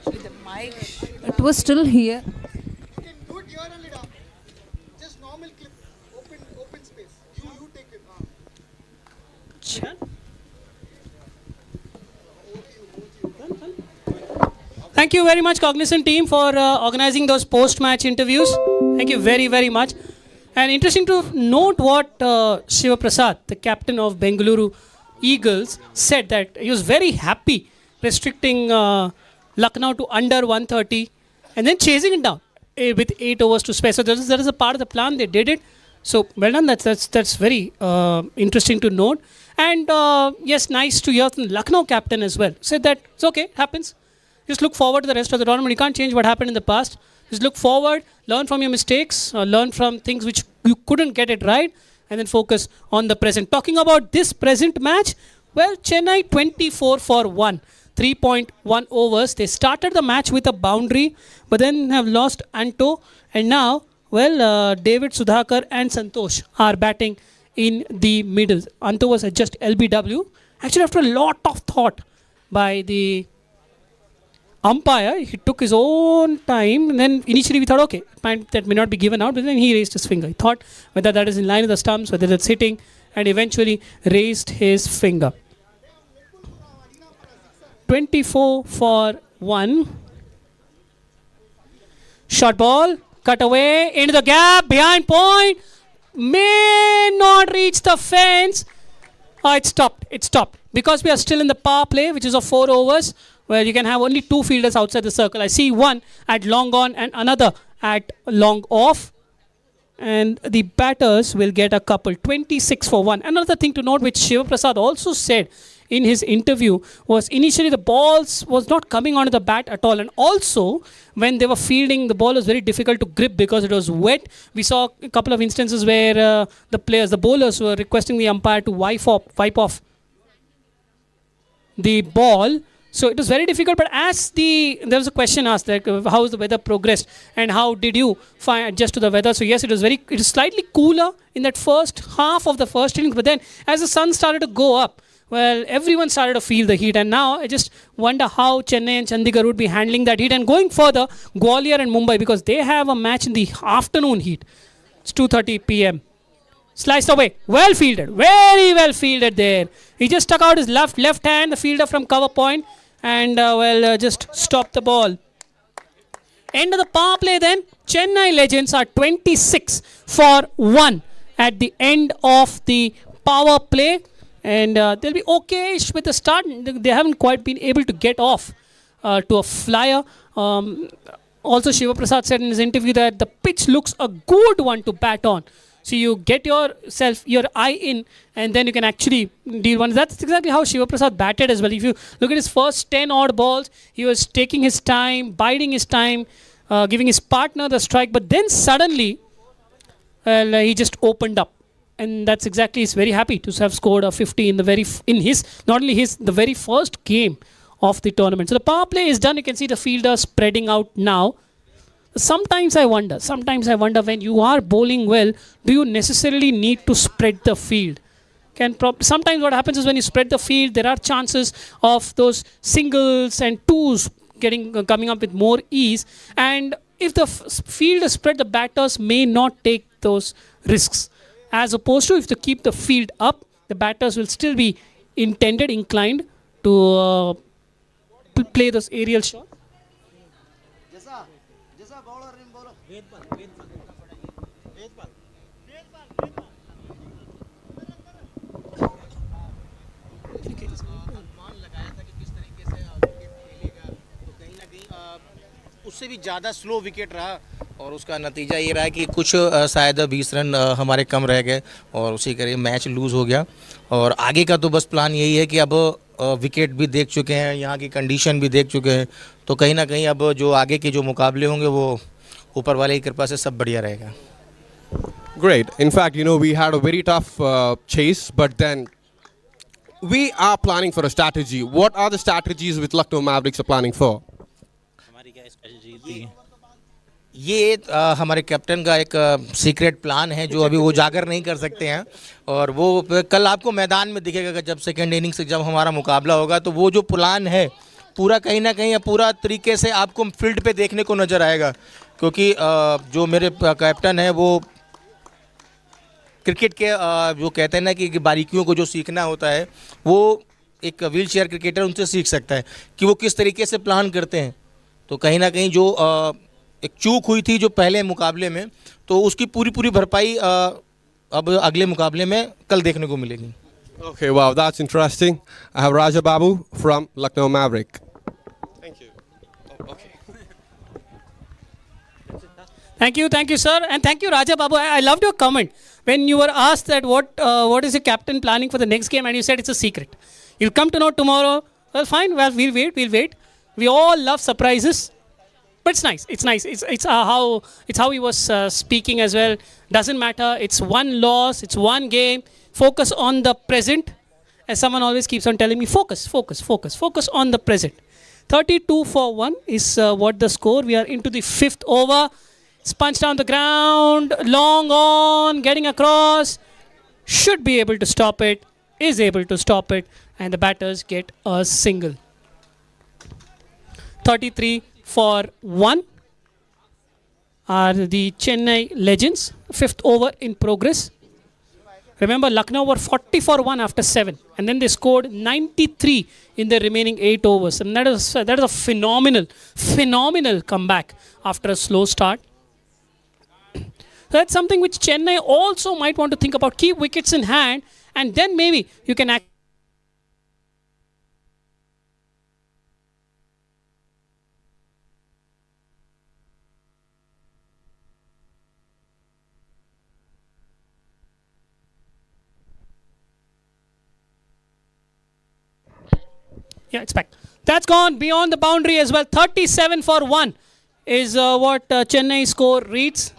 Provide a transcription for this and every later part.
With the mic, it was still here. You can do it here only, da. Just normal clip, open space. You take it. Thank you very much, Cognizant team, for organizing those post-match interviews. Thank you very, very much. And interesting to note what Shiva Prasad, the captain of Bengaluru Eagles, said that he was very happy restricting Lucknow to under 130 and then chasing it down with 8 overs to spare. So that is a part of the plan. They did it. So well done. That's very interesting to note. And yes, nice to hear from the Lucknow captain as well. Said that it's okay, it happens. Just look forward to the rest of the tournament. You can't change what happened in the past. Just look forward, learn from your mistakes, learn from things which you couldn't get it right, and then focus on the present. Talking about this present match, well, Chennai 24 for 1, 3.1 overs. They started the match with a boundary, but then have lost Anto, and now, well, David, Sudhakar, and Santosh are batting in the middle. Anto was at just LBW. Actually, after a lot of thought by the umpire, he took his own time, and then initially we thought, okay, that may not be given out, but then he raised his finger. He thought whether that is in line with the stumps, whether that's hitting, and eventually raised his finger. 24 for 1. Short ball, cut away, into the gap, behind point, may not reach the fence. It stopped. Because we are still in the power play, which is of 4 overs, where you can have only 2 fielders outside the circle. I see one at long on and another at long off. And the batters will get a couple. 26 for 1. Another thing to note, which Shiva Prasad also said in his interview, was initially the balls was not coming onto the bat at all. And also, when they were fielding, the ball was very difficult to grip because it was wet. We saw a couple of instances where the bowlers were requesting the umpire to wipe off the ball. So it was very difficult, but as there was a question asked, like how is the weather progressed and how did you adjust to the weather? So yes, it was slightly cooler in that first half of the first innings, but then as the sun started to go up, well, everyone started to feel the heat, and now I just wonder how Chennai and Chandigarh would be handling that heat. And going further, Gwalior and Mumbai, because they have a match in the afternoon heat. It's 2:30 p.m. Sliced away, well fielded, very well fielded there. He just stuck out his left hand, the fielder from cover point, and just stopped the ball. End of the power play then. Chennai Legends are 26 for 1 at the end of the power play, and they'll be okay-ish with the start. They haven't quite been able to get off to a flyer. Also, Shiva Prasad said in his interview that the pitch looks a good one to bat on. So you get your eye in, and then you can actually deal one. That's exactly how Shiva Prasad batted as well. If you look at his first 10 odd balls, he was taking his time, biding his time, giving his partner the strike. But then suddenly, he just opened up, and that's exactly. He's very happy to have scored a 50 in the very first game of the tournament. So the power play is done. You can see the fielder spreading out now. Sometimes I wonder when you are bowling well, do you necessarily need to spread the field? Sometimes what happens is when you spread the field, there are chances of those singles and twos coming up with more ease. And if the field is spread, the batters may not take those risks. As opposed to if they keep the field up, the batters will still be inclined to play those aerial shots. उससे भी ज़्यादा slow wicket रहा और उसका नतीजा ये रहा कि कुछ शायद 20 रन हमारे कम रह गए और उसी करीब मैच लूज़ हो गया। और आगे का तो बस प्लान यही है कि अब विकेट भी देख चुके हैं, यहाँ की कंडीशन भी देख चुके हैं, तो कहीं ना कहीं अब जो आगे के जो मुकाबले होंगे वो ऊपर वाले की कृपा से सब बढ़िया रहेगा। Great. In fact, we had a very tough chase, but then we are planning for a strategy. What are the strategies with Lucknow Mavericks are planning for? हमारी क्या स्ट्रेटजी थी? ये हमारे कैप्टन का एक सीक्रेट प्लान है जो अभी वो उजागर नहीं कर सकते हैं, और वो कल आपको मैदान में दिखेगा जब सेकेंड इनिंग्स जब हमारा मुकाबला होगा, तो वो जो प्लान है पूरा कहीं ना कहीं पूरा तरीके से आपको फील्ड पे देखने को नज़र आएगा, क्योंकि जो मेरे कैप्टन है वो क्रिकेट के जो कहते हैं ना कि बारीकियों को जो सीखना होता है वो एक व्हील चेयर क्रिकेटर उनसे सीख सकता है कि वो किस तरीके से प्लान करते हैं। तो कहीं ना कहीं जो एक चूक हुई थी जो पहले मुकाबले में, तो उसकी पूरी पूरी भरपाई अब अगले मुकाबले में कल देखने को मिलेगी। Okay, wow, that's interesting. I have Raja Babu from Lucknow Maverick. Thank you. Oh, okay. Thank you, sir, and thank you, Raja Babu. I loved your comment when you were asked that what is the captain planning for the next game, and you said it's a secret. You'll come to know tomorrow. Well, fine. Well, we'll wait. We all love surprises, but it's nice. It's how he was speaking as well. Doesn't matter. It's one loss. It's one game. Focus on the present. As someone always keeps on telling me, focus on the present. 32 for 1 is what the score. We are into the 5th over. It's punched down the ground, long on, getting across. Should be able to stop it, is able to stop it, and the batters get a single. 33 for 1 are the Chennai Legends. 5th over in progress. Remember, Lucknow were 40 for 1 after 7, and then they scored 93 in the remaining 8 overs. And that is a phenomenal comeback after a slow start. So that's something which Chennai also might want to think about. Keep wickets in hand, and then maybe you can act. Yeah, it's back. That's gone beyond the boundary as well. 37 for 1 is what Chennai score reads.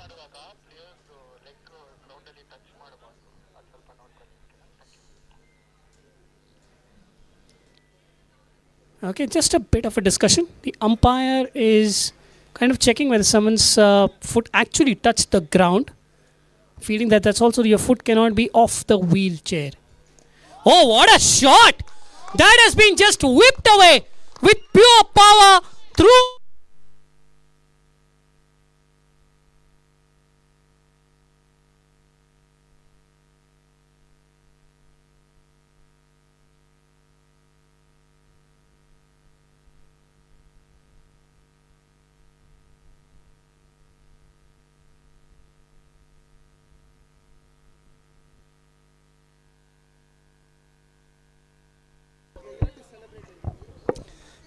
Okay, just a bit of a discussion. The umpire is kind of checking whether someone's foot actually touched the ground, feeling that that's also your foot cannot be off the wheelchair. Oh, what a shot! That has been just whipped away with pure power through.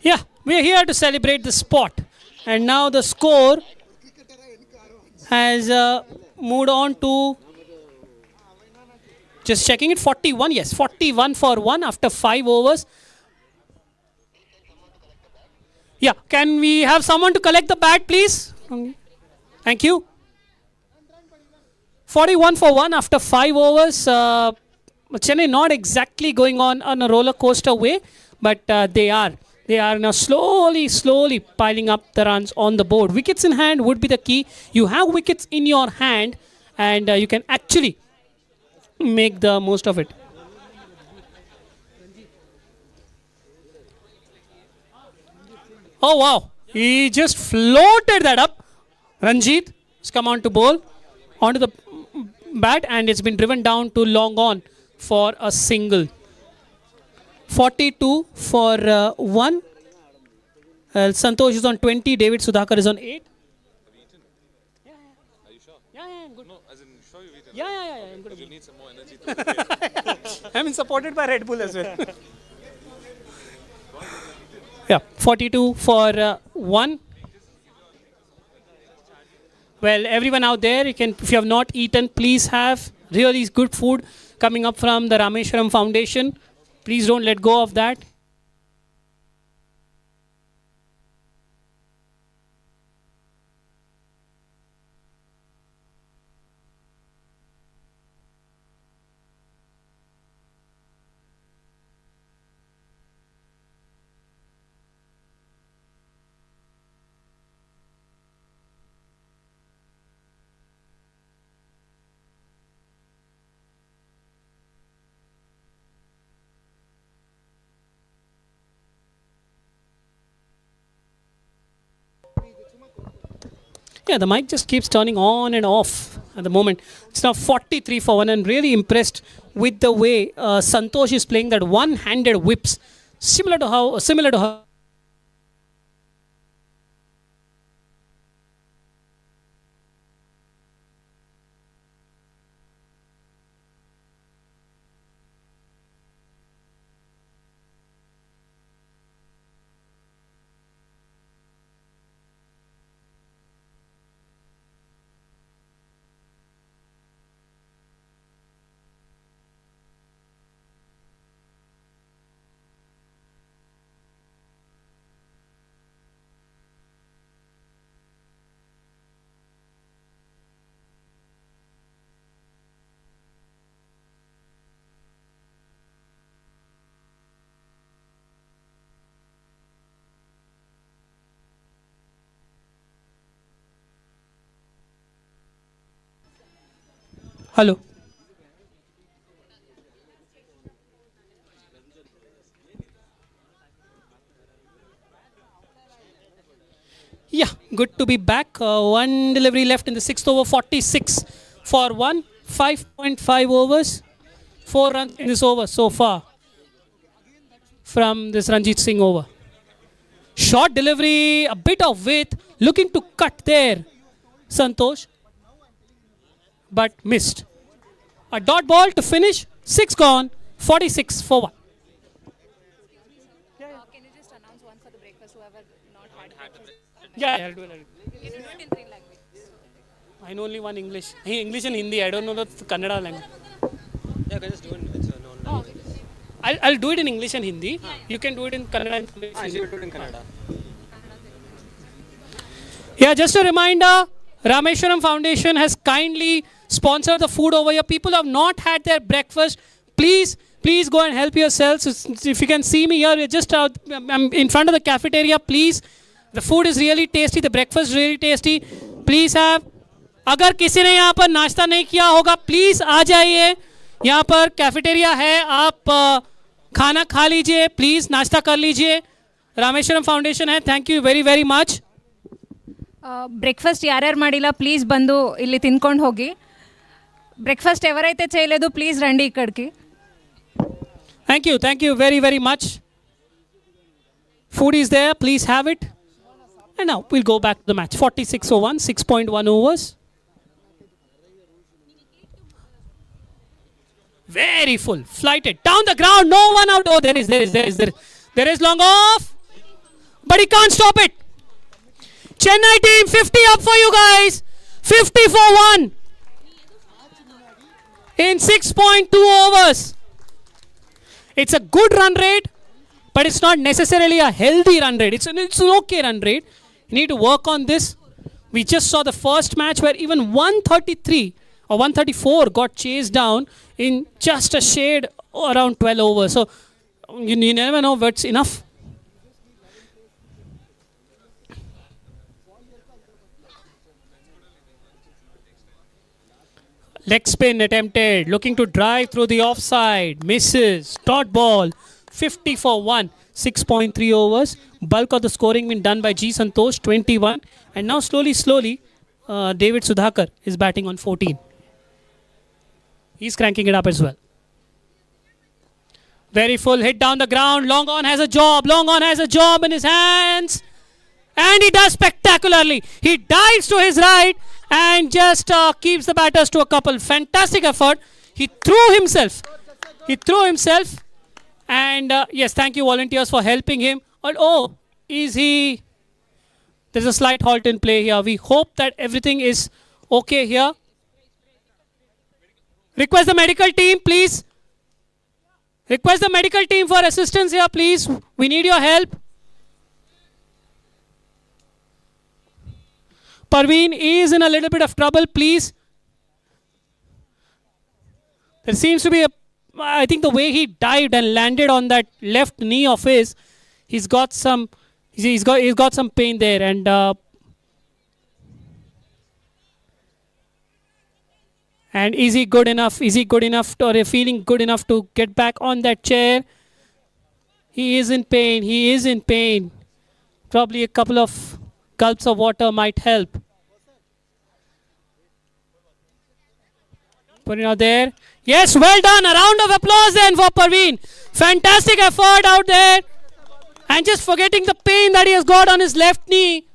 Yeah, we are here to celebrate the sport. And now the score has moved on to, just checking it, 41. Yes, 41 for 1 after 5 overs. Yeah, can we have someone to collect the bat, please? Thank you. 41 for 1 after 5 overs. Chennai not exactly going on a roller coaster way, but they are. They are now slowly piling up the runs on the board. Wickets in hand would be the key. You have wickets in your hand, and you can actually make the most of it. Oh wow, he just floated that up. Ranjit has come on to bowl onto the bat, and it's been driven down to long on for a single. 42 for 1. Santosh is on 20. David Sudhakar is on 8. Yeah. Are you sure? Yeah, I'm good. No, as in, sure you've eaten. Yeah, I'm good. You need some more energy to I'm supported by Red Bull as well. Yeah, 42 for 1. Well, everyone out there, if you have not eaten, please have really good food coming up from the Rameshwaram Foundation. Please don't let go of that. Yeah, the mic just keeps turning on and off at the moment. It's now 43 for 1, and really impressed with the way Santosh is playing that one-handed whips, similar to how. Hello. Yeah, good to be back. One delivery left in the sixth over, 46 for 1, 5.5 overs, 4 runs in this over so far from this Ranjit Singh over. Short delivery, a bit of width, looking to cut there, Santosh, but missed. A dot ball to finish, 6 gone, 46 for 1. Can you just announce one for the breakfast, whoever not had breakfast? Yeah, I'll do it. Can you do it in 3 languages? I know only one English. English and Hindi. I don't know the Kannada language. Yeah, can just do it. It's a non. I'll do it in English and Hindi. You can do it in Kannada and English. I do it in Kannada. Yeah, just a reminder, Rameshwaram Foundation has kindly sponsored the food over here. People have not had their breakfast. Please go and help yourselves. If you can see me here, we're just out. I'm in front of the cafeteria. Please, the food is really tasty. The breakfast is really tasty. Please have. अगर किसी ने यहाँ पर नाश्ता नहीं किया होगा, please आ जाइए. यहाँ पर कैफेटेरिया है, आप खाना खा लीजिए, प्लीज नाश्ता कर लीजिए. रामेश्वरम फाउंडेशन है. Thank you very very much. Breakfast ಯಾರ್ಯಾರು ಮಾಡಿಲ್ಲ ಪ್ಲೀಸ್ ಬಂದು ಇಲ್ಲಿ ತಿನ್ಕೊಂಡು ಹೋಗಿ. ಬ್ರೇಕ್ಫಾಸ್ಟ್ ఎవరైతే చేయలేదు ప్లీజ్ రండి ఇక్కడికి. Thank you very very much. Food is there, please have it. And now we'll go back to the match. 46-1, 6.1 overs. Very full, flighted down the ground, no one out. Oh, there is long off, but he can't stop it. Chennai team 50 up for you guys. 50 for 1 in 6.2 overs. It's a good run rate, but it's not necessarily a healthy run rate. It's an okay run rate. You need to work on this. We just saw the first match where even 133 or 134 got chased down in just a shade around 12 overs. So you never know what's enough. Leg spin attempted, looking to drive through the offside, misses, dot ball, 50 for 1, 6.3 overs. Bulk of the scoring been done by G. Santosh, 21. And now slowly, David Sudhakar is batting on 14. He's cranking it up as well. Very full hit down the ground. Long on has a job in his hands. And he does spectacularly. He dives to his right and just keeps the batters to a couple. Fantastic effort. He threw himself. And yes, thank you volunteers for helping him. Oh, there's a slight halt in play here. We hope that everything is okay here. Request the medical team, please. Request the medical team for assistance here, please. We need your help. Parveen is in a little bit of trouble, please. There seems to be I think the way he dived and landed on that left knee of his, he's got some pain there, and is he good enough? Or feeling good enough to get back on that chair? He is in pain. Probably a couple of gulps of water might help. Putting out there. Yes, well done. A round of applause then for Parveen. Fantastic effort out there. And just forgetting the pain that he has got on his left knee.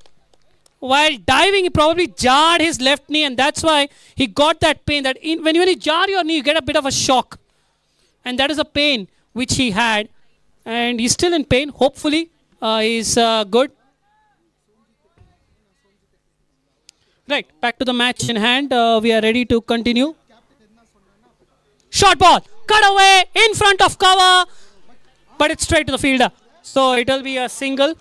While diving, he probably jarred his left knee, and that's why he got that pain. That when you jar your knee, you get a bit of a shock. And that is a pain which he had. And he's still in pain. Hopefully, he's good. Right, back to the match in hand. We are ready to continue. Short ball, cut away, in front of cover, but it's straight to the fielder. So it will be a single.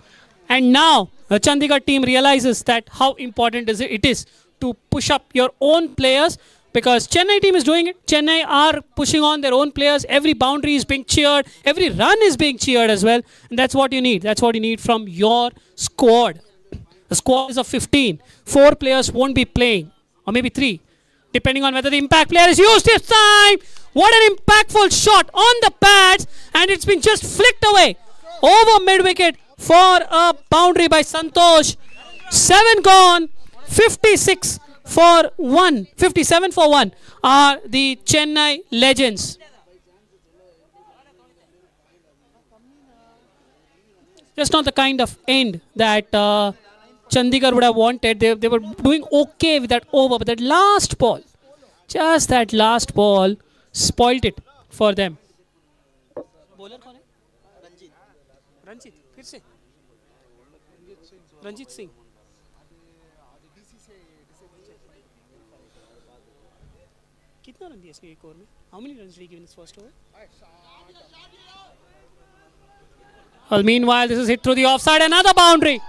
And now the Chandigarh team realizes that how important it is to push up your own players, because Chennai team is doing it. Chennai are pushing on their own players. Every boundary is being cheered. Every run is being cheered as well. And that's what you need. That's what you need from your squad. The squad is of 15. 4 players won't be playing, or maybe 3, depending on whether the impact player is used this time. What an impactful shot on the pads, and it's been just flicked away over mid-wicket for a boundary by Santosh. 7 gone, 56 for 1, 57 for 1 are the Chennai legends. Just not the kind of end that Chandigarh would have wanted. They were doing okay with that over, but that last ball, just that last ball, spoilt it for them. Bowler कौन है? Ranjit. फिर से. Ranjit Singh. कितना run दिया इसने एक over में? How many runs did he give in his first over? Well, meanwhile, this is hit through the offside. Another boundary.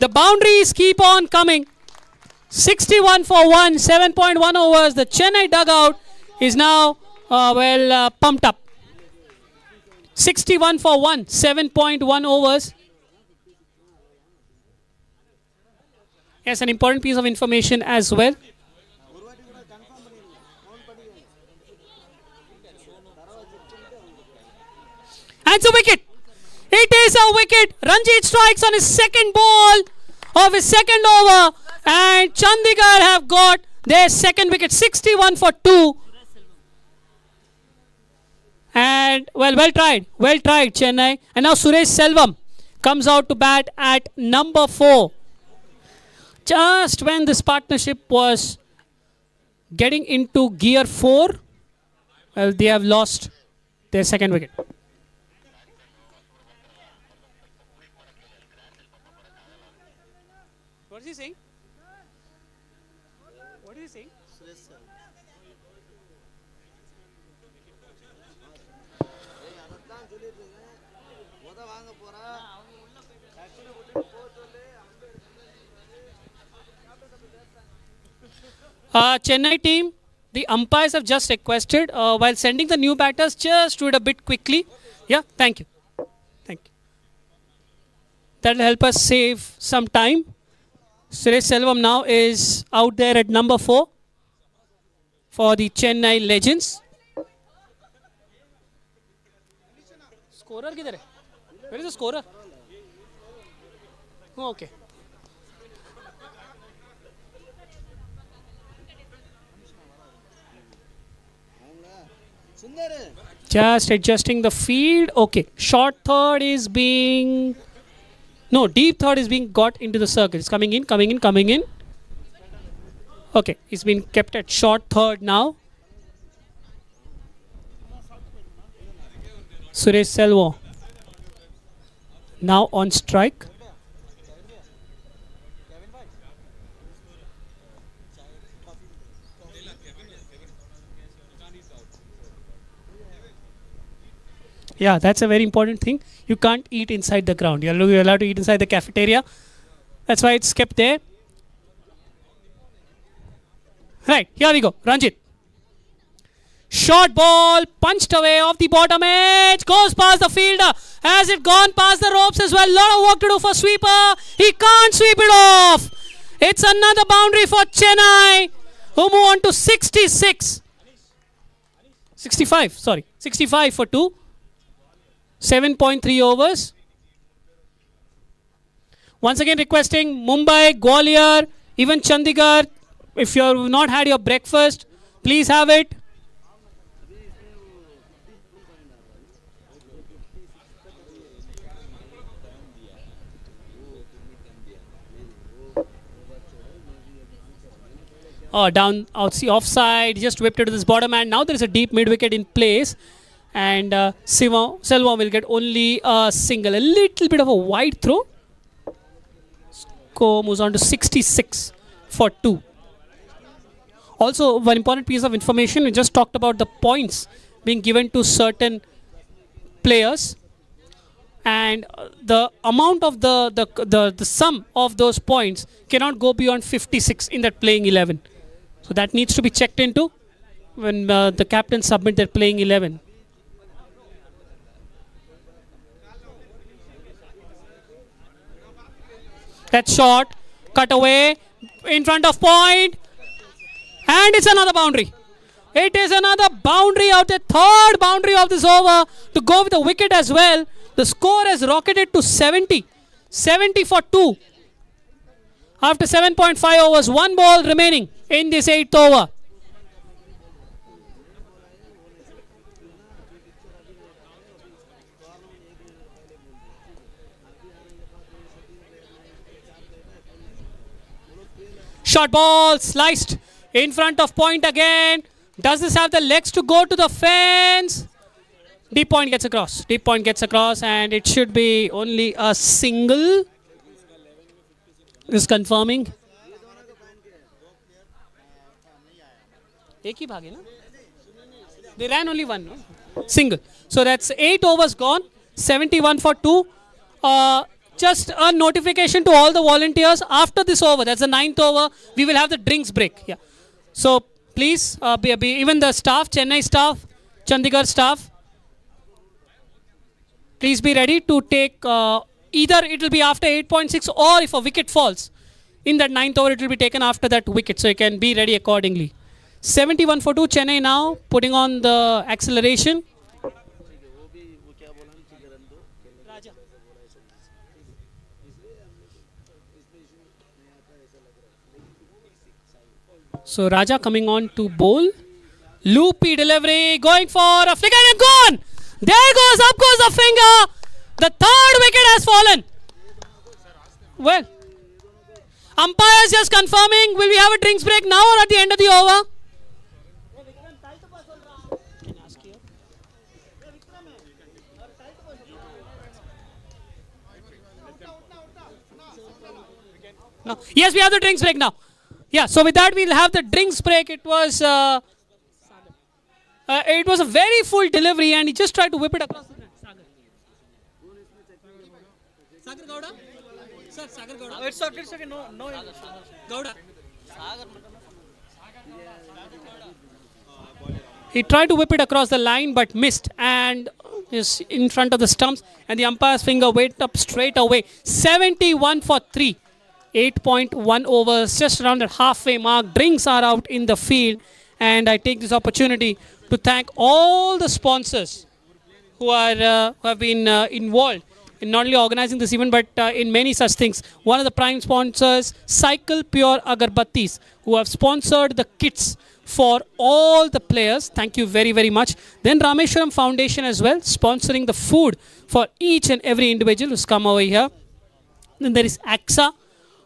The boundaries keep on coming. 61 for 1, 7.1 overs. The Chennai dugout is now pumped up. 61 for 1, 7.1 overs. Yes, an important piece of information as well. And it's a wicket. It is a wicket. Ranjit strikes on his second ball of his second over. And Chandigarh have got their second wicket. 61 for 2. And well tried. Well tried, Chennai. And now Suresh Selvam comes out to bat at number 4. Just when this partnership was getting into gear 4, well, they have lost their second wicket. What is he saying? What is he saying? Chennai team, the umpires have just requested, while sending the new batters, just do it a bit quickly. Yeah, thank you. Thank you. That will help us save some time. Suresh Selvam now is out there at number 4 for the Chennai Legends. Scorer kidhar hai? Where is the scorer? Oh, okay. Just adjusting the field. Okay. Short third is being... No, deep third is being got into the circle. It's coming in, coming in, coming in. Okay. It's been kept at short third now. Suresh Selvam now on strike. Yeah, that's a very important thing. You can't eat inside the ground. You're allowed to eat inside the cafeteria. That's why it's kept there. Right, here we go. Ranjit. Short ball, punched away off the bottom edge. Goes past the fielder. Has it gone past the ropes as well? Lot of work to do for sweeper. He can't sweep it off. It's another boundary for Chennai, who move on to 66. 65, sorry. 65 for 2. 7.3 overs. Once again requesting Mumbai, Gwalior, even Chandigarh, if you have not had your breakfast, please have it. down out the offside. Just whipped it to this bottom, and now there is a deep mid wicket in place. And Selva will get only a single. A little bit of a wide throw. Score moves on to 66 for 2. Also, one important piece of information, we just talked about the points being given to certain players. And the amount of the sum of those points cannot go beyond 56 in that playing 11. So that needs to be checked into when the captains submit their playing 11. That shot, cut away, in front of point, and it's another boundary. It is another boundary out, the third boundary of this over to go with the wicket as well. The score has rocketed to 70. 70 for 2. After 7.5 overs, 1 ball remaining in this 8th over. Short ball sliced in front of point again. Does this have the legs to go to the fence? Deep point gets across. Deep point gets across, and it should be only a single. Is confirming. Ek hi bhage na? They ran only one. No? Single. So that's 8 overs gone. 71 for 2. Just a notification to all the volunteers. After this over, that's the 9th over, we will have the drinks break. Yeah. So please, even the staff, Chennai staff, Chandigarh staff, please be ready to take either it will be after 8.6 or if a wicket falls in that 9th over, it will be taken after that wicket. So you can be ready accordingly. 71 for 2, Chennai now putting on the acceleration. So Raja coming on to bowl. Loopy delivery, going for a flicker and gone. There goes, up goes the finger. The third wicket has fallen. Well, umpires just confirming. Will we have a drinks break now or at the end of the over? No. Yes, we have the drinks break now. Yeah, so with that we'll have the drinks break. It was a very full delivery and he just tried to whip it across the net. Sagar Gowda? Sir, Sagar Gowda. It's okay, no. Gowda. He tried to whip it across the line but missed and is in front of the stumps and the umpire's finger went up straight away. 71 for 3. 8.1 overs, just around that halfway mark. Drinks are out in the field, and I take this opportunity to thank all the sponsors who have been involved in not only organizing this event but in many such things. One of the prime sponsors, Cycle Pure Agarbattis, who have sponsored the kits for all the players. Thank you very, very much. Then Rameshwaram Foundation as well, sponsoring the food for each and every individual who's come over here. Then there is Ksca,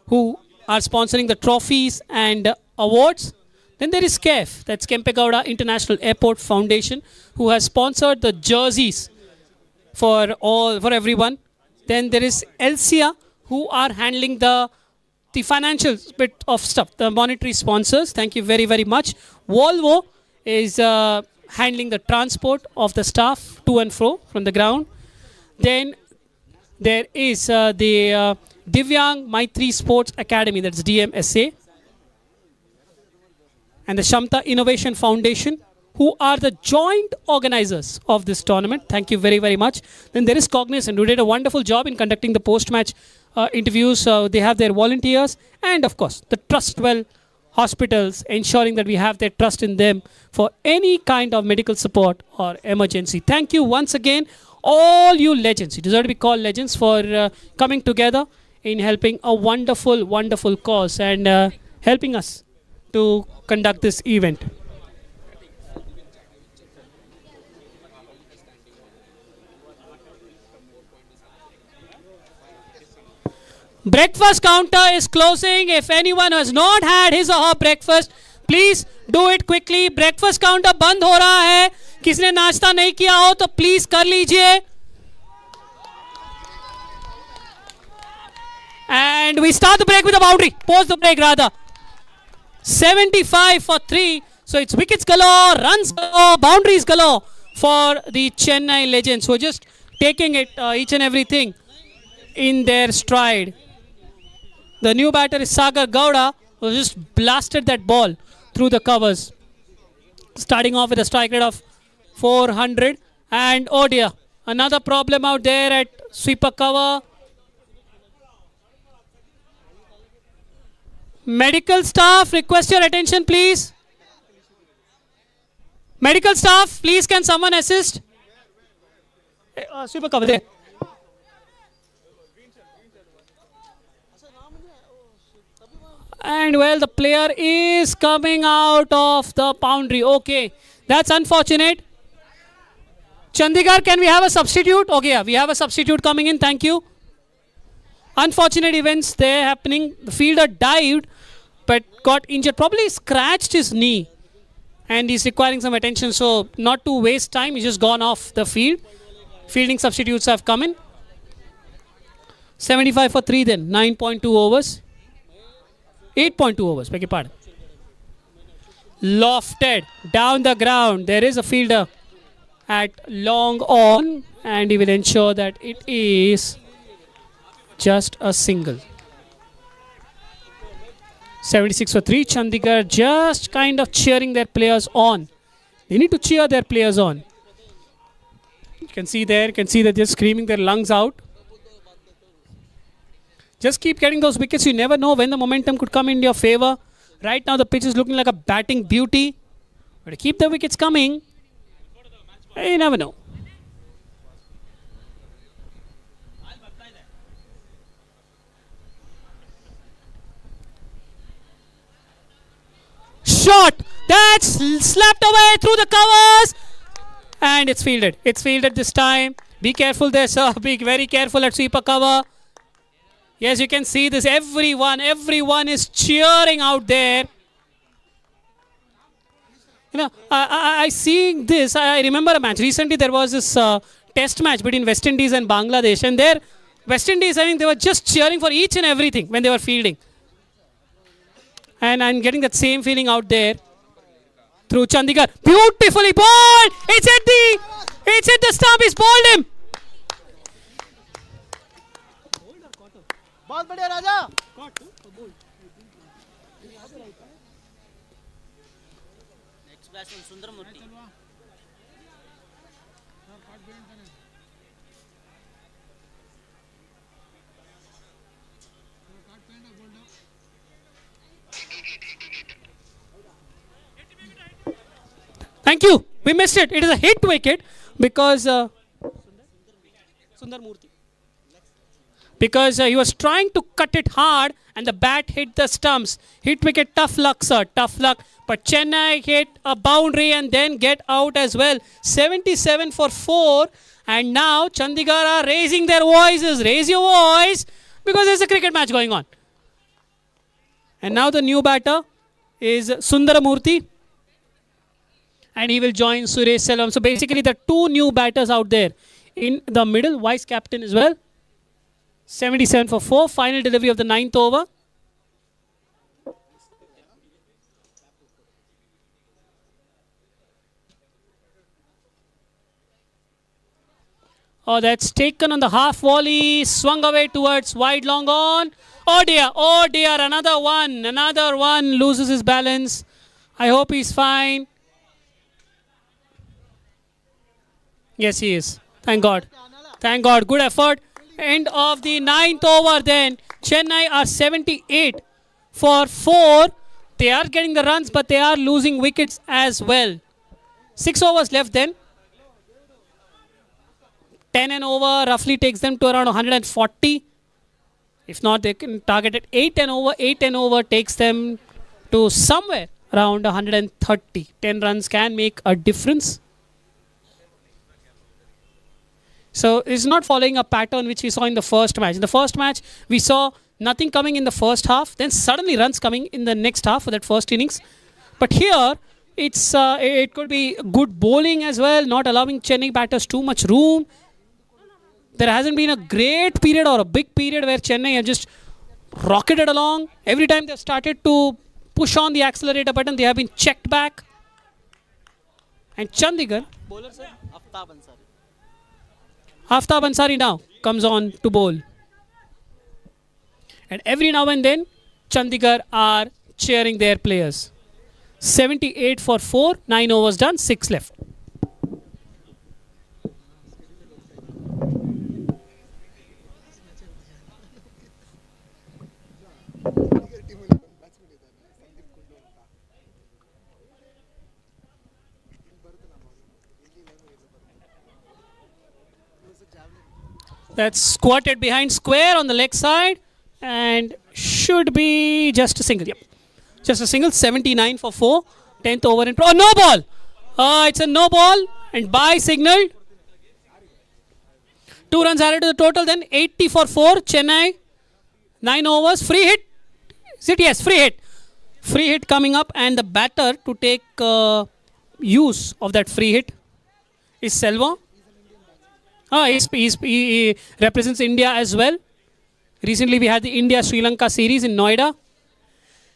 who are sponsoring the trophies and awards. Then there is KEF, that's Kempegowda International Airport Foundation, who has sponsored the jerseys for everyone. Then there is Ksca, who are handling the financial bit of stuff, the monetary sponsors. Thank you very, very much. Volvo is handling the transport of the staff to and fro from the ground. Then there is the Divyang Maitri Sports Academy, that's DMSA, and the Shamta Innovation Foundation, who are the joint organizers of this tournament. Thank you very, very much. Then there is Cognizant, who did a wonderful job in conducting the post-match interviews. They have their volunteers, and of course the Trustwell hospitals, ensuring that we have their trust in them for any kind of medical support or emergency. Thank you once again, all you legends. You deserve to be called legends for coming together in helping a wonderful, wonderful cause and helping us to conduct this event. Breakfast counter is closing. If anyone has not had his or her breakfast, please do it quickly. Breakfast counter बंद हो रहा है. किसने नाश्ता नहीं किया हो तो प्लीज कर लीजिए. And we start the break with a boundary. Pause the break rather. 75 for 3. So it's wickets galore, runs galore, boundaries galore for the Chennai legends who are just taking it each and everything in their stride. The new batter is Sagar Gowda, who just blasted that ball through the covers. Starting off with a strike rate of 400. And oh dear, another problem out there at sweeper cover. Medical staff, request your attention please. Medical staff, please can someone assist? Sweeper cover there. And well, the player is coming out of the boundary. Okay, that's unfortunate. Chandigarh, can we have a substitute? Okay, yeah, we have a substitute coming in. Thank you. Unfortunate events there happening. The fielder dived but got injured. Probably scratched his knee. And he's requiring some attention. So not to waste time, he's just gone off the field. Fielding substitutes have come in. 75 for 3 then. 9.2 overs. 8.2 overs, beg your pardon. Lofted down the ground. There is a fielder at long on. And he will ensure that it is just a single. 76 for 3. Chandigarh just kind of cheering their players on. They need to cheer their players on. You can see there, you can see that they're screaming their lungs out. Just keep getting those wickets. You never know when the momentum could come in your favor. Right now the pitch is looking like a batting beauty. But keep the wickets coming. You never know. Shot! That's slapped away through the covers. And it's fielded. It's fielded this time. Be careful there, sir. Be very careful at sweeper cover. Yes, you can see this. Everyone is cheering out there. You know, I seeing this. I remember a match. Recently, there was this test match between West Indies and Bangladesh. And there, West Indies, I think they were just cheering for each and everything when they were fielding. And I'm getting that same feeling out there through Chandigarh. Beautifully bowled! It's hit the stump. He's bowled him. बहुत बढ़िया राजा. Next batsman Sundaramurthy. Thank you. We missed it. It is a hit wicket because Sundaramurthy. Because he was trying to cut it hard and the bat hit the stumps. Hit wicket, tough luck, sir. Tough luck. But Chennai hit a boundary and then get out as well. 77 for 4. And now Chandigarh are raising their voices. Raise your voice because there's a cricket match going on. And now the new batter is Sundaramurthy. And he will join Suresh Selvam. So basically the two new batters out there. In the middle, vice captain as well. 77 for 4. Final delivery of the 9th over. Oh, that's taken on the half volley. Swung away towards wide long on. Oh dear, another one loses his balance. I hope he's fine. Yes, he is. Thank God. Thank God. Good effort. End of the 9th over then. Chennai are 78 for 4. They are getting the runs, but they are losing wickets as well. 6 overs left then. 10 and over roughly takes them to around 140. If not, they can target it 8 and over. 8 and over takes them to somewhere around 130. 10 runs can make a difference. So it's not following a pattern which we saw in the first match. In the first match, we saw nothing coming in the first half. Then suddenly runs coming in the next half for that first innings. But here, it could be good bowling as well, not allowing Chennai batters too much room. There hasn't been a great period or a big period where Chennai have just rocketed along. Every time they've started to push on the accelerator button, they have been checked back. And Chandigarh, Bowler sir, Aftab Ansari. Aftab Ansari now comes on to bowl. And every now and then, Chandigarh are cheering their players. 78 for 4, 9 overs done, 6 left. That's squatted behind square on the leg side and should be just a single. Yep. Just a single, 79 for 4. 10th over in pro. Oh, no ball! It's a no ball and bye signaled. 2 runs added to the total then. 80 for 4. Chennai. 9 overs. Free hit. Is it? Yes, free hit. Free hit coming up and the batter to take use of that free hit is Selva. He represents India as well. Recently we had the India-Sri Lanka series in Noida.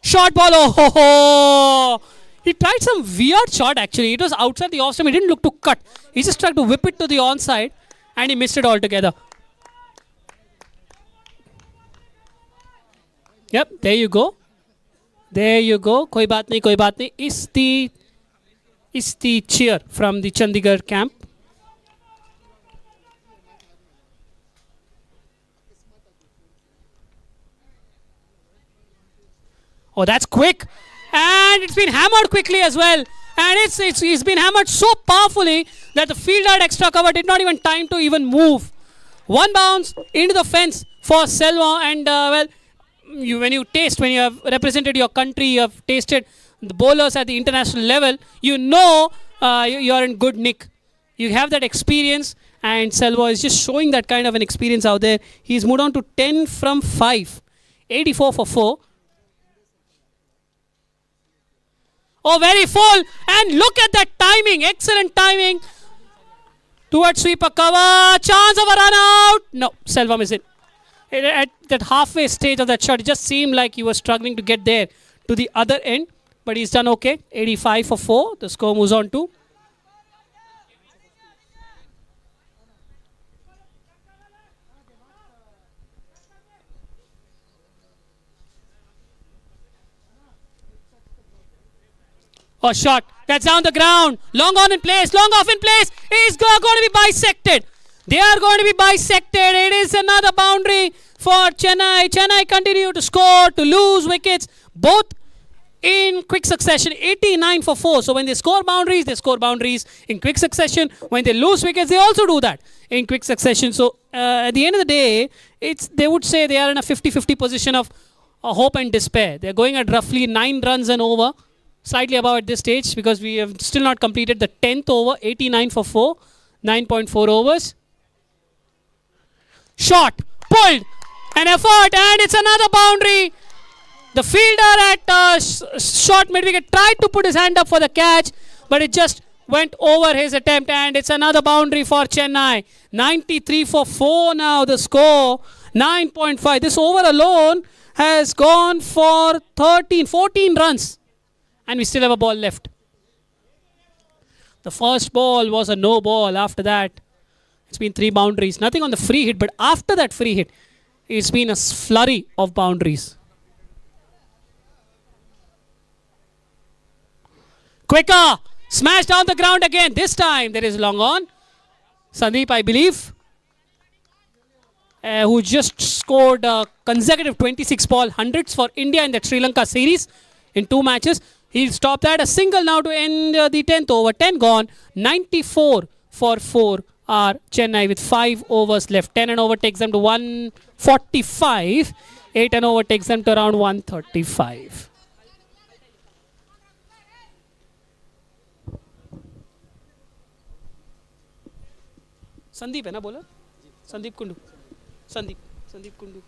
Short ball, oh ho ho! He tried some weird shot actually. It was outside the off stump. He didn't look to cut. He just tried to whip it to the onside and he missed it altogether. Yep, there you go. There you go. Koi baat nahi is the cheer from the Chandigarh camp. Oh, that's quick. And it's been hammered quickly as well. And it's been hammered so powerfully that the fielder at extra cover did not even time to even move. One bounce into the fence for Selva. And when you have represented your country, you have tasted the bowlers at the international level, you know you're in good nick. You have that experience. And Selva is just showing that kind of an experience out there. He's moved on to 10 from 5. 84 for 4. Oh, very full. And look at that timing. Excellent timing. Towards sweeper cover. Chance of a run out. No, Selvam is in. At that halfway stage of that shot, it just seemed like he was struggling to get there to the other end. But he's done okay. 85 for 4. The score moves on to. Oh, shot. That's down the ground. Long on in place. Long off in place. He's going to be bisected. They are going to be bisected. It is another boundary for Chennai. Chennai continue to score, to lose wickets. Both in quick succession. 89 for 4. So when they score boundaries in quick succession. When they lose wickets, they also do that in quick succession. So at the end of the day, they would say they are in a 50-50 position of hope and despair. They're going at roughly 9 runs and over. Slightly above at this stage because we have still not completed the 10th over. 89 for 4. 9.4 overs. Shot. Pulled. An effort. And it's another boundary. The fielder at short mid-wicket tried to put his hand up for the catch. But it just went over his attempt. And it's another boundary for Chennai. 93 for 4 now the score. 9.5. This over alone has gone for 14 runs. And we still have a ball left. The first ball was a no ball. After that, it's been 3 boundaries. Nothing on the free hit, but after that free hit, it's been a flurry of boundaries. Quicker! Smash down the ground again. This time, there is long on. Sandeep, I believe, who just scored consecutive 26 ball hundreds for India in that Sri Lanka series in 2 matches. He'll stop that. A single now to end the 10th over. 10 gone. 94 for 4 are Chennai with 5 overs left. 10 and over takes them to 145. 8 and over takes them to around 135. Sandeep है ना bowler? Sandeep Kundu. Sandeep Kundu.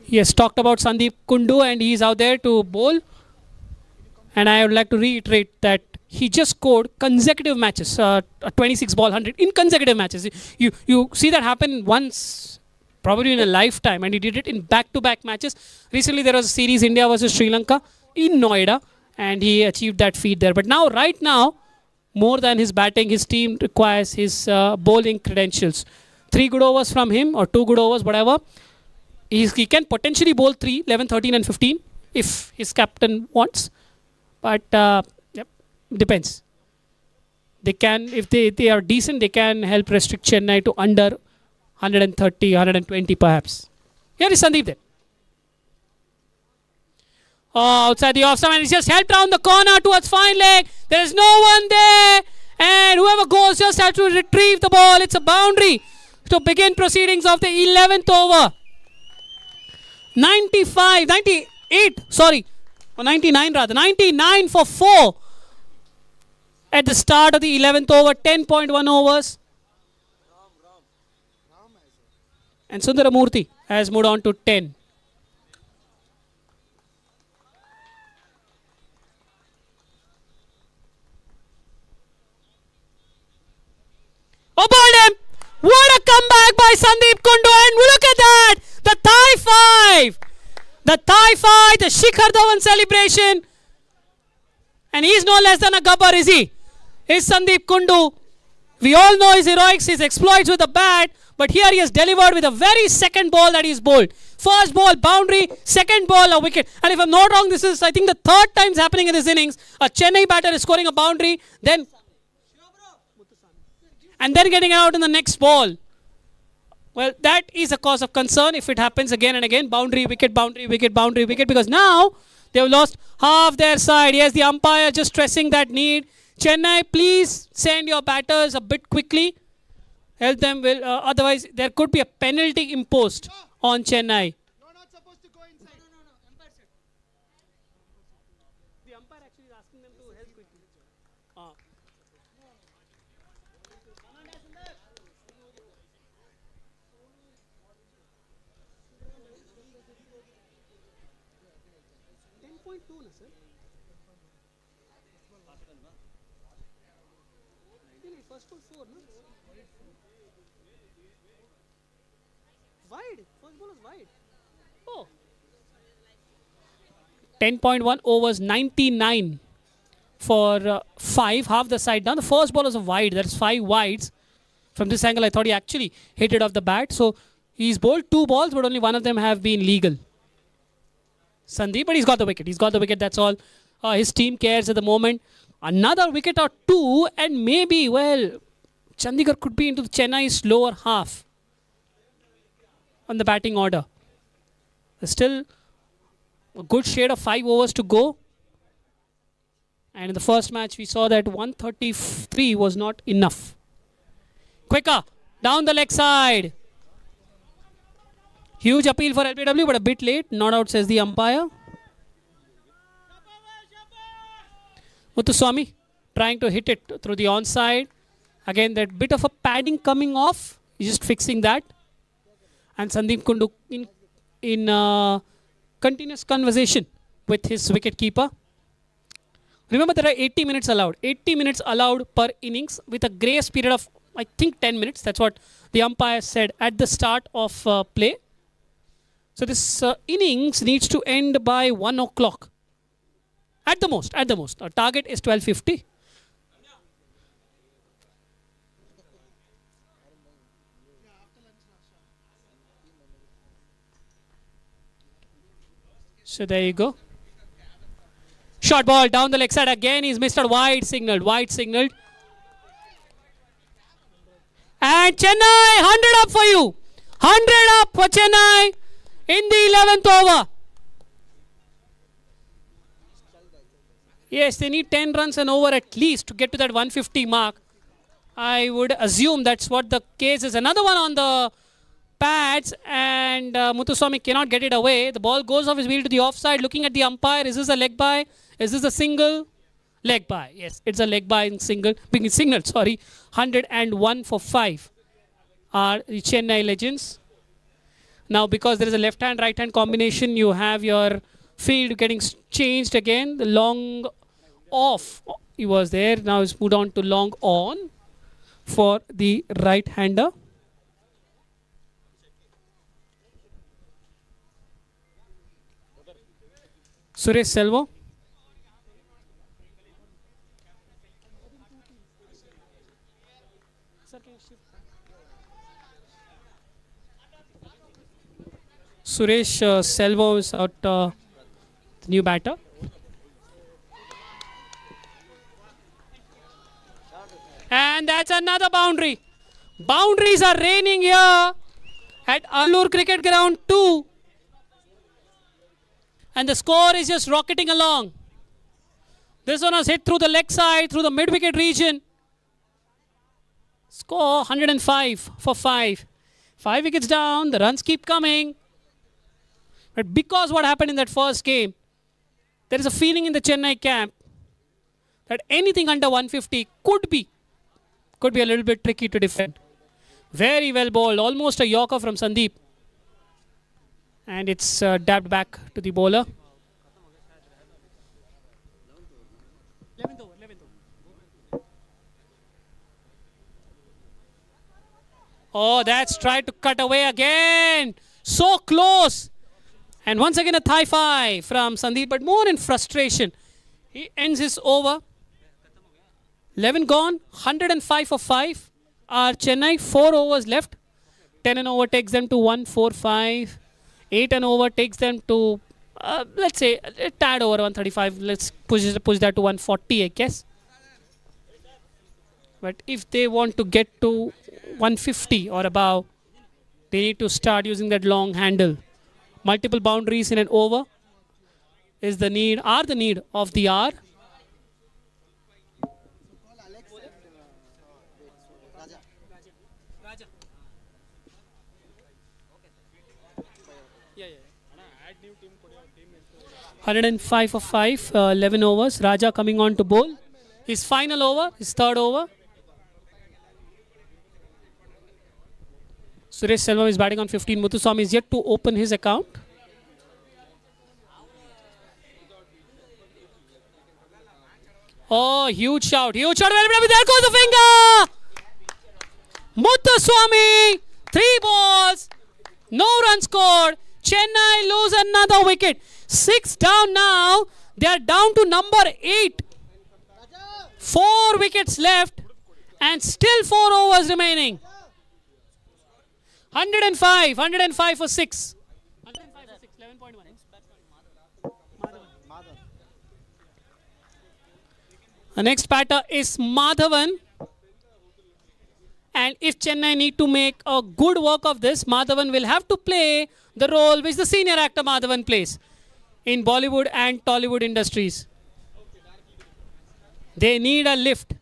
Yes, talked about Sandeep Kundu and he's out there to bowl And I would like to reiterate that he just scored consecutive matches, a 26 ball 100 in consecutive matches. You see that happen once, probably in a lifetime, and he did it in back-to-back matches. Recently, there was a series India versus Sri Lanka in Noida, and he achieved that feat there. But now, right now, more than his batting, his team requires his bowling credentials. 3 good overs from him, or 2 good overs, whatever. He can potentially bowl 3, 11, 13 and 15 if his captain wants. But yep, depends. They can, if they are decent, they can help restrict Chennai to under 130, 120 perhaps. Here is Sandeep then. Oh, outside the off stump, and he's just helped down the corner towards fine leg. There is no one there, and whoever goes just has to retrieve the ball. It's a boundary to begin proceedings of the 11th over. 98, sorry, or 99 rather, 99 for 4 at the start of the 11th over, 10.1 overs. And Sundaramurthy has moved on to 10. Oh, bowled him! What a comeback by Sandeep Kundu, and look at that! The Thai 5! The Thai 5, the Shikhar Dhawan celebration. And he's no less than a gabbar, is he? Is Sandeep Kundu. We all know his heroics, his exploits with the bat, but here he has delivered with a very second ball that he's bowled. First ball, boundary, second ball, a wicket. And if I'm not wrong, this is, I think, the third time happening in this innings. A Chennai batter is scoring a boundary, then getting out in the next ball. Well, that is a cause of concern if it happens again and again. Boundary, wicket, boundary, wicket, boundary, wicket. Because now they have lost half their side. Yes, the umpire just stressing that need. Chennai, please send your batters a bit quickly. Help them. Will otherwise there could be a penalty imposed on Chennai. You're not supposed to go inside. No. Umpire said. The umpire actually is asking them to help quickly. First ball 4, no? Wide. First ball is wide. Oh. 10.1 overs, 99 for 5, half the side down. The first ball was a wide. There's 5 wides. From this angle, I thought he actually hit it off the bat. So he's bowled 2 balls, but only one of them have been legal. Sandeep, but he's got the wicket. He's got the wicket, that's all. His team cares at the moment. Another wicket or 2, and maybe, well, Chandigarh could be into the Chennai's lower half on the batting order. There's still a good shade of 5 overs to go. And in the first match, we saw that 133 was not enough. Quicker, down the leg side. Huge appeal for LBW, but a bit late. Not out, says the umpire. Muthuswamy trying to hit it through the onside. Again, that bit of a padding coming off. He's just fixing that. And Sandeep Kundu in continuous conversation with his wicket keeper. Remember, there are 80 minutes allowed. 80 minutes allowed per innings with a grace period of, I think, 10 minutes. That's what the umpire said at the start of play. So this innings needs to end by 1 o'clock. At the most. Our target is 12:50. So there you go. Short ball down the leg side again. He's missed a wide signaled. And Chennai, 100 up for you. 100 up for Chennai in the 11th over. Yes, they need 10 runs and over at least to get to that 150 mark. I would assume that's what the case is. Another one on the pads, and Muthuswamy cannot get it away. The ball goes off his wheel to the offside. Looking at the umpire, is this a leg by? Is this a single? Leg by. Yes, it's a leg by in single. Being signaled, sorry. 101 for 5 are the Chennai Legends. Now, because there is a left-hand, right-hand combination, you have your field getting changed again. The long off. He was there. Now he's moved on to long on for the right-hander. Suresh Selva. Suresh Selva is out, the new batter. And that's another boundary. Boundaries are raining here at Allur Cricket Ground 2. And the score is just rocketing along. This one was hit through the leg side, through the mid-wicket region. Score 105 for 5. 5 wickets down, the runs keep coming. But because what happened in that first game, there is a feeling in the Chennai camp that anything under 150 could be a little bit tricky to defend. Very well bowled, almost a Yorker from Sandeep. And it's dabbed back to the bowler. 11th over. Oh, that's tried to cut away again. So close. And once again a thigh five from Sandeep, but more in frustration. He ends his over. 11 gone, 105 for 5. Chennai, 4 overs left. 10 and over takes them to 145. 8 and over takes them to, let's say, a tad over 135. Let's push that to 140, I guess. But if they want to get to 150 or above, they need to start using that long handle. Multiple boundaries in an over is the need of the hour. Yeah. 105 for 5, 11 overs. Raja coming on to bowl. His final over, his third over. Suresh Selvam is batting on 15. Muthuswamy is yet to open his account. Oh, huge shout. There goes the finger. Muthuswamy, 3 balls, no run scored. Chennai lose another wicket. 6 down now. They are down to number 8. 4 wickets left and still 4 overs remaining. 105 for 6. 11.1. The next batter is Madhavan. And if Chennai need to make a good work of this, Madhavan will have to play the role which the senior actor Madhavan plays in Bollywood and Tollywood industries. They need a lift.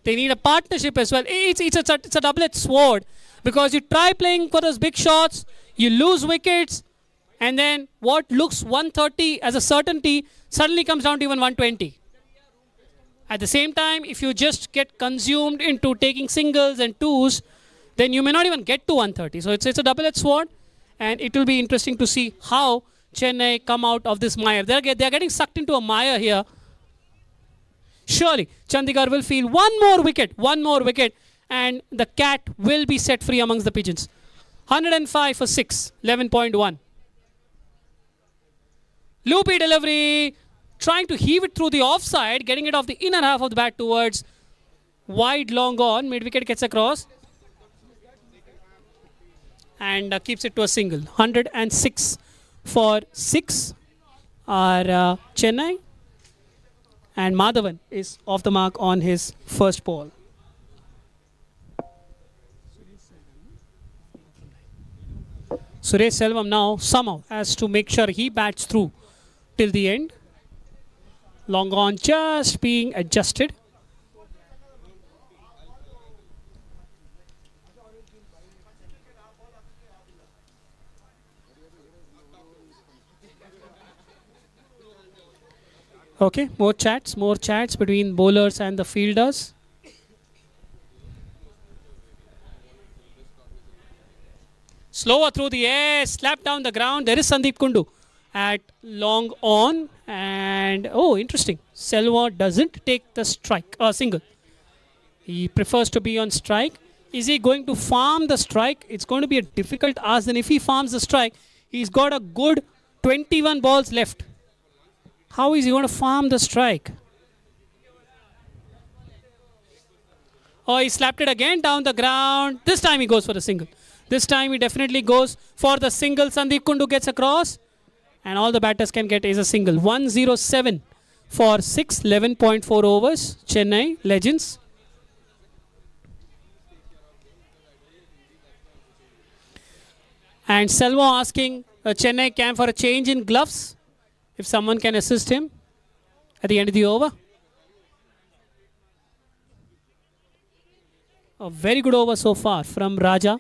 They need a partnership as well. It's a double-edged sword. Because you try playing for those big shots, you lose wickets, and then what looks 130 as a certainty suddenly comes down to even 120. At the same time, if you just get consumed into taking singles and twos, then you may not even get to 130. So it's a double-edged sword, and it will be interesting to see how Chennai come out of this mire. They're getting sucked into a mire here. Surely, Chandigarh will feel one more wicket, and the cat will be set free amongst the pigeons. 105 for 6, 11.1. Loopy delivery, trying to heave it through the offside, getting it off the inner half of the bat towards wide long on. Mid-wicket gets across and keeps it to a single. 106 for 6 are Chennai, and Madhavan is off the mark on his first ball. Suresh Selvam now somehow has to make sure he bats through till the end. Long on just being adjusted. Okay, more chats between bowlers and the fielders. Slower through the air, slap down the ground. There is Sandeep Kundu. at long on. And oh, interesting. Selva doesn't take the strike, single. He prefers to be on strike. Is he going to farm the strike? It's going to be a difficult ask. Then if he farms the strike, he's got a good 21 balls left. How is he going to farm the strike? Oh, he slapped it again down the ground. This time he goes for the single. This time he definitely goes for the single. Sandeep Kundu gets across. And all the batters can get is a single. 107 for 6, 11.4 overs. Chennai Legends. And Selva asking Chennai camp for a change in gloves. If someone can assist him at the end of the over. A very good over so far from Raja.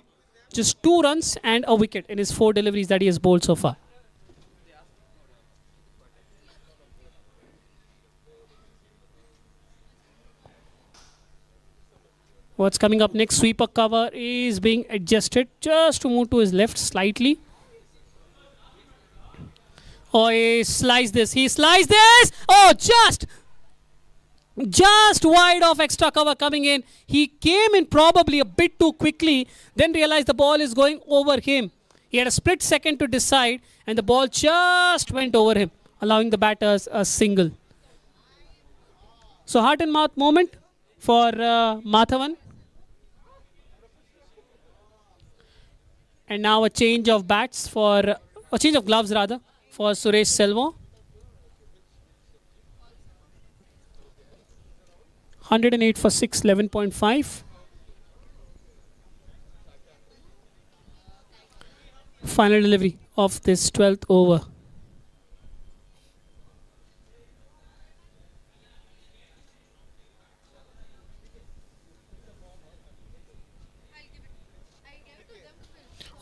Just 2 runs and a wicket in his 4 deliveries that he has bowled so far. What's coming up next? Sweeper cover is being adjusted just to move to his left slightly. Oh, he sliced this. He sliced this. Oh, just wide of extra cover coming in. He came in probably a bit too quickly, then realized the ball is going over him. He had a split second to decide, and the ball just went over him, allowing the batters a single. So heart and mouth moment for Mathavan. And now a change of bats for, a change of gloves rather, for Suresh Selva. 108 for 6, 11.5. Final delivery of this 12th over.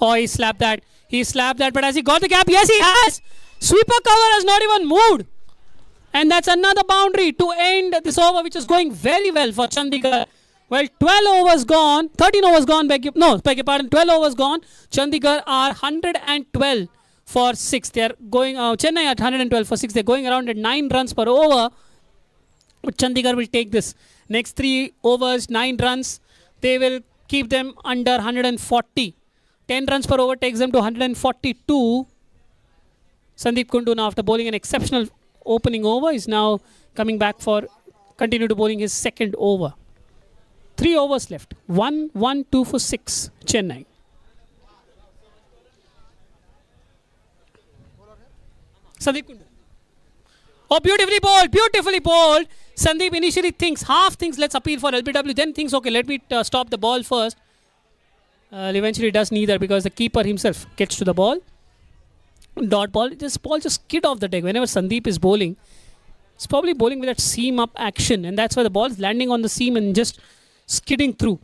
Oh, he slapped that. He slapped that, but has he got the gap? Yes, he has. Sweeper cover has not even moved. And that's another boundary to end this over, which is going very well for Chandigarh. Well, 12 overs gone, 13 overs gone, beg your pardon, 12 overs gone. Chandigarh are 112 for 6. They are going, Chennai at 112 for 6. They're going around at 9 runs per over. But Chandigarh will take this. Next 3 overs, 9 runs. They will keep them under 140. 10 runs per over takes them to 142. Sandeep Kundu now, after bowling an exceptional opening over, is now coming back for continue to bowling his second over. 3 overs left. 1-1-2 for 6. Chennai. Sandeep Kundu. Oh, beautifully bowled. Beautifully bowled. Sandeep initially thinks, half thinks, let's appeal for LBW. Then thinks, okay, let me stop the ball first. Eventually does neither, because the keeper himself gets to the ball. Dot ball. This ball just skid off the deck. Whenever Sandeep is bowling, it's probably bowling with that seam up action, and that's why the ball is landing on the seam and just skidding through,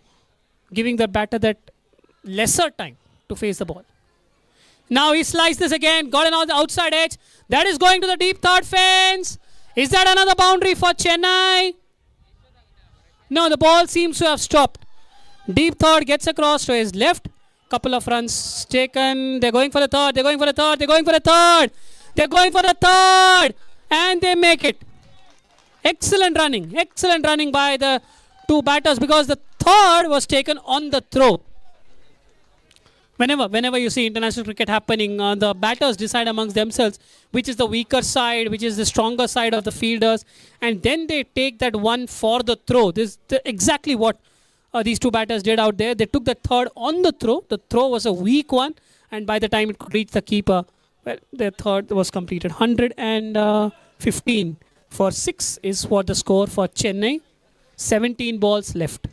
giving the batter that lesser time to face the ball. Now he sliced this again, got an on the outside edge. That is going to the deep third fence. Is that another boundary for Chennai? No, the ball seems to have stopped. Deep third gets across to his left. Couple of runs taken. They're going for the third. They're going for the third. They're going for the third. They're going for the third. And they make it. Excellent running. Excellent running by the 2 batters, because the third was taken on the throw. Whenever you see international cricket happening, the batters decide amongst themselves which is the weaker side, which is the stronger side of the fielders, and then they take that one for the throw. This is exactly what these 2 batters did out there. They took the third on the throw. The throw was a weak one, and by the time it could reach the keeper, well, the third was completed. 115 for 6 is what the score for Chennai. 17 balls left.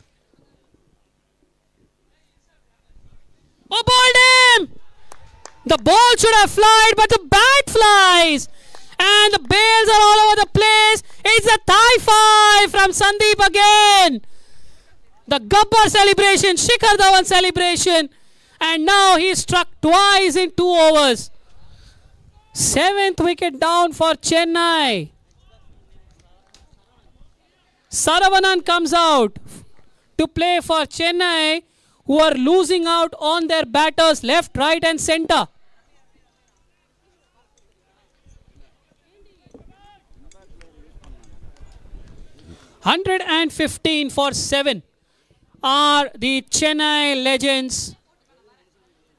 Oh, bowled him! The ball should have flied, but the bat flies. And the bails are all over the place. It's a thigh 5 from Sandeep again. The Gabbar celebration, Shikhar Dhawan celebration. And now he struck twice in 2 overs. 7th wicket down for Chennai. Saravanan comes out to play for Chennai, who are losing out on their batters left, right and centre. 115 for 7 are the Chennai legends.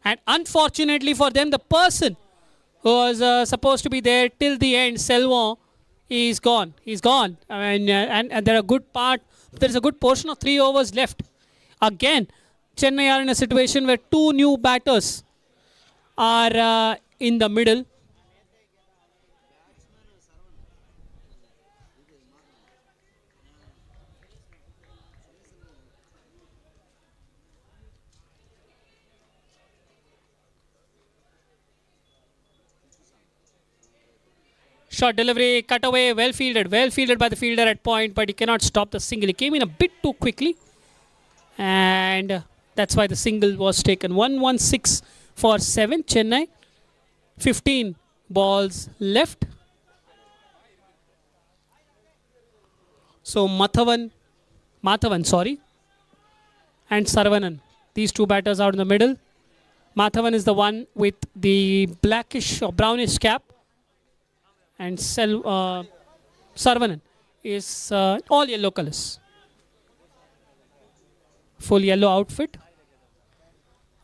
And unfortunately for them, the person who was supposed to be there till the end, Selvam, is gone. He's gone. I mean, and there is a good portion of 3 overs left. Again, Chennai are in a situation where 2 new batters are in the middle. Short delivery, cut away, well fielded by the fielder at point, but he cannot stop the single. He came in a bit too quickly, and that's why the single was taken. 116 for 7, Chennai. 15 balls left. So Mathavan, and Saravanan. These 2 batters out in the middle. Mathavan is the one with the blackish or brownish cap. And Saravanan is all yellow colors. Full yellow outfit.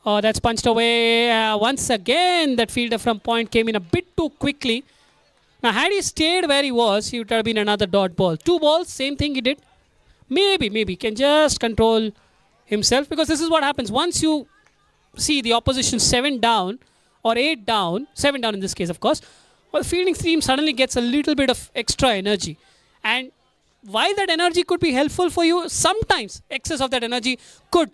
Oh, that's punched away. Once again, that fielder from point came in a bit too quickly. Now, had he stayed where he was, he would have been another dot ball. 2 balls, same thing he did. Maybe he can just control himself, because this is what happens. Once you see the opposition 7 down or 8 down, 7 down in this case, of course, well, the fielding team suddenly gets a little bit of extra energy. And while that energy could be helpful for you, sometimes excess of that energy could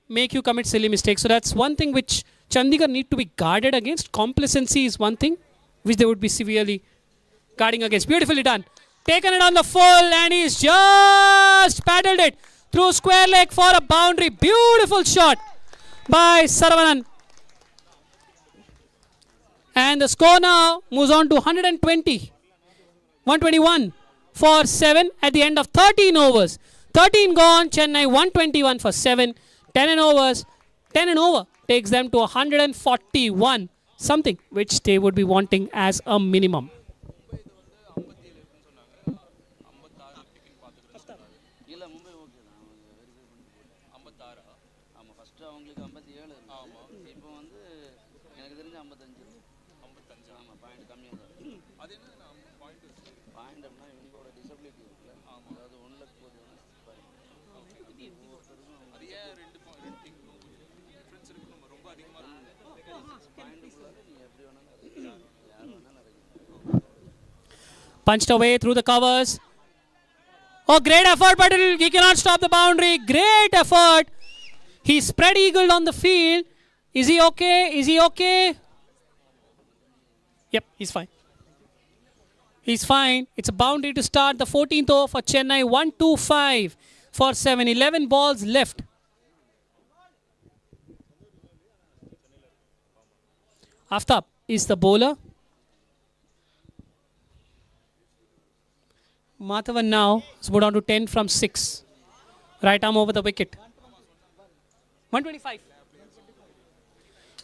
make you commit silly mistakes. So that's one thing which Chandigarh need to be guarded against. Complacency is one thing which they would be severely guarding against. Beautifully done. Taken it on the full, and he's just paddled it through square leg for a boundary. Beautiful shot by Saravanan. And the score now moves on to 121 for 7 at the end of 13 overs. 13 gone, Chennai 121 for 7. 10 and over takes them to 141, something which they would be wanting as a minimum. Punched away through the covers. Oh, great effort, but he cannot stop the boundary. Great effort. He spread eagled on the field. Is he okay? Yep, he's fine. It's a boundary to start the 14th over for Chennai. 125 for 7. 11 balls left. Aftab is the bowler. Mathavan now is moved on to 10 from 6. Right arm over the wicket. 125.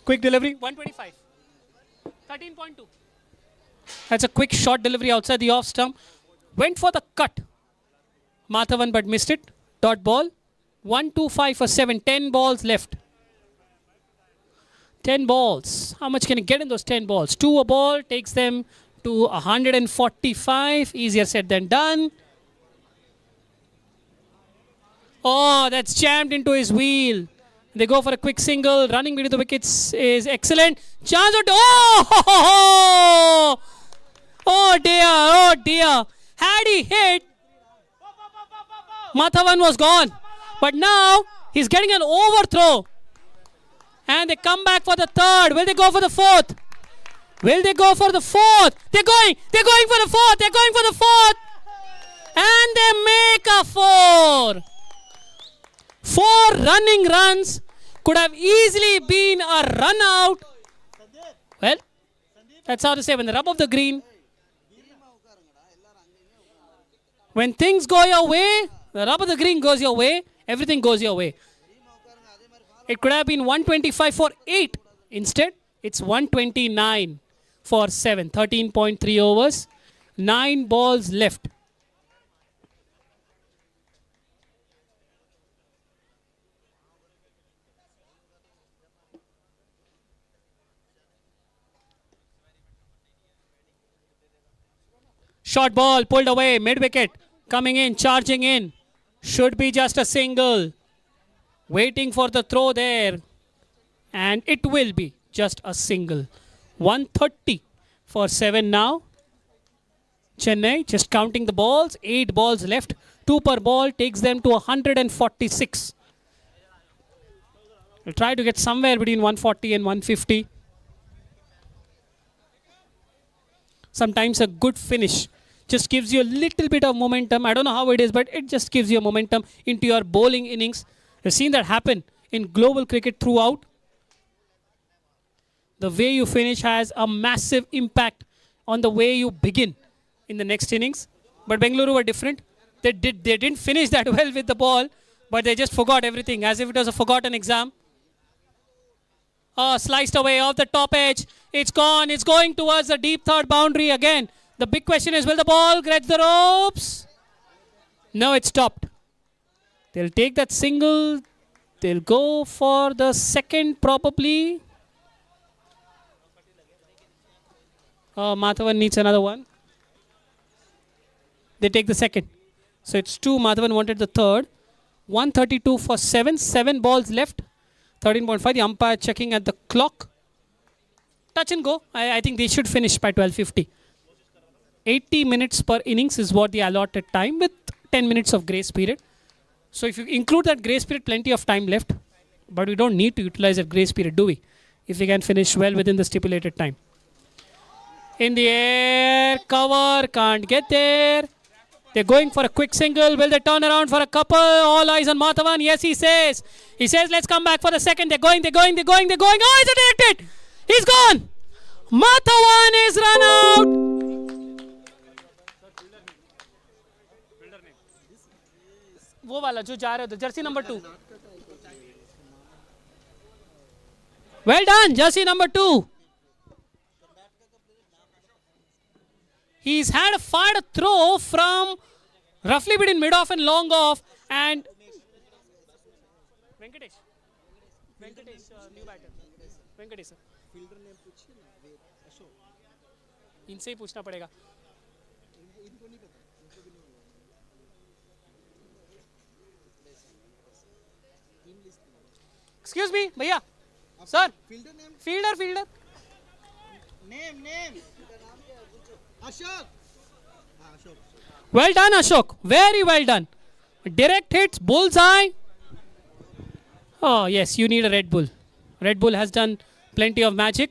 Quick delivery, 125. 13.2. That's a quick short delivery outside the off stump. Went for the cut. Mathavan but missed it. Dot ball. 125 for 7. 10 balls left. 10 balls. How much can he get in those 10 balls? 2 a ball takes them to 145. Easier said than done. Oh, that's jammed into his wheel. They go for a quick single. Running between the wickets is excellent. Chance of... Oh dear. Had he hit, Mathavan was gone. But now he's getting an overthrow. And they come back for the third. Will they go for the fourth? They're going for the fourth. And they make a 4. 4 running runs could have easily been a run out. Well, that's how to say, when the rub of the green. When things go your way, the rub of the green goes your way, everything goes your way. It could have been 125 for 8. Instead, it's 129 for 7. 13.3 overs. 9 balls left. Short ball pulled away, mid wicket. Coming in, charging in. Should be just a single. Waiting for the throw there. And it will be just a single. 130 for 7 now. Chennai just counting the balls. 8 balls left. 2 per ball takes them to 146. We'll try to get somewhere between 140 and 150. Sometimes a good finish just gives you a little bit of momentum. I don't know how it is, but it just gives you momentum into your bowling innings. We've seen that happen in global cricket throughout. The way you finish has a massive impact on the way you begin in the next innings. But Bengaluru were different. They didn't finish that well with the ball, but they just forgot everything as if it was a forgotten exam. Sliced away off the top edge. It's gone. It's going towards the deep third boundary again. The big question is, will the ball get the ropes? No, it stopped. They'll take that single. They'll go for the second probably. Madhavan needs another one. They take the second. So it's 2. Madhavan wanted the third. 132 for 7. 7 balls left. 13.5. The umpire checking at the clock. Touch and go. I think they should finish by 12:50. 80 minutes per innings is what the allotted time with 10 minutes of grace period. So if you include that grace period, plenty of time left. But we don't need to utilize that grace period, do we? If we can finish well within the stipulated time. In the air, cover, can't get there. They're going for a quick single. Will they turn around for a couple? All eyes on Madhavan. Yes, he says. He says, let's come back for the second. They're going. Oh, it's directed. He's gone. Madhavan is run out. वो वाला जो जा रहे थे Jersey number 2. Well done, jersey number 2. He's had a fired throw from roughly between mid off and long off, and Venkatesh, new batter. Venkatesh sir. Fielder name पूछिए ना, अशोक. इनसे ही पूछना पड़ेगा. Excuse me, भैया. Sir. Fielder name. Fielder. Name. Ashok. Ashok. Well done, Ashok. Very well done. Direct hits, bullseye. Oh, yes, you need a Red Bull. Red Bull has done plenty of magic.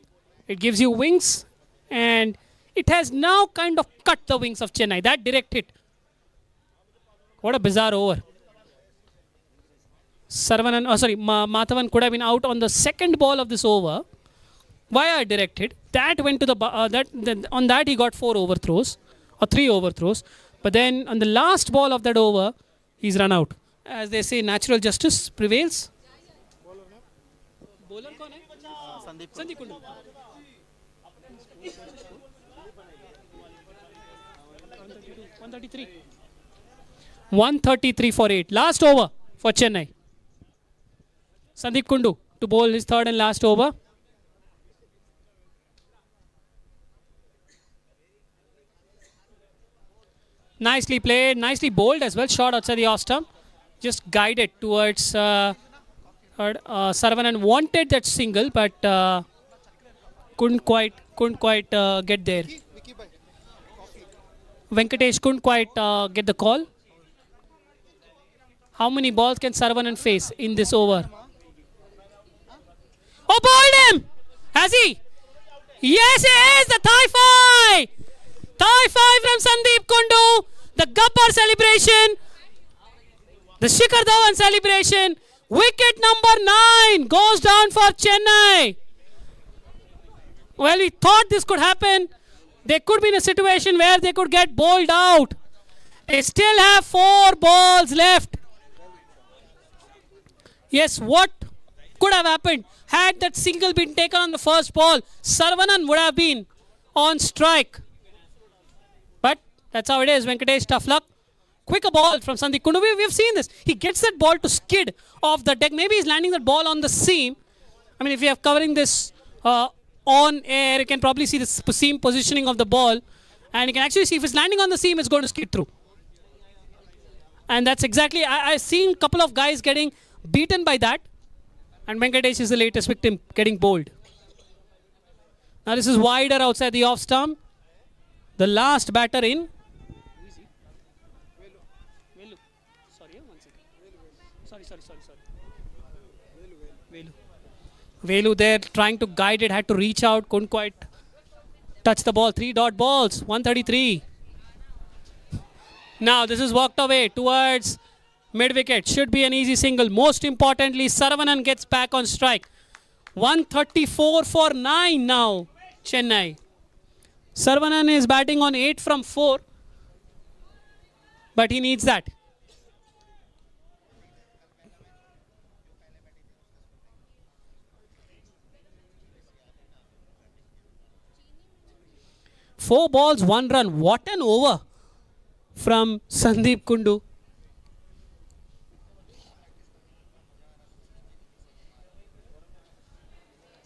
It gives you wings, and it has now kind of cut the wings of Chennai. That direct hit. What a bizarre over. Madhavan could have been out on the second ball of this over via a direct hit. That went to on that he got 4 overthrows or 3 overthrows. But then on the last ball of that over, he's run out. As they say, natural justice prevails. Bowler कौन है? Sandeep Kundu. 133. 133 for 8. Last over for Chennai. Sandeep Kundu to bowl his third and last over. Nicely played, nicely bowled as well. Shot outside the off stump. Just guided towards Saravanan wanted that single, but couldn't quite get there. Venkatesh couldn't quite get the call. How many balls can Saravanan face in this over? Oh, bowled him! Has he? Yes, he is! The thigh five from Sandeep Kundu. The Gabbar celebration. The Shikhar Dhawan celebration. Wicket number 9 goes down for Chennai. Well, we thought this could happen. They could be in a situation where they could get bowled out. They still have 4 balls left. Yes, what could have happened had that single been taken on the first ball? Saravanan would have been on strike. But that's how it is. Venkatesh, tough luck. Quicker ball from Sandeep Kundu. We've seen this. He gets that ball to skid off the deck. Maybe he's landing that ball on the seam. I mean, if you are covering this on air, you can probably see the seam positioning of the ball. And you can actually see if it's landing on the seam, it's going to skid through. And that's exactly, I've seen a couple of guys getting beaten by that. And Venkatesh is the latest victim, getting bowled. Now this is wider outside the off stump. The last batter in. Velu there trying to guide it, had to reach out, couldn't quite touch the ball. 3 dot balls, 133. Now this is walked away towards mid-wicket. Should be an easy single. Most importantly, Saravanan gets back on strike. 134 for 9 now, Chennai. Saravanan is batting on 8 from 4. But he needs that. Four balls, 1 run. What an over from Sandeep Kundu.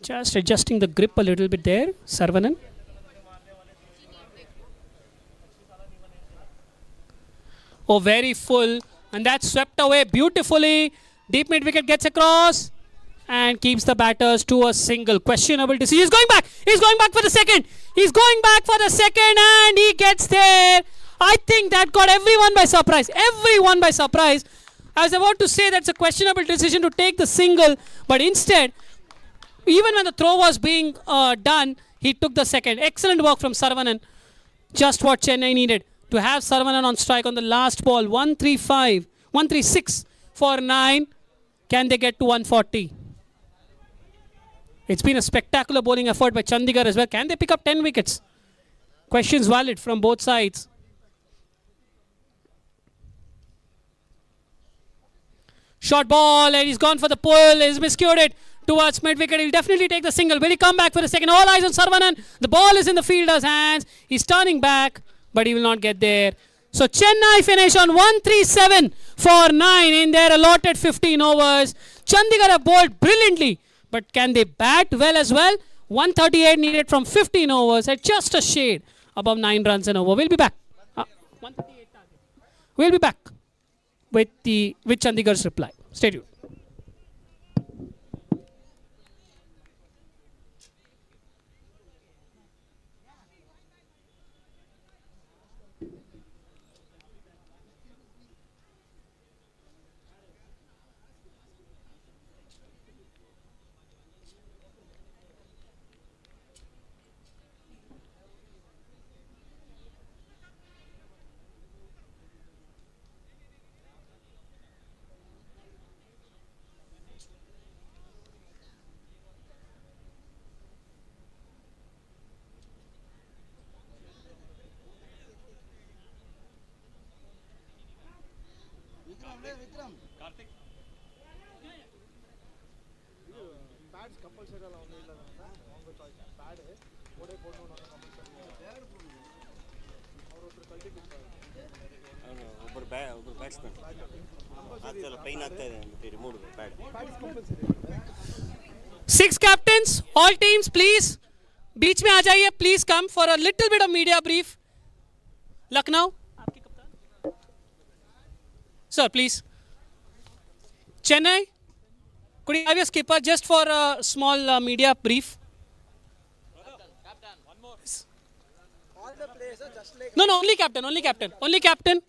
Just adjusting the grip a little bit there, Saravanan. Oh, very full. And that's swept away beautifully. Deep mid wicket gets across and keeps the batters to a single. Questionable decision. He's going back. He's going back for the second. He's going back for the second and he gets there. I think that got everyone by surprise. Everyone by surprise. I was about to say that's a questionable decision to take the single, but instead, even when the throw was being done, he took the second. Excellent work from Saravanan. Just what Chennai needed to have Saravanan on strike on the last ball. 136 for 9. Can they get to 140? It's been a spectacular bowling effort by Chandigarh as well. Can they pick up 10 wickets? Questions valid from both sides. Short ball and he's gone for the pull. He's miscued it towards mid-wicket. He'll definitely take the single. Will he come back for the second? All eyes on Saravanan. The ball is in the fielder's hands. He's turning back, but he will not get there. So Chennai finish on 137 for 9 in their allotted 15 overs. Chandigarh have bowled brilliantly, but can they bat well as well? 138 needed from 15 overs at just a shade above 9 runs an over. We'll be back. 138 target. We'll be back with Chandigarh's reply. Stay tuned. Six captains, all teams, please. बीच में आ जाइए, please come for a little bit of media brief. Lucknow, sir, please. Chennai, could you have your skipper just for a small media brief? No, only captain, only captain, only captain.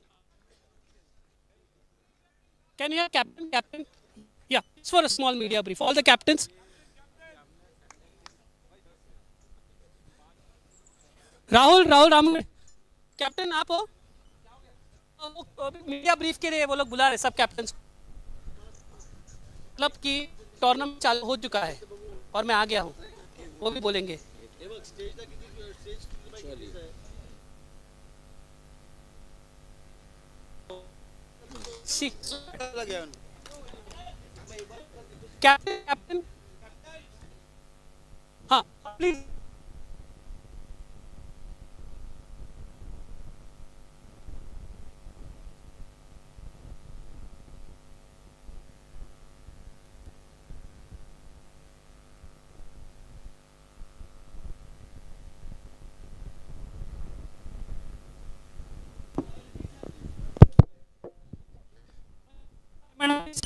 Can you have captain? Yeah, it's for a small media brief. All the captains. Rahul Ramu captain आप हो? Media brief के लिए वो लोग बुला रहे सब captains. Club की टूर्नामेंट चालू हो चुका है और मैं आ गया हूँ, वो भी बोलेंगे। कैप्टन हाँ please.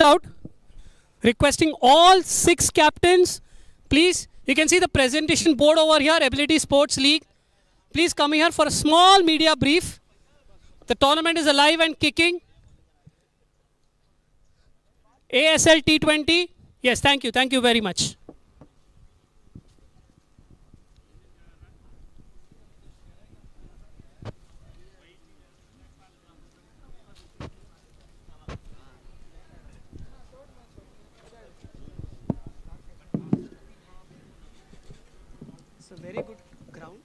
out. Requesting all 6 captains, please. You can see the presentation board over here, Ability Sports League. Please come here for a small media brief. The tournament is alive and kicking. ASL T20. Yes, thank you. Thank you very much. It's a very good ground.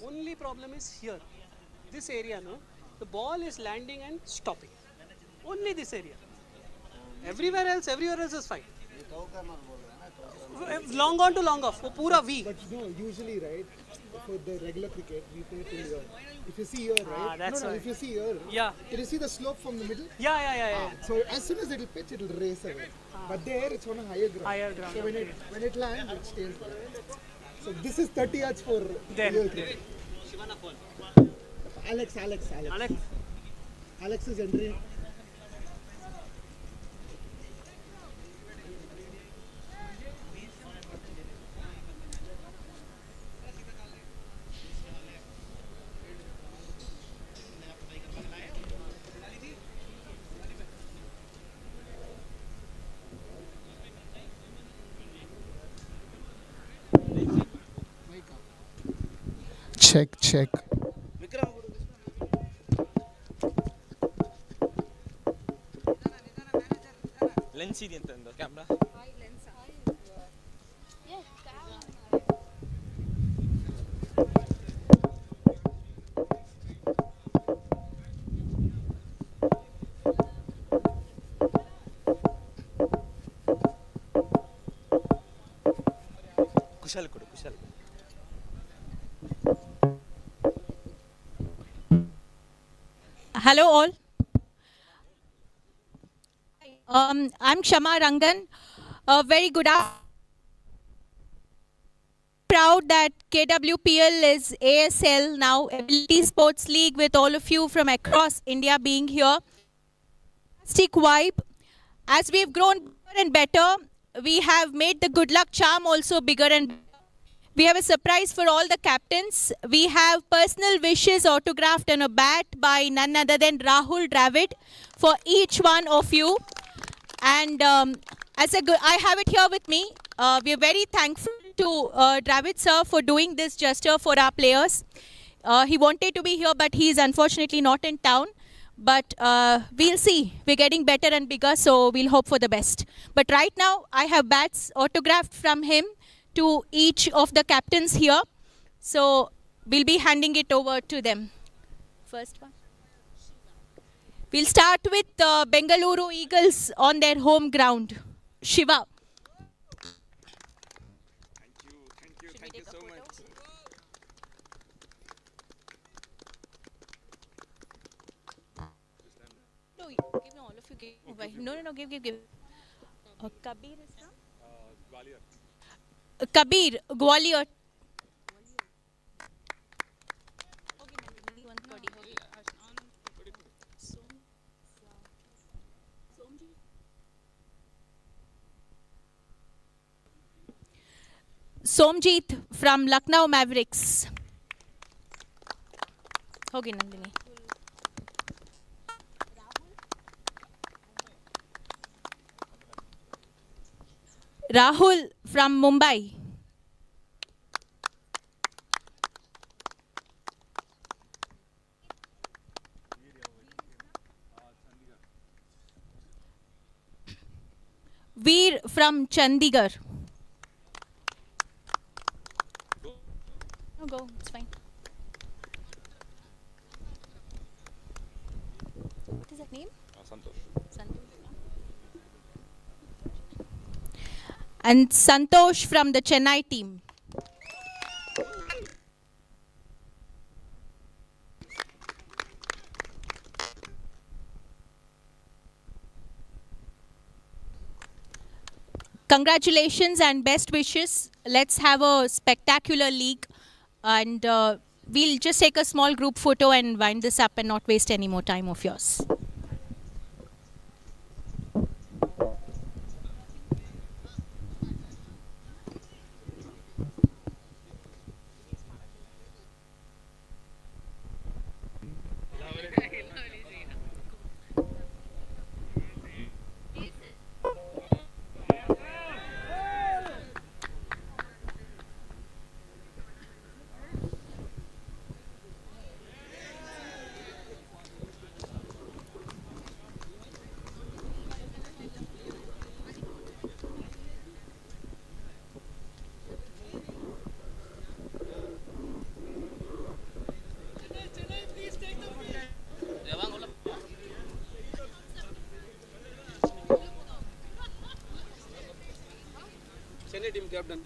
Only problem is here. This area, no? The ball is landing and stopping. Only this area. Everywhere else is fine. Long on to long off. वो पूरा V. But no, usually, right, for the regular cricket, we play till here. If you see here, right? that's no, why. if you see here, Yeah. can you see the slope from the middle? Yeah. So as soon as it will pitch, it will race away. But there, it's on a higher ground. Higher ground, So when it lands, it stays there. So this is 30 yards for There. real cricket. Alex. Alex is entering. Check. Lens ಇದೆ ಅಂತ ಅಂದ camera. Kushal ಕೊಡು. Hello all. I'm Kshama Rangan. Very good afternoon. Proud that KWPL is ASL now, Ability Sports League, with all of you from across India being here. Fantastic vibe. As we've grown bigger and better, we have made the good luck charm also bigger and better. We have a surprise for all the captains. We have personal wishes autographed on a bat by none other than Rahul Dravid for each one of you. And I have it here with me. We are very thankful to Dravid sir for doing this gesture for our players. He wanted to be here, but he is unfortunately not in town. But we'll see. We're getting better and bigger, so we'll hope for the best. But right now, I have bats autographed from him to each of the captains here. So we'll be handing it over to them. First one. We'll start with Bengaluru Eagles on their home ground. Shiva. Thank you so much. No, give me all of you. Give. Kabir is now? Kabir, Gwalior. Somjit from Lucknow Mavericks. होगी Nandini. Rahul from Mumbai. Veer from Chandigarh. No, go, it's fine. What is that name? Santosh. And Santosh from the Chennai team. Congratulations and best wishes. Let's have a spectacular league, and we'll just take a small group photo and wind this up and not waste any more time of yours. team captain.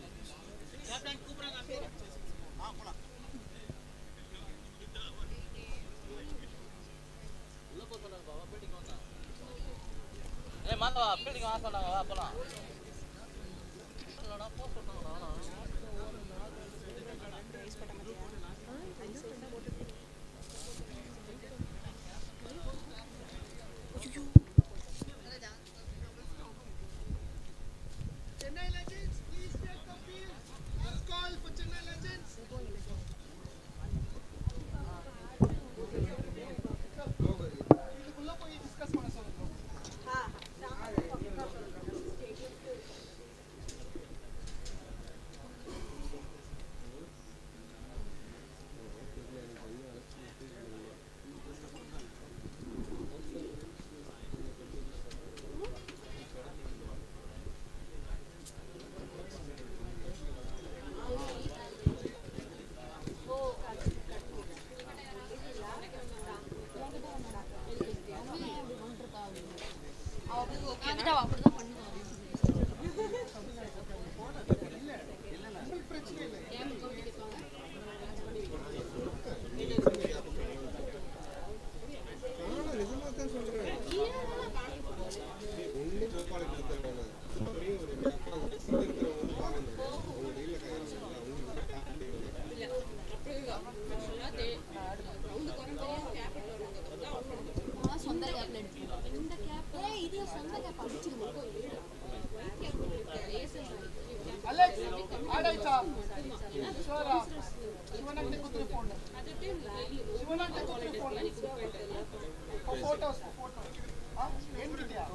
Chennai Legends, please take the field. Last call for Chennai Legends. இதுக்குள்ள போய் discuss பண்ண சொல்லுங்க. Alex, ಆಡಾಯ್ತಾ? ಶಿವರ, ಶಿವನಂತೆ ಕೂತ್ರೆ phone. ಶಿವನಂತೆ ಕೂತ್ರೆ phone. Photos. ಏನ್ ಬಿಟ್ಟಿದ್ಯಾ?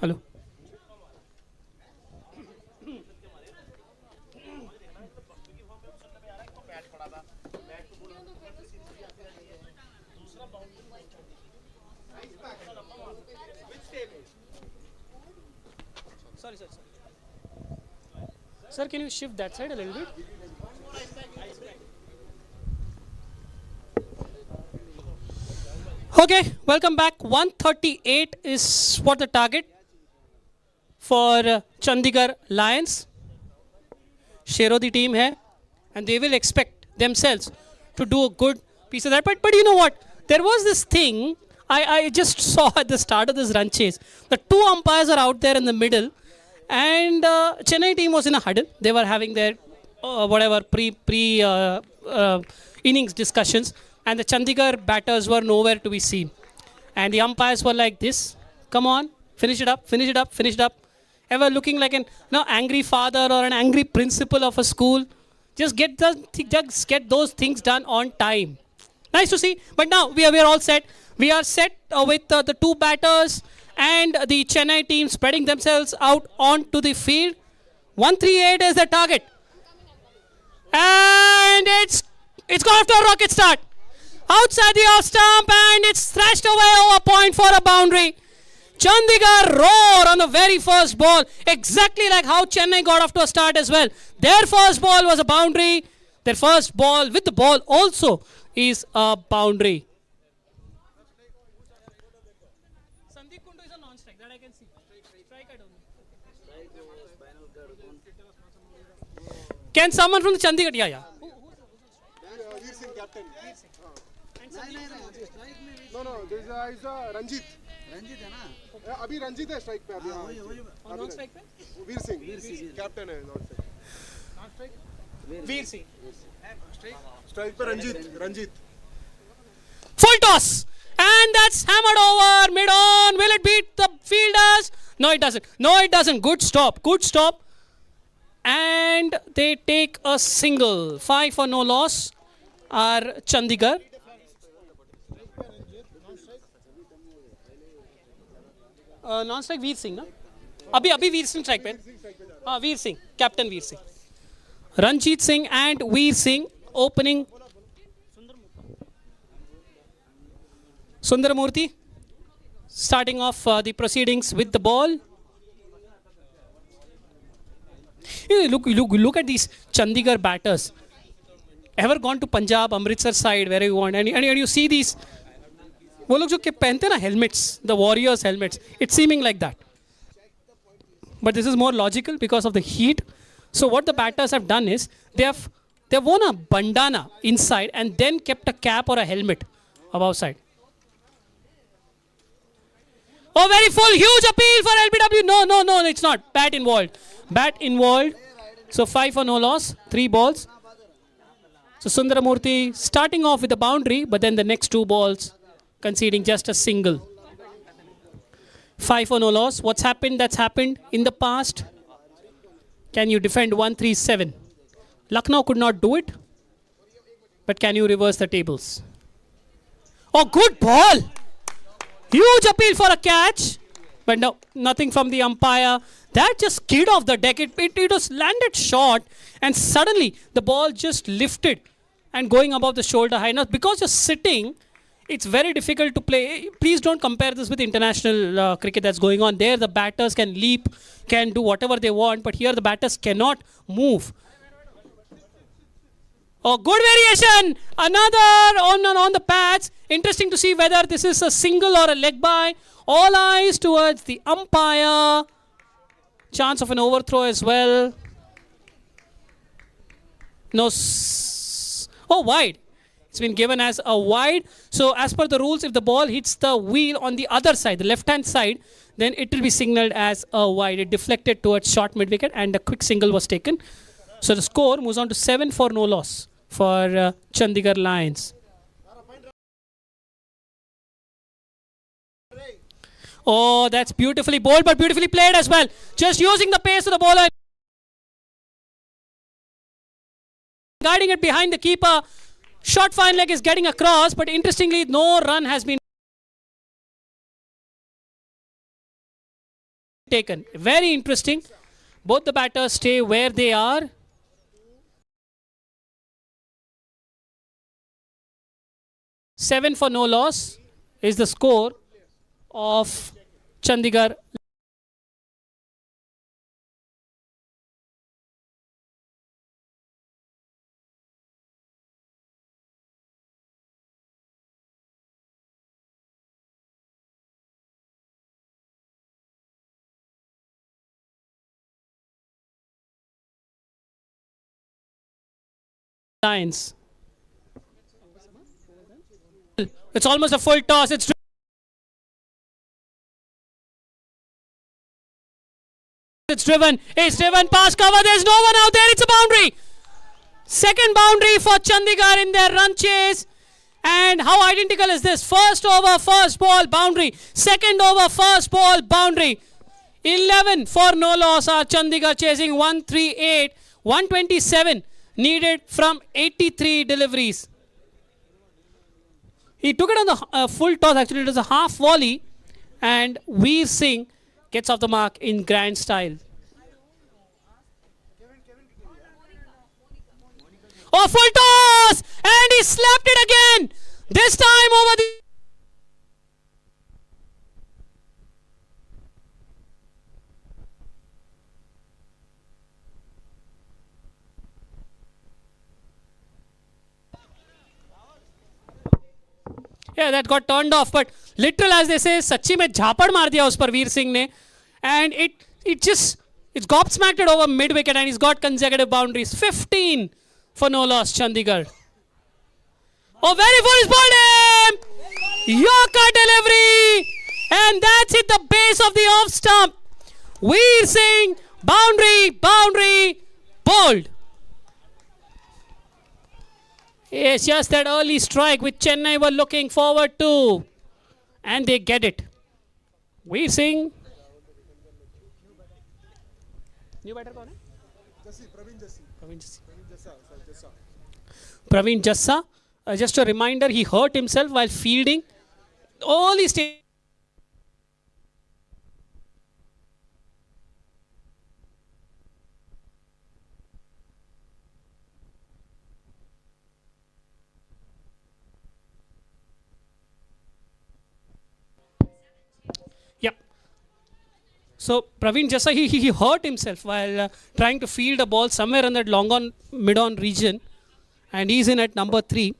Hello. Sorry. Sir, can you shift that side a little bit? Okay, welcome back. 138 is what the target for Chandigarh Lions. Shero the team hai, and they will expect themselves to do a good piece of that. But you know what? There was this thing I just saw at the start of this run chase. The two umpires are out there in the middle, and Chennai team was in a huddle. They were having their whatever pre innings discussions, and the Chandigarh batters were nowhere to be seen. And the umpires were like this, come on, finish it up. Ever looking like an angry father or an angry principal of a school? Just get those things done on time. Nice to see. But now we are all set. We are set with the two batters and the Chennai team spreading themselves out onto the field. 138 is the target. And it's gone off to a rocket start. Outside the off stump, and it's thrashed away over point for a boundary. Chandigarh roar on the very first ball, exactly like how Chennai got off to a start as well. Their first ball was a boundary. Their first ball with the ball also is a boundary. Sandeep Kundu is a non-strike, that I can see. Strike, I don't know. Can someone from the Chandigarh? Yeah. Veer Singh, captain. No, this is Ranjit. Ranjit है ना अभी रंजीत है strike पे अभी और non strike पे Veer Singh captain है non strike Veer Singh strike पे Ranjit full toss and that's hammered over mid on. Will it beat the fielders? No, it doesn't. Good stop and they take a single. 5 for no loss are Chandigarh. Non-strike Veer Singh, na? Abhi Veer Singh strike pe. Veer Singh, captain Veer Singh. Ranjit Singh and Veer Singh opening. Sundaramurthy starting off the proceedings with the ball. Look at these Chandigarh batters. Ever gone to Punjab, Amritsar side, where you want, and you see these. वो लोग जो के पहनते ना helmets, the warriors helmets, it's seeming like that. But this is more logical because of the heat. So what the batters have done is they've worn a bandana inside and then kept a cap or a helmet above side. Oh, very full, huge appeal for LBW. No, it's not. Bat involved. So 5 for no loss, 3 balls. So Sundaramurthy starting off with a boundary, but then the next 2 balls conceding just a single. 5 for no loss. What's happened? That's happened in the past. Can you defend 137? Lucknow could not do it. But can you reverse the tables? Oh, good ball! Huge appeal for a catch. But no, nothing from the umpire. That just skid off the deck. It was landed short. And suddenly the ball just lifted and going above the shoulder high. Now, because you're sitting, it's very difficult to play. Please don't compare this with international cricket that's going on. There the batters can leap, can do whatever they want, but here the batters cannot move. Oh, good variation! Another on the pads. Interesting to see whether this is a single or a leg by. All eyes towards the umpire. Chance of an overthrow as well. No. Oh, wide. It's been given as a wide. So as per the rules, if the ball hits the wheel on the other side, the left-hand side, then it will be signaled as a wide. It deflected towards short mid-wicket and a quick single was taken. So the score moves on to 7 for no loss for Chandigarh Lions. Oh, that's beautifully bowled, but beautifully played as well. Just using the pace of the bowler. Guiding it behind the keeper. Short fine leg is getting across, but interestingly, no run has been taken. Very interesting. Both the batters stay where they are. Seven for no loss is the score of Chandigarh. Lions. It's almost a full toss. It's driven. It's driven past cover. There's no one out there. It's a boundary. Second boundary for Chandigarh in their run chase. And how identical is this? First over, first ball, boundary. Second over, first ball, boundary. 11 for no loss are Chandigarh chasing 138. 127 needed from 83 deliveries. He took it on the full toss. Actually, it was a half volley. And Veer Singh gets off the mark in grand style. Oh, full toss! And he slapped it again. This time over the... Yeah, that got turned off, but literal as they say, सच्ची में झापड़ मार दिया उस पर वीर सिंह ने, and it's gobsmacked it over mid wicket, and he's got consecutive boundaries. 15 for no loss, Chandigarh. Oh, very full is bowled him! Yorker delivery, and that's hit the base of the off stump. Veer Singh, boundary, bowled. It's just that early strike which Chennai were looking forward to. And they get it. Veer Singh. New batter kaun hai? Praveen Jassa. Just a reminder, he hurt himself while fielding. All these So Praveen Jassa, he hurt himself while trying to field a ball somewhere in that long on, mid on region. And he's in at number 3.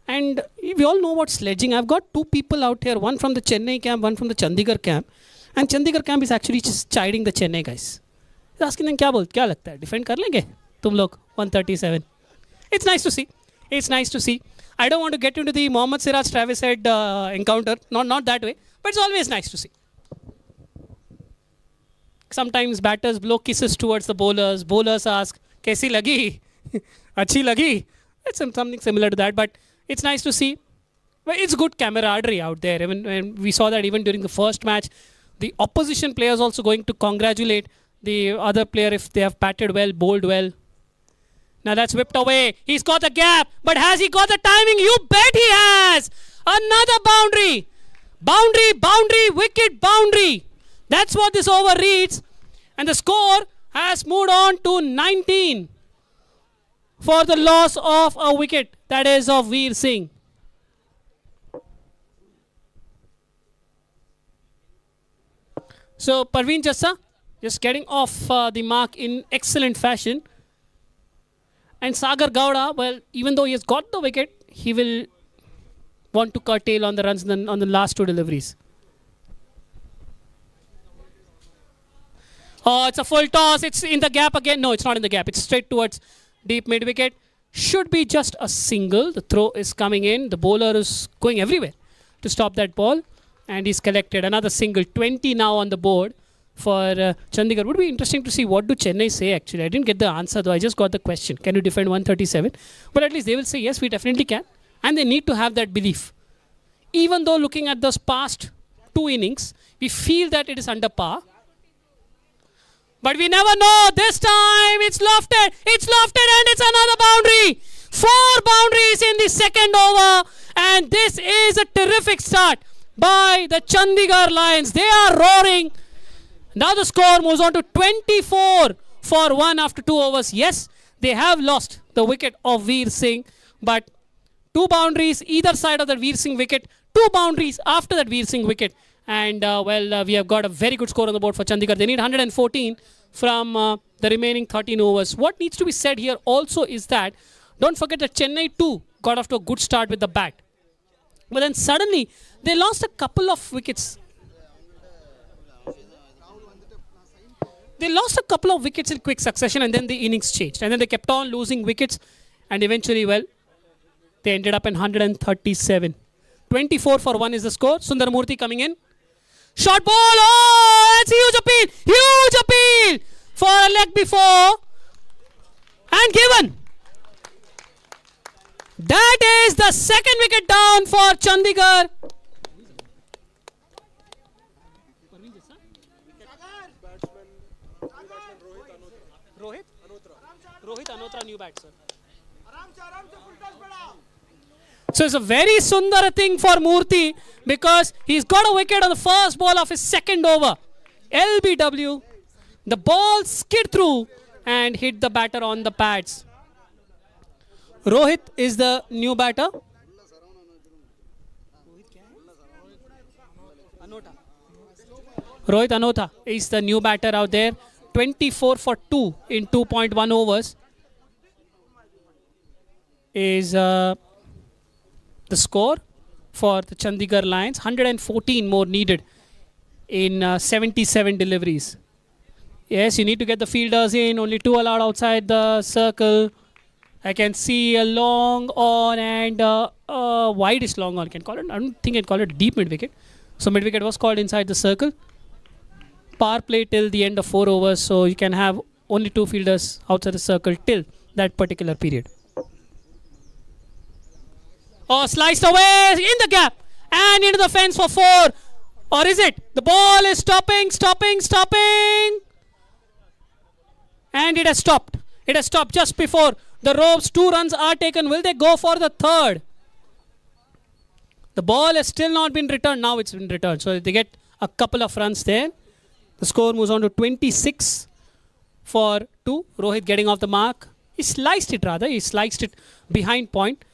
And we all know about sledging. I've got 2 people out here, one from the Chennai camp, one from the Chandigarh camp. And Chandigarh camp is actually just chiding the Chennai guys. He's asking them, क्या लगता है? Defend कर लेंगे तुम लोग 137. It's nice to see. It's nice to see. I don't want to get into the Mohammad Siraj Travis Head encounter. Not that way. But it's always nice to see. Sometimes batters blow kisses towards the bowlers. Bowlers ask, "Kaisi lagi? Achhi lagi?" It's something similar to that, but it's nice to see. Well, it's good camaraderie out there. Even we saw that even during the first match, the opposition players also going to congratulate the other player if they have batted well, bowled well. Now that's whipped away. He's got the gap, but has he got the timing? You bet he has. Another boundary. Boundary, wicket boundary. That's what this over reads. And the score has moved on to 19 for the loss of a wicket. That is of Veer Singh. So Parveen Jassa just getting off the mark in excellent fashion. And Sagar Gowda, well, even though he has got the wicket, he will want to curtail on the runs on the last 2 deliveries. Oh, it's a full toss. It's in the gap again. No, it's not in the gap. It's straight towards deep mid-wicket. Should be just a single. The throw is coming in. The bowler is going everywhere to stop that ball. And he's collected another single. 20 now on the board for Chandigarh. Would be interesting to see what do Chennai say actually. I didn't get the answer though. I just got the question. Can you defend 137? But at least they will say yes, we definitely can. And they need to have that belief. Even though looking at those past 2 innings, we feel that it is under par. But we never know. This time it's lofted. It's lofted and it's another boundary. 4 boundaries in the second over. And this is a terrific start by the Chandigarh Lions. They are roaring. Now the score moves on to 24 for 1 after 2 overs. Yes, they have lost the wicket of Veer Singh. But 2 boundaries either side of the Veer Singh wicket. 2 boundaries after that Veer Singh wicket. And we have got a very good score on the board for Chandigarh. They need 114 from the remaining 13 overs. What needs to be said here also is that, don't forget that Chennai too got off to a good start with the bat. But then suddenly, they lost a couple of wickets. They lost a couple of wickets in quick succession and then the innings changed. And then they kept on losing wickets. And eventually, well, they ended up in 137. 24 for 1 is the score. Sundaramurthy coming in. Short ball. Oh, that's a huge appeal. Huge appeal for a leg before. And given. That is the second wicket down for Chandigarh. Rohit Anotra new bat, sir. So it's a very sundara thing for Murthy because he's got a wicket on the first ball of his second over. LBW. The ball skid through and hit the batter on the pads. Rohit is the new batter. Rohit Anotha is the new batter out there. 24 for 2 in 2.1 overs is the score for the Chandigarh Lions. 114 more needed in 77 deliveries. Yes, you need to get the fielders in. Only 2 allowed outside the circle. I can see a long on and a widest long on. I can call it. I don't think I'd call it a deep mid wicket. So mid wicket was called inside the circle. Power play till the end of 4 overs, so you can have only 2 fielders outside the circle till that particular period. Oh, sliced away in the gap and into the fence for 4. Or is it? The ball is stopping. And it has stopped. It has stopped just before the ropes. 2 runs are taken. Will they go for the third? The ball has still not been returned. Now it's been returned. So they get a couple of runs there. The score moves on to 26 for 2. Rohit getting off the mark. He sliced it rather. He sliced it behind point.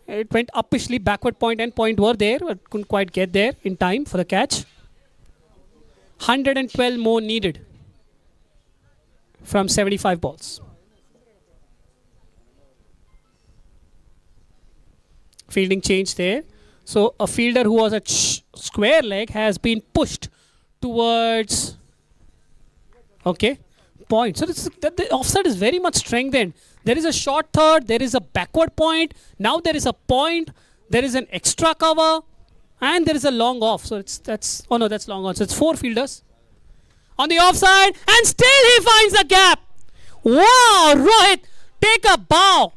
It went uppishly. Backward point and point were there, but couldn't quite get there in time for the catch. 112 more needed from 75 balls. Fielding change there. So a fielder who was at square leg has been pushed towards point. So the offside is very much strengthened. There is a short third, there is a backward point, now there is a point, there is an extra cover, and there is a long off. So that's long on. So it's 4 fielders on the offside, and still he finds the gap. Wow, Rohit, take a bow.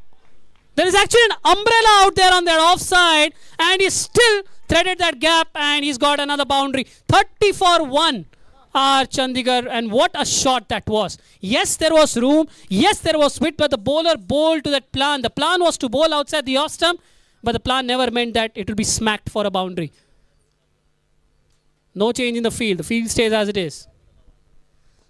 There is actually an umbrella out there on that offside, and he still threaded that gap, and he's got another boundary. 30 for 1 are Chandigarh, and what a shot that was. Yes, there was room. Yes, there was width, but the bowler bowled to that plan. The plan was to bowl outside the off stump, but the plan never meant that it would be smacked for a boundary. No change in the field. The field stays as it is.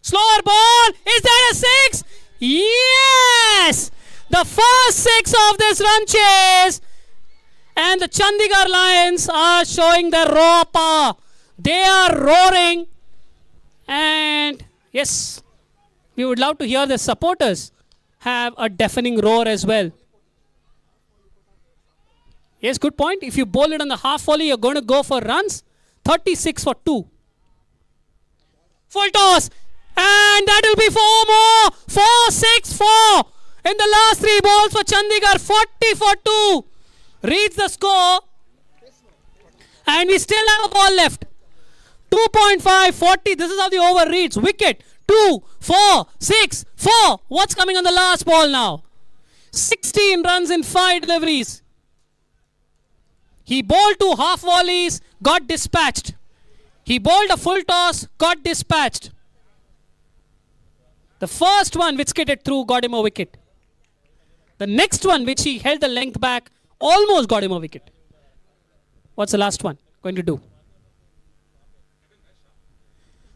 Slower ball. Is that a 6? Yes! The first 6 of this run chase. And the Chandigarh Lions are showing their raw power. They are roaring. And yes, we would love to hear the supporters have a deafening roar as well. Yes, good point. If you bowl it on the half volley, you're going to go for runs. 36 for 2. Full toss. And that will be 4 more. 4, 6, 4. In the last 3 balls for Chandigarh. 40 for 2. Reads the score. And we still have a ball left. 2.5, 40. This is how the over reads. Wicket. 2, 4, 6, 4. What's coming on the last ball now? 16 runs in 5 deliveries. He bowled 2 half volleys, got dispatched. He bowled a full toss, got dispatched. The first one which skidded through got him a wicket. The next one which he held the length back almost got him a wicket. What's the last one going to do?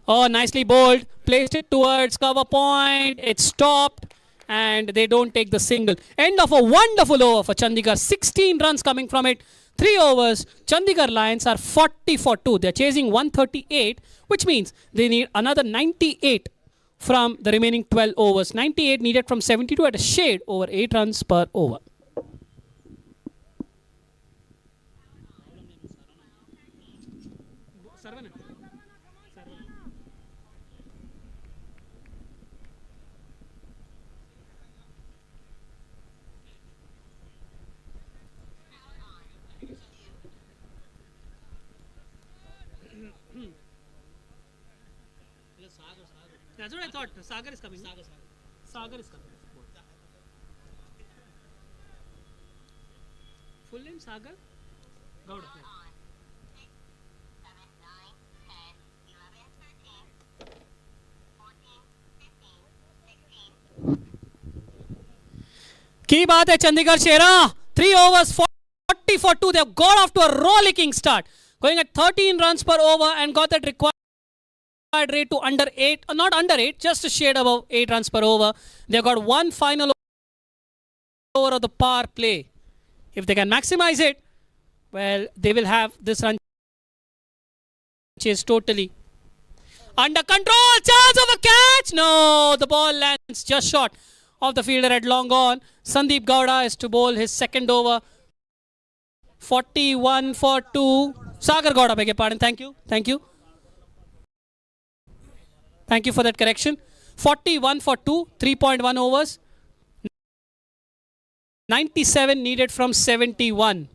Oh, nicely bowled. Placed it towards cover point. It stopped. And they don't take the single. End of a wonderful over for Chandigarh. 16 runs coming from it. 3 overs. Chandigarh Lions are 40 for 2. They're chasing 138, which means they need another 98 from the remaining 12 overs. 98 needed from 72 at a shade over 8 runs per over. That's what I thought. Sagar is coming. Sagar is coming. Full name Sagar? Gowda. की बात है चंडीगढ़ शेरा. 3 overs 40 for 2. They have got off to a rollicking start, going at 13 runs per over and got that required rate to under 8, not under 8, just a shade above 8 runs per over. They've got one final over of the power play. If they can maximize it, well, they will have this run chase totally under control. Chance of a catch. No, the ball lands just short of the fielder at long on. Sandeep Gowda is to bowl his second over. 41 for 2. Sagar Gowda, beg your pardon. Thank you. Thank you. Thank you for that correction. 41 for 2. 3.1 overs. 97 needed from 71.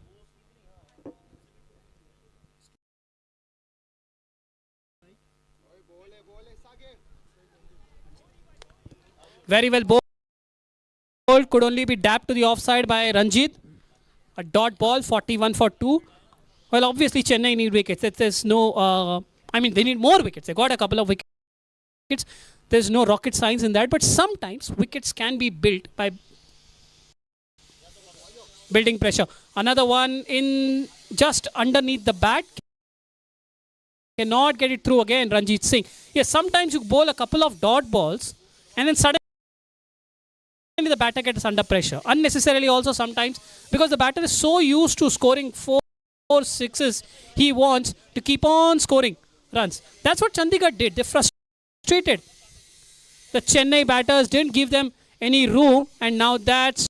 Very well bowled. Could only be dapped to the offside by Ranjit. A dot ball, 41 for 2. Well, obviously Chennai need wickets. There's no, they need more wickets. They got a couple of wickets. There's no rocket science in that. But sometimes wickets can be built by building pressure. Another one in just underneath the bat. Cannot get it through again, Ranjit Singh. Yes, sometimes you bowl a couple of dot balls and then suddenly the batter gets under pressure. Unnecessarily also sometimes, because the batter is so used to scoring 4 sixes, he wants to keep on scoring runs. That's what Chandigarh did. They frustrated the Chennai batters, didn't give them any room, and now that's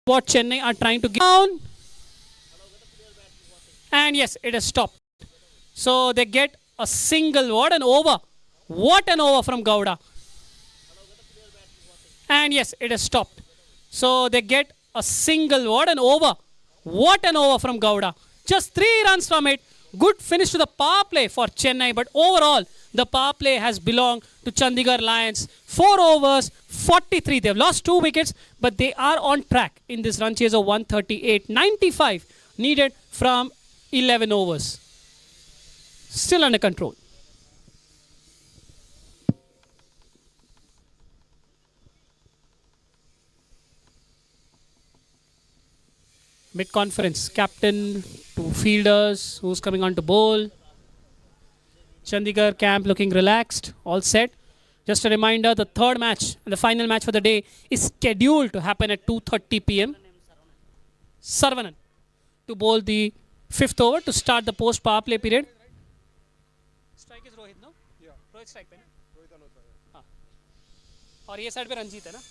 what Chennai are trying to get down. And yes, it has stopped. So they get a single. What an over. What an over from Gowda. And yes, it has stopped. So they get a single. What an over. What an over from Gowda. Just 3 runs from it. Good finish to the power play for Chennai. But overall, the power play has belonged to Chandigarh Lions. 4 overs, 43. They've lost 2 wickets, but they are on track in this run chase of 138. 95 needed from 11 overs. Still under control. Mid-conference, captain, 2 fielders, who's coming on to bowl. Chandigarh camp looking relaxed, all set. Just a reminder, the third match and the final match for the day is scheduled to happen at 2:30 p.m. Sarvanan to bowl the 5th over to start the post-power play period. Strike is Rohit, no? Yeah. Rohit strike पे ना? Rohit हाँ. और ये side पे रंजीत है ना?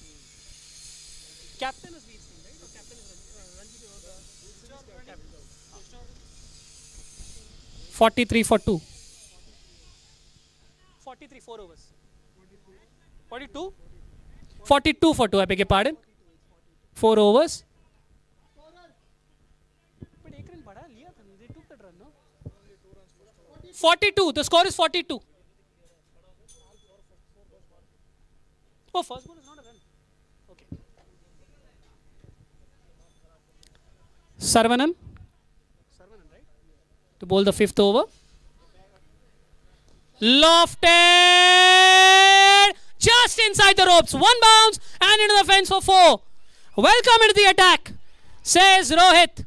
Captain is Veer Singh, right? Or captain is Ranjit. 43 for 2. 43, 4 overs. 42? 42 for 2, I beg your pardon. 4 overs. But एक run बढ़ा लिया था, they took that run, no? 42, the score is 42. Oh, first ball is not a run. Okay. Sarvanan, right? To bowl the 5th over. Lofted! Just inside the ropes. 1 bounce and into the fence for 4. Welcome into the attack, says Rohit.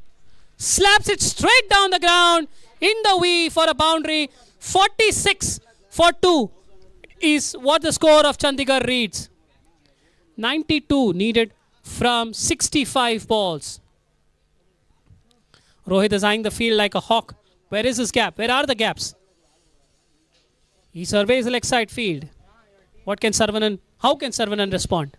Slaps it straight down the ground in the V for a boundary. 46 for 2 is what the score of Chandigarh reads. 92 needed from 65 balls. Rohit is eyeing the field like a hawk. Where is his gap? Where are the gaps? He surveys the leg side field. What can Sarvanan, how can Sarvanan respond?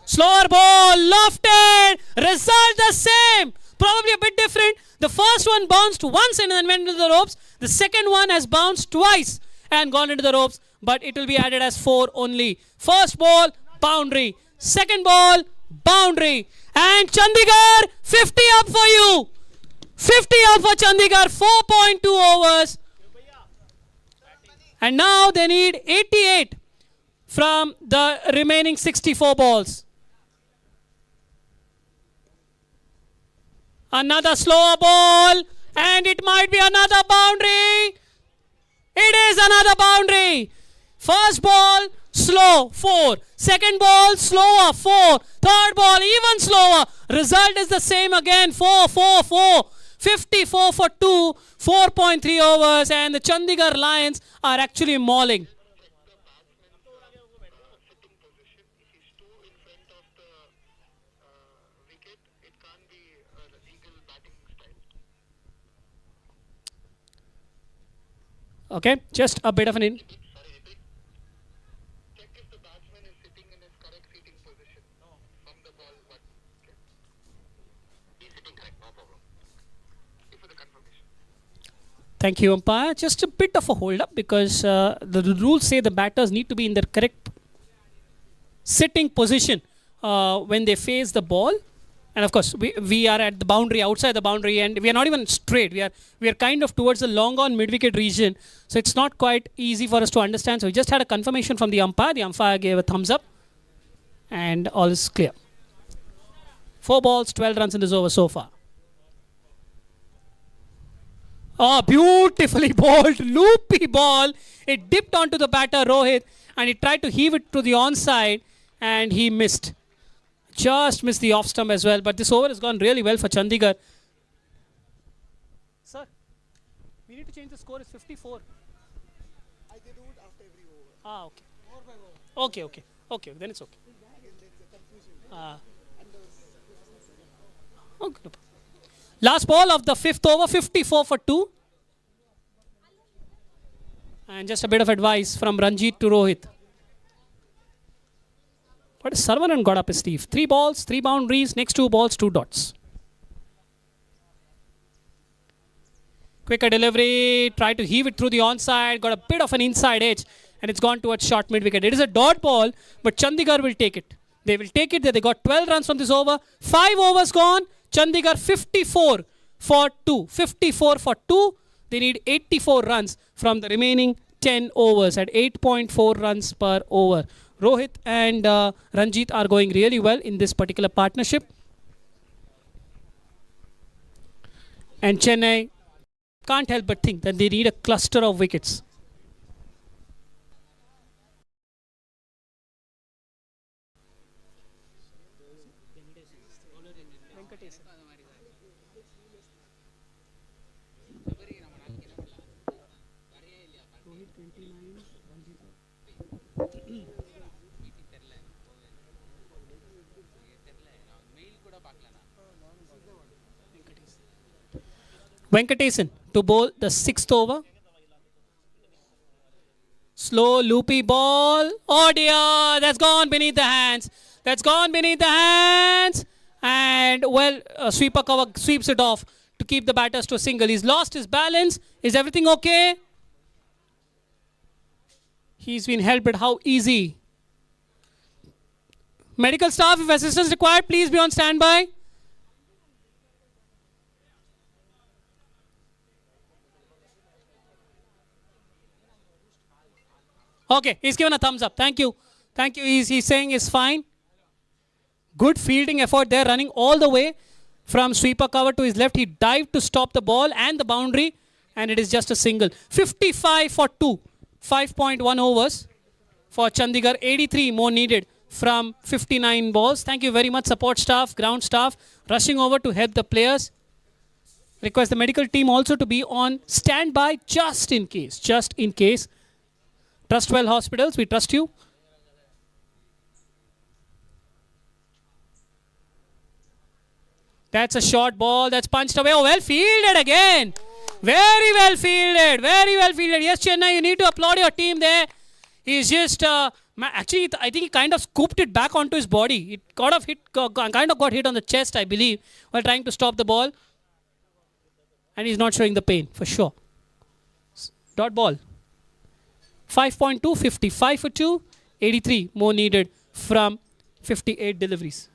Slower ball, lofted! Result the same. Probably a bit different. The first one bounced once and then went into the ropes. The second one has bounced twice and gone into the ropes. But it will be added as 4 only. First ball, boundary. Second ball, boundary. And Chandigarh, 50 up for you. 50 up for Chandigarh, 4.2 overs. And now they need 88 from the remaining 64 balls. Another slower ball, and it might be another boundary. It is another boundary. First ball, slow, 4. Second ball, slower, 4. Third ball, even slower. Result is the same again, 4, 4, 4. 54 for 2, 4.3 overs, and the Chandigarh Lions are actually mauling. Okay, just a bit of an in. Thank you, umpire. Just a bit of a hold up because the rules say the batters need to be in their correct sitting position when they face the ball. And of course, we are at the boundary, outside the boundary, and we are not even straight. We are kind of towards the long on mid-wicket region. So it's not quite easy for us to understand. So we just had a confirmation from the umpire. The umpire gave a thumbs up. And all is clear. 4 balls, 12 runs in this over so far. Oh, beautifully bowled, loopy ball. It dipped onto the batter, Rohit, and he tried to heave it to the onside, and he missed. Just missed the off stump as well, but this over has gone really well for Chandigarh. Sir, we need to change the score. It's 54. I they do it after every over. Ah, okay. Over by over. Okay, then it's okay. Okay. Last ball of the 5th over, 54 for 2. And just a bit of advice from Ranjit to Rohit. But Sarvanan got up his sleeve. 3 balls, 3 boundaries, next 2 balls, 2 dots. Quicker delivery, tried to heave it through the onside, got a bit of an inside edge, and it's gone towards short mid-wicket. It is a dot ball, but Chandigarh will take it. They will take it. They got 12 runs from this over. 5 overs gone. Chandigarh 54 for 2. 54 for 2. They need 84 runs from the remaining 10 overs at 8.4 runs per over. Rohit and Ranjit are going really well in this particular partnership. And Chennai can't help but think that they need a cluster of wickets. Venkatesan to bowl the 6th over. Slow, loopy ball. Oh dear, that's gone beneath the hands. That's gone beneath the hands. And well, sweeper cover sweeps it off to keep the batters to a single. He's lost his balance. Is everything okay? He's been helped, but how easy. Medical staff, if assistance required, please be on standby. Okay, he's given a thumbs up. Thank you. Thank you. He's saying it's fine. Good fielding effort there, running all the way from sweeper cover to his left. He dived to stop the ball and the boundary, and it is just a single. 55 for 2. 5.1 overs for Chandigarh. 83 more needed from 59 balls. Thank you very much, support staff, ground staff, rushing over to help the players. Request the medical team also to be on standby just in case. Just in case. Trustwell Hospitals, we trust you. That's a short ball. That's punched away. Oh, well fielded again. Very well fielded. Very well fielded. Yes, Chennai, you need to applaud your team there. He's just Actually, I think he kind of scooped it back onto his body. It kind of got hit on the chest, I believe, while trying to stop the ball. And he's not showing the pain, for sure. Dot ball. 5.2, 55 for 2, 83 more needed from 58 deliveries.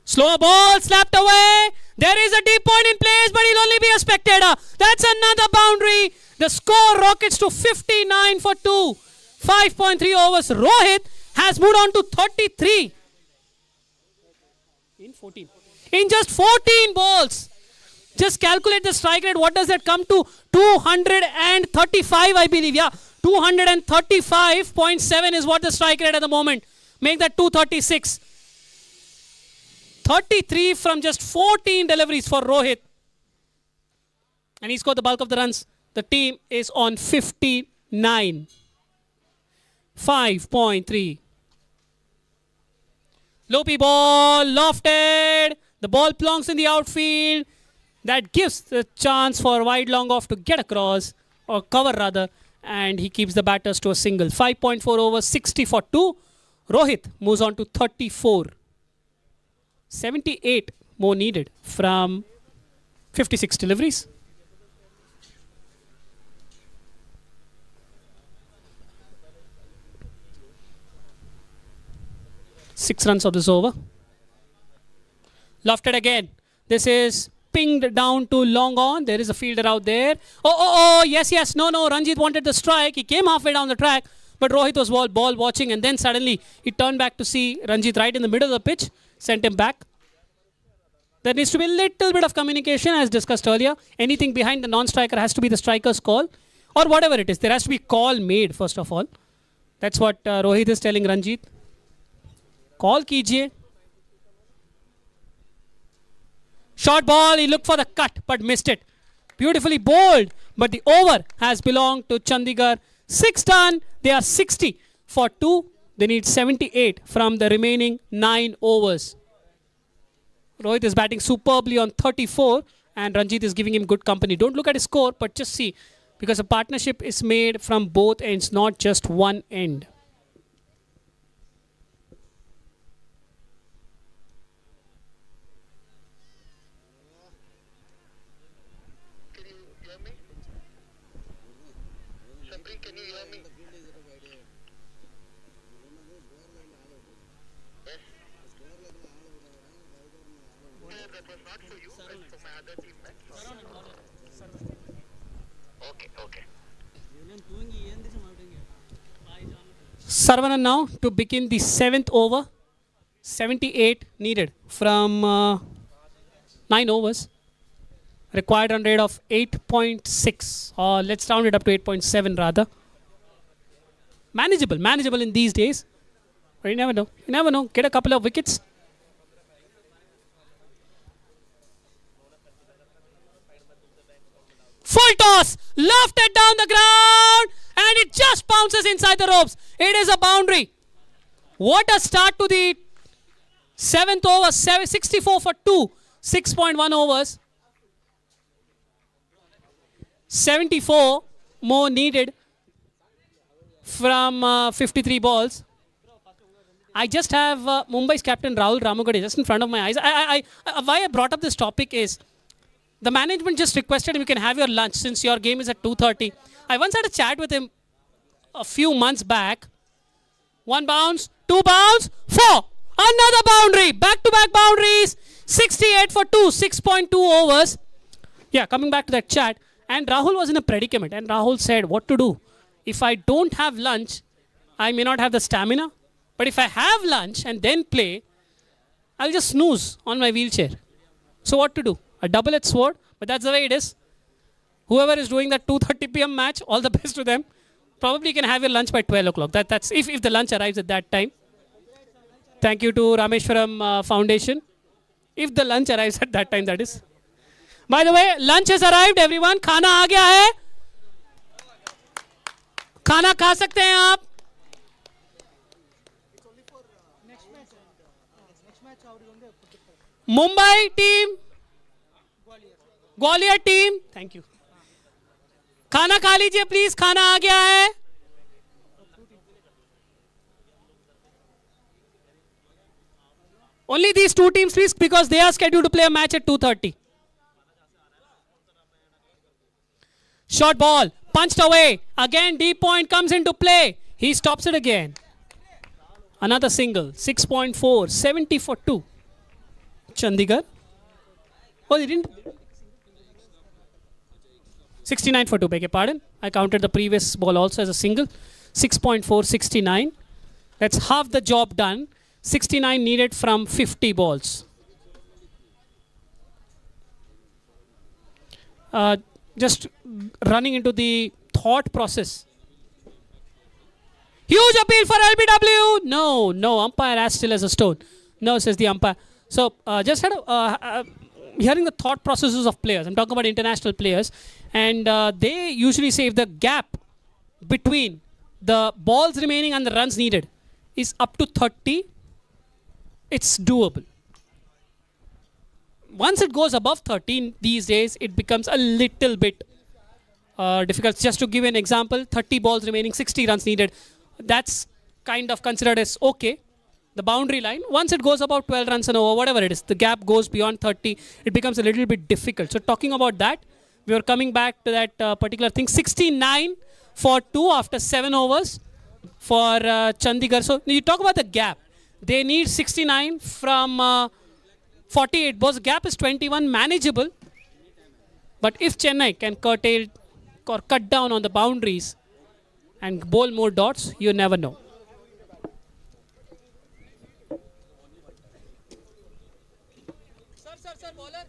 Slow ball slapped away. There is a deep point in place, but he'll only be a spectator. That's another boundary. The score rockets to 59 for 2. 5.3 overs. Rohit has moved on to 33. In 14. In just 14 balls. Just calculate the strike rate. What does that come to? 235, I believe. Yeah, 235.7 is what the strike rate at the moment. Make that 236. 33 from just 14 deliveries for Rohit. And he scored the bulk of the runs. The team is on 59. 5.3. Loopy ball, lofted. The ball plonks in the outfield. That gives the chance for wide long off to get across, or cover rather. And he keeps the batters to a single. 5.4 overs, 60 for 2. Rohit moves on to 34. 78 more needed from 56 deliveries. Six runs of this over. Lofted again. This is pinged down to long on. There is a fielder out there. Oh, yes. No. Ranjit wanted the strike. He came halfway down the track, but Rohit was ball watching, and then suddenly he turned back to see Ranjit right in the middle of the pitch. Sent him back. There needs to be a little bit of communication, as discussed earlier. Anything behind the non-striker has to be the striker's call, or whatever it is. There has to be call made, first of all. That's what Rohit is telling Ranjit. Call kijiye. Short ball, he looked for the cut, but missed it. Beautifully bowled, but the over has belonged to Chandigarh. 6 done, they are 60 for 2. They need 78 from the remaining 9 overs. Rohit is batting superbly on 34, and Ranjit is giving him good company. Don't look at his score, but just see, because a partnership is made from both ends, not just one end. Can you hear me? Shabri, can you hear me? Yes. That was not for you, but for my other teammates. Okay. Saravanan now to begin the 7th over. 78 needed from 9 overs. Required run rate of 8.6, or let's round it up to 8.7 rather. Manageable in these days. But you never know. Get a couple of wickets. Full toss, lofted down the ground, and it just bounces inside the ropes. It is a boundary. What a start to the 7th over. 64 for 2, 6.1 overs. 74 more needed from 53 balls. I just have Mumbai's captain Rahul Ramagade just in front of my eyes. Why I brought up this topic is the management just requested him, you can have your lunch since your game is at 2:30. I once had a chat with him a few months back. 1 bounce, 2 bounce, 4. Another boundary. Back-to-back boundaries. 68 for 2, 6.2 overs. Yeah, coming back to that chat. And Rahul was in a predicament. And Rahul said, what to do? If I don't have lunch, I may not have the stamina. But if I have lunch and then play, I'll just snooze on my wheelchair. So what to do? A double-edged sword. But that's the way it is. Whoever is doing that 2:30 p.m. match, all the best to them. Probably can have your lunch by 12 o'clock. That's if the lunch arrives at that time. Thank you to Rameshwaram Foundation. If the lunch arrives at that time, that is. By the way, lunch has arrived, everyone. खाना आ गया है. खाना खा सकते हैं आप. Mumbai team. Gwalior team, thank you, खाना खा लीजिए प्लीज, खाना आ गया है. Only these two teams please, because they are scheduled to play a match at 2:30. Short ball, punched away. Again, deep point comes into play. He stops it again. Another single. 6.4, 70 for 2. Chandigarh. Oh, they didn't. 69 for 2, beg your pardon. I counted the previous ball also as a single. 6.4, 69. That's half the job done. 69 needed from 50 balls. Just running into the thought process. Huge appeal for LBW. No, umpire as still as a stone. No, says the umpire. So just had hearing the thought processes of players. I'm talking about international players, and they usually say if the gap between the balls remaining and the runs needed is up to 30, it's doable. Once it goes above 13 these days, it becomes a little bit difficult. Just to give you an example, 30 balls remaining, 60 runs needed. That's kind of considered as okay. The boundary line, once it goes about 12 runs and over, whatever it is, the gap goes beyond 30, it becomes a little bit difficult. So talking about that, we are coming back to that particular thing. 69 for 2 after 7 overs for Chandigarh. So you talk about the gap. They need 69 from 48 balls. The gap is 21, manageable. But if Chennai can curtail or cut down on the boundaries and bowl more dots, you never know. Sir, bowler.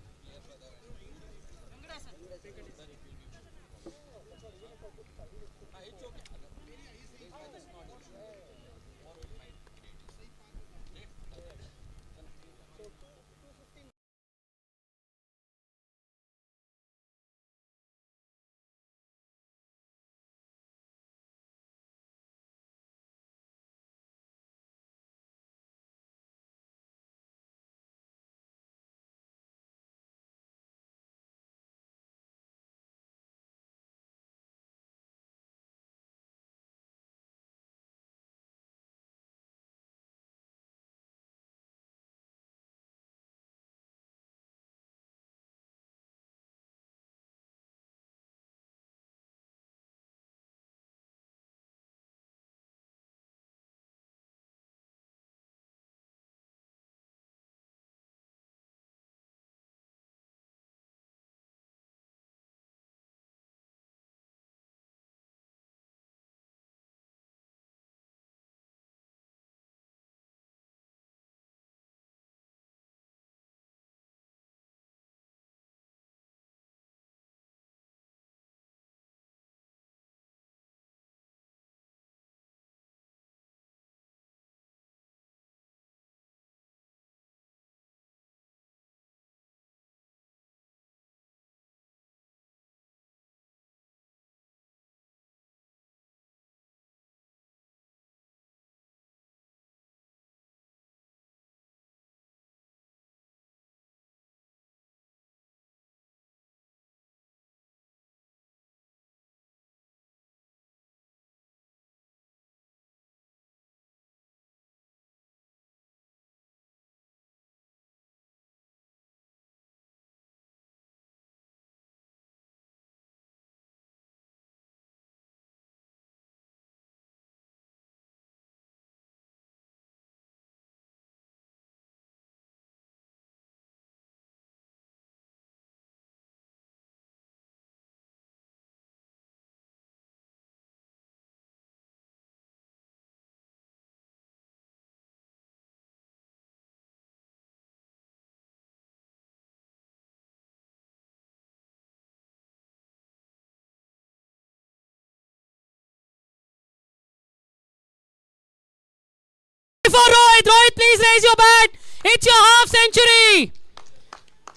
For Rohit, please raise your bat. It's your half century.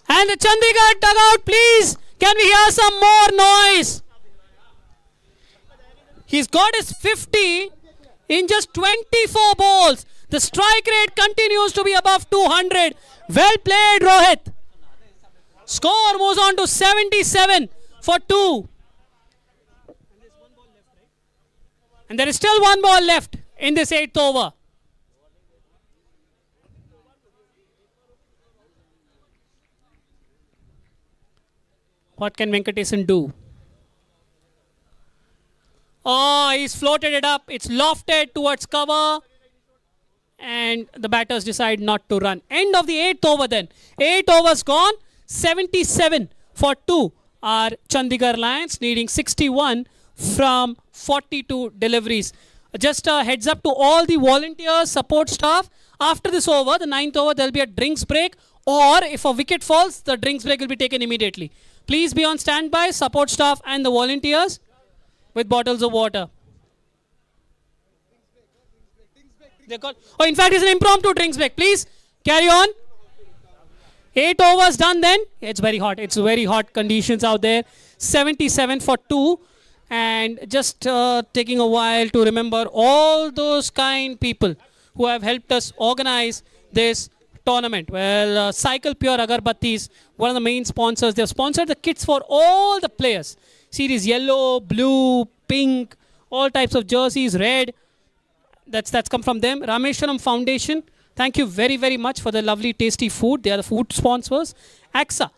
And the Chandigarh dugout, please, can we hear some more noise? He's got his 50 in just 24 balls. The strike rate continues to be above 200. Well played, Rohit. Score moves on to 77 for 2. And there is still one ball left in this 8th over. What can Venkatesan do? Oh, he's floated it up. It's lofted towards cover. And the batters decide not to run. End of the 8th over then. 8 overs gone. 77 for 2 are Chandigarh Lions, needing 61 from 42 deliveries. Just a heads up to all the volunteers, support staff. After this over, the 9th over, there will be a drinks break. Or if a wicket falls, the drinks break will be taken immediately. Please be on standby, support staff and the volunteers, with bottles of water. They call. Oh, in fact, it's an impromptu drinks break. Please carry on. 8 overs done then. It's very hot. It's very hot conditions out there. 77 for 2. And just taking a while to remember all those kind people who have helped us organize this tournament. Well, Cycle Pure Agarbattis, one of the main sponsors. They've sponsored the kits for all the players. Series yellow, blue, pink, all types of jerseys, red. That's come from them. Rameshwaram Foundation, thank you very, very much for the lovely, tasty food. They are the food sponsors. Ksca,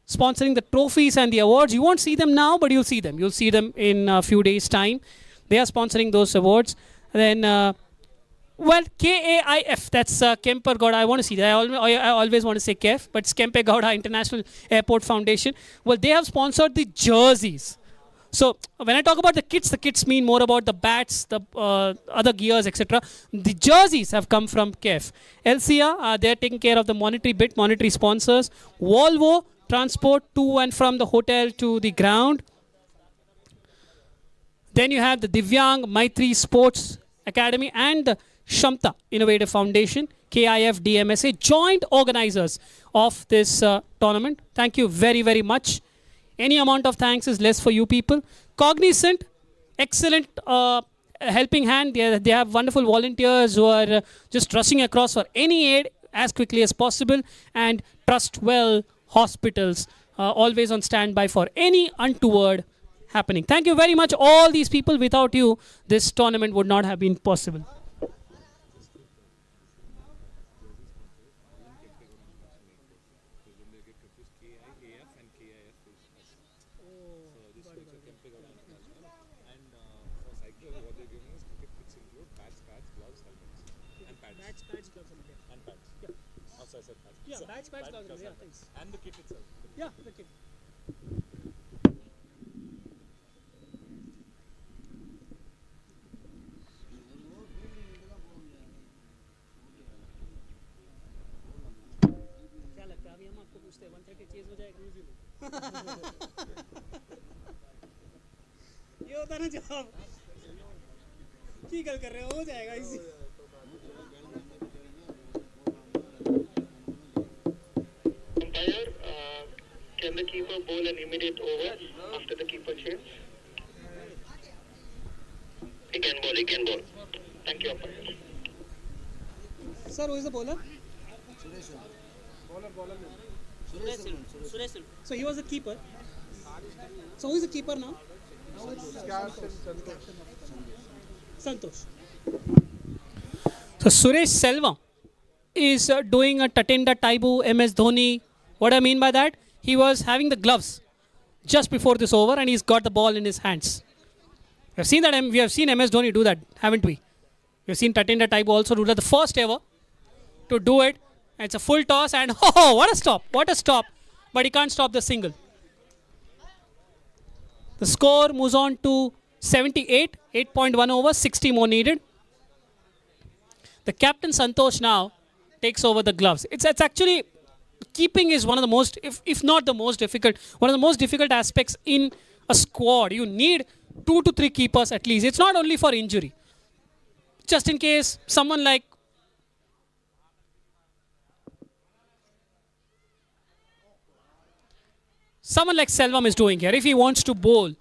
sponsoring the trophies and the awards. You won't see them now, but you'll see them. You'll see them in a few days' time. They are sponsoring those awards. Then, well, KAIF, that's Kemper Gowda. I want to see that. I always want to say KF, but it's Kempe Gowda International Airport Foundation. Well, they have sponsored the jerseys. So when I talk about the kits mean more about the bats, the other gears, etc. The jerseys have come from KF. LCA, they're taking care of the monetary sponsors. Volvo, transport to and from the hotel to the ground. Then you have the Divyang Maitri Sports Academy and the Shamta Innovative Foundation, KIF DMSA, joint organizers of this tournament. Thank you very, very much. Any amount of thanks is less for you people. Cognizant, excellent helping hand. They have wonderful volunteers who are just rushing across for any aid as quickly as possible. And Trustwell Hospitals, always on standby for any untoward happening. Thank you very much, all these people. Without you, this tournament would not have been possible. Yeah, badge, gloves, yeah, thanks. And the kit itself. Yeah, the kit. क्या लगता है अभी हम आपको पूछते हैं 130 chase हो जाएगा इजीली ये होता ना जवाब की गल कर रहे हो जाएगा easy Can the keeper bowl an immediate over after the keeper change? He can bowl. Thank you, umpire. Sir, who is the bowler? Suresh. So he was the keeper. So who is the keeper now? Santosh. So Suresh Selvam is doing a Tatenda Taibu MS Dhoni. What I mean by that? He was having the gloves just before this over and he's got the ball in his hands. We have seen that. We have seen MS Dhoni do that, haven't we? We have seen Tatenda Taibu also do that. The first ever to do it. It's a full toss and oh, what a stop. What a stop. But he can't stop the single. The score moves on to 78. 8.1 over. 60 more needed. The captain Santosh now takes over the gloves. It's actually... Keeping is one of the most, if not the most difficult, one of the most difficult aspects in a squad. You need 2 to 3 keepers at least. It's not only for injury. Just in case someone like Selvam is doing here. If he wants to bowl,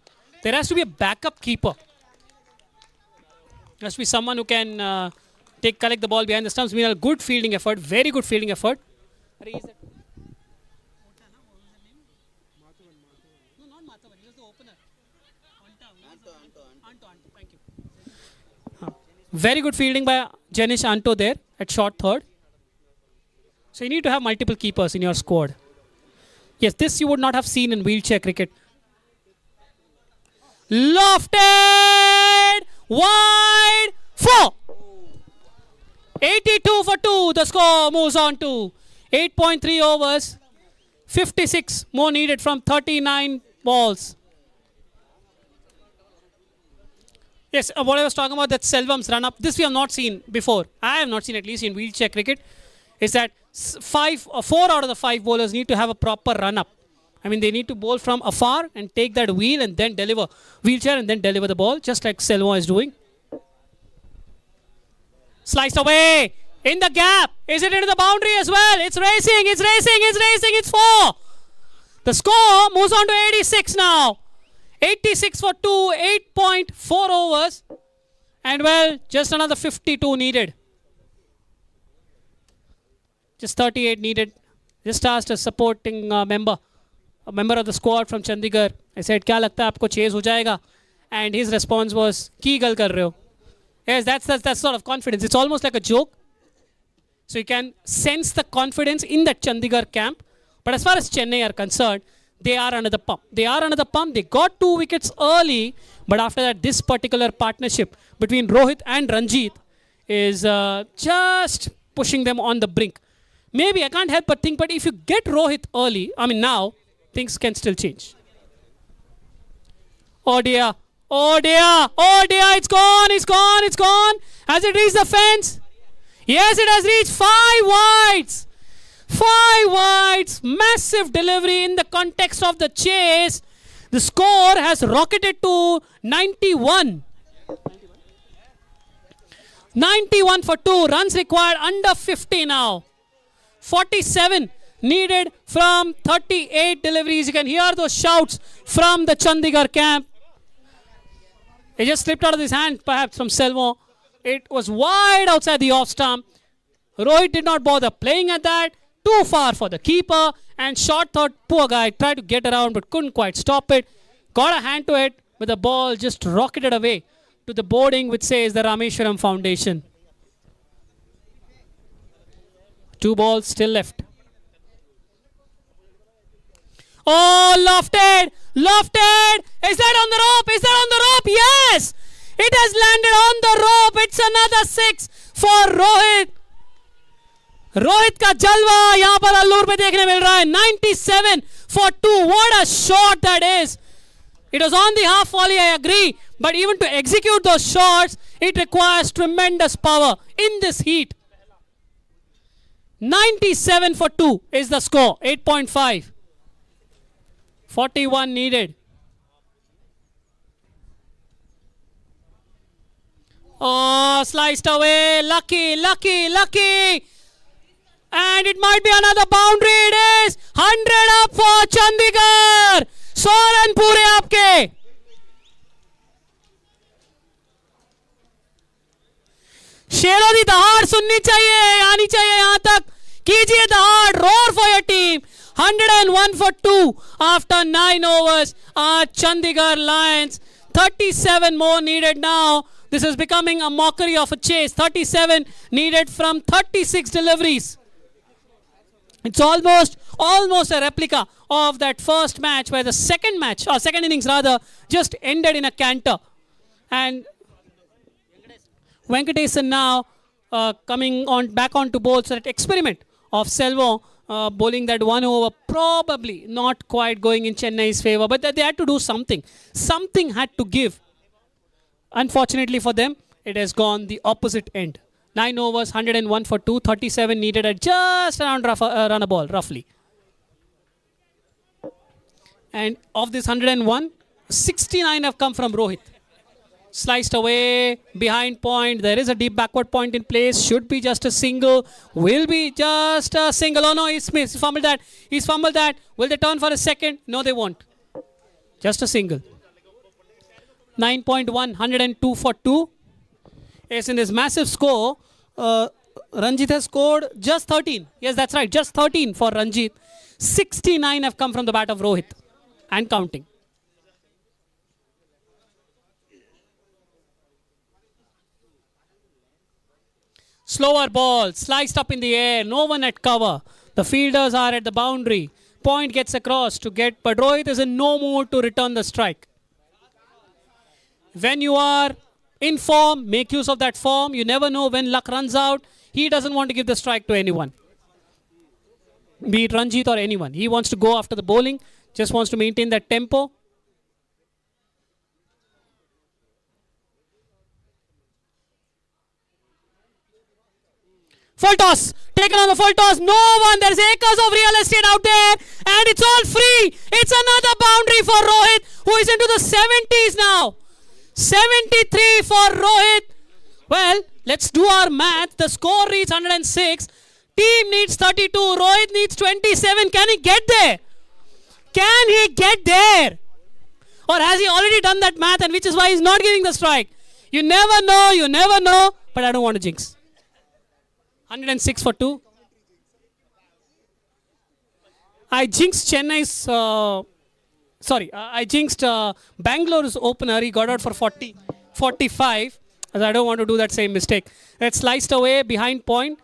there has to be a backup keeper. There has to be someone who can collect the ball behind the stumps. Meanwhile, good fielding effort, very good fielding effort. Very good fielding by Janish Anto there at short third. So you need to have multiple keepers in your squad. Yes, this you would not have seen in wheelchair cricket. Lofted! Wide! 4! 82 for 2. The score moves on to 8.3 overs. 56 more needed from 39 balls. Yes, what I was talking about, that Selvam's run up, this we have not seen before. I have not seen, at least in wheelchair cricket, is that 4 out of the 5 bowlers need to have a proper run up. I mean, they need to bowl from afar and take that wheel and then deliver wheelchair and then deliver the ball, just like Selvam is doing. Sliced away in the gap. Is it into the boundary as well? It's racing, it's racing, it's racing, it's 4. The score moves on to 86 now. 86 for 2, 8.4 overs. And well, just another 52 needed. Just 38 needed. Just asked a supporting member of the squad from Chandigarh. I said, क्या लगता है आपको chase हो जाएगा? And his response was, की गल कर रहे हो? Yes, that's sort of confidence. It's almost like a joke. So you can sense the confidence in that Chandigarh camp. But as far as Chennai are concerned, they are under the pump. They are under the pump. They got 2 wickets early. But after that, this particular partnership between Rohit and Ranjit is just pushing them on the brink. Maybe, I can't help but think, but if you get Rohit early, I mean now, things can still change. Oh dear. Oh dear. Oh dear. It's gone. It's gone. It's gone. Has it reached the fence? Yes, it has reached 5 wides. 5 wides. Massive delivery in the context of the chase. The score has rocketed to 91. 91 for 2. Runs required under 50 now. 47 needed from 38 deliveries. You can hear those shouts from the Chandigarh camp. It just slipped out of his hand, perhaps from Selvam. It was wide outside the off stump. Rohit did not bother playing at that. Too far for the keeper. And short thought, poor guy, tried to get around but couldn't quite stop it. Got a hand to it, but the ball just rocketed away to the boarding which says the Rameshwaram Foundation. 2 balls still left. Oh, lofted! Lofted! Is that on the rope? Is that on the rope? Yes! It has landed on the rope. It's another 6 for Rohit. Rohit का जलवा यहाँ पर allure पे देखने मिल रहा है. 97 for 2. What a shot that is. It was on the half volley, I agree. But even to execute those shots, it requires tremendous power in this heat. 97 for 2 is the score. 8.5. 41 needed. Oh, sliced away. Lucky, lucky, lucky. And it might be another boundary. It is 100 up for Chandigarh. 100 run पूरे आपके. शेरों दी दहाड़ सुननी चाहिए, आनी चाहिए यहाँ तक. कीजिए दहाड़. Roar for your team. 101 for 2 after 9 overs. Our Chandigarh Lions. 37 more needed now. This is becoming a mockery of a chase. 37 needed from 36 deliveries. It's almost a replica of that first match where the second innings rather, just ended in a canter. And Venkatesan now coming on back onto bowl. So that experiment of Selvam bowling that 1 over, probably not quite going in Chennai's favour, but they had to do something. Something had to give. Unfortunately for them, it has gone the opposite end. 9 overs, 101 for 2, 37 needed at just around run a ball, roughly. And of this 101, 69 have come from Rohit. Sliced away, behind point. There is a deep backward point in place. Should be just a single. Will be just a single. Oh no, he's missed. He's fumbled that. He's fumbled that. Will they turn for a second? No, they won't. Just a single. 9.1, 102 for 2. Yes, in this massive score, Ranjit has scored just 13. Yes, that's right, just 13 for Ranjit. 69 have come from the bat of Rohit and counting. Slower ball, sliced up in the air, no one at cover. The fielders are at the boundary. Point gets across to get, but Rohit is in no mood to return the strike. When you are in form, make use of that form. You never know when luck runs out. He doesn't want to give the strike to anyone, be it Ranjit or anyone. He wants to go after the bowling, just wants to maintain that tempo. Full toss, taken on the full toss, no one, there's acres of real estate out there and it's all free. It's another boundary for Rohit, who is into the 70s now. 73 for Rohit. Well, let's do our math. The score reads 106. Team needs 32. Rohit needs 27. Can he get there? Can he get there? Or has he already done that math, and which is why he's not giving the strike? You never know, but I don't want to jinx. 106 for 2. I jinxed Chennai's... I jinxed Bangaluru's opener. He got out for 40, 45. As I don't want to do that same mistake. It's sliced away behind point.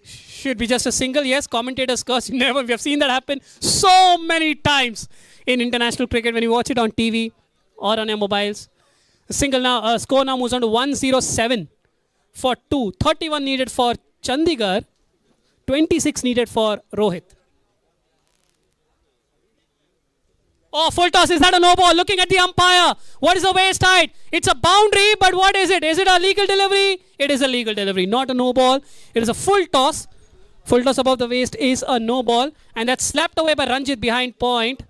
Should be just a single. Yes, commentators curse. We have seen that happen so many times in international cricket when you watch it on TV or on your mobiles. A single now. Score now moves on to 107 for 2. 31 needed for Chandigarh. 26 needed for Rohit. Oh, full toss. Is that a no ball? Looking at the umpire. What is the waist height? It's a boundary, but what is it? Is it a legal delivery? It is a legal delivery, not a no ball. It is a full toss. Full toss above the waist is a no ball. And that's slapped away by Ranjit behind point.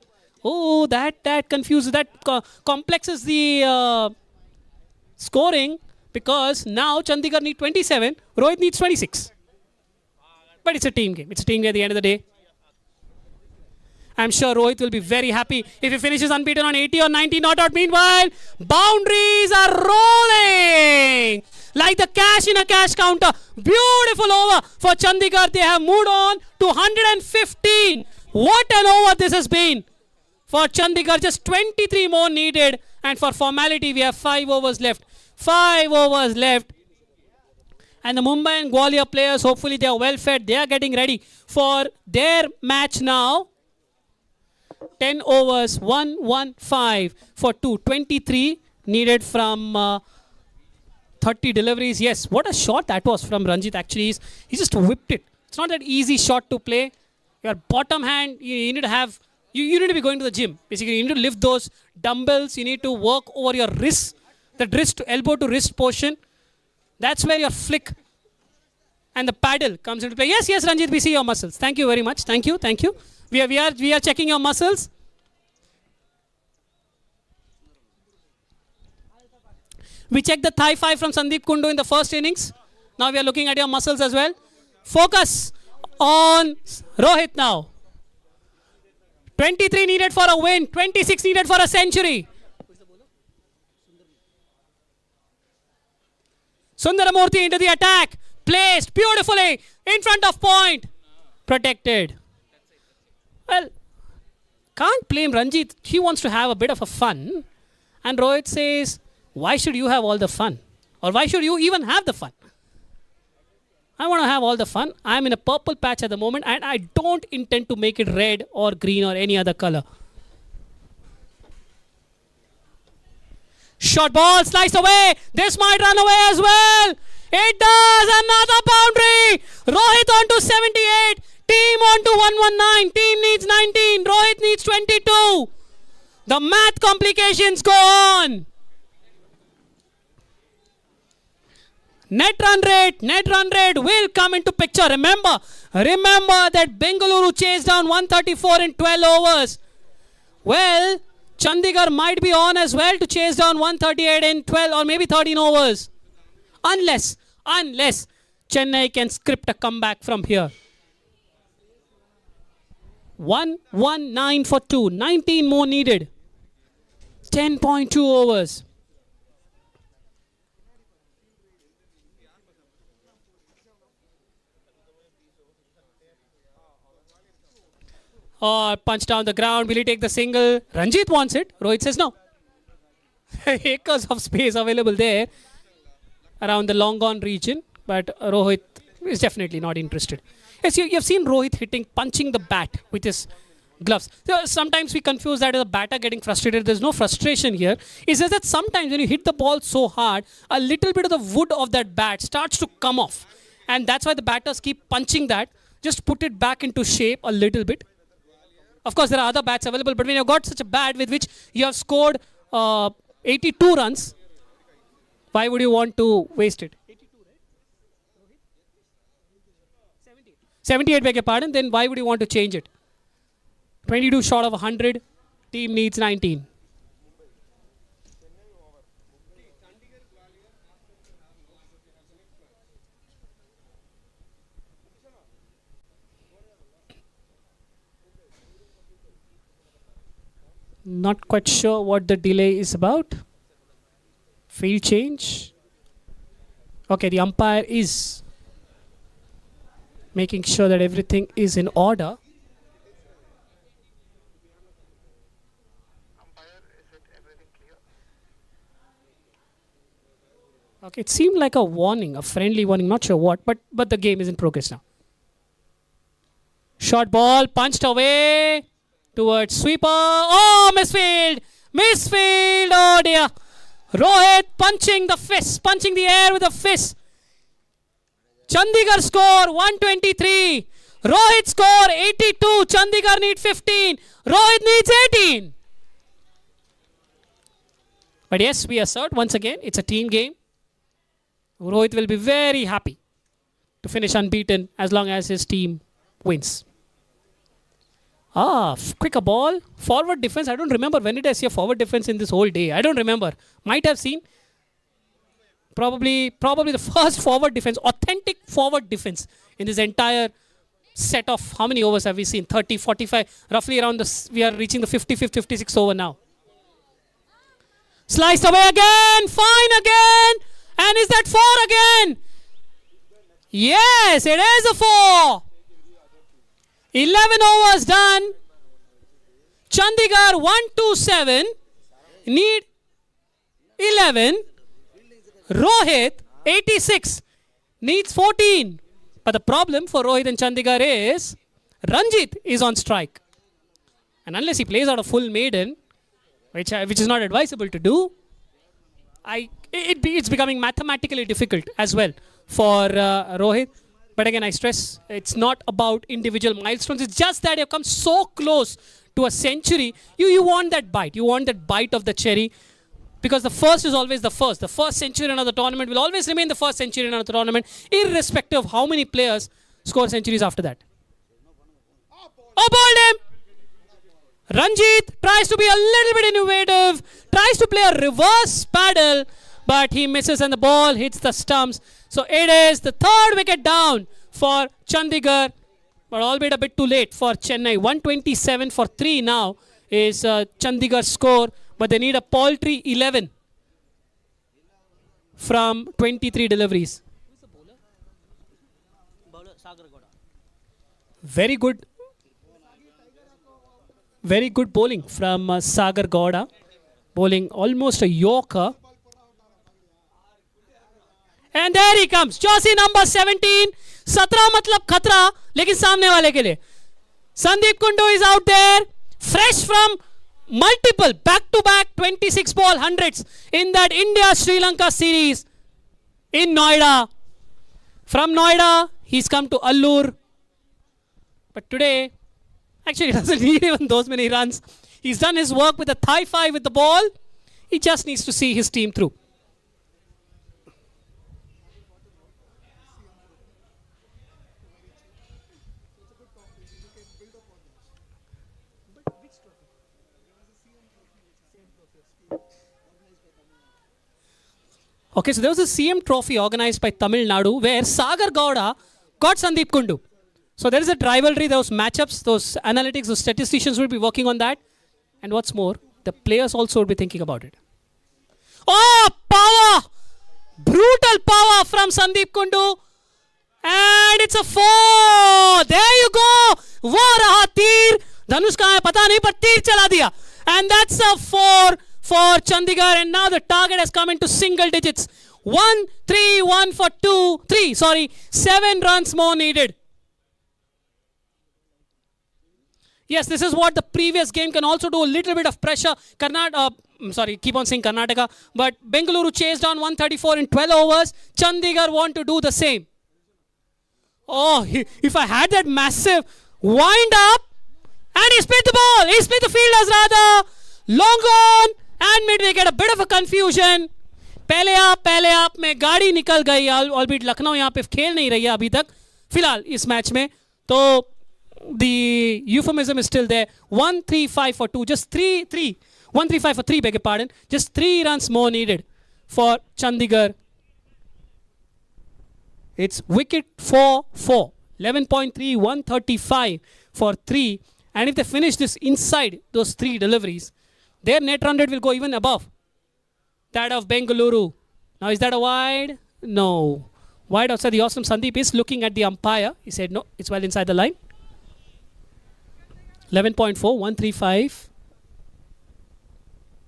Oh, that confuses, that complexes the scoring, because now Chandigarh need 27. Rohit needs 26. But it's a team game. It's a team game at the end of the day. I'm sure Rohit will be very happy if he finishes unbeaten on 80 or 90 not out. Meanwhile, boundaries are rolling like the cash in a cash counter. Beautiful over for Chandigarh. They have moved on to 115. What an over this has been for Chandigarh. Just 23 more needed. And for formality, we have 5 overs left. 5 overs left. And the Mumbai and Gwalior players, hopefully they are well fed. They are getting ready for their match now. 10 overs, 115 for 2. 23 needed from 30 deliveries. Yes, what a shot that was from Ranjit actually. He just whipped it. It's not that easy shot to play. Your bottom hand, you need to have, you need to be going to the gym. Basically, you need to lift those dumbbells. You need to work over your wrists, the wrist to elbow to wrist portion. That's where your flick and the paddle comes into play. Yes, Ranjit, we see your muscles. Thank you very much. Thank you. We are checking your muscles. We checked the thigh 5 from Sandeep Kundu in the first innings. Now we are looking at your muscles as well. Focus on Rohit now. 23 needed for a win. 26 needed for a century. Sundaramurthy into the attack. Placed beautifully in front of point. Protected. Well, can't blame Ranjit. He wants to have a bit of a fun. And Rohit says, why should you have all the fun? Or why should you even have the fun? I want to have all the fun. I'm in a purple patch at the moment and I don't intend to make it red or green or any other color. Short ball sliced away. This might run away as well. It does. Another boundary. Rohit on to 78. Team on to 119. Team needs 19. Rohit needs 22. The math complications go on. Net run rate will come into picture. Remember that Bengaluru chased down 134 in 12 overs. Well, Chandigarh might be on as well to chase down 138 in 12 or maybe 13 overs. Unless Chennai can script a comeback from here. 119 for 2. 19 more needed. 10.2 overs. Oh, punch down the ground. Will he take the single? Ranjit wants it. Rohit says no. Acres of space available there around the long gone region. But Rohit He's definitely not interested. Yes, you have seen Rohit punching the bat with his gloves. So sometimes we confuse that as a batter getting frustrated. There's no frustration here. It's just that sometimes when you hit the ball so hard, a little bit of the wood of that bat starts to come off. And that's why the batters keep punching that. Just put it back into shape a little bit. Of course, there are other bats available, but when you've got such a bat with which you have scored 82 runs, why would you want to waste it? 78, beg your pardon, then why would you want to change it? 22 short of 100, team needs 19. Not quite sure what the delay is about. Field change. Okay, the umpire is making sure that everything is in order. Okay, it seemed like a warning, a friendly warning, not sure what, but the game is in progress now. Short ball punched away towards sweeper. Oh, misfield! Misfield! Oh dear! Rohit punching the fist, punching the air with a fist. Chandigarh score 123. Rohit score 82. Chandigarh need 15. Rohit needs 18. But yes, we assert once again, it's a team game. Rohit will be very happy to finish unbeaten as long as his team wins. Quicker ball. Forward defense. I don't remember when did I see a forward defense in this whole day. I don't remember. Might have seen. Probably the first forward defense, authentic forward defense in this entire set of how many overs have we seen? 30, 45, roughly around we are reaching the 55th, 56th over now. Sliced away again, fine again, and is that 4 again? Yes, it is a 4. 11 overs done. Chandigarh 127, need 11. Rohit 86 needs 14. But the problem for Rohit and Chandigarh is Ranjit is on strike. And unless he plays out a full maiden, which is not advisable to do, it's becoming mathematically difficult as well for Rohit. But again, I stress, it's not about individual milestones. It's just that you've come so close to a century. You want that bite. You want that bite of the cherry. Because the first is always the first. The first centurion of the tournament will always remain the first centurion of the tournament, irrespective of how many players score centuries after that. Oh, bowled him! Ranjit tries to be a little bit innovative, tries to play a reverse paddle, but he misses and the ball hits the stumps. So it is the 3rd wicket down for Chandigarh, but albeit a bit too late for Chennai. 127 for 3 now is Chandigarh's score, but they need a paltry 11 from 23 deliveries. Very good bowling from Sagar Gowda, bowling almost a yorker. And there he comes, jersey number 17. 17 matlab khatra, lekin samne wale ke liye. Sandeep Kundu is out there, fresh from multiple back-to-back 26 ball hundreds in that India-Sri Lanka series in Noida. From Noida, he's come to Allur. But today, actually he doesn't need even those many runs. He's done his work with a thigh 5 with the ball. He just needs to see his team through. Okay, so there was a CM trophy organized by Tamil Nadu where Sagar Gowda got Sandeep Kundu. So there is a rivalry, those matchups, those analytics, those statisticians will be working on that. And what's more, the players also will be thinking about it. Oh, power! Brutal power from Sandeep Kundu. And it's a 4. There you go. वो रहा तीर. धनुष कहाँ है पता नहीं पर तीर चला दिया. And that's a 4 for Chandigarh, and now the target has come into single digits. 1-3-1 for 7 runs more needed. Yes, this is what the previous game can also do. A little bit of pressure. Keep on saying Karnataka. But Bengaluru chased down 134 in 12 overs. Chandigarh want to do the same. Oh, if I had that massive wind up. And he split the ball. He split the fielders rather. Long on. And mid-wicket. A bit of a confusion. पहले आप में गाड़ी निकल गई. Albeit Lucknow यहाँ पे खेल नहीं रही है अभी तक. फिलहाल इस मैच में. तो the euphemism is still there. 1-3-5 for 2. Just 1-3-5 for 3, beg your pardon. Just 3 runs more needed for Chandigarh. It's wicket 4-4. 11.3, 135 for 3. And if they finish this inside those 3 deliveries, their net run rate will go even above that of Bengaluru. Now, is that a wide? No. Wide outside the awesome. Sandeep is looking at the umpire. He said, no, it's well inside the line. 11.4, 135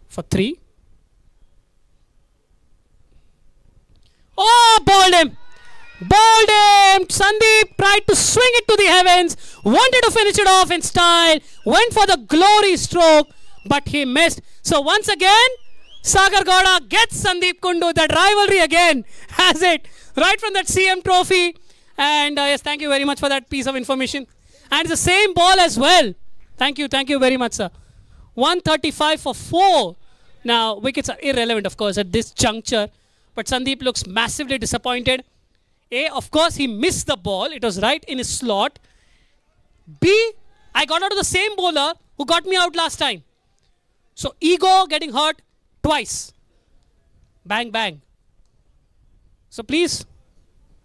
for 3. Oh, bowled him. Sandeep tried to swing it to the heavens. Wanted to finish it off in style. Went for the glory stroke. But he missed. So once again, Sagar Gowda gets Sandeep Kundu. That rivalry again has it. Right from that CM trophy. And yes, thank you very much for that piece of information. And it's the same ball as well. Thank you very much, sir. 135 for 4. Now, wickets are irrelevant, of course, at this juncture. But Sandeep looks massively disappointed. A, of course, he missed the ball. It was right in his slot. B, I got out of the same bowler who got me out last time. So, ego getting hurt twice. Bang, bang. So, please,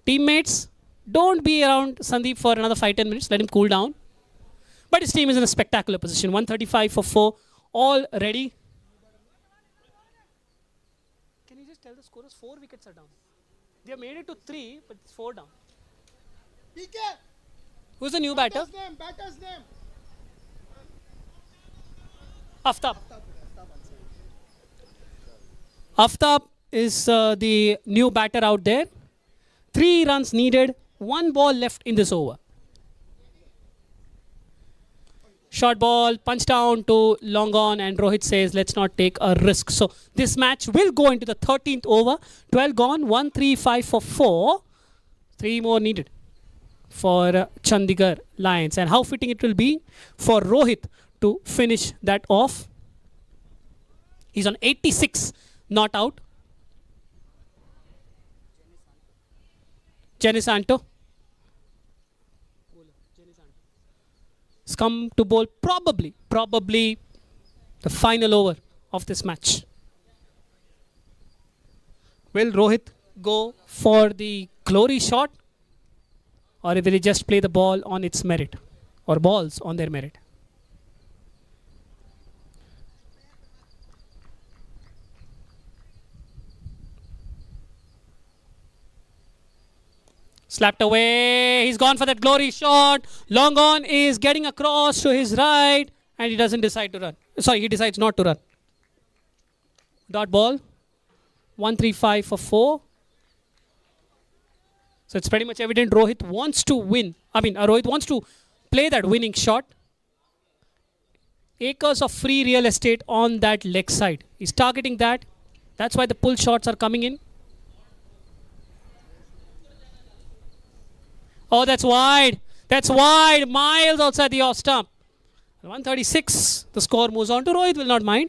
teammates, don't be around Sandeep for another 5-10 minutes. Let him cool down. But his team is in a spectacular position. 135 for 4. All ready. Can you just tell the scorers 4 wickets are down? They have made it to 3, but it's 4 down. PK. Who's the new batter? Batter's name. Aftab. Aftab is the new batter out there. 3 runs needed. 1 ball left in this over. Short ball, punch down to long on, and Rohit says, let's not take a risk. So this match will go into the 13th over. 12 gone, 135 for 4. 3 more needed for Chandigarh Lions. And how fitting it will be for Rohit to finish that off. He's on 86, not out. Jenny Santo. Come to bowl probably the final over of this match. Will Rohit go for the glory shot, or will he just play the ball on its merit, or balls on their merit? Slapped away. He's gone for that glory shot. Long on is getting across to his right, and he doesn't decide to run. Sorry, he decides not to run. Dot ball. 135 for 4. So it's pretty much evident Rohit wants to win. Rohit wants to play that winning shot. Acres of free real estate on that leg side. He's targeting that. That's why the pull shots are coming in. Oh, that's wide. That's wide. Miles outside the off stump. 136. The score moves on to Rohit. Will not mind.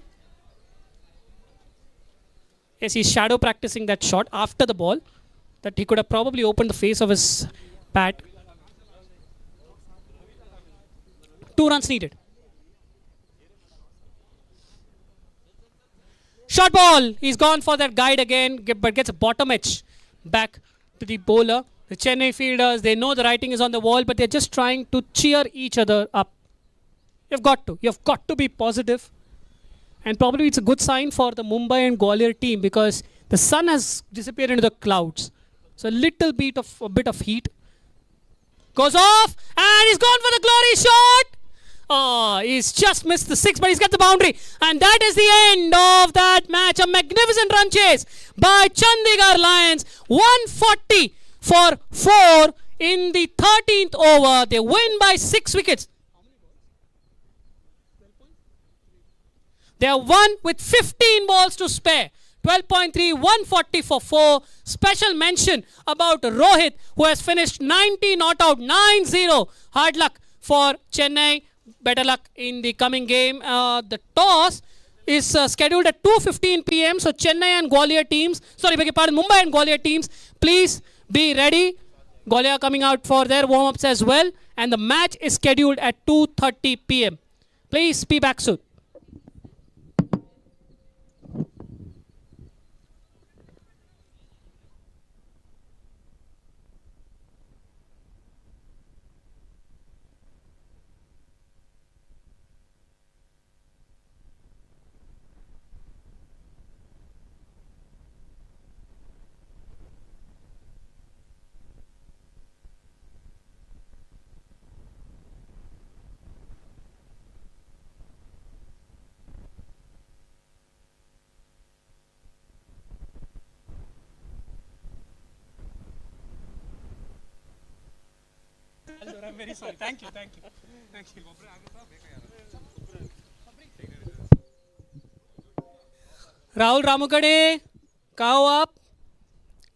Yes, he's shadow practicing that shot after the ball. That he could have probably opened the face of his bat. 2 runs needed. Short ball. He's gone for that guide again, but gets a bottom edge back to the bowler. The Chennai fielders, they know the writing is on the wall, but they're just trying to cheer each other up. You've got to be positive. And probably it's a good sign for the Mumbai and Gwalior team, because the sun has disappeared into the clouds. So a little bit of heat. Goes off, and he's gone for the glory shot. Oh, he's just missed the six, but he's got the boundary. And that is the end of that match. A magnificent run chase by Chandigarh Lions. 140 for 4 in the 13th over. They win by 6 wickets. They are won with 15 balls to spare. 12.3, 140 for 4. Special mention about Rohit, who has finished 90 not out, 9-0. Hard luck for Chennai. Better luck in the coming game. The toss is scheduled at 2:15 p.m. So Chennai and Gwalior teams, beg your pardon, Mumbai and Gwalior teams, please be ready. Gwalior coming out for their warm-ups as well. And the match is scheduled at 2:30 p.m. Please be back soon. I'm very sorry. Thank you. Rahul Ramukade, cow up.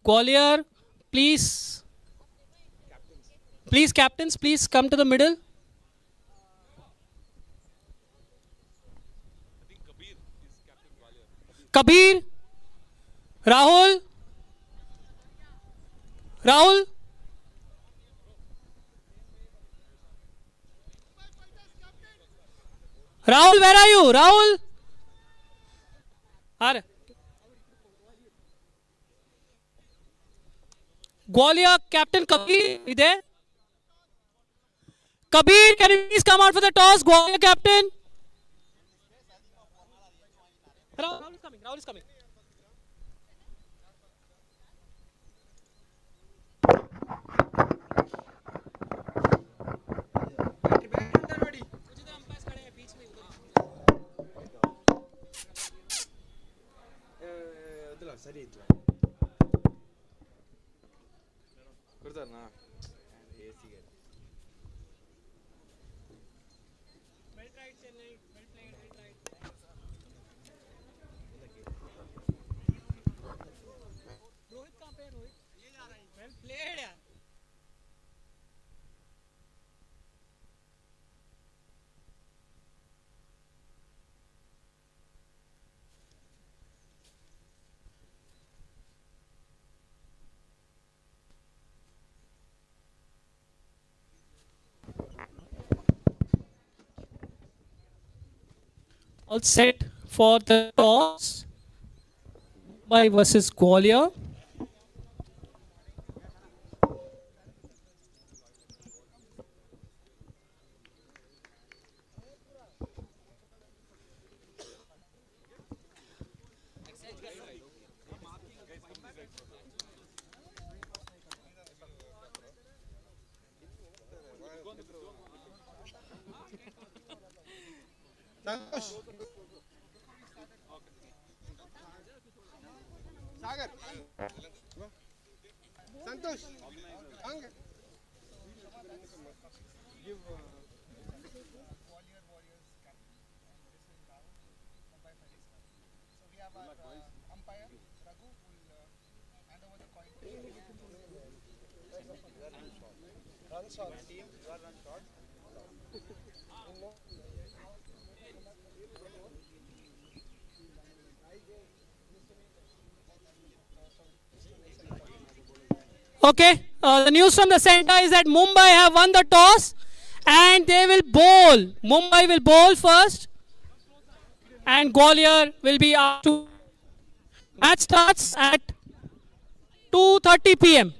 Gwalior, please. Please, captains, please come to the middle. Kabir, Rahul. Rahul. Rahul, where are you? Rahul? Are Gwalior captain Kabir, you there? Kabir, can you please come out for the toss? Gwalior captain. Rahul is coming. Rahul is coming. All set for the toss. Mumbai versus Gwalior. Sagar. Santosh. Give So we have our umpire, Raghu, who will hand over the coin. Run shot. Team, you are run shot. Okay, the news from the center is that Mumbai have won the toss and they will bowl. Mumbai will bowl first and Gwalior will be up to. Match starts at 2:30 p.m.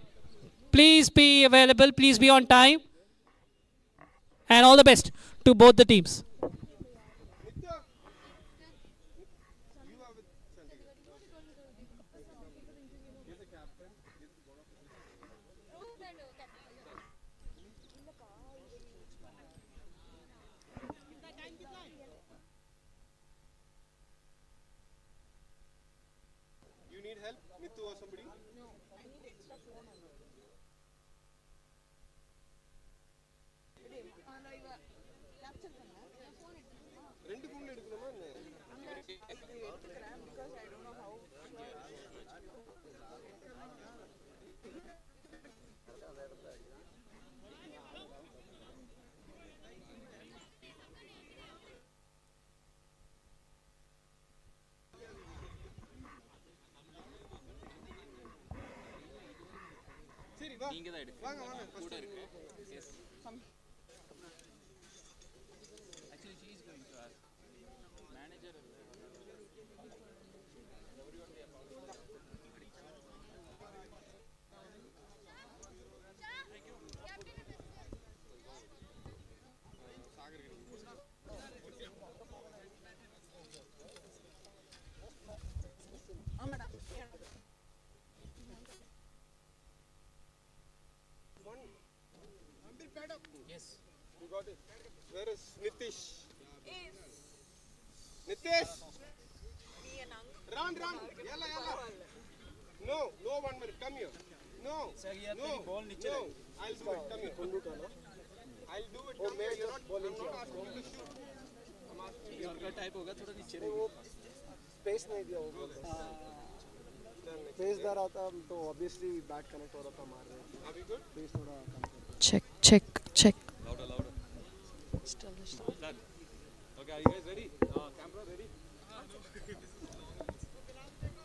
Please be available, please be on time, and all the best to both the teams. You need help, Nitu or somebody? ரெண்டு ஃபோன்ல எடுக்கணுமா சரி வா நீங்க தான் எடுங்க வாங்க வாங்க கூட இருக்கு S actually she is going to ask manager yes you got it where is Nitish Nitish run yalla no one minute come here no sir ye no ball niche no I'll do it come here I'll do it come here you're not I'm not asking you to shoot I'm asking you का type होगा थोड़ा नीचे रहेगा space नहीं दिया होगा space दे रहा था तो ऑब्वियसली बैट कनेक्ट हो रहा था मार रहे are we good स्पेस थोड़ा कम check louder still done okay are you guys ready camera ready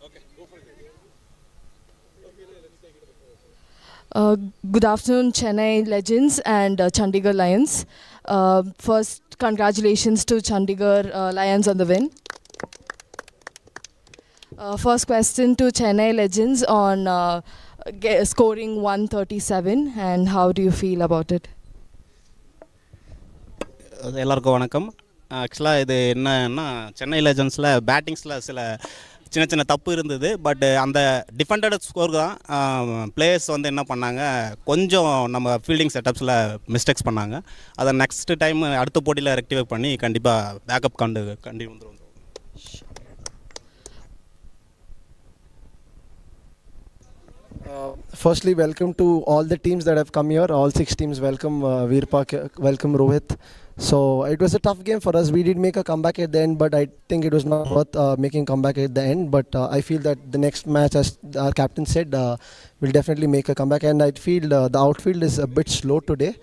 okay go for it okay let's take it Good afternoon, Chennai Legends and Chandigarh Lions. First, congratulations to Chandigarh Lions on the win. First question to Chennai Legends on scoring 137 and how do you feel about it? எல்லாருக்கும் வணக்கம். ஆக்சுவலாக இது என்னன்னா சென்னை லெஜண்ட்ஸில் பேட்டிங்ஸில் சில சின்ன சின்ன தப்பு இருந்தது. பட் அந்த டிஃபெண்டட் ஸ்கோர் தான் பிளேயர்ஸ் வந்து என்ன பண்ணாங்க, கொஞ்சம் நம்ம ஃபீல்டிங் செட்டப்ஸில் மிஸ்டேக்ஸ் பண்ணாங்க. அதை நெக்ஸ்ட் டைம் அடுத்த போட்டியில் ரெக்டிஃபை பண்ணி கண்டிப்பாக பேக்கப் கண்டிப்பாக வந்துடும். Firstly, welcome to all the teams that have come here. All 6 teams welcome. Veerpak, welcome Rohit. So it was a tough game for us. We did make a comeback at the end, but I think it was not worth making comeback at the end. But I feel that the next match, as our captain said, we'll definitely make a comeback. And I feel the outfield is a bit slow today.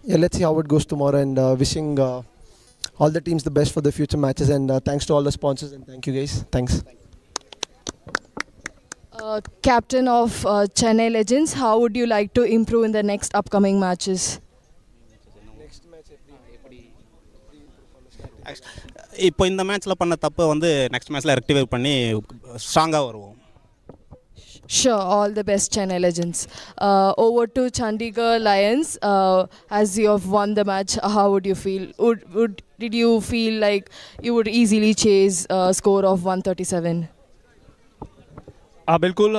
Yeah, let's see how it goes tomorrow. And wishing all the teams the best for the future matches. And thanks to all the sponsors. And thank you guys. Thanks. Captain of Chennai Legends, how would you like to improve in the next upcoming matches? இப்போ இந்த மேட்ச்சில் பண்ண தப்பை வந்து next மேட்ச்சில் rectify பண்ணி ஸ்ட்ராங்காக வருவோம். Sure, all the best Chennai Legends. Over to Chandigarh Lions, as you have won the match, how would you feel? Did you feel like you would easily chase a score of 137? बिल्कुल,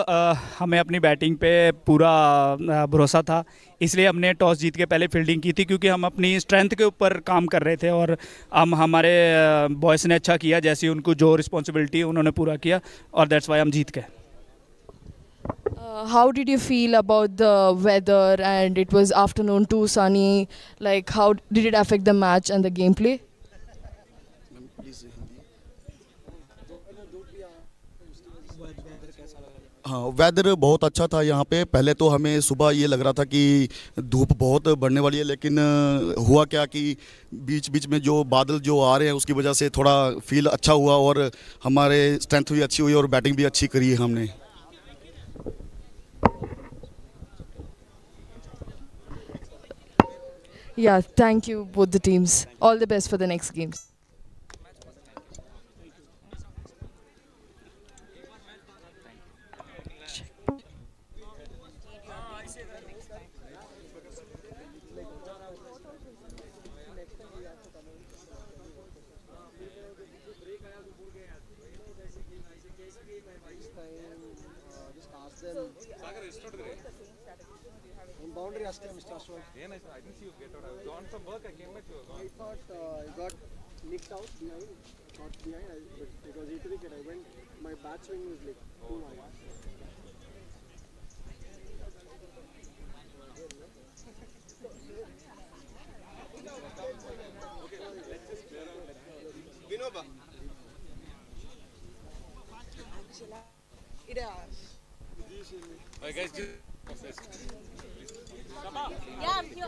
हमें अपनी batting पे पूरा भरोसा था, इसलिए हमने toss जीत के पहले फील्डिंग की थी, क्योंकि हम अपनी स्ट्रेंथ के ऊपर काम कर रहे थे और हमारे बॉयज़ ने अच्छा किया, जैसी उनको जो रिस्पॉन्सिबिलिटी उन्होंने पूरा किया और दैट्स वाई हम जीत गए. How did you feel about the weather? And it was afternoon, too sunny. Like, how did it affect the match and the gameplay? हाँ, वेदर बहुत अच्छा था यहाँ पे. पहले तो हमें सुबह ये लग रहा था कि धूप बहुत बढ़ने वाली है, लेकिन हुआ क्या कि बीच बीच में जो बादल जो आ रहे हैं उसकी वजह से थोड़ा फील अच्छा हुआ और हमारे स्ट्रेंथ भी अच्छी हुई और बैटिंग भी अच्छी करी है हमने. Yeah, thank you both the teams. All the best for the next games. On boundary ಅಷ್ಟೇ Mr. Ashwin. ಏನಾಯ್ತು? I didn't see you get out. I was on some work. I came back to you. I thought I got nicked out behind. Not behind, but it was hit wicket. I went. My bat swing was like too high. Vinoba. Hey guys, Yeah, I'm here.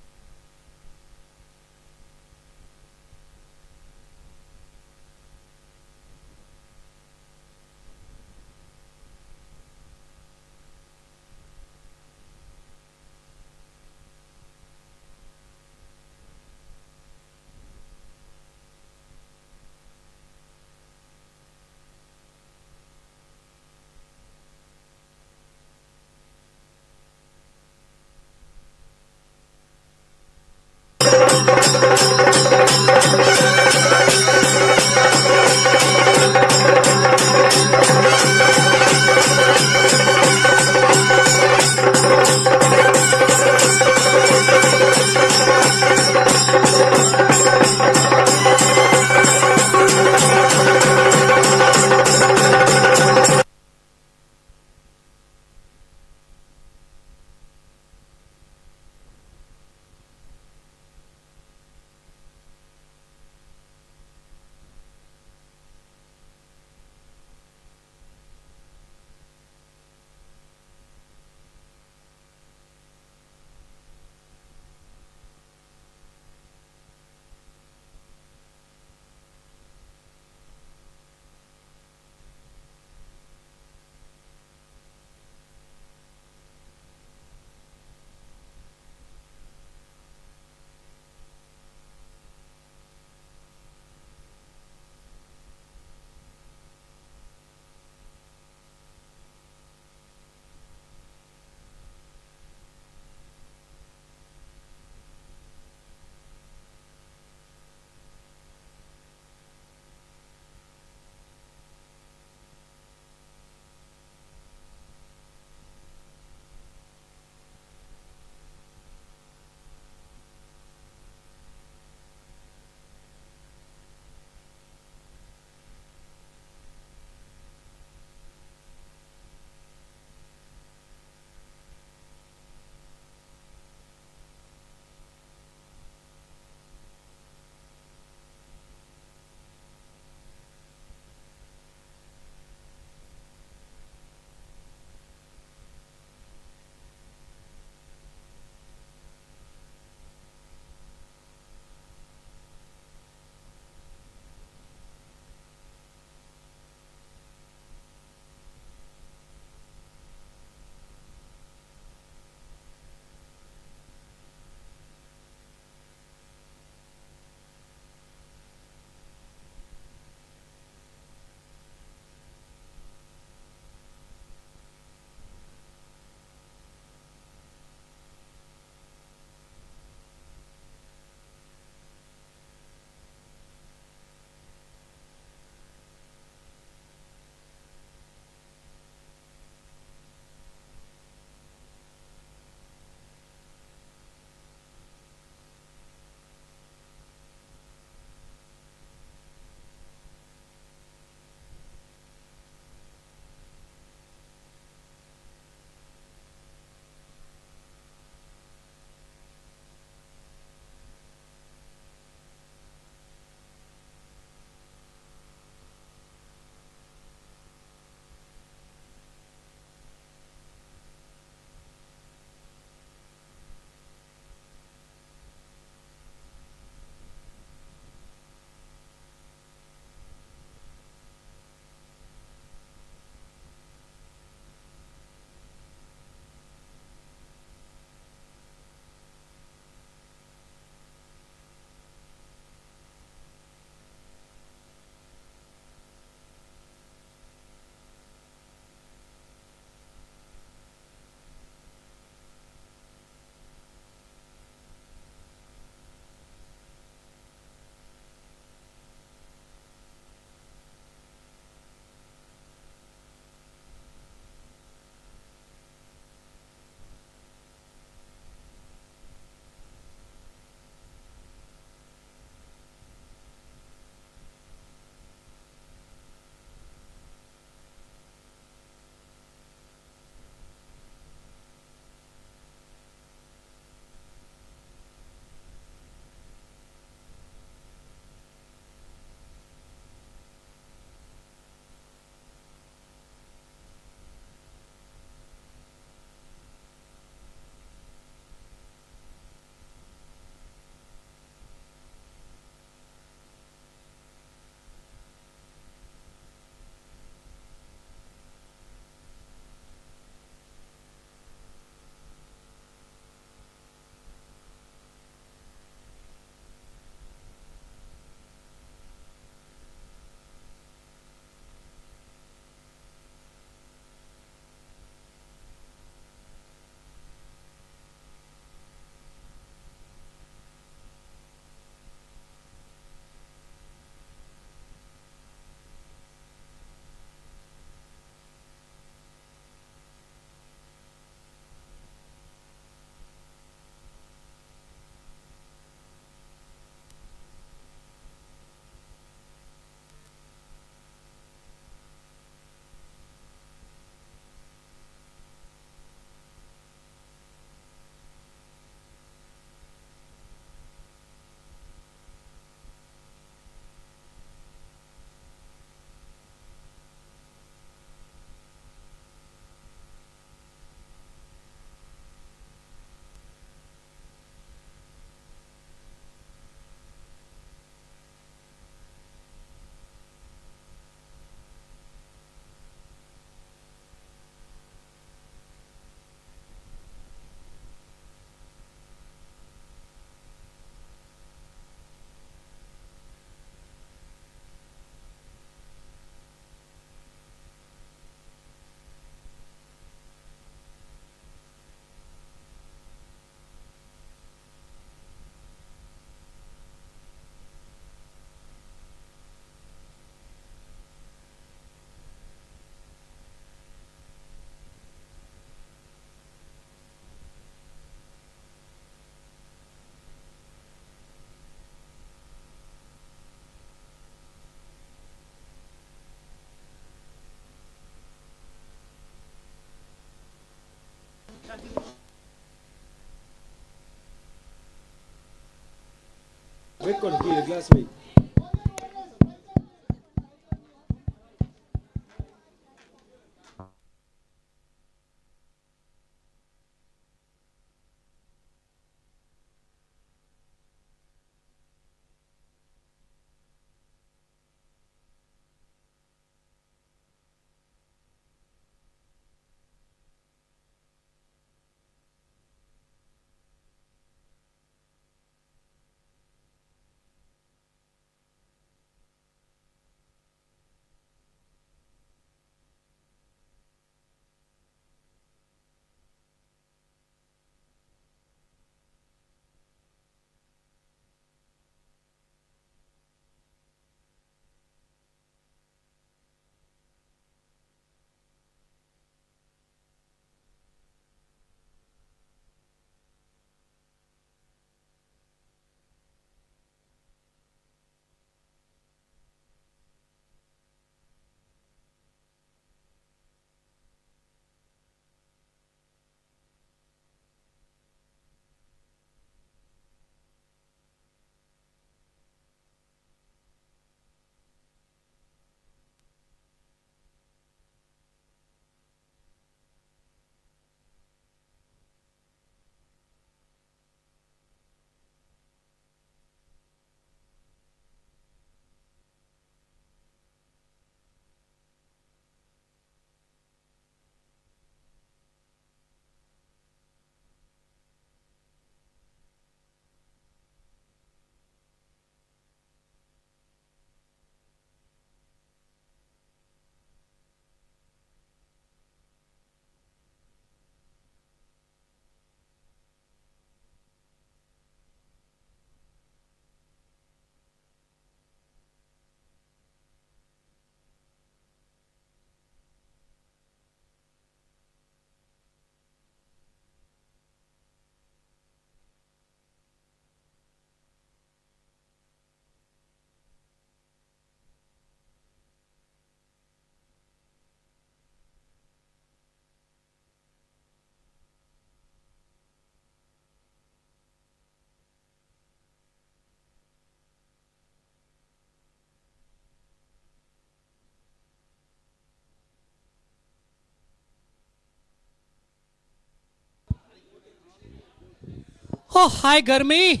Oh, hi Garmi.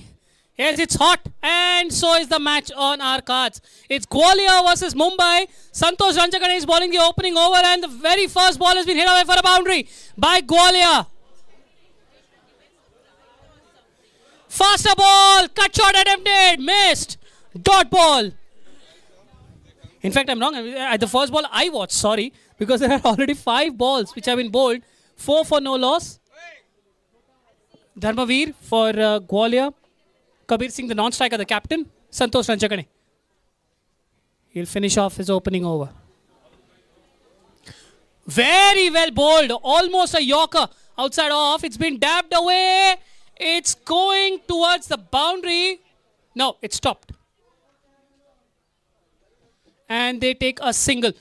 Yes, it's hot, and so is the match on our cards. It's Gwalior versus Mumbai. Santosh Ranjagane is bowling the opening over, and the very first ball has been hit away for a boundary by Gwalior. Faster ball, cut shot attempted, missed, dot ball. In fact, I'm wrong. At the first ball I watched, sorry, because there are already 5 balls which have been bowled. 4 for no loss. Dharmaveer for Gwalior. Kabir Singh, the non-striker, the captain. Santosh Ranjagane. He'll finish off his opening over. Very well bowled. Almost a Yorker outside off. It's been dabbed away. It's going towards the boundary. No, it stopped. And they take a single.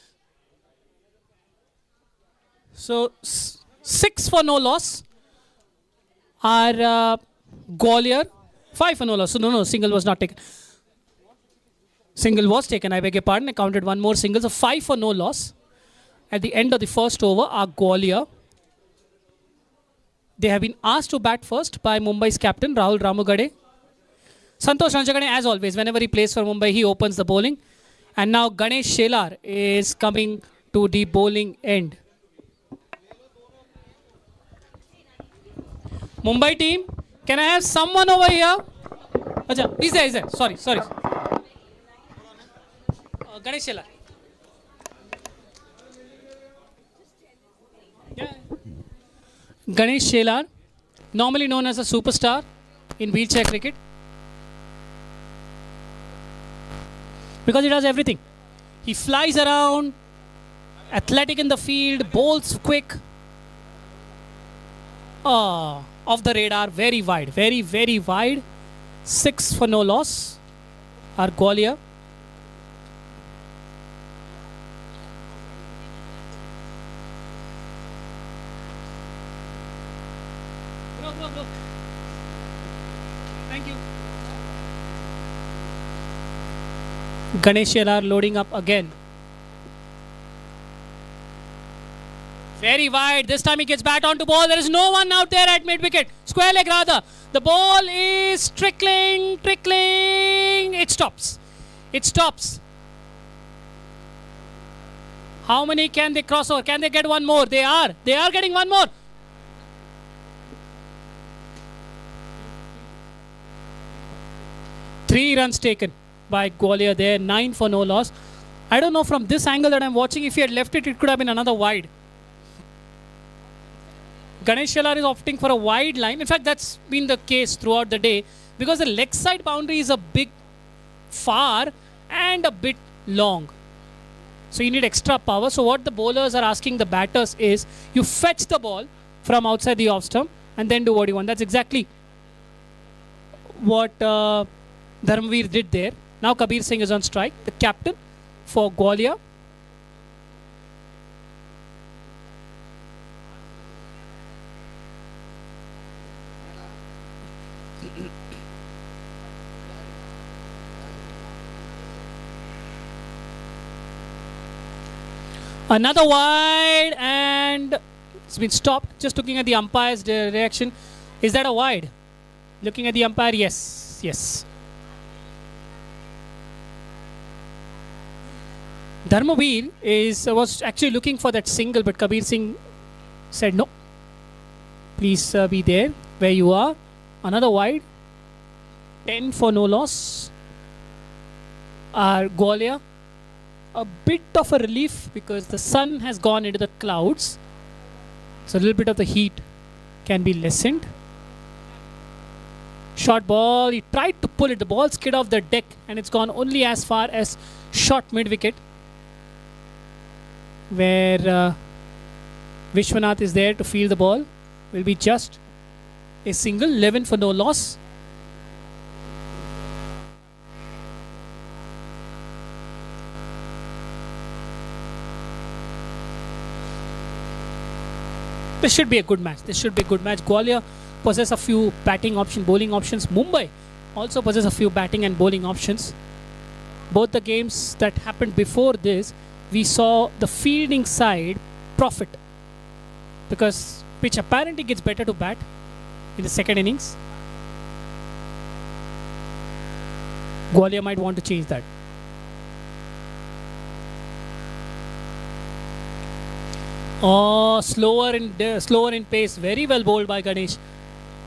So 6 for no loss are Gwalior. 5 for no loss. So no, single was not taken. Single was taken, I beg your pardon. I counted one more single. So 5 for no loss. At the end of the first over are Gwalior. They have been asked to bat first by Mumbai's captain, Rahul Ramugade. Santosh Ranjagane, as always, whenever he plays for Mumbai, he opens the bowling. And now Ganesh Shelar is coming to the bowling end. Mumbai team, can I have someone over here? Achha, he's there. Sorry. Ganesh Shelar. Yeah. Ganesh Shelar, normally known as a superstar in wheelchair cricket. Because he does everything. He flies around, athletic in the field, bowls quick. Off the radar, very wide, very, very wide. 6 for no loss are Gwalior. Thank you. Ganesh LR loading up again. Very wide. This time he gets bat onto ball. There is no one out there at mid wicket. Square leg rather. The ball is trickling. It stops. It stops. How many can they cross over? Can they get one more? They are getting one more. Three runs taken by Gwalior there. 9 for no loss. I don't know from this angle that I'm watching, if he had left it, it could have been another wide. Ganesh LR is opting for a wide line. In fact, that's been the case throughout the day because the leg side boundary is a bit far and a bit long. So you need extra power. So what the bowlers are asking the batters is, you fetch the ball from outside the off stump and then do what you want. That's exactly what Dharmveer did there. Now Kabir Singh is on strike, the captain for Gwalior. Another wide, and it's been stopped. Just looking at the umpire's reaction. Is that a wide? Looking at the umpire, yes. Yes. Dharmveer was actually looking for that single, but Kabir Singh said no. Please be there where you are. Another wide. 10 for no loss. Gwalior. A bit of a relief because the sun has gone into the clouds. So a little bit of the heat can be lessened. Short ball. He tried to pull it. The ball skid off the deck and it's gone only as far as short mid-wicket, where Vishwanath is there to field the ball. Will be just a single. 11 for no loss. This should be a good match. Gwalior possess a few batting options, bowling options. Mumbai also possess a few batting and bowling options. Both the games that happened before this, we saw the fielding side profit because pitch apparently gets better to bat in the second innings. Gwalior might want to change that. Oh, slower in pace. Very well bowled by Ganesh.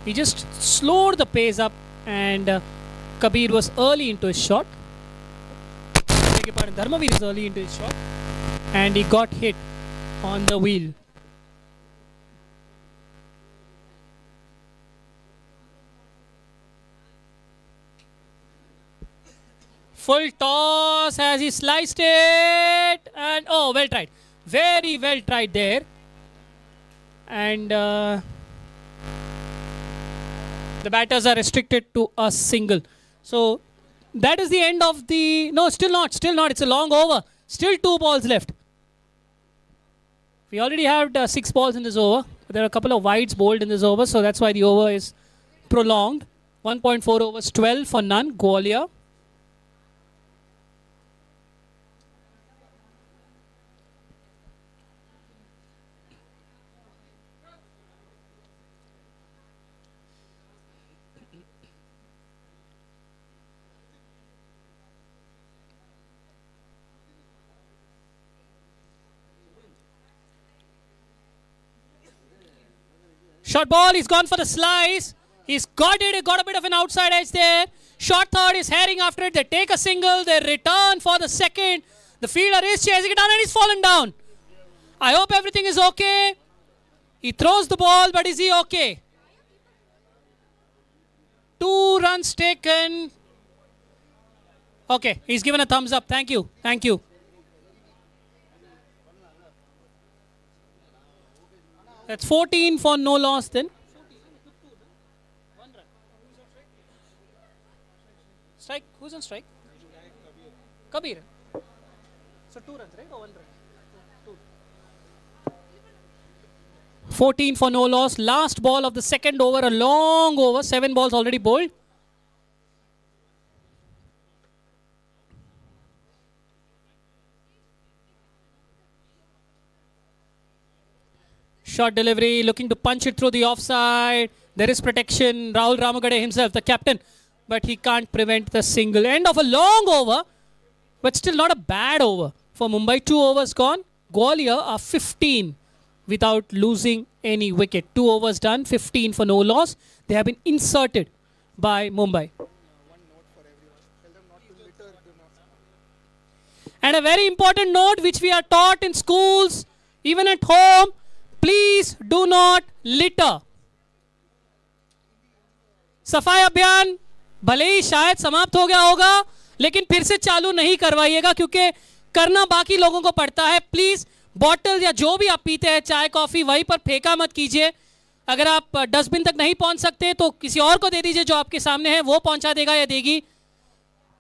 He just slowed the pace up, and Kabir was early into his shot. Beg your pardon, Dharmveer is early into his shot, and he got hit on the wheel. Full toss as he sliced it, and oh, well tried. Very well tried there. And the batters are restricted to a single. So that is the end of the... No, still not. It's a long over. Still 2 balls left. We already have 6 balls in this over. But there are a couple of wides bowled in this over. So that's why the over is prolonged. 1.4 overs, 12 for none. Gwalior. Short ball, he's gone for the slice. He's got it, he got a bit of an outside edge there. Short third is herring after it. They take a single, they return for the second. The fielder is chasing it down and he's fallen down. I hope everything is okay. He throws the ball, but is he okay? 2 runs taken. Okay, he's given a thumbs up. Thank you. Thank you. That's 14 for no loss then. Strike. Who's on strike? Kabir. So 2 runs, right? Or 1 run? 2. 14 for no loss. Last ball of the second over. A long over. 7 balls already bowled. Short delivery, looking to punch it through the offside. There is protection. Rahul Ramagade himself, the captain, but he can't prevent the single. End of a long over, but still not a bad over for Mumbai. 2 overs gone. Gwalior are 15 without losing any wicket. 2 overs done, 15 for no loss. They have been inserted by Mumbai. And a very important note which we are taught in schools, even at home, please do not litter. सफाई अभियान भले ही शायद समाप्त हो गया होगा, लेकिन फिर से चालू नहीं करवाइएगा क्योंकि करना बाकी लोगों को पड़ता है. प्लीज बॉटल या जो भी आप पीते हैं, चाय कॉफी, वहीं पर फेंका मत कीजिए. अगर आप डस्टबिन तक नहीं पहुंच सकते तो किसी और को दे दीजिए जो आपके सामने है, वो पहुंचा देगा या देगी.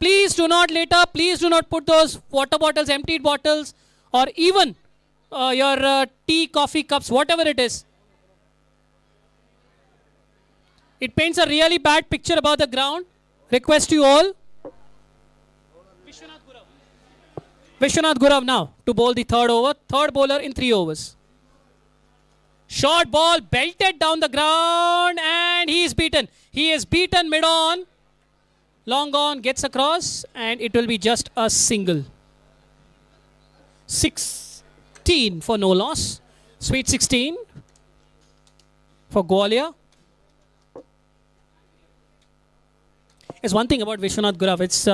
Please do not litter. Please do not put those water bottles, emptied bottles, or even your tea, coffee cups, whatever it is. It paints a really bad picture about the ground. Request you all. Vishwanath Gurav now to bowl the third over. Third bowler in 3 overs. Short ball belted down the ground and he is beaten. He is beaten mid-on. Long on, gets across, and it will be just a single. 16 for no loss. Sweet 16 for Gwalior. There's one thing about Vishwanath Gurav. It's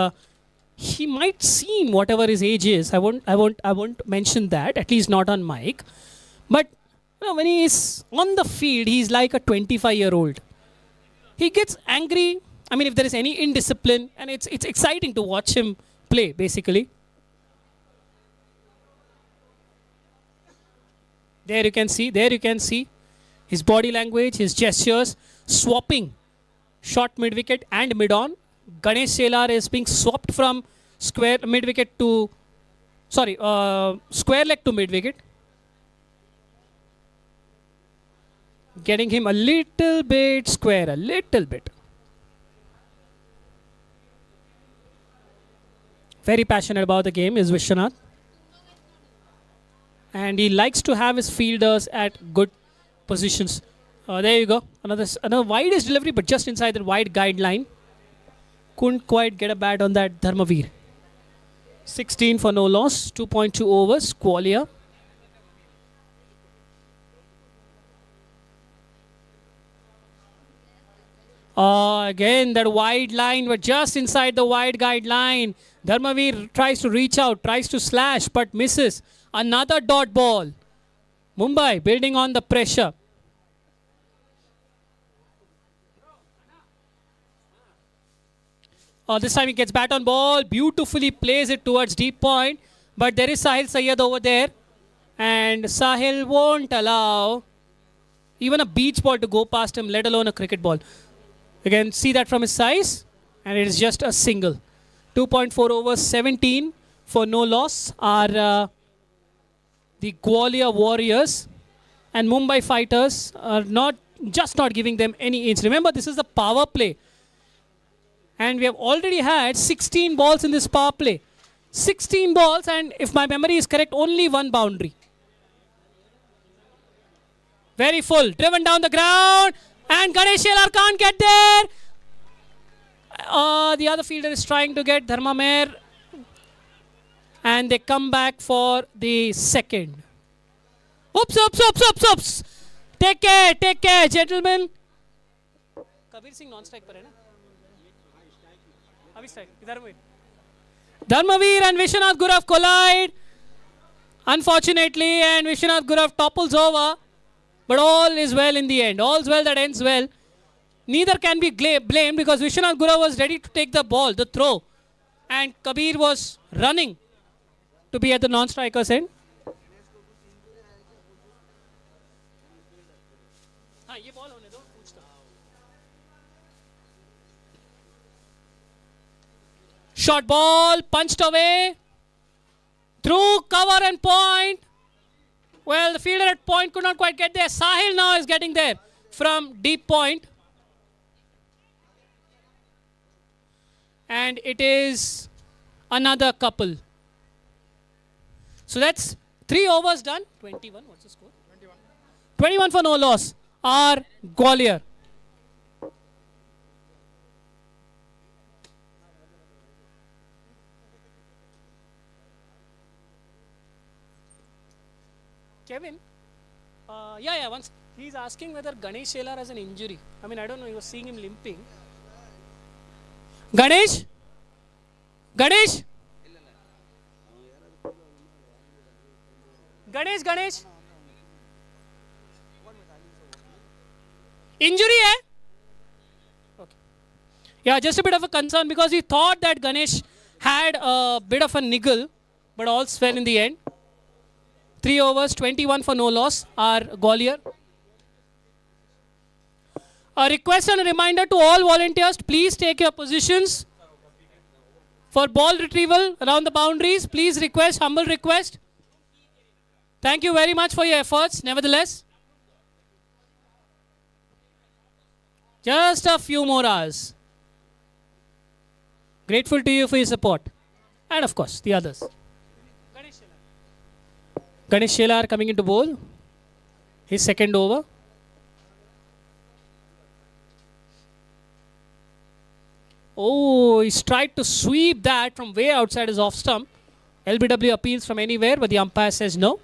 he might seem whatever his age is. I won't mention that. At least not on mic. But when he is on the field, he's like a 25-year-old. He gets angry. I mean, if there is any indiscipline, and it's exciting to watch him play, basically. There you can see his body language, his gestures, swapping short mid-wicket and mid-on. Ganesh Selar is being swapped from square mid-wicket to, square leg to mid-wicket. Getting him a little bit square, a little bit. Very passionate about the game is Vishwanath. And he likes to have his fielders at good positions. There you go. Another widest delivery, but just inside the wide guideline. Couldn't quite get a bat on that Dharmavir. 16 for no loss. 2.2 overs. Gwalior. Again, that wide line, but just inside the wide guideline. Dharmavir tries to reach out, tries to slash, but misses. Another dot ball. Mumbai building on the pressure. This time he gets bat on ball, beautifully plays it towards deep point. But there is Sahil Sayyed over there. And Sahil won't allow even a beach ball to go past him, let alone a cricket ball. You can see that from his size. And it is just a single. 2.4 overs, 17 for no loss are the Gwalior Warriors. And Mumbai Fighters are not giving them any inch. Remember, this is the power play. And we have already had 16 balls in this power play. 16 balls, and if my memory is correct, only one boundary. Very full. Driven down the ground. And Ganesh Shelar can't get there. The other fielder is trying to get Dharmamer. And they come back for the second. Oops. Take care, gentlemen. Kabir Singh non-strike par hai na? Abhi strike. Dharmavir and Vishwanath Gurav collide. Unfortunately, and Vishwanath Gurav topples over. But all is well in the end. All's well that ends well. Neither can be blamed because Vishwanath Gurav was ready to take the ball, the throw. And Kabir was running to be at the non-striker's end. Short ball, punched away. Through cover and point. Well, the fielder at point could not quite get there. Sahil now is getting there from deep point. And it is another couple. So that's 3 overs done. 21, what's the score? 21 for no loss are Gwalior. Kevin, once he's asking whether Ganesh Shelar has an injury. I mean, I don't know, he was seeing him limping. Ganesh? Ganesh? Ganesh? Injury hai? Okay. Yeah, just a bit of a concern because we thought that Ganesh had a bit of a niggle, but all's well in the end. 3 overs, 21 for no loss are Gwalior. A request and a reminder to all volunteers, please take your positions for ball retrieval around the boundaries. Please request, humble request. Thank you very much for your efforts, nevertheless. Just a few more hours. Grateful to you for your support. And of course, the others. Ganesh Shelar coming into bowl. His second over. Oh, he's tried to sweep that from way outside his off stump. LBW appeals from anywhere, but the umpire says no.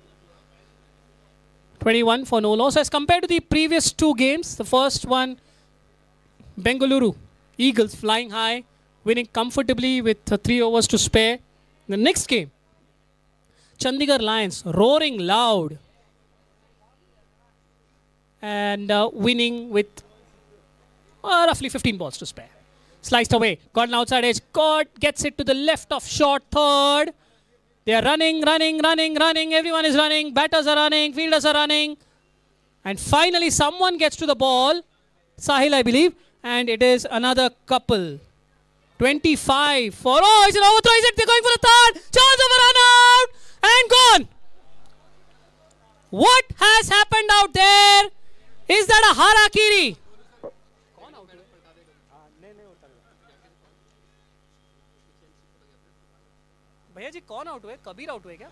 21 for no loss. As compared to the previous two games, the first one, Bengaluru Eagles flying high, winning comfortably with 3 overs to spare. The next game, Chandigarh Lions roaring loud and winning with roughly 15 balls to spare. Sliced away, got an outside edge, gets it to the left of short third. They are running. Everyone is running. Batters are running. Fielders are running. And finally, someone gets to the ball. Sahil, I believe. And it is another couple. 25 for... Oh, it's an overthrow. Is it? They're going for the third. Chance of a run out. And gone. What has happened out there? Is that a harakiri? भैया जी कौन out हुए? Kabir out हुए क्या?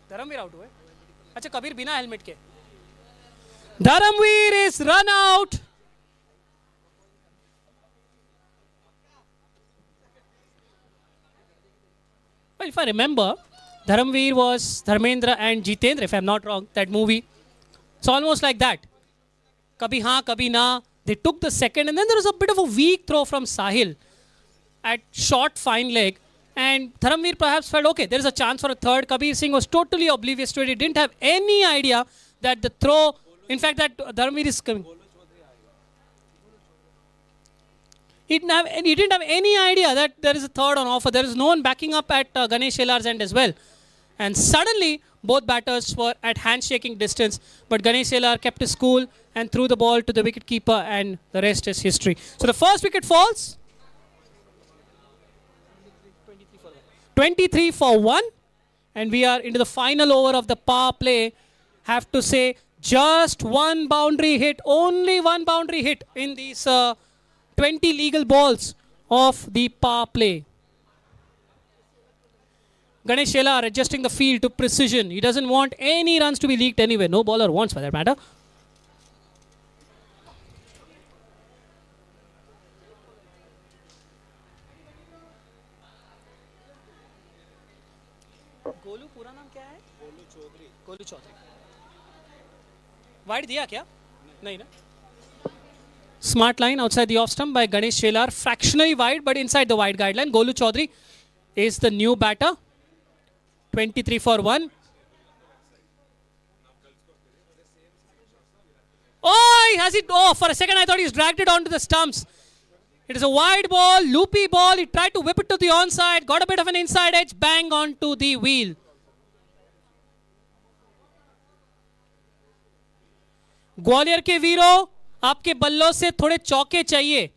Dharmveer out हुए? अच्छा, कबीर बिना helmet के. Dharamveer is run out. Well, if I remember, Dharamveer was Dharmendra and Jitendra, if I'm not wrong, that movie. It's almost like that. Kabhi haan, kabhi na. They took the second and then there was a bit of a weak throw from Sahil at short fine leg. And Dharamveer perhaps felt, okay, there is a chance for a third. Kabir Singh was totally oblivious to it. He didn't have any idea that the throw, in fact, that Dharamveer is coming. He didn't have any idea that there is a third on offer. There is no one backing up at Ganesh Shelar's end as well. And suddenly, both batters were at handshaking distance. But Ganesh Shelar kept his cool and threw the ball to the wicketkeeper, and the rest is history. So the first wicket falls. 23 for 1. And we are into the final over of the power play. Have to say, just one boundary hit. Only one boundary hit in these 20 legal balls of the power play. Ganesh Shelar adjusting the field to precision. He doesn't want any runs to be leaked anywhere. No bowler wants, for that matter. Golu पूरा नाम क्या है? Golu Chaudhary. Wide दिया क्या? नहीं ना. Smart line outside the off stump by Ganesh Shelar. Fractionally wide, but inside the wide guideline. Golu Chaudhary is the new batter. 23 for 1. Oh, has it? Oh, for a second I thought he's dragged it onto the stumps. It is a wide ball, loopy ball. He tried to whip it to the onside, got a bit of an inside edge, bang onto the wheel. Gwalior के वीरों, आपके बल्लों से थोड़े चौके चाहिए,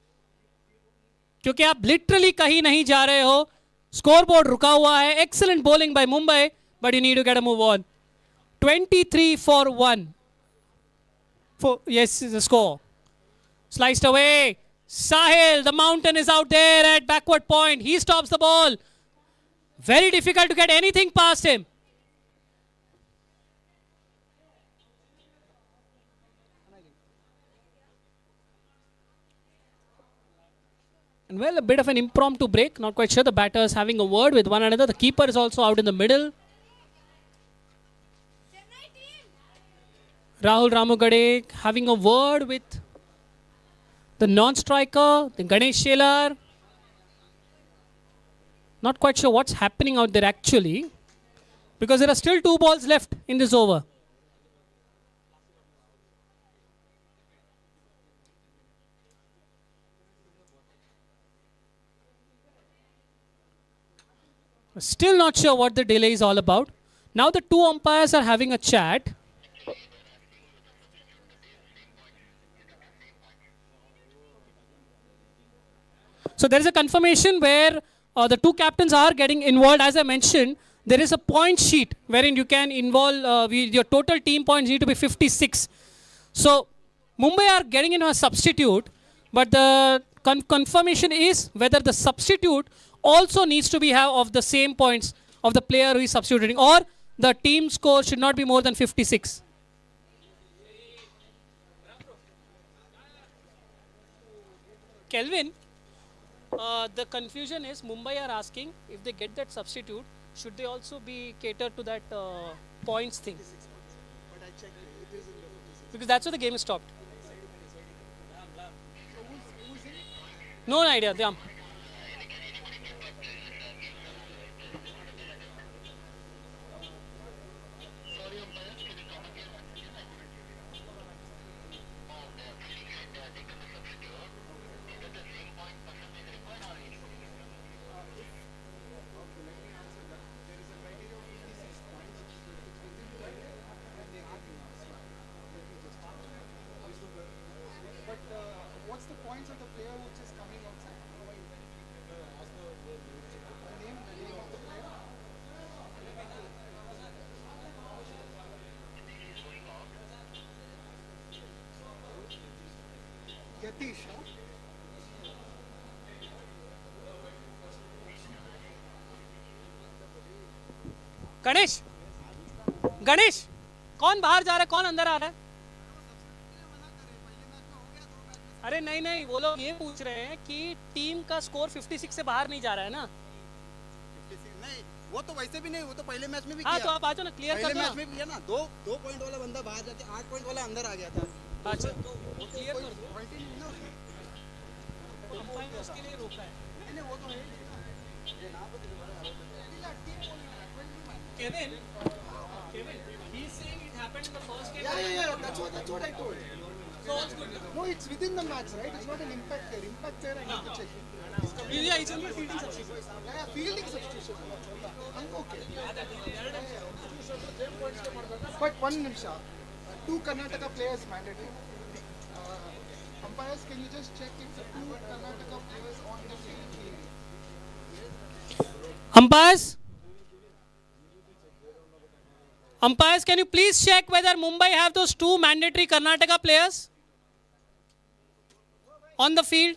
क्योंकि आप literally कहीं नहीं जा रहे हो. स्कोरबोर्ड रुका हुआ है. Excellent bowling by Mumbai, but you need to get a move on. 23 for 1. Yes, the score. Sliced away. Sahil, the mountain is out there at backward point. He stops the ball. Very difficult to get anything past him. Well, a bit of an impromptu break. Not quite sure. The batters having a word with one another. The keeper is also out in the middle. Rahul Ramugade having a word with the non-striker, the Ganesh Shelar. Not quite sure what's happening out there actually, because there are still 2 balls left in this over. Still not sure what the delay is all about. Now the 2 umpires are having a chat. So there is a confirmation where the 2 captains are getting involved. As I mentioned, there is a point sheet wherein you can involve, your total team points need to be 56. So Mumbai are getting in a substitute, but the confirmation is whether the substitute also needs to be have of the same points of the player who is substituting, or the team score should not be more than 56. Kelvin, the confusion is Mumbai are asking if they get that substitute, should they also be catered to that points thing? Because that's where the game is stopped. No idea. What's the points of the player which is coming outside? Name of the player? Yatish, huh? Ganesh कौन बाहर जा रहा है, कौन अंदर आ रहा है? अरे नहीं नहीं, वो लोग ये पूछ रहे हैं कि टीम का स्कोर 56 से बाहर नहीं जा रहा है ना? 56 नहीं, वो तो वैसे भी नहीं, वो तो पहले मैच में भी हाँ किया। तो आप आ जाओ ना, क्लियर कर दो। पहले मैच में भी किया ना, 2 पॉइंट वाला बंदा बाहर जाके 8 पॉइंट वाला अंदर आ गया था। अच्छा तो वो क्लियर कर दो। उसके लिए रोका है। नहीं वो तो है। Kevin, he's saying it happened in the first game. Yeah, that's what I told. So it's good. No, it's within the match, right? It's not an impact there. Impact there, I need to check. Yeah, it's only fielding substitution. Yeah, fielding substitution. Okay. But one nimsha. 2 Karnataka players mandatory. Umpires, can you just check if 2 Karnataka players on the field? Umpires, can you please check whether Mumbai have those 2 mandatory Karnataka players on the field?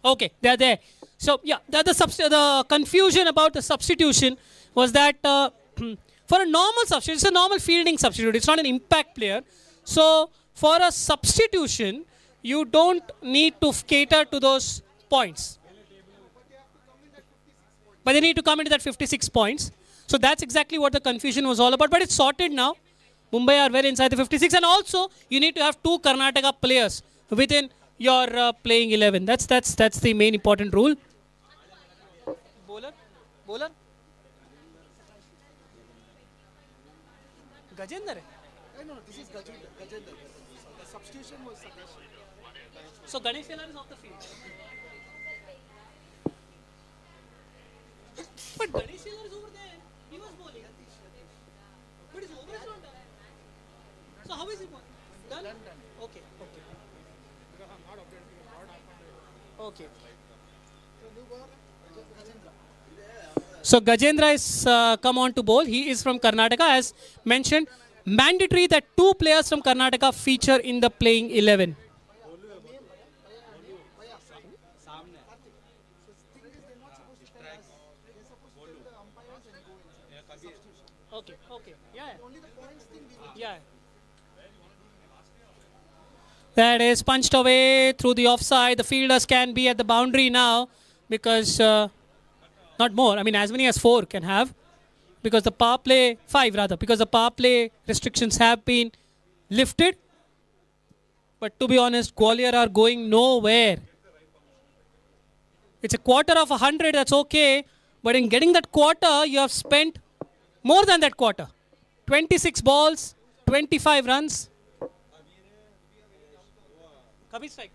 Okay, they are there. So yeah, the confusion about the substitution was that for a normal substitute, it's a normal fielding substitute. It's not an impact player. So for a substitution, you don't need to cater to those points. But they need to come into that 56 points. So that's exactly what the confusion was all about. But it's sorted now. Mumbai are well inside the 56. And also, you need to have 2 Karnataka players within your playing 11. That's the main important rule. Bowler. Gajendra? No, this is Gajendra. The substitution was suggested. So Ganesh Shelar is off the field. But Ganesh Shelar is over there. He was bowling. But his over is not done. So how is it done? Okay. Okay. So Gajendra is come on to bowl. He is from Karnataka. As mentioned, mandatory that 2 players from Karnataka feature in the playing 11. Okay, okay, yeah. Yeah. That is punched away through the offside. The fielders can be at the boundary now because not more. I mean, as many as 4 can have because the power play 5 rather because the power play restrictions have been lifted. But to be honest, Gwalior are going nowhere. It's a quarter of 100. That's okay. But in getting that quarter, you have spent more than that quarter. 26 balls, 25 runs. Kabir strike.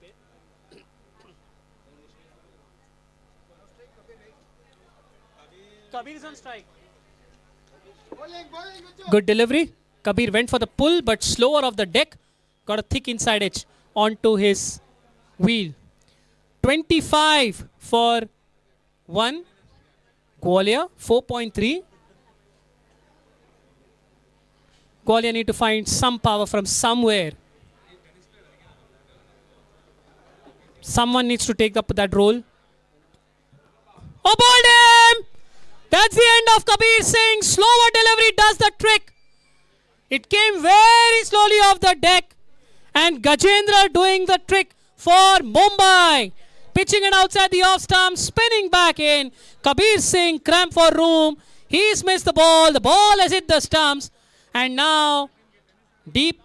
Kabir is on strike. Good delivery. Kabir went for the pull, but slower off the deck. Got a thick inside edge onto his wheel. 25 for 1. Gwalior 4.3. Gwalior need to find some power from somewhere. Someone needs to take up that role. Oh, bowled him! That's the end of Kabir Singh. Slower delivery does the trick. It came very slowly off the deck. And Gajendra doing the trick for Mumbai. Pitching it outside the off stump, spinning back in. Kabir Singh cramp for room. He's missed the ball. The ball has hit the stumps. And now, deep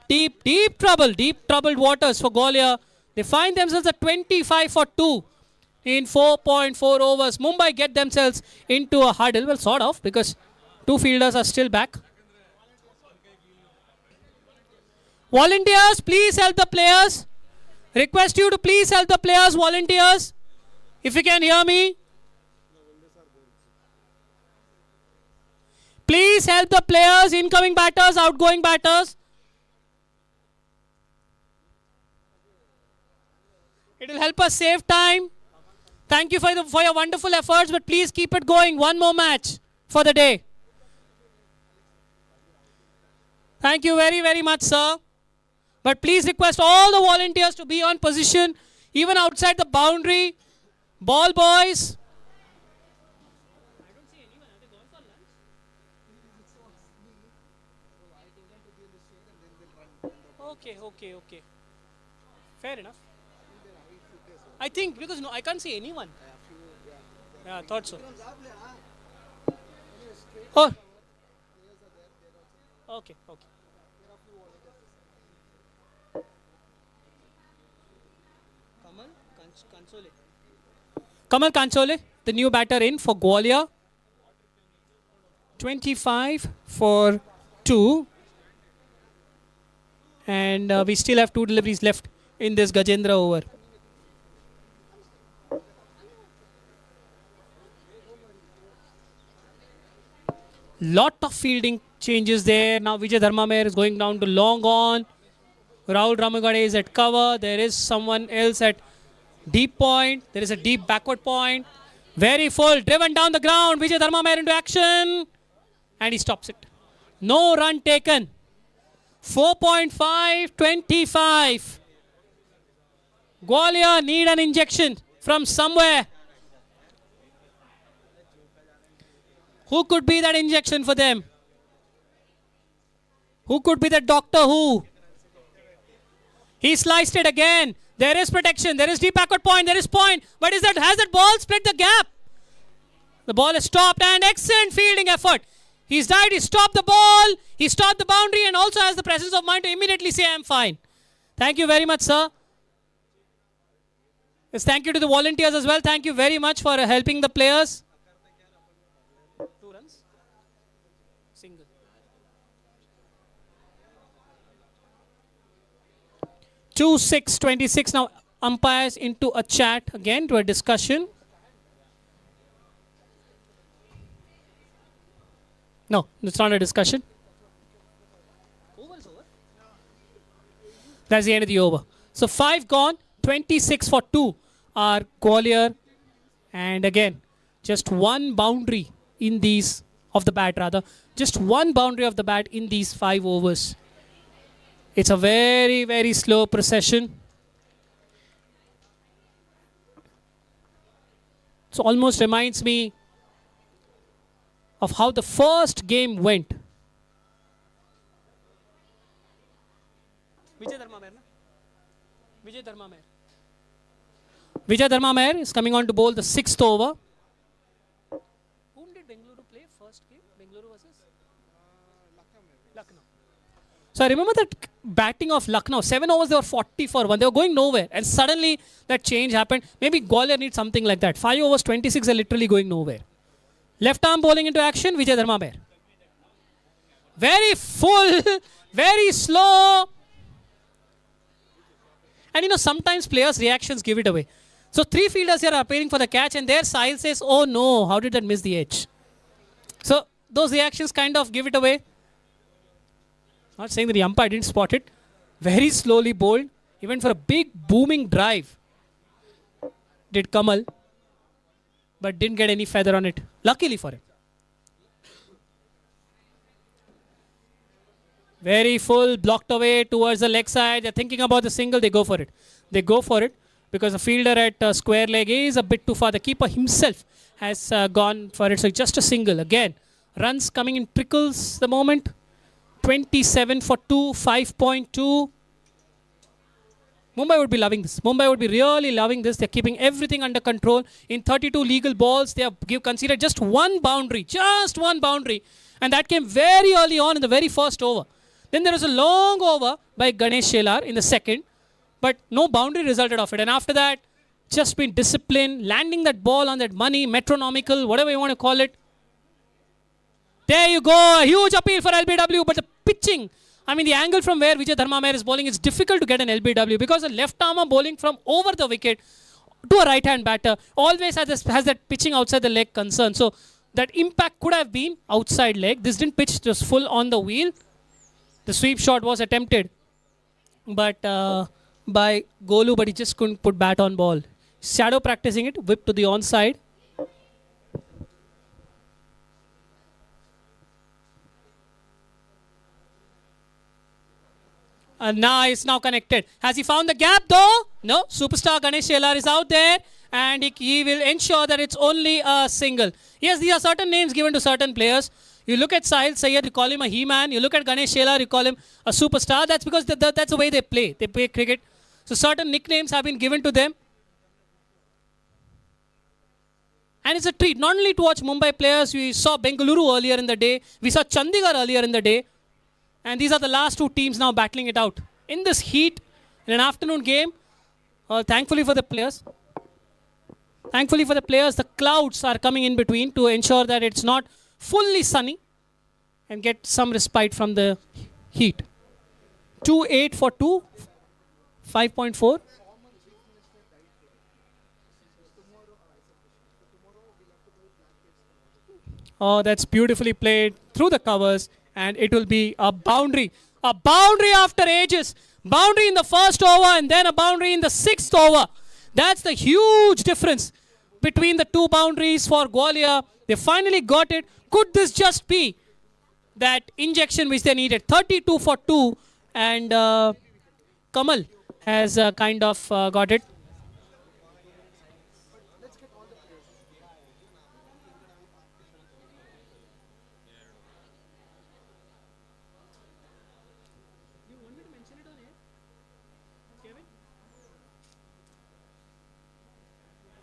troubled waters for Gwalior. They find themselves at 25 for 2 in 4.4 overs. Mumbai get themselves into a huddle. Well, sort of, because 2 fielders are still back. Volunteers, please help the players. Request you to please help the players, volunteers. If you can hear me. Please help the players, incoming batters, outgoing batters. It will help us save time. Thank you for your wonderful efforts, but please keep it going. One more match for the day. Thank you very, very much, sir. But please request all the volunteers to be on position, even outside the boundary. Ball boys. Okay. Fair enough. I think because I can't see anyone. Yeah, I thought so. Oh. Okay. Kamal Kansole, the new batter in for Gwalior. 25 for 2. And we still have 2 deliveries left in this Gajendra over. Lot of fielding changes there. Now Vijay Dharmamer is going down to long on. Rahul Ramagade is at cover. There is someone else at deep point. There is a deep backward point. Very full. Driven down the ground. Vijay Dharmamer into action. And he stops it. No run taken. 4.5, 25. Gwalior need an injection from somewhere. Who could be that injection for them? Who could be the Doctor Who? He sliced it again. There is protection. There is deep backward point. There is point. But has that ball split the gap? The ball is stopped and excellent fielding effort. He's died. He stopped the ball. He stopped the boundary and also has the presence of mind to immediately say, I'm fine. Thank you very much, sir. Yes, thank you to the volunteers as well. Thank you very much for helping the players. 2 runs. Single. Two 6-26. Now umpires into a chat again to a discussion. No, it's not a discussion. That's the end of the over. So 5 gone, 26 for 2 are Gwalior. And again, just 1 boundary in these, of the bat rather. Just 1 boundary of the bat in these 5 overs. It's a very, very slow procession. It almost reminds me of how the first game went. Vijay Dharma is coming on to bowl the 6th over. Whom did Bengaluru play first game? Bengaluru versus Lucknow. So I remember that batting of Lucknow, 7 overs they were 40 for 1. They were going nowhere, and suddenly that change happened. Maybe Gwalior needs something like that. 5 overs 26 are literally going nowhere. Left arm bowling into action, Vijay Dharma. Very full, very slow. And you know, sometimes players' reactions give it away. So 3 fielders here are appearing for the catch, and their Sahil says, oh no, how did that miss the edge? So those reactions kind of give it away. Not saying that the umpire didn't spot it. Very slowly bowled. He went for a big booming drive. Did Kamal. But didn't get any feather on it. Luckily for him. Very full, blocked away towards the leg side. They're thinking about the single. They go for it. They go for it because the fielder at square leg is a bit too far. The keeper himself has gone for it. So just a single. Again, runs coming in trickles the moment. 27 for 2, 5.2. Mumbai would be loving this. Mumbai would be really loving this. They're keeping everything under control. In 32 legal balls, they have conceded just one boundary. Just one boundary. And that came very early on in the very first over. Then there was a long over by Ganesh Shelar in the second. But no boundary resulted of it. And after that, just been disciplined, landing that ball on that money, metronomical, whatever you want to call it. There you go. A huge appeal for LBW. But the pitching, I mean, the angle from where Vijay Dharma is bowling, it's difficult to get an LBW because a left-armer bowling from over the wicket to a right-hand batter always has that pitching outside the leg concern. So that impact could have been outside leg. This didn't pitch just full on the wheel. The sweep shot was attempted but by Golu, but he just couldn't put bat on ball. Shadow practicing it, whip to the onside. And now it's now connected. Has he found the gap though? No. Superstar Ganesh Shelar is out there and he will ensure that it's only a single. Yes, these are certain names given to certain players. You look at Sahil Sayyed, you call him a He-Man. You look at Ganesh Shelar, you call him a superstar. That's because that's the way they play. They play cricket. So certain nicknames have been given to them. And it's a treat not only to watch Mumbai players. We saw Bengaluru earlier in the day. We saw Chandigarh earlier in the day. And these are the last two teams now battling it out. In this heat, in an afternoon game, thankfully for the players, the clouds are coming in between to ensure that it's not fully sunny and get some respite from the heat. 2-8 for 2, 5.4. Oh, that's beautifully played through the covers. And it will be a boundary. A boundary after ages. Boundary in the first over and then a boundary in the 6th over. That's the huge difference between the two boundaries for Gwalior. They finally got it. Could this just be that injection which they needed? 32 for 2. And Kamal has kind of got it.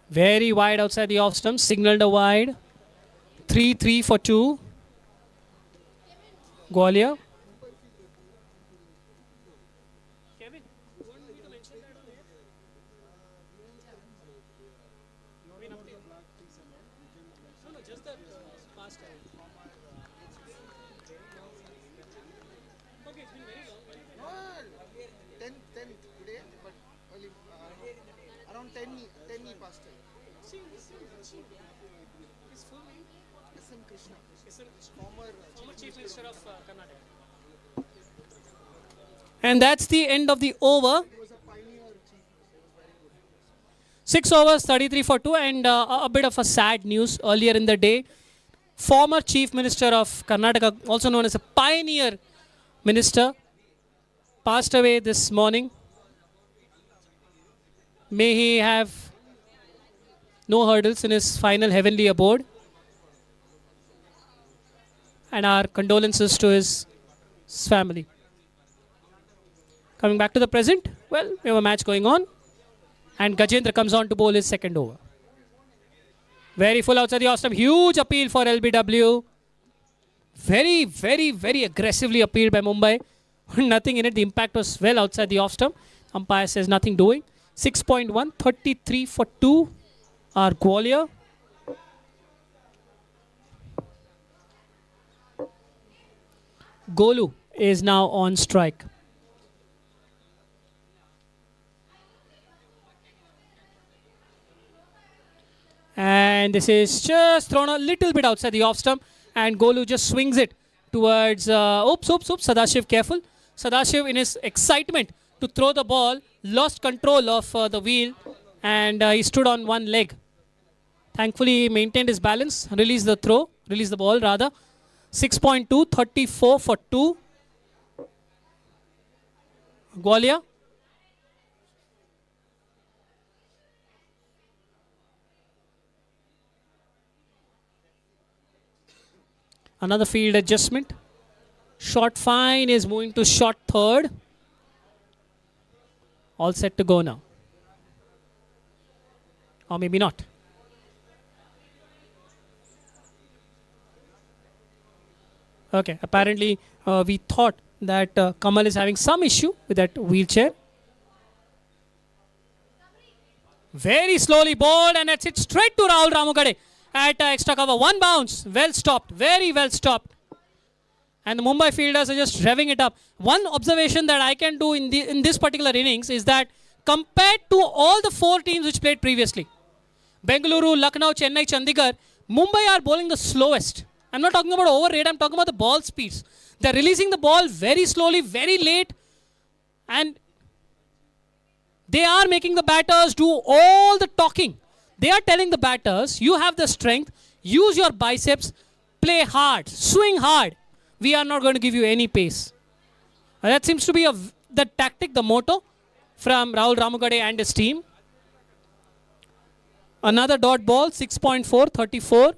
Very wide outside the off stump. Signaled a wide. 3-3 for 2. Gwalior. Kevin, you want me to mention that on air? No, just the past time. Okay, it's been very long. 10 today, but only around 10 past time. His full name? SM Krishna. Former Chief Minister of Karnataka. And that's the end of the over. 6 overs, 33 for 2, and a bit of a sad news earlier in the day. Former Chief Minister of Karnataka, also known as a pioneer minister, passed away this morning. May he have no hurdles in his final heavenly abode. and our condolences to his family. Coming back to the present, well, we have a match going on, and Gajendra comes on to bowl his second over. Very full outside the off stump. Huge appeal for LBW. Very, very, very aggressively appealed by Mumbai. Nothing in it. The impact was well outside the off stump. Umpire says nothing doing. 6.1, 33 for 2 are Gwalior. Golu is now on strike. And this is just thrown a little bit outside the off stump, and Golu just swings it towards, oops, Sadashiv, careful. Sadashiv, in his excitement to throw the ball, lost control of the wheel, and he stood on one leg. Thankfully, he maintained his balance, released the ball rather. 6.2, 34 for 2. Gwalior. Another field adjustment. Short fine is moving to short third. All set to go now. Or maybe not. Okay, apparently we thought that Kamal is having some issue with that wheelchair. Very slowly bowled, and it's hit straight to Rahul Ramukade at extra cover. One bounce, well stopped, very well stopped. And the Mumbai fielders are just revving it up. One observation that I can do in this particular innings is that compared to all the 4 teams which played previously, Bengaluru, Lucknow, Chennai, Chandigarh, Mumbai are bowling the slowest. I'm not talking about over rate, I'm talking about the ball speeds. They're releasing the ball very slowly, very late, and they are making the batters do all the talking. They are telling the batters, you have the strength, use your biceps, play hard, swing hard. We are not going to give you any pace. And that seems to be the tactic, the motto from Rahul Ramukade and his team. Another dot ball, 6.4, 34.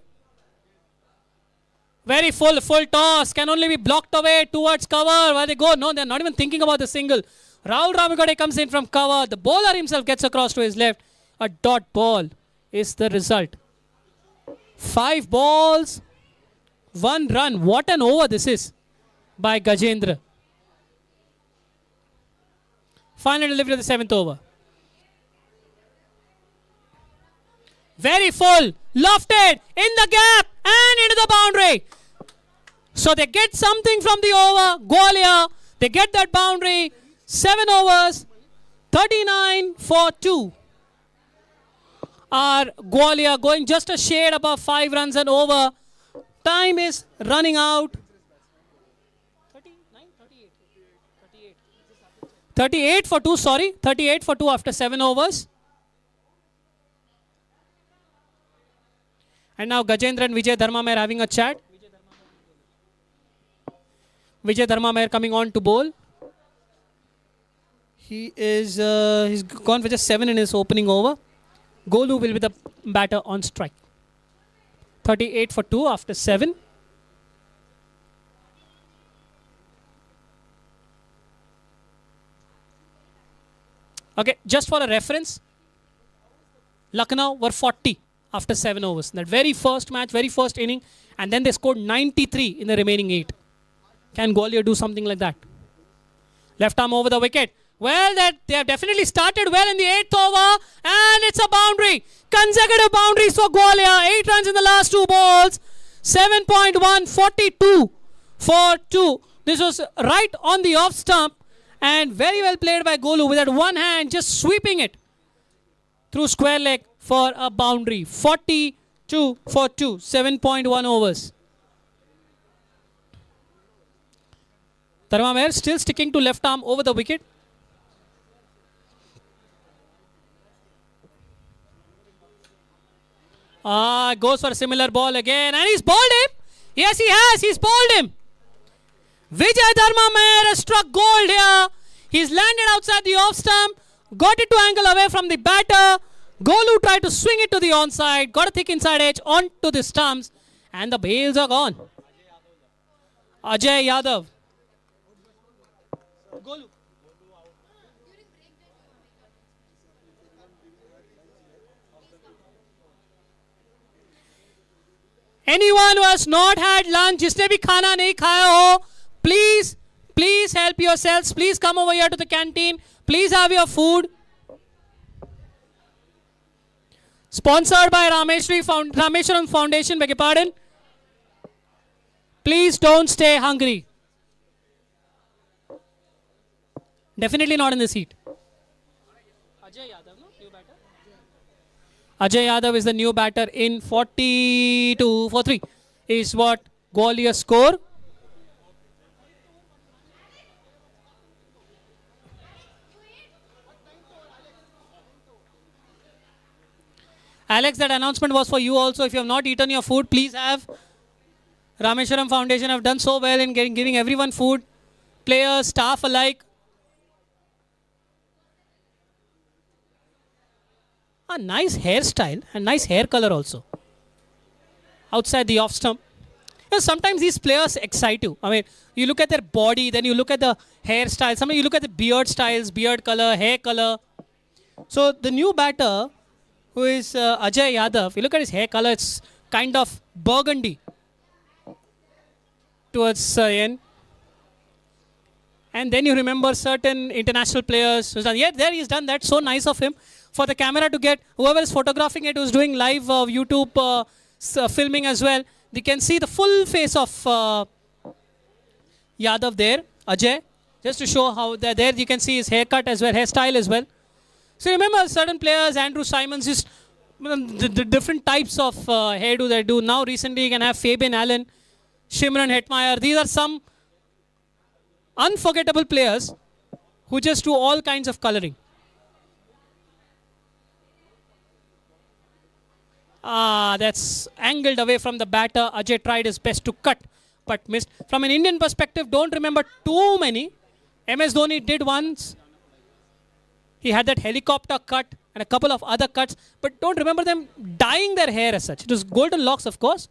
Very full toss, can only be blocked away towards cover. Where they go? No, they're not even thinking about the single. Rahul Ramukade comes in from cover. The bowler himself gets across to his left. A dot ball is the result. 5 balls, 1 run. What an over this is by Gajendra. Final delivery of the 7th over. Very full, lofted, in the gap, and into the boundary. So they get something from the over. Gwalior, they get that boundary. 7 overs, 39 for 2. Are Gwalior going just a shade above 5 runs and over. Time is running out. 38 for 2, sorry. 38 for 2 after 7 overs. And now Gajendra and Vijay Dharma are having a chat. Vijay Dharma coming on to bowl. He is he's gone for just 7 in his opening over. Golu will be the batter on strike. 38 for 2 after 7. Okay, just for a reference, Lucknow were 40 after 7 overs. That very first match, very first inning, and then they scored 93 in the remaining 8. Can Gwalior do something like that? Left arm over the wicket. Well, they have definitely started well in the 8th over, and it's a boundary. Consecutive boundaries for Gwalior. 8 runs in the last 2 balls. 7.1, 42 for 2. This was right on the off stump, and very well played by Golu with that one hand just sweeping it through square leg for a boundary. 42 for 2. 7.1 overs. Dharma still sticking to left arm over the wicket. Goes for a similar ball again, and he's bowled him. Yes, he has. He's bowled him. Vijay Dharma has struck gold here. He's landed outside the off stump, got it to angle away from the batter. Golu tried to swing it to the onside, got a thick inside edge onto the stumps, and the bails are gone. Ajay Yadav. Golu. Anyone who has not had lunch, जिसने भी खाना नहीं खाया हो, please help yourselves. Please come over here to the canteen. Please have your food. Sponsored by Rameshwaram Foundation, beg your pardon. Please don't stay hungry. Definitely not in this heat. Ajay Yadav, no? New batter. Ajay Yadav is the new batter in 42 for 3 is what Gwalior score. Alex, that announcement was for you also. If you have not eaten your food, please have. Rameshwaram Foundation have done so well in giving everyone food, players, staff alike. A nice hairstyle and nice hair color also. Outside the off stump. Sometimes these players excite you. I mean, you look at their body, then you look at the hairstyle. Sometimes you look at the beard styles, beard color, hair color. So the new batter, who is Ajay Yadav, you look at his hair color, it's kind of burgundy towards end. And then you remember certain international players who's done. Yeah, there he's done that. So nice of him. For the camera to get, whoever is photographing it who's doing live YouTube filming as well. They can see the full face of Yadav there, Ajay. Just to show how there you can see his haircut as well, hairstyle as well. So remember certain players, Andrew Simons, just the different types of hairdo they do. Now recently you can have Fabian Allen, Shimron Hetmeyer. These are some unforgettable players who just do all kinds of coloring. That's angled away from the batter. Ajay tried his best to cut, but missed. From an Indian perspective, don't remember too many. MS Dhoni did once. He had that helicopter cut and a couple of other cuts, but don't remember them dyeing their hair as such. It was golden locks, of course,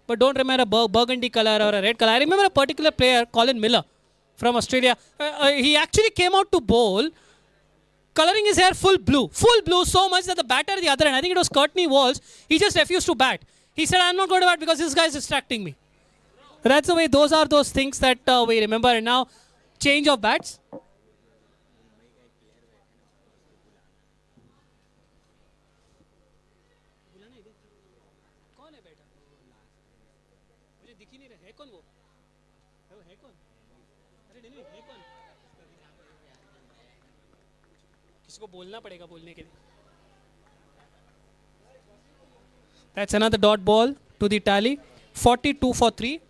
but don't remember a burgundy color or a red color. I remember a particular player, Colin Miller, from Australia. He actually came out to bowl, coloring his hair full blue so much that the batter at the other end, I think it was Courtney Walsh, he just refused to bat. He said, I'm not going to bat because this guy is distracting me. That's the way, those are those things that we remember. And now, change of bats. That's another dot ball to the tally. 42 for 3.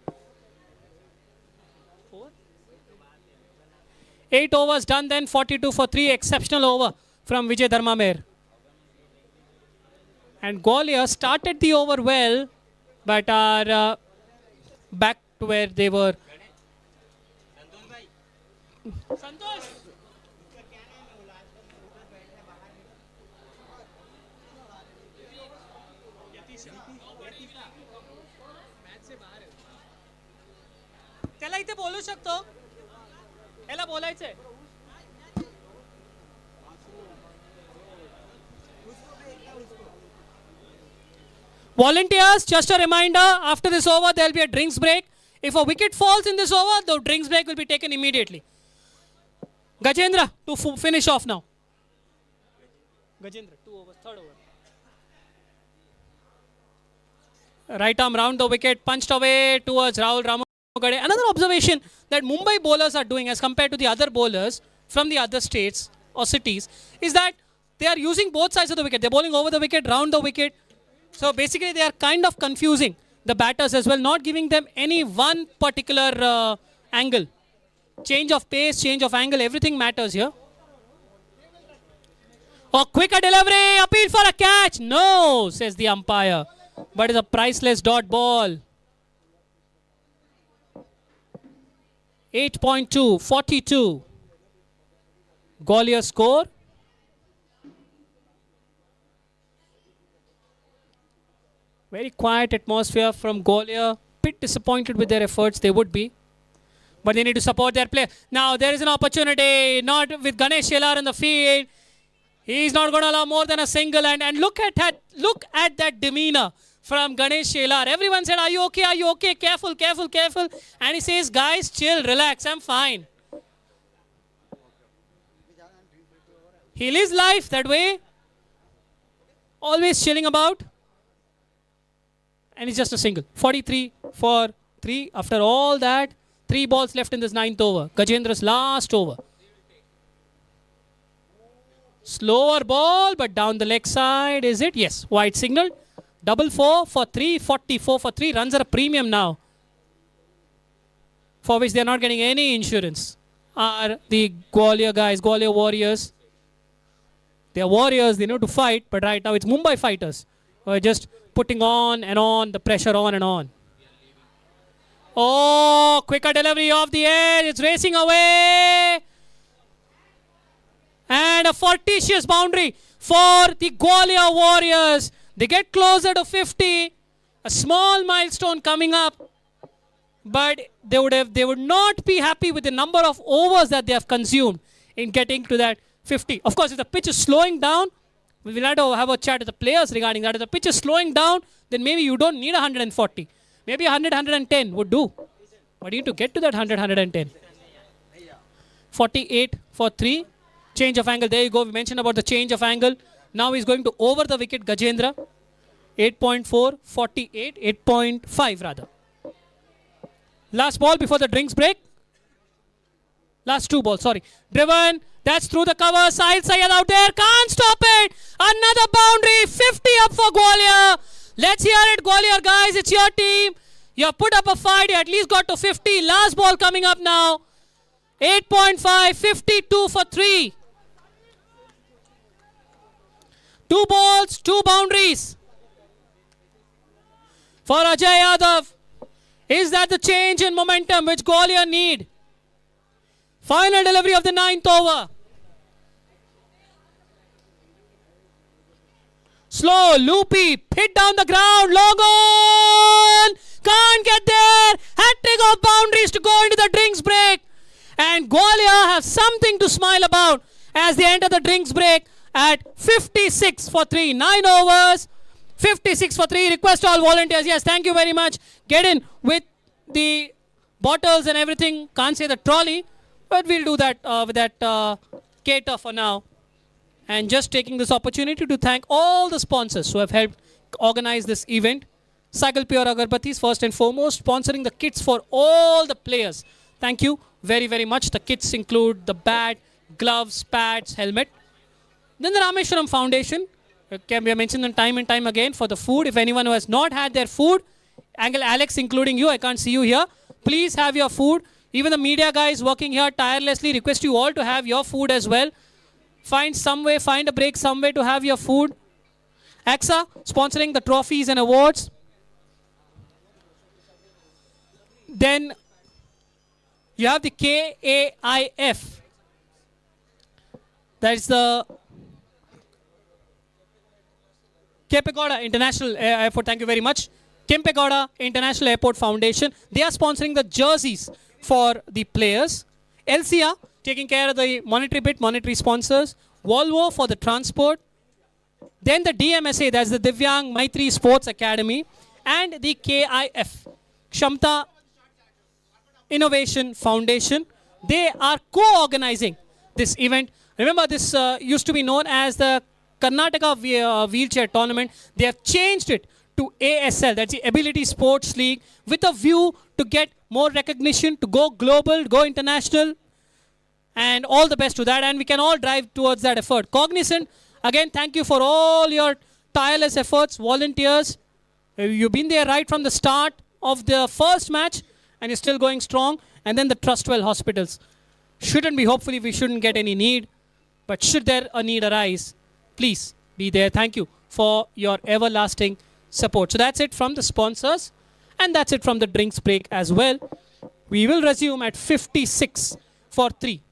8 overs done then, 42 for 3. Exceptional over from Vijay Dharmamer. And Gwalior started the over well, but are back to where they were. Santosh. त्याला इथे बोलू शकतो याला बोलायचंय Volunteers, just a reminder, after this over there will be a drinks break. If a wicket falls in this over, the drinks break will be taken immediately. Gajendra, to finish off now. Gajendra, 2 overs, third over. Right arm round the wicket, punched away towards Rahul Ramagade. Another observation that Mumbai bowlers are doing as compared to the other bowlers from the other states or cities is that they are using both sides of the wicket. They're bowling over the wicket, round the wicket. So basically they are kind of confusing the batters as well, not giving them any one particular angle. Change of pace, change of angle, everything matters here. Oh, quicker delivery, appeal for a catch. No, says the umpire. But it's a priceless dot ball. 8.2, 42. Gwalior score. Very quiet atmosphere from Gwalior. Bit disappointed with their efforts, they would be. But they need to support their play. Now there is an opportunity, not with Ganesh Shelar in the field. He's not going to allow more than a single. And look at that demeanor from Ganesh Shelar. Everyone said, are you okay? Are you okay? Careful, careful, careful. And he says, guys, chill, relax, I'm fine. He lives life that way. Always chilling about. And it's just a single. 43 for 3. After all that, 3 balls left in this 9th over. Gajendra's last over. Slower ball, but down the leg side. Is it? Yes. Wide signal. Double 4 for 3. 44 for 3. Runs are a premium now, for which they are not getting any insurance. Are the Gwalior guys, Gwalior Warriors. They are warriors. They know to fight. But right now it's Mumbai fighters who are just putting on and on, the pressure on and on. Oh, quicker delivery off the edge. It's racing away. And a fortuitous boundary for the Gwalior Warriors. They get closer to 50. A small milestone coming up. But they would not be happy with the number of overs that they have consumed in getting to that 50. Of course, if the pitch is slowing down, we will have to have a chat with the players regarding that. If the pitch is slowing down, then maybe you don't need 140. Maybe 100, 110 would do. But you need to get to that 100, 110. 48 for 3. Change of angle. There you go. We mentioned about the change of angle. Now he's going to over the wicket, Gajendra. 8.4, 48, 8.5 rather. Last ball before the drinks break. Last 2 balls, sorry. Driven. That's through the cover. Sahil Syed out there. Can't stop it. Another boundary. 50 up for Gwalior. Let's hear it, Gwalior guys. It's your team. You have put up a fight. You at least got to 50. Last ball coming up now. 8.5. 52 for 3. 2 balls, 2 boundaries. For Ajay Yadav. Is that the change in momentum which Gwalior need? Final delivery of the 9th over. Slow, loopy, hit down the ground, long on. Can't get there. Hat-trick of boundaries to go into the drinks break. And Gwalior have something to smile about as they enter the drinks break at 56 for 3. 9 overs, 56 for 3. Request all volunteers. Yes, thank you very much. Get in with the bottles and everything. Can't say the trolley. But we'll do that with that cater for now. And just taking this opportunity to thank all the sponsors who have helped organize this event. Cycle Pure Agarbatis, first and foremost, sponsoring the kits for all the players. Thank you very, very much. The kits include the bat, gloves, pads, helmet. Then the Rameshwaram Foundation. Can be mentioned them time and time again for the food. If anyone who has not had their food, Alex including you, I can't see you here. Please have your food. Even the media guys working here tirelessly request you all to have your food as well. Find some way, find a break somewhere to have your food. Ksca sponsoring the trophies and awards. Then you have the KAIF. That's the Kempegowda International Airport. Thank you very much. Kempegowda International Airport Foundation. They are sponsoring the jerseys for the players. LCR taking care of the monetary bit, monetary sponsors. Volvo for the transport. Then the DMSA, that's the Divyang Maitri Sports Academy. And the KIF, Kshamta Innovation Foundation. They are co-organizing this event. Remember, this used to be known as the Karnataka Wheelchair Tournament. They have changed it to ASL, that's the Ability Sports League, with a view to get more recognition, to go global, go international, and all the best to that. And we can all drive towards that effort. Cognizant, again, thank you for all your tireless efforts, volunteers. You've been there right from the start of the first match, and you're still going strong. And then the Trustwell Hospitals. Shouldn't be, hopefully we shouldn't get any need, but should there a need arise, please be there. Thank you for your everlasting support. So that's it from the sponsors, and that's it from the drinks break as well. We will resume at 56 for 3.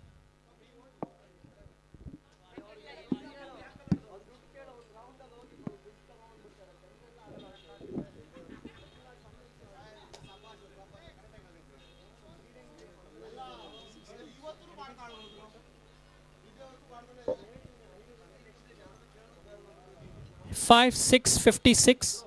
5, 6, 56.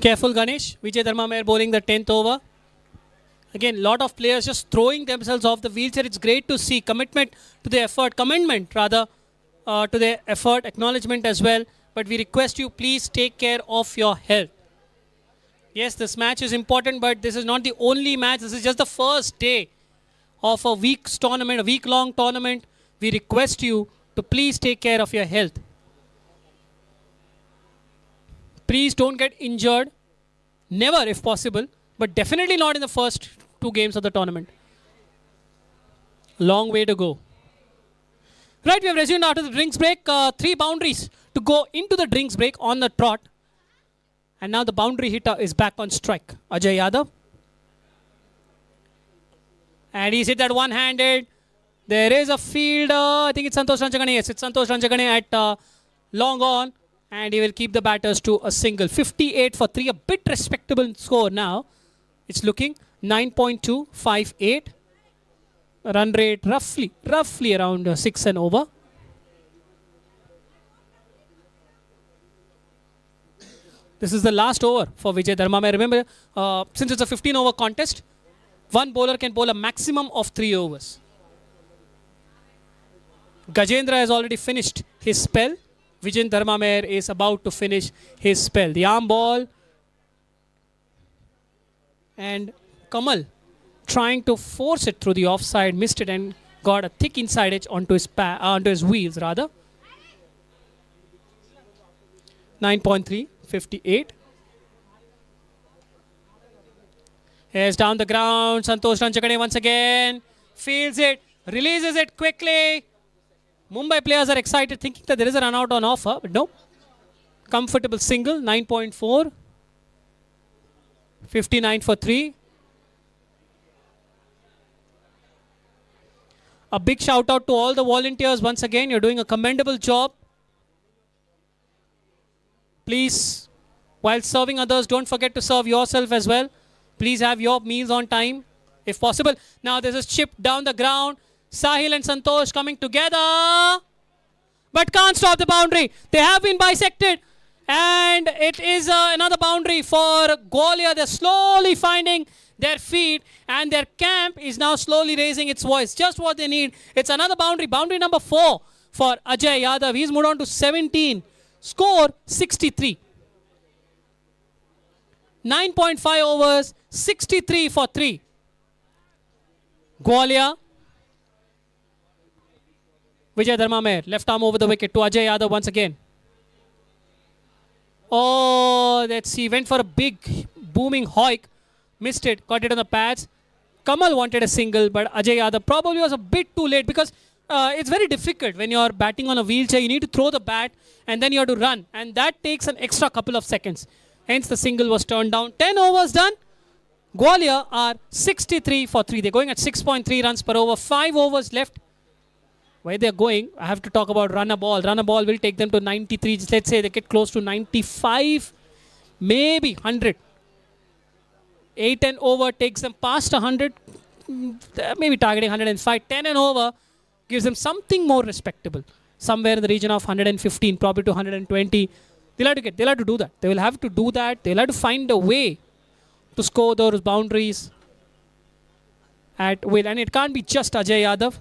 Careful, Ganesh. Vijay Dharma bowling the 10th over. Again, lot of players just throwing themselves off the wheelchair. It's great to see commitment to the effort, commendment rather to the effort, acknowledgement as well. But we request you, please take care of your health. Yes, this match is important, but this is not the only match. This is just the first day of a week's tournament, a week-long tournament. We request you to please take care of your health. Please don't get injured. Never, if possible, but definitely not in the first 2 games of the tournament. Long way to go. Right, we have resumed after the drinks break. 3 boundaries to go into the drinks break on the trot. And now the boundary hitter is back on strike. Ajay Yadav. And he's hit that one-handed. There is a fielder. I think it's Santosh Ranjagane. Yes, it's Santosh Ranjagane at long on. And he will keep the batters to a single. 58 for 3. A bit respectable score now. It's looking 9.258. Run rate roughly around 6 and over. This is the last over for Vijay Dharma. Remember, since it's a 15-over contest, one bowler can bowl a maximum of 3 overs. Gajendra has already finished his spell. Vijay Dharma is about to finish his spell. The arm ball. And Kamal trying to force it through the offside, missed it and got a thick inside edge onto his wheels rather. 9.358. Here's down the ground. Santosh Ranjagane once again fields it, releases it quickly. Mumbai players are excited, thinking that there is a run out on offer, but no. Comfortable single, 9.4. 59 for 3. A big shout out to all the volunteers once again. You're doing a commendable job. Please, while serving others, don't forget to serve yourself as well. Please have your meals on time, if possible. Now there's a chip down the ground. Sahil and Santosh coming together. But can't stop the boundary. They have been bisected. And it is another boundary for Gwalior. They're slowly finding their feet. And their camp is now slowly raising its voice. Just what they need. It's another boundary. Boundary number 4 for Ajay Yadav. He's moved on to 17. Score 63. 9.5 overs. 63 for 3. Gwalior. Vijay Dharma left arm over the wicket to Ajay Yadav once again. Oh, let's see. Went for a big booming hoik. Missed it. Got it on the pads. Kamal wanted a single, but Ajay Yadav probably was a bit too late because it's very difficult when you're batting on a wheelchair. You need to throw the bat and then you have to run. And that takes an extra couple of seconds. Hence the single was turned down. 10 overs done. Gwalior are 63 for 3. They're going at 6.3 runs per over. 5 overs left. Where they're going, I have to talk about run a ball. Run a ball will take them to 93. Let's say they get close to 95, maybe 100. 8 and over takes them past 100. Maybe targeting 105. 10 and over gives them something more respectable. Somewhere in the region of 115, probably to 120. They'll have to do that. They will have to do that. They'll have to find a way to score those boundaries at will. And it can't be just Ajay Yadav.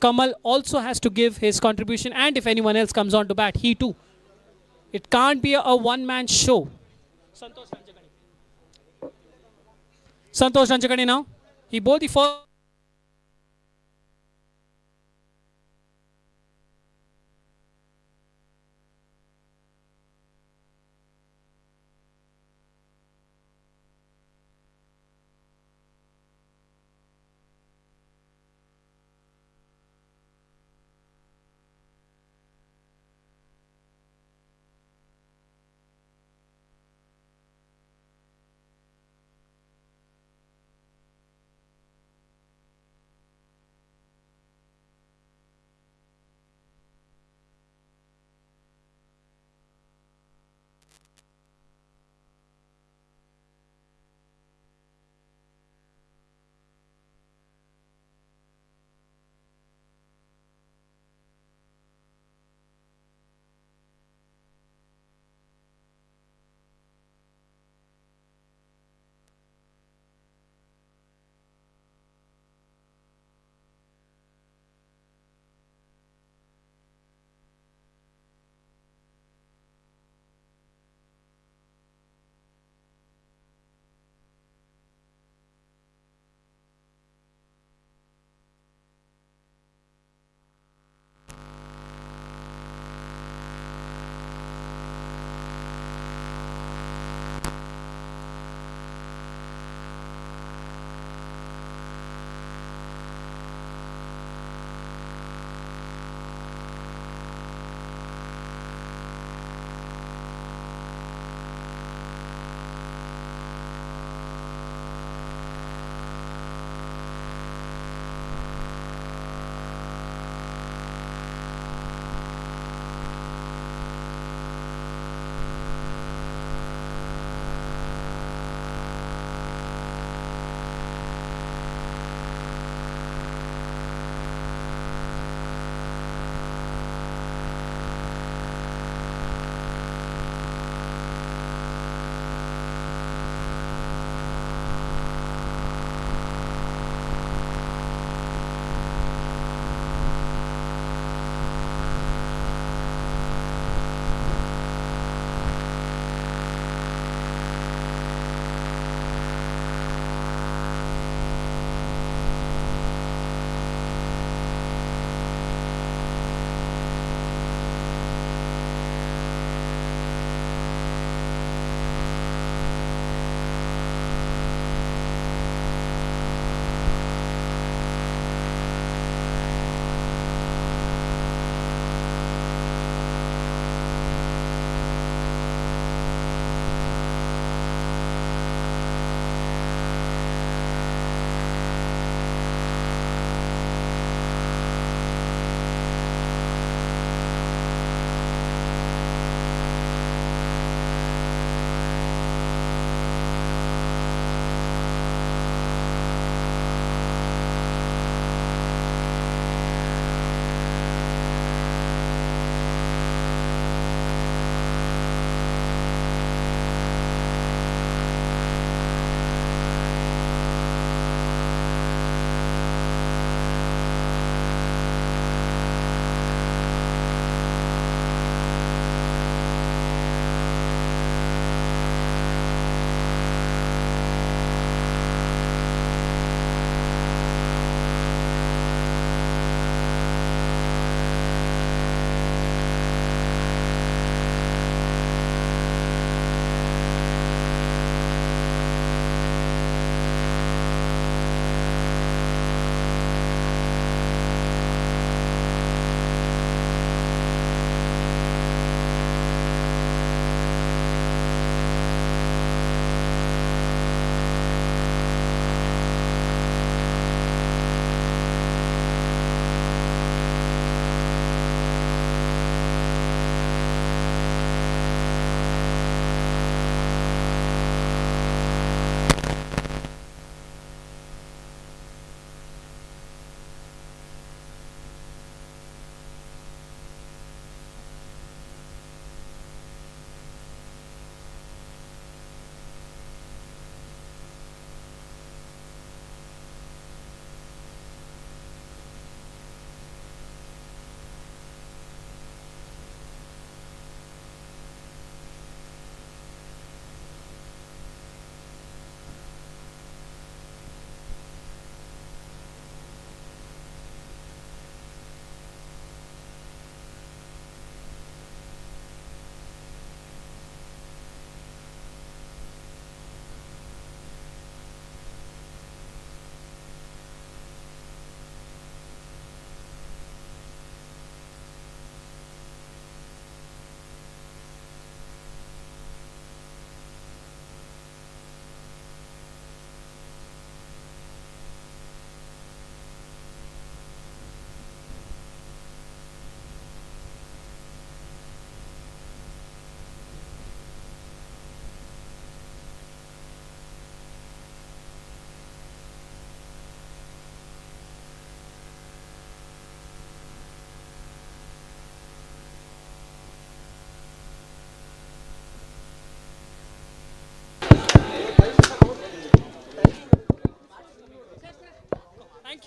Kamal also has to give his contribution, and if anyone else comes on to bat, he too. It can't be a one-man show. Santosh Ranjagane now. He bowled the first.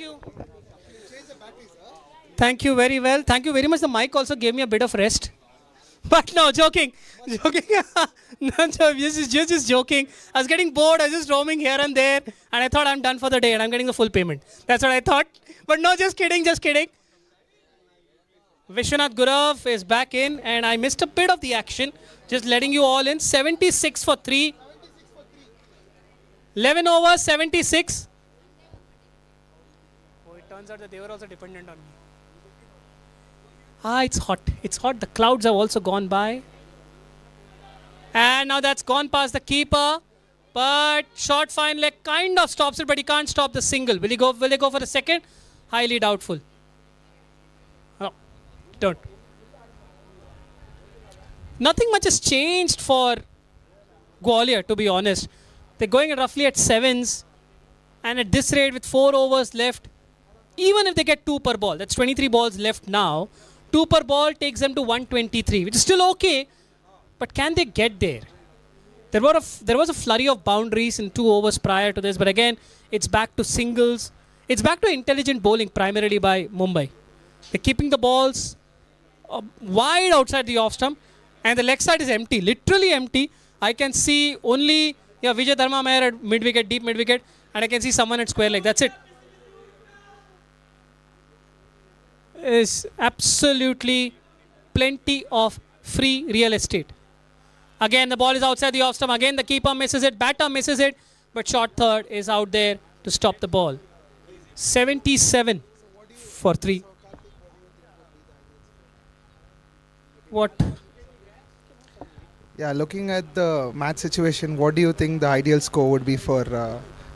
you. Thank you very well. Thank you very much. The mic also gave me a bit of rest. But no, joking. Joking. No, just joking. I was getting bored. I was just roaming here and there. And I thought I'm done for the day and I'm getting the full payment. That's what I thought. But no, just kidding, just kidding. Vishwanath Gurav is back in and I missed a bit of the action. Just letting you all in. 76 for 3. 11 overs, 76. Oh, it turns out that they were also dependent on me. It's hot. It's hot. The clouds have also gone by. And now that's gone past the keeper. But short fine leg kind of stops it, but he can't stop the single. Will he go for the second? Highly doubtful. Oh, don't. Nothing much has changed for Gwalior, to be honest. They're going roughly at sevens. And at this rate, with 4 overs left, even if they get 2 per ball, that's 23 balls left now, 2 per ball takes them to 123, which is still okay. But can they get there? There was a flurry of boundaries in 2 overs prior to this. But again, it's back to singles. It's back to intelligent bowling primarily by Mumbai. They're keeping the balls wide outside the off stump. And the leg side is empty, literally empty. I can see only Vijay Dharma Meher at mid-wicket, deep mid-wicket. And I can see someone at square leg. That's it. Is absolutely plenty of free real estate. Again, the ball is outside the off stump. Again, the keeper misses it. Batter misses it. But short third is out there to stop the ball. 77 for 3. What? Yeah, looking at the match situation, what do you think the ideal score would be for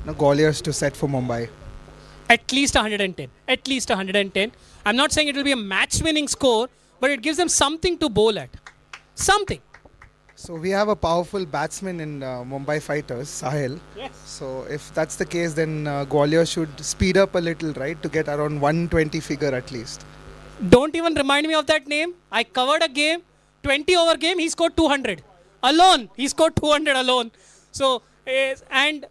Gwalior to set for Mumbai? At least 110. At least 110. I'm not saying it will be a match-winning score, but it gives them something to bowl at. Something. So we have a powerful batsman in Mumbai Fighters, Sahil. Yes. So if that's the case, then Gwalior should speed up a little, right, to get around 120 figure at least. Don't even remind me of that name. I covered a game, 20-over game, he scored 200. Alone. He scored 200 alone. So, and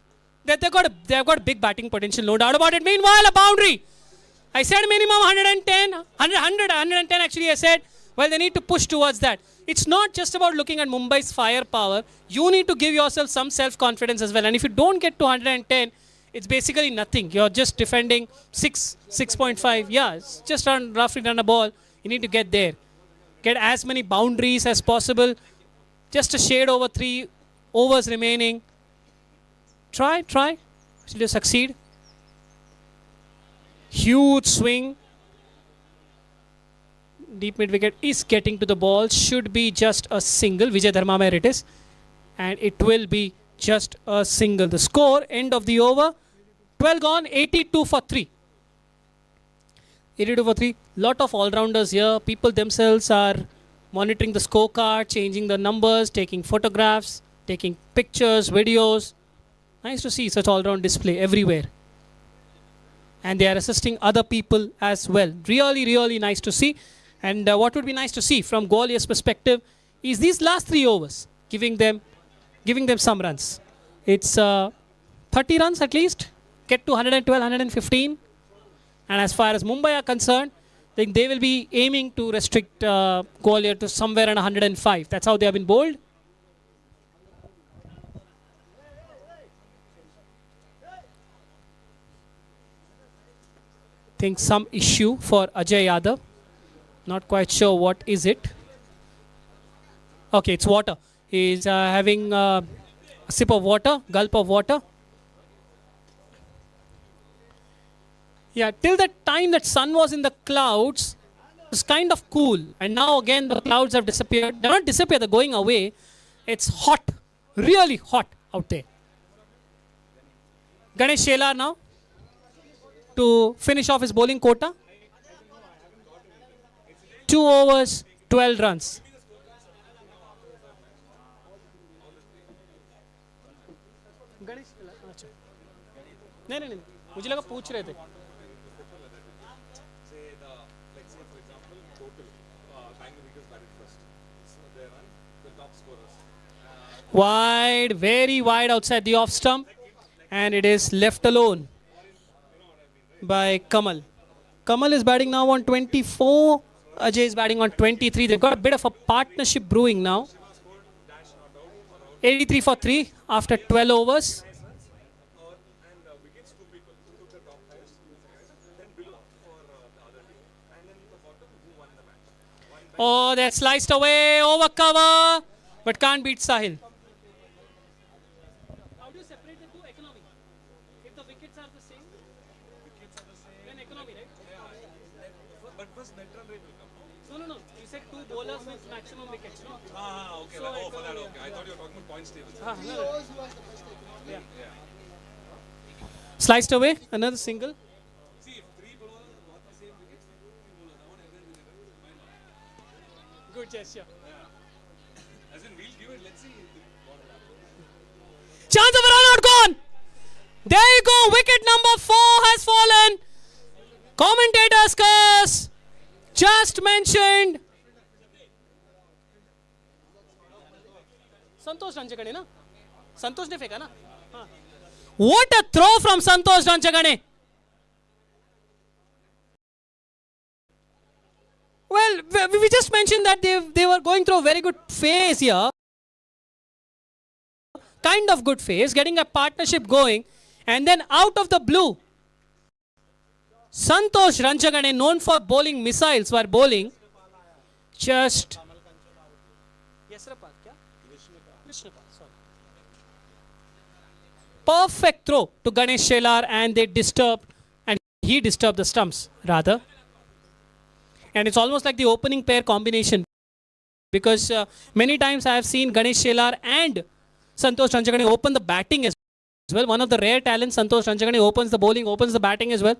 they've got big batting potential, no doubt about it. Meanwhile, a boundary. I said minimum 110, 110 actually I said. Well, they need to push towards that. It's not just about looking at Mumbai's firepower. You need to give yourself some self-confidence as well. And if you don't get to 110, it's basically nothing. You're just defending 6.5. Yeah, it's just roughly run a ball. You need to get there. Get as many boundaries as possible. Just a shade over 3 overs remaining. Try. Should you succeed? Huge swing. Deep mid-wicket is getting to the ball. Should be just a single. Vijay Dharma Meher it is. And it will be just a single. The score, end of the over, 12 gone, 82 for 3. 82 for 3. Lot of all-rounders here. People themselves are monitoring the scorecard, changing the numbers, taking photographs, taking pictures, videos. Nice to see such all-round display everywhere. And they are assisting other people as well. Really, really nice to see. And what would be nice to see from Gwalior's perspective is these last 3 overs, giving them some runs. It's 30 runs at least, get to 112, 115. And as far as Mumbai are concerned, I think they will be aiming to restrict Gwalior to somewhere around 105. That's how they have been bowled. Think some issue for Ajay Yadav. Not quite sure what is it. Okay, it's water. He's having a sip of water, gulp of water. Yeah, till the time that sun was in the clouds, it was kind of cool. And now again the clouds have disappeared. They're not disappeared, they're going away. It's hot, really hot out there. Ganesh Shelar now to finish off his bowling quota. 2 overs, 12 runs. नहीं मुझे लगा पूछ रहे थे. Wide, very wide outside the off stump, and it is left alone. by Kamal. Kamal is batting now on 24. Ajay is batting on 23. They've got a bit of a partnership brewing now. 83 for 3 after 12 overs. Oh, they're sliced away, over cover, but can't beat Sahil. How do you separate the two? Economy. If the wickets are the same, then economy, right? But first net run rate will come. No. You said two bowlers with maximum wickets, no? Okay. So For that, okay. I thought you were talking about points table. Yeah. Sliced away, another single. See, if three bowlers got the same wickets, then three bowlers. I want every wicket. Good gesture. Yeah. As in, we'll give it. Let's see what happens. Chance of a run out gone. There you go. Wicket number 4 has fallen. Commentators curse. Just mentioned. Santosh Ranjagane, na? Santosh ne feka na? What a throw from Santosh Ranjagane. Well, we just mentioned that they were going through a very good phase here. Kind of good phase, getting a partnership going. And then out of the blue, Santosh Ranjagane, known for bowling missiles, were bowling just... Perfect throw to Ganesh Shelar, and he disturbed the stumps, rather. And it's almost like the opening pair combination, because many times I have seen Ganesh Shelar and Santosh Ranjagane open the batting as well. One of the rare talents, Santosh Ranjagane opens the bowling, opens the batting as well.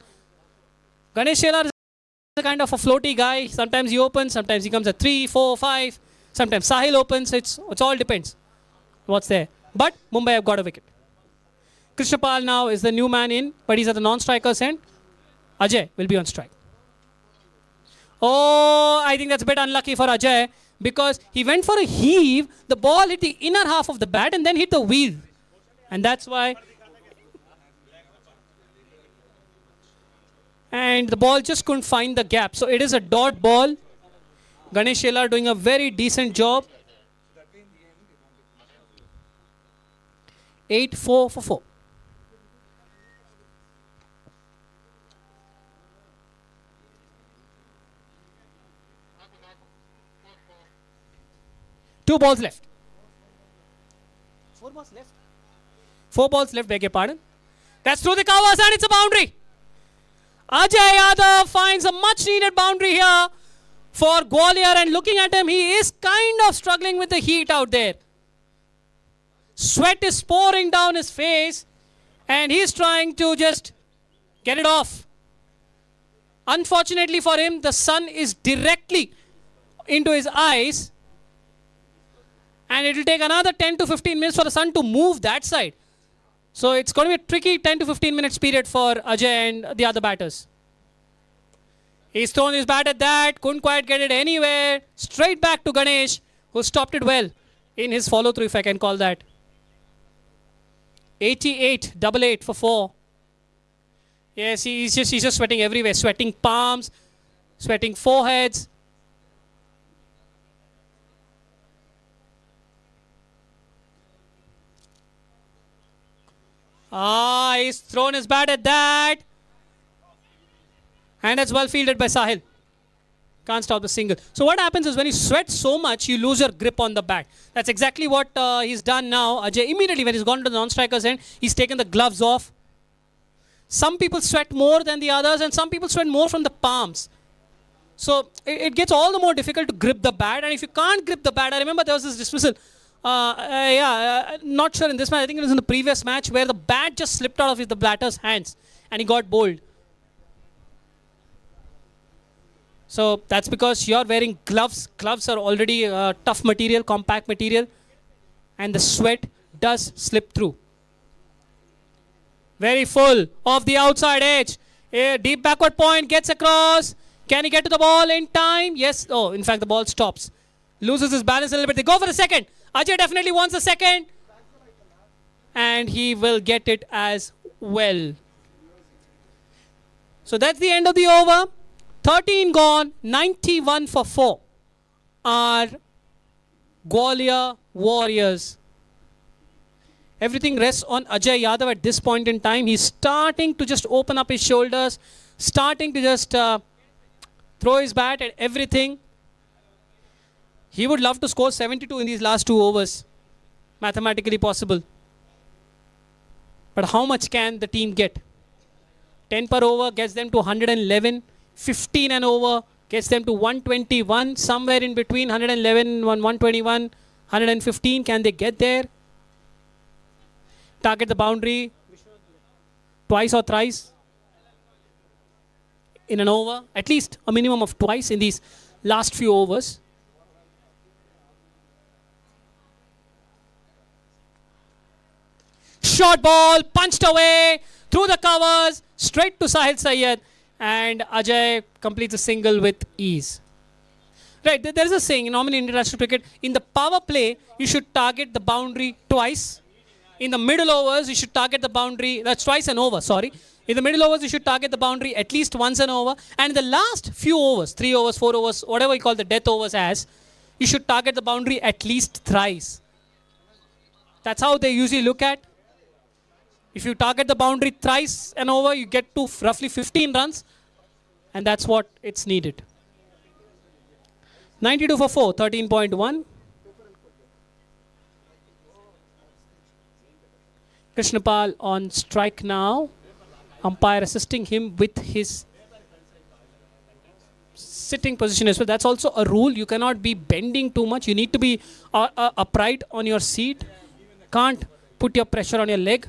Ganesh Shelar is a kind of a floaty guy. Sometimes he opens, sometimes he comes at 3, 4, 5. Sometimes Sahil opens. It's all depends what's there. But Mumbai have got a wicket. Krishnapal now is the new man in, but he's at the non-strikers end. Ajay will be on strike. Oh, I think that's a bit unlucky for Ajay, because he went for a heave. The ball hit the inner half of the bat and then hit the wheel. And that's why. And the ball just couldn't find the gap. So it is a dot ball. Ganesh Shelar doing a very decent job. 8-4 for 4. Two balls left. 4 balls left. 4 balls left, beg your pardon. That's through the covers and it's a boundary. Ajay Yadav finds a much needed boundary here for Gwalior, and looking at him, he is kind of struggling with the heat out there. Sweat is pouring down his face and he's trying to just get it off. Unfortunately for him, the sun is directly into his eyes. And it will take another 10 to 15 minutes for the sun to move that side. So it's going to be a tricky 10 to 15 minutes period for Ajay and the other batters. He's thrown his bat at that, couldn't quite get it anywhere. Straight back to Ganesh, who stopped it well in his follow-through, if I can call that. 88 for 4. Yes, he's just sweating everywhere. Sweating palms, sweating foreheads. He's thrown his bat at that. And that's well fielded by Sahil. Can't stop the single. So what happens is when you sweat so much, you lose your grip on the bat. That's exactly what he's done now. Ajay, immediately when he's gone to the non-striker's end, he's taken the gloves off. Some people sweat more than the others, and some people sweat more from the palms. So it gets all the more difficult to grip the bat. And if you can't grip the bat, I remember there was this dismissal. Not sure in this match. I think it was in the previous match where the bat just slipped out of the batter's hands and he got bowled. So that's because you're wearing gloves. Gloves are already tough material, compact material, and the sweat does slip through. Very full off the outside edge. A deep backward point, gets across. Can he get to the ball in time? Yes. Oh, in fact, the ball stops. Loses his balance a little bit. They go for the second. Ajay definitely wants a second. And he will get it as well. So that's the end of the over. 13 gone, 91 for 4 are Gwalior Warriors. Everything rests on Ajay Yadav at this point in time. He's starting to just open up his shoulders, starting to just throw his bat at everything. He would love to score 72 in these last 2 overs. Mathematically possible. But how much can the team get? 10 per over gets them to 111. 15 and over gets them to 121. Somewhere in between 111, 121, 115. Can they get there? Target the boundary twice or thrice in an over. At least a minimum of twice in these last few overs. Short ball, punched away, through the covers, straight to Sahil Syed. And Ajay completes a single with ease. Right, there is a saying, normally in international cricket, in the power play, you should target the boundary twice. In the middle overs, you should target the boundary, that's twice an over, sorry. In the middle overs, you should target the boundary at least once an over. And in the last few overs, 3 overs, 4 overs, whatever you call the death overs as, you should target the boundary at least thrice. That's how they usually look at. If you target the boundary thrice and over, you get to roughly 15 runs. And that's what it's needed. 92 for 4, 13.1. Krishnapal on strike now. Umpire assisting him with his sitting position as well. That's also a rule. You cannot be bending too much. You need to be upright on your seat. Can't put your pressure on your leg.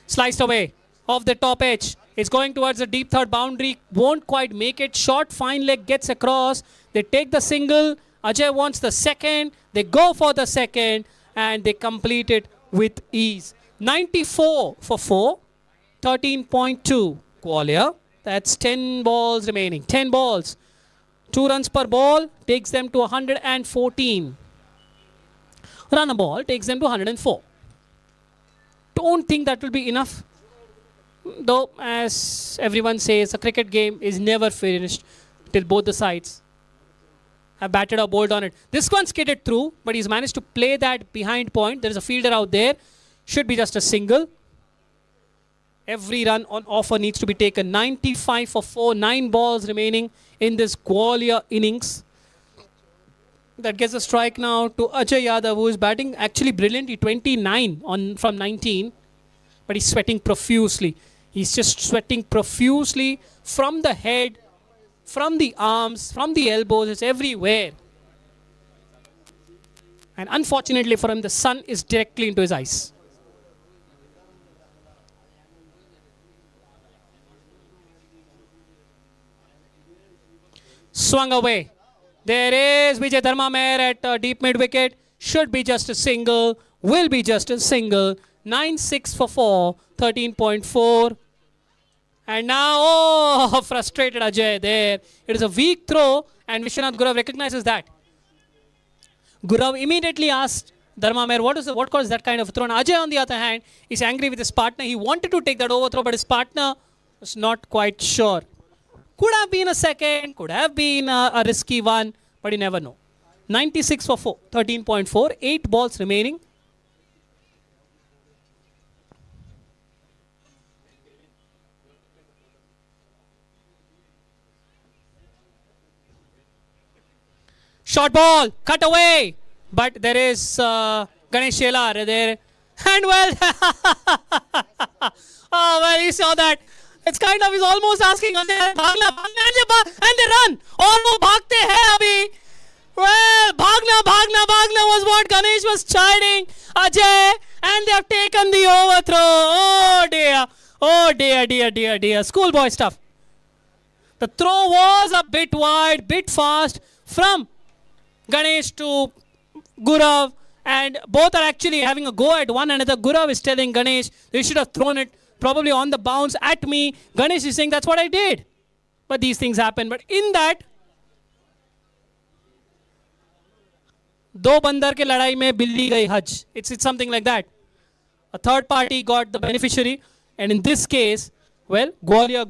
Sliced away off the top edge. It's going towards the deep third boundary. Won't quite make it. Short fine leg gets across. They take the single. Ajay wants the second. They go for the second. And they complete it with ease. 94 for 4. 13.2. Gwalior. That's 10 balls remaining. 10 balls. 2 runs per ball. Takes them to 114. Run a ball. Takes them to 104. Don't think that will be enough. Though, as everyone says, a cricket game is never finished till both the sides have batted or bowled on it. This one skidded through, but he's managed to play that behind point. There is a fielder out there. Should be just a single. Every run on offer needs to be taken. 95 for 4. 9 balls remaining in this Gwalior innings. That gets a strike now to Ajay Yadav, who is batting actually brilliantly. 29 from 19. But he's sweating profusely. He's just sweating profusely from the head, from the arms, from the elbows. It's everywhere. And unfortunately for him, the sun is directly into his eyes. Swung away. There is Vijay Dharmamer at deep mid wicket. Should be just a single. Will be just a single. 9-6 for 4. 13.4. And now, frustrated Ajay there. It is a weak throw and Vishwanath Gurav recognizes that. Gurav immediately asked Dharmamer, what caused that kind of throw? And Ajay, on the other hand, is angry with his partner. He wanted to take that overthrow, but his partner was not quite sure. Could have been a second, could have been a risky one, but you never know. 96 for 4, 13.4, 8 balls remaining. Short ball, cut away, but there is Ganesh Shelar there. And well, oh, well, you saw that. It's kind of, he's almost asking, and they run. Almost bhagte hai abhi. Well, bhagna was what Ganesh was chiding Ajay, and they have taken the overthrow. Oh dear. Schoolboy stuff. The throw was a bit wide, bit fast from Ganesh to Gurav, and both are actually having a go at one another. Gurav is telling Ganesh, they should have thrown it probably on the bounce at me. Ganesh is saying, that's what I did. But these things happen. But in that, दो बंदर के लड़ाई में बिल्ली गई हज. It's something like that. A third party got the beneficiary, and in this case, Well, Gwalior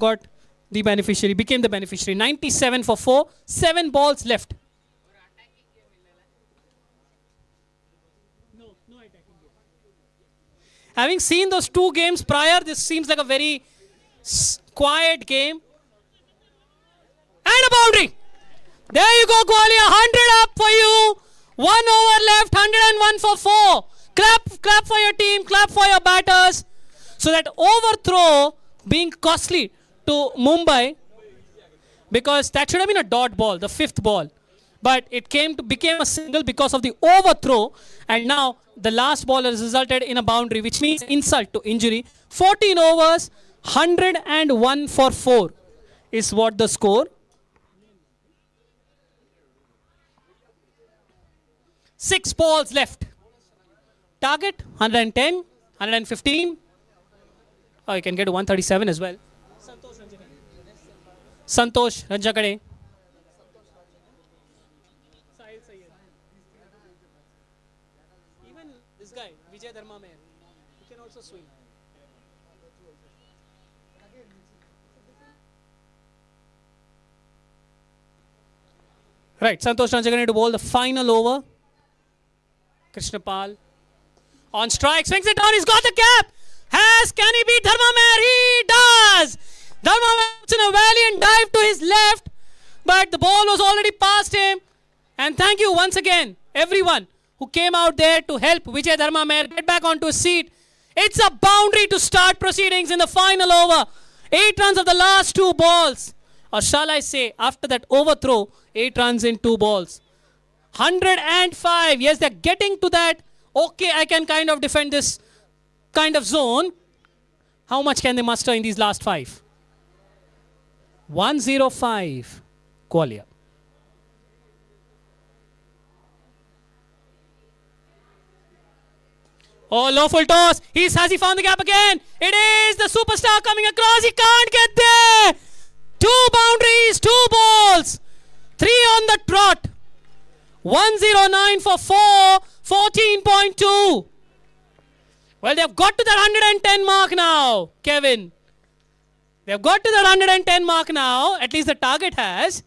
became the beneficiary. 97 for 4, 7 balls left. Having seen those 2 games prior, this seems like a very quiet game. And a boundary. There you go, Gwalior. 100 up for you. 1 over left. 101 for 4. Clap for your team. Clap for your batters. So that overthrow being costly to Mumbai, because that should have been a dot ball, the 5th ball. But it became a single because of the overthrow. And now the last ball has resulted in a boundary, which means insult to injury. 14 overs, 101 for 4 is what the score. 6 balls left. Target 110, 115. Oh, you can get 137 as well. Santosh Ranjakade. Even this guy, Vijay Dharma Meher, he can also swing. Right, Santosh Ranjakade to bowl the final over. Krishnapal on strike, swings it down, he's got the cap. Can he beat Dharma Meher? He does! Dharma Meher in a valiant dive to his left, but the ball was already past him. And thank you once again, everyone who came out there to help Vijay Dharma Meher get back onto his seat. It's a boundary to start proceedings in the final over. 8 runs of the last 2 balls. Or shall I say, after that overthrow, 8 runs in 2 balls. 105. Yes, they're getting to that. Okay, I can kind of defend this kind of zone. How much can they muster in these last 5? 105. Gwalior. Oh, low full toss. Has he found the gap again? It is the superstar coming across. He can't get there. 2 boundaries, 2 balls. 3 on the trot. 109 for 4. 14.2. Well, they've got to that 110 mark now, Kevin. They've got to that 110 mark now. At least the target has.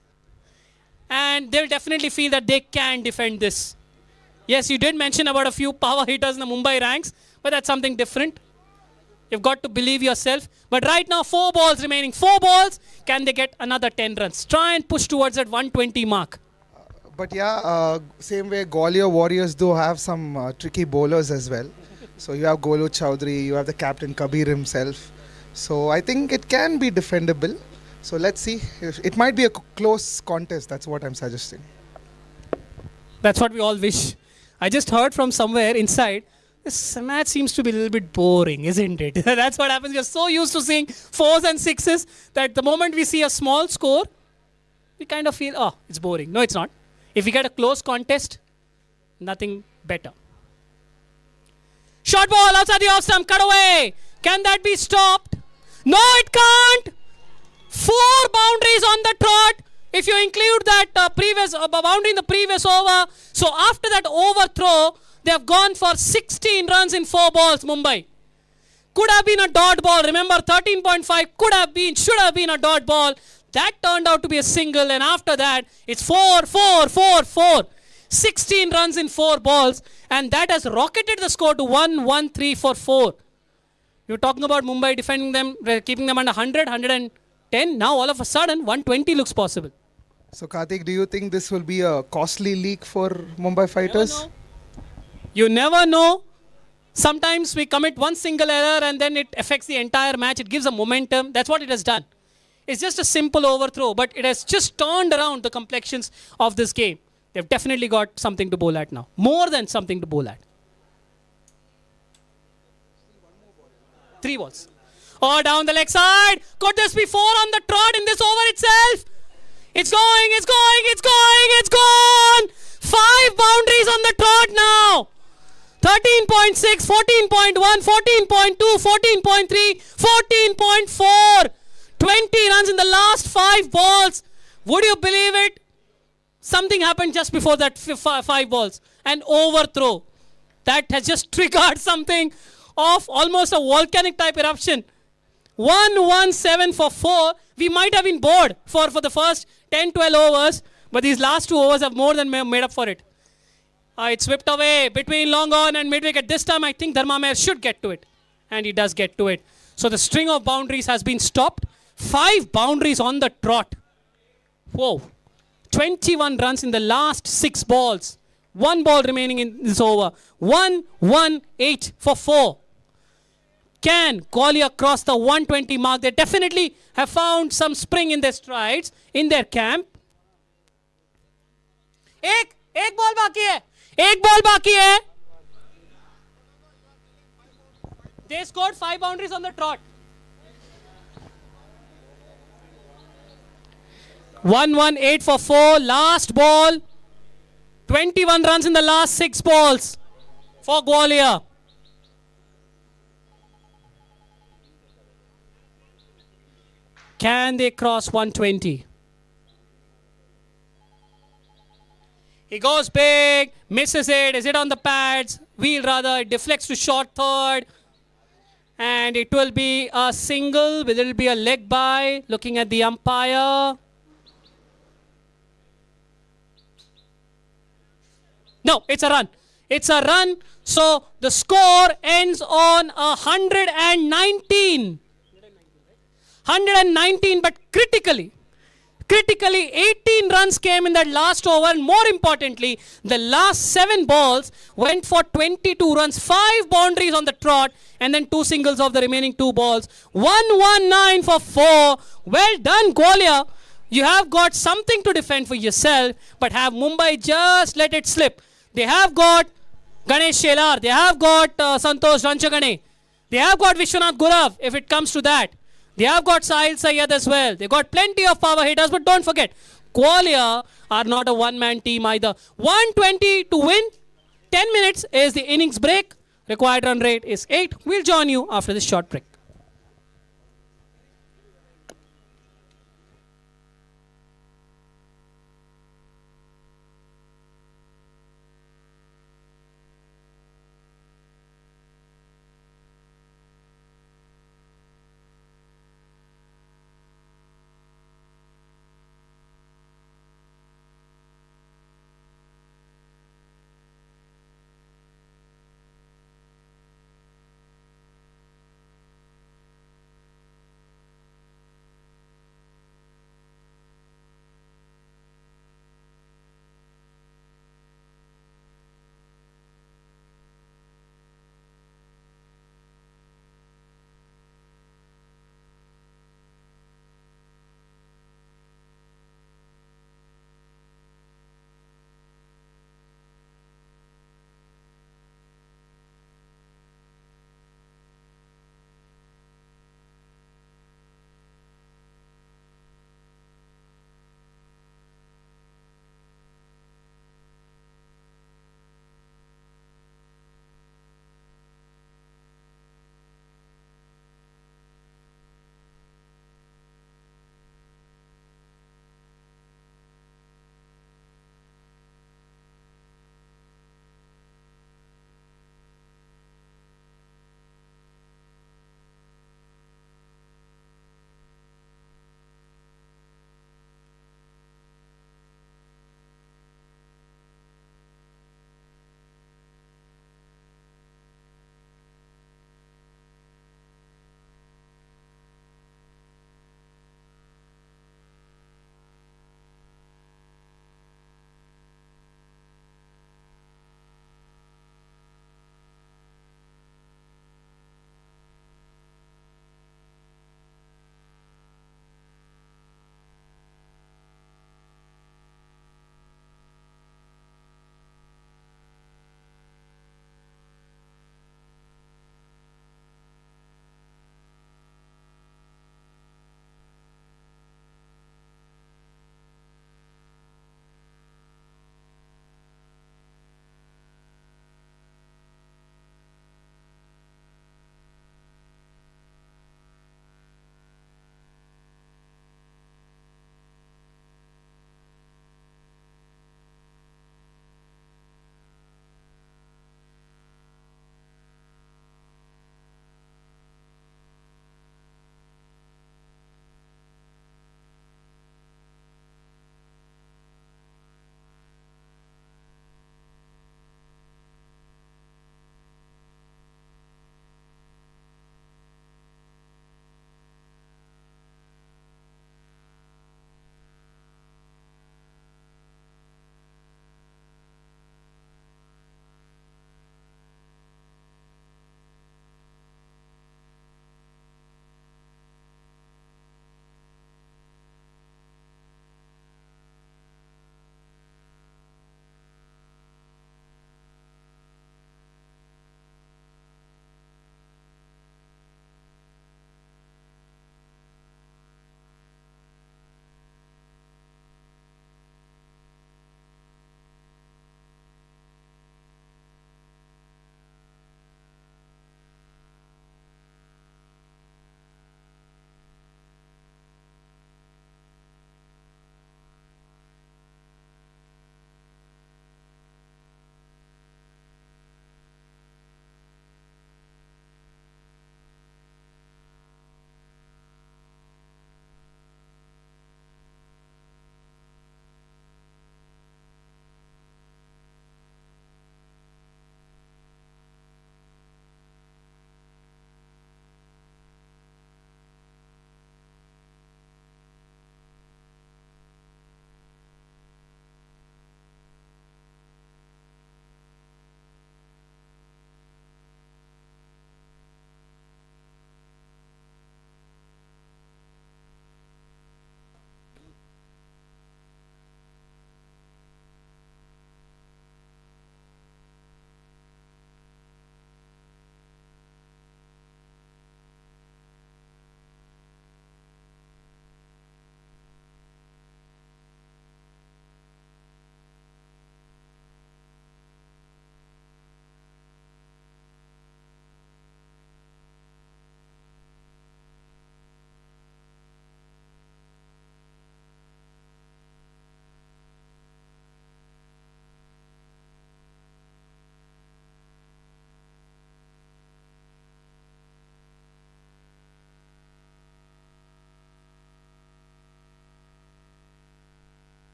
And they'll definitely feel that they can defend this. Yes, you did mention about a few power hitters in the Mumbai ranks, but that's something different. You've got to believe yourself. But right now, 4 balls remaining. 4 balls. Can they get another 10 runs? Try and push towards that 120 mark. But yeah, same way Gwalior Warriors do have some tricky bowlers as well. So you have Golu Chowdhury, you have the captain Kabir himself. So I think it can be defendable. So let's see. It might be a close contest. That's what I'm suggesting. That's what we all wish. I just heard from somewhere inside, this match seems to be a little bit boring, isn't it? That's what happens. We're so used to seeing 4s and 6s that the moment we see a small score, we kind of feel, oh, it's boring. No, it's not. If we get a close contest, nothing better. Short ball outside the off stump, cut away. Can that be stopped? No, it can't. 4 boundaries on the trot. If you include that previous boundary in the previous over. So after that overthrow, they have gone for 16 runs in 4 balls, Mumbai. Could have been a dot ball. Remember, 13.5 could have been, should have been a dot ball. That turned out to be a single, and after that, it's 4, 4, 4, 4. 16 runs in 4 balls, and that has rocketed the score to 1-1-3 for 4. You're talking about Mumbai defending them, keeping them under 100, 110. Now, all of a sudden, 120 looks possible. So, Karthik, do you think this will be a costly leak for Mumbai fighters? You never know. Sometimes we commit one single error, and then it affects the entire match. It gives a momentum. That's what it has done. It's just a simple overthrow, but it has just turned around the complexions of this game. They've definitely got something to bowl at now. More than something to bowl at. 3 balls. Oh, down the leg side. Could this be 4 on the trot in this over itself? It's going, it's going, it's going, it's gone. 5 boundaries on the trot now. 13.6, 14.1, 14.2, 14.3, 14.4. 20 runs in the last 5 balls. Would you believe it? Something happened just before that 5 balls. An overthrow. That has just triggered something of almost a volcanic type eruption 117 for 4. We might have been bored for the first 10-12 overs, but these last 2 overs have more than made up for it. It's whipped away between long on and mid wicket. This time I think Dharma Meher should get to it, and he does get to it. So the string of boundaries has been stopped. 5 boundaries on the trot. Whoa. 21 runs in the last 6 balls. 1 ball remaining in this over. 118 for 4. Can Gwalior cross the 120 mark? They definitely have found some spring in their strides, in their camp. एक ball बाकी है. एक ball बाकी है. They scored 5 boundaries on the trot. 118 for 4. Last ball. 21 runs in the last 6 balls for Gwalior. Can they cross 120? He goes big, misses it. Is it on the pads? Wheel rather. It deflects to short third. And it will be a single. Will it be a leg by? Looking at the umpire. No, it's a run. It's a run. So the score ends on 119. 119, but critically 18 runs came in that last over, and more importantly, the last 7 balls went for 22 runs, 5 boundaries on the trot, and then 2 singles of the remaining 2 balls. 119 for 4. Well done, Gwalior. You have got something to defend for yourself, but have Mumbai just let it slip. They have got Ganesh Shelar, they have got Santosh Ranchagane, they have got Vishwanath Gurav, if it comes to that. They have got Sahil Sayyed as well. They got plenty of power hitters, but don't forget, Gwalior are not a one-man team either. 120 to win. 10 minutes is the innings break. Required run rate is 8. We'll join you after this short break.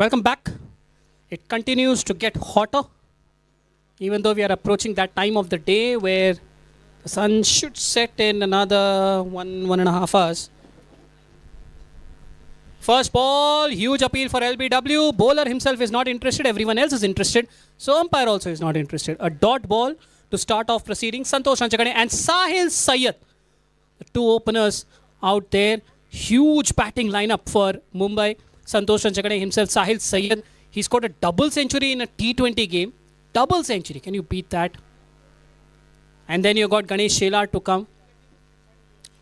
Welcome back. It continues to get hotter, even though we are approaching that time of the day where the sun should set in another 1.5 hours. First ball, huge appeal for LBW. Bowler himself is not interested. Everyone else is interested. So umpire also is not interested. A dot ball to start off proceedings. Santosh Ranchakane and Sahil Sayyed, the two openers out there. Huge batting lineup for Mumbai. Santosh Ranchakane himself, Sahil Sayyed. He scored a double century in a T20 game. Double century. Can you beat that? And then you got Ganesh Shelar to come.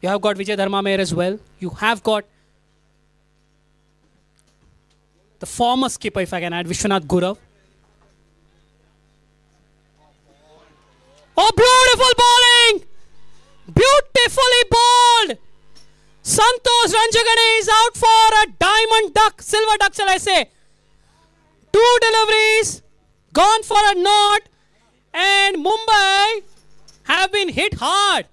You have got Vijay Dharma as well. You have got the former skipper, if I can add, Vishwanath Gurav. Oh, beautiful bowling! Beautifully bowled! Santosh Ranchakane is out for a diamond duck, silver duck shall I say. 2 deliveries, gone for a knot, and Mumbai have been hit hard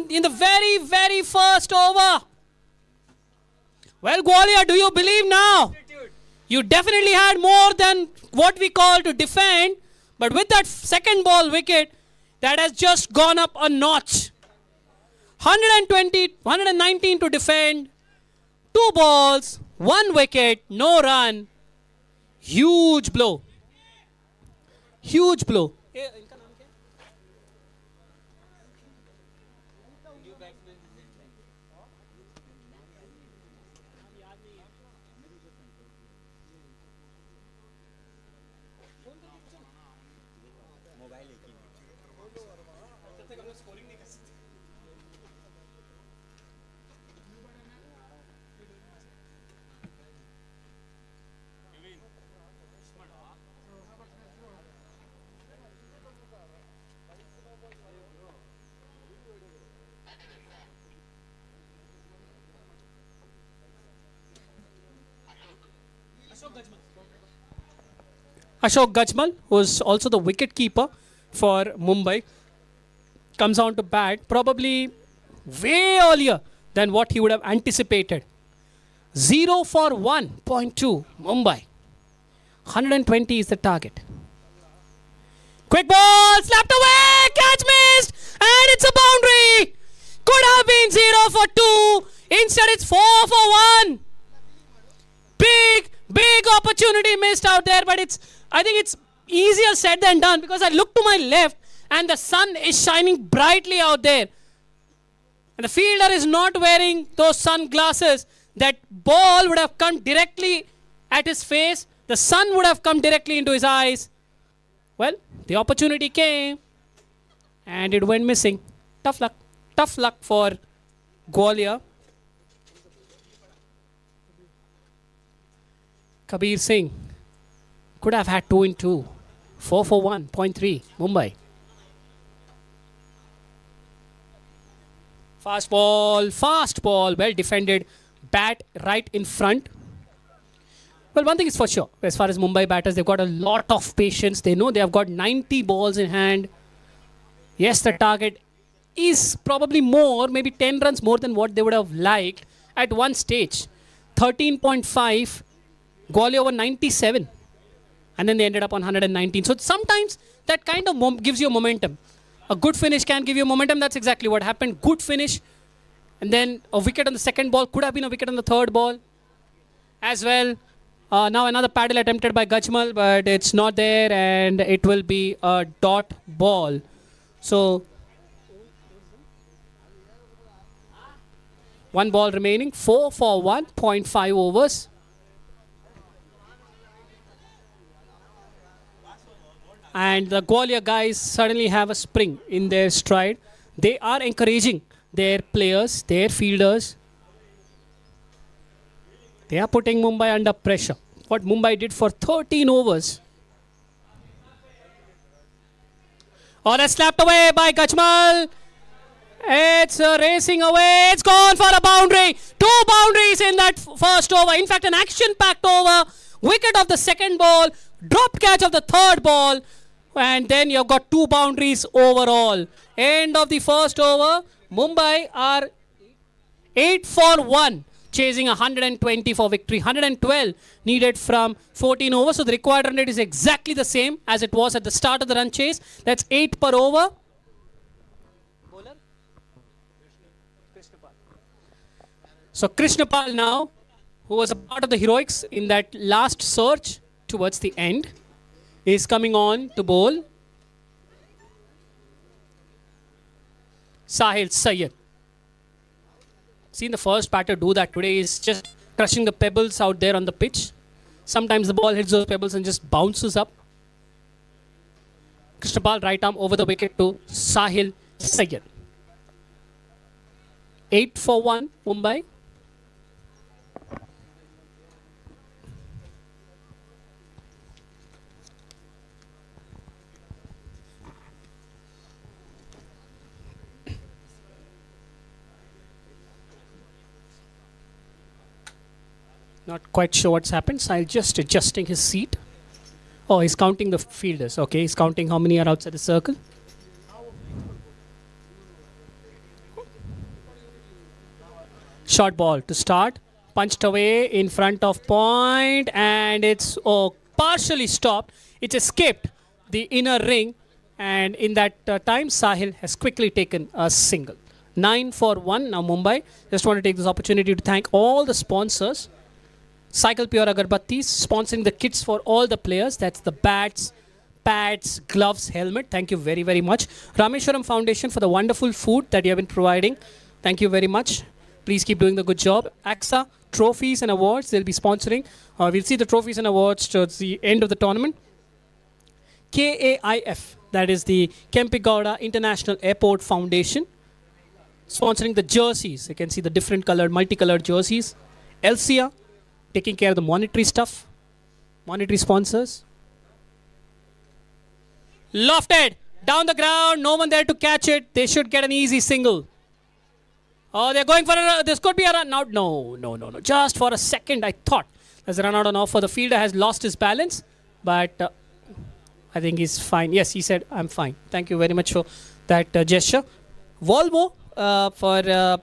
in the very, very first over. Well, Gwalior, do you believe now? You definitely had more than what we call to defend, but with that second ball wicket, that has just gone up a notch. 119 to defend, 2 balls, 1 wicket, no run. Huge blow. Huge blow. Ashok Gajmal, who is also the wicket keeper for Mumbai, comes on to bat probably way earlier than what he would have anticipated. 0 for 1.2 Mumbai. 120 is the target. Quick ball, slapped away, catch missed, and it's a boundary. Could have been 0 for 2. Instead, it's 4 for 1. Big opportunity missed out there, but I think it's easier said than done because I look to my left and the sun is shining brightly out there. And the fielder is not wearing those sunglasses. That ball would have come directly at his face. The sun would have come directly into his eyes. Well, the opportunity came and it went missing. Tough luck. Tough luck for Gwalior. Kabir Singh could have had 2 in 2. 4 for 1.3 Mumbai. Fast ball, well defended. Bat right in front. Well, one thing is for sure, as far as Mumbai batters, they've got a lot of patience. They know they have got 90 balls in hand. Yes, the target is probably more, maybe 10 runs more than what they would have liked at one stage. 13.5, Gwalior over 97. And then they ended up on 119. So sometimes that kind of gives you momentum. A good finish can give you momentum. That's exactly what happened. Good finish. And then a wicket on the second ball. Could have been a wicket on the third ball as well. Now another paddle attempted by Gajmal, but it's not there and it will be a dot ball. So 1 ball remaining. 4 for 1.5 overs. And the Gwalior guys suddenly have a spring in their stride. They are encouraging their players, their fielders. They are putting Mumbai under pressure. What Mumbai did for 13 overs. Oh, that's slapped away by Gajmal. It's racing away. It's gone for a boundary. 2 boundaries in that first over. In fact, an action-packed over. Wicket of the second ball. Dropped catch of the third ball. And then you've got 2 boundaries overall. End of the first over. Mumbai are 8 for 1. chasing 120 for victory. 112 needed from 14 overs. So the required run rate is exactly the same as it was at the start of the run chase. That's 8 per over. Bowler? So Krishnapal now, who was a part of the heroics in that last surge towards the end, is coming on to bowl. Sahil Sayyed. Seen the first batter do that today. Is just crushing the pebbles out there on the pitch. Sometimes the ball hits those pebbles and just bounces up. Krishnapal right arm over the wicket to Sahil Sayyed. 8 for 1 Mumbai. Not quite sure what's happened. Sahil just adjusting his seat. Oh, he's counting the fielders. Okay, he's counting how many are outside the circle. Short ball to start. Punched away in front of point. And it's partially stopped. It escaped the inner ring. And in that time, Sahil has quickly taken a single. 9 for 1 now Mumbai. Just want to take this opportunity to thank all the sponsors. Cycle Pure Agarbattis sponsoring the kits for all the players. That's the bats, pads, gloves, helmet. Thank you very, very much. Rameshwaram Foundation for the wonderful food that you have been providing. Thank you very much. Please keep doing the good job. Ksca trophies and awards. They'll be sponsoring. We'll see the trophies and awards towards the end of the tournament. KAIF, that is the Kempegowda International Airport Foundation, sponsoring the jerseys. You can see the different colored, multicolored jerseys. Elsia, taking care of the monetary stuff. Monetary sponsors. Lofted. Down the ground. No one there to catch it. They should get an easy single. Oh, they're going for a... This could be a run out. No. Just for a second, I thought there's a run out on offer. The fielder has lost his balance. But I think he's fine. Yes, he said, I'm fine. Thank you very much for that gesture. Volvo for...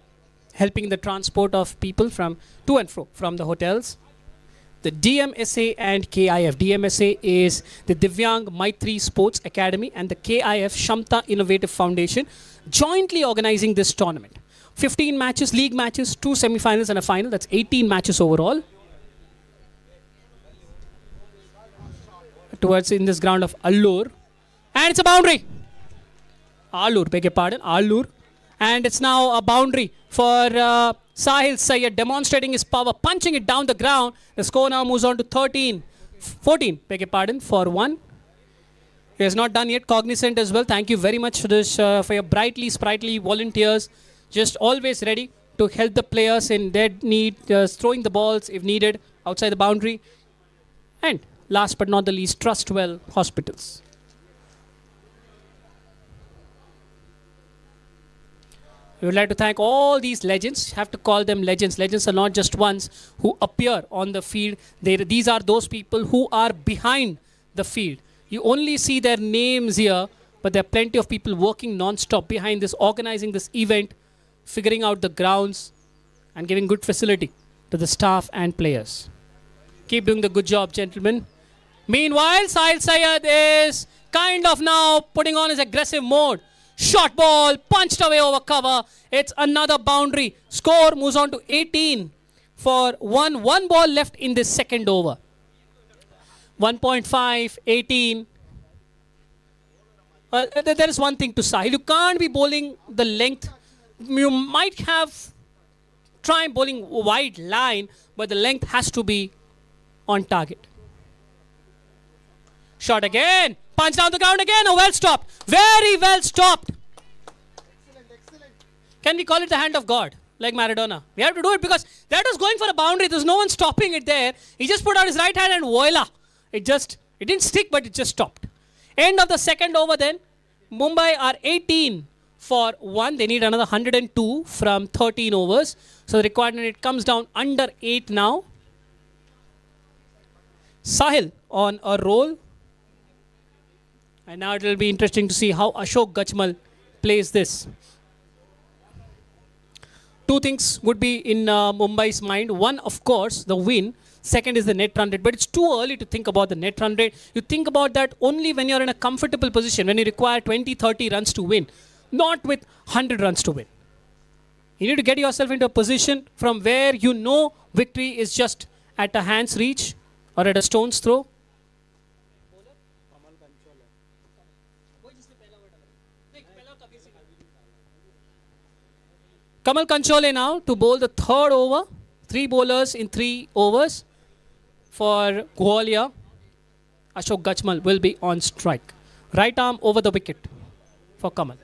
helping the transport of people from to and fro from the hotels. The DMSA and KIF. DMSA is the Divyang Maitri Sports Academy and the KIF Shamta Innovative Foundation jointly organizing this tournament. 15 matches, league matches, 2 semi-finals and a final. That's 18 matches overall. Towards in this ground of Allur. And it's a boundary. Allur, beg your pardon. Allur. And it's now a boundary for Sahil Sayyed, demonstrating his power, punching it down the ground. The score now moves on to 14, beg your pardon, for 1. He has not done yet, cognizant as well. Thank you very much for this, for your brightly, sprightly volunteers. Just always ready to help the players in their need, throwing the balls if needed outside the boundary. And last but not the least, Trustwell Hospitals. We would like to thank all these legends. Have to call them legends. Legends are not just ones who appear on the field. These are those people who are behind the field. You only see their names here, but there are plenty of people working non-stop behind this, organizing this event, figuring out the grounds, and giving good facility to the staff and players. Keep doing the good job, gentlemen. Meanwhile, Sahil Sayyed is kind of now putting on his aggressive mode. Short ball, punched away over cover. It's another boundary. Score moves on to 18 for 1. 1 ball left in this second over. 1.5, 18. There is one thing to Sahil. You can't be bowling the length. You might have tried bowling wide line, but the length has to be on target. Shot again. Punch down the ground again. Oh, well stopped. Very well stopped. Excellent. Can we call it the hand of God, like Maradona? We have to do it because that was going for a boundary. There's no one stopping it there. He just put out his right hand and voila. It didn't stick, but it just stopped. End of the second over then. Mumbai are 18 for 1. They need another 102 from 13 overs. So the requirement comes down under 8 now. Sahil on a roll. And now it will be interesting to see how Ashok Gajmal plays this. two things would be in Mumbai's mind. One, of course, the win. Second is the net run rate. But it's too early to think about the net run rate. You think about that only when you're in a comfortable position, when you require 20, 30 runs to win, not with 100 runs to win. You need to get yourself into a position from where you know victory is just at a hand's reach or at a stone's throw. Kamal Kanchole now to bowl the third over. 3 bowlers in 3 overs for Gwalior. Ashok Gajmal will be on strike. Right arm over the wicket for Kamal.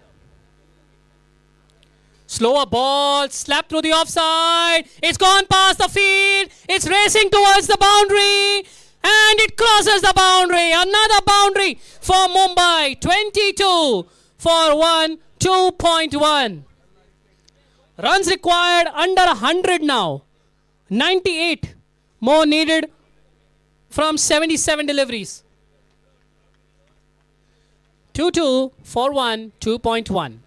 Slower ball, slapped through the offside. It's gone past the field. It's racing towards the boundary. And it crosses the boundary. Another boundary for Mumbai. 22 for 1, 2.1. Runs required under 100 now. 98 more needed from 77 deliveries. 2-2 for 1, 2.1.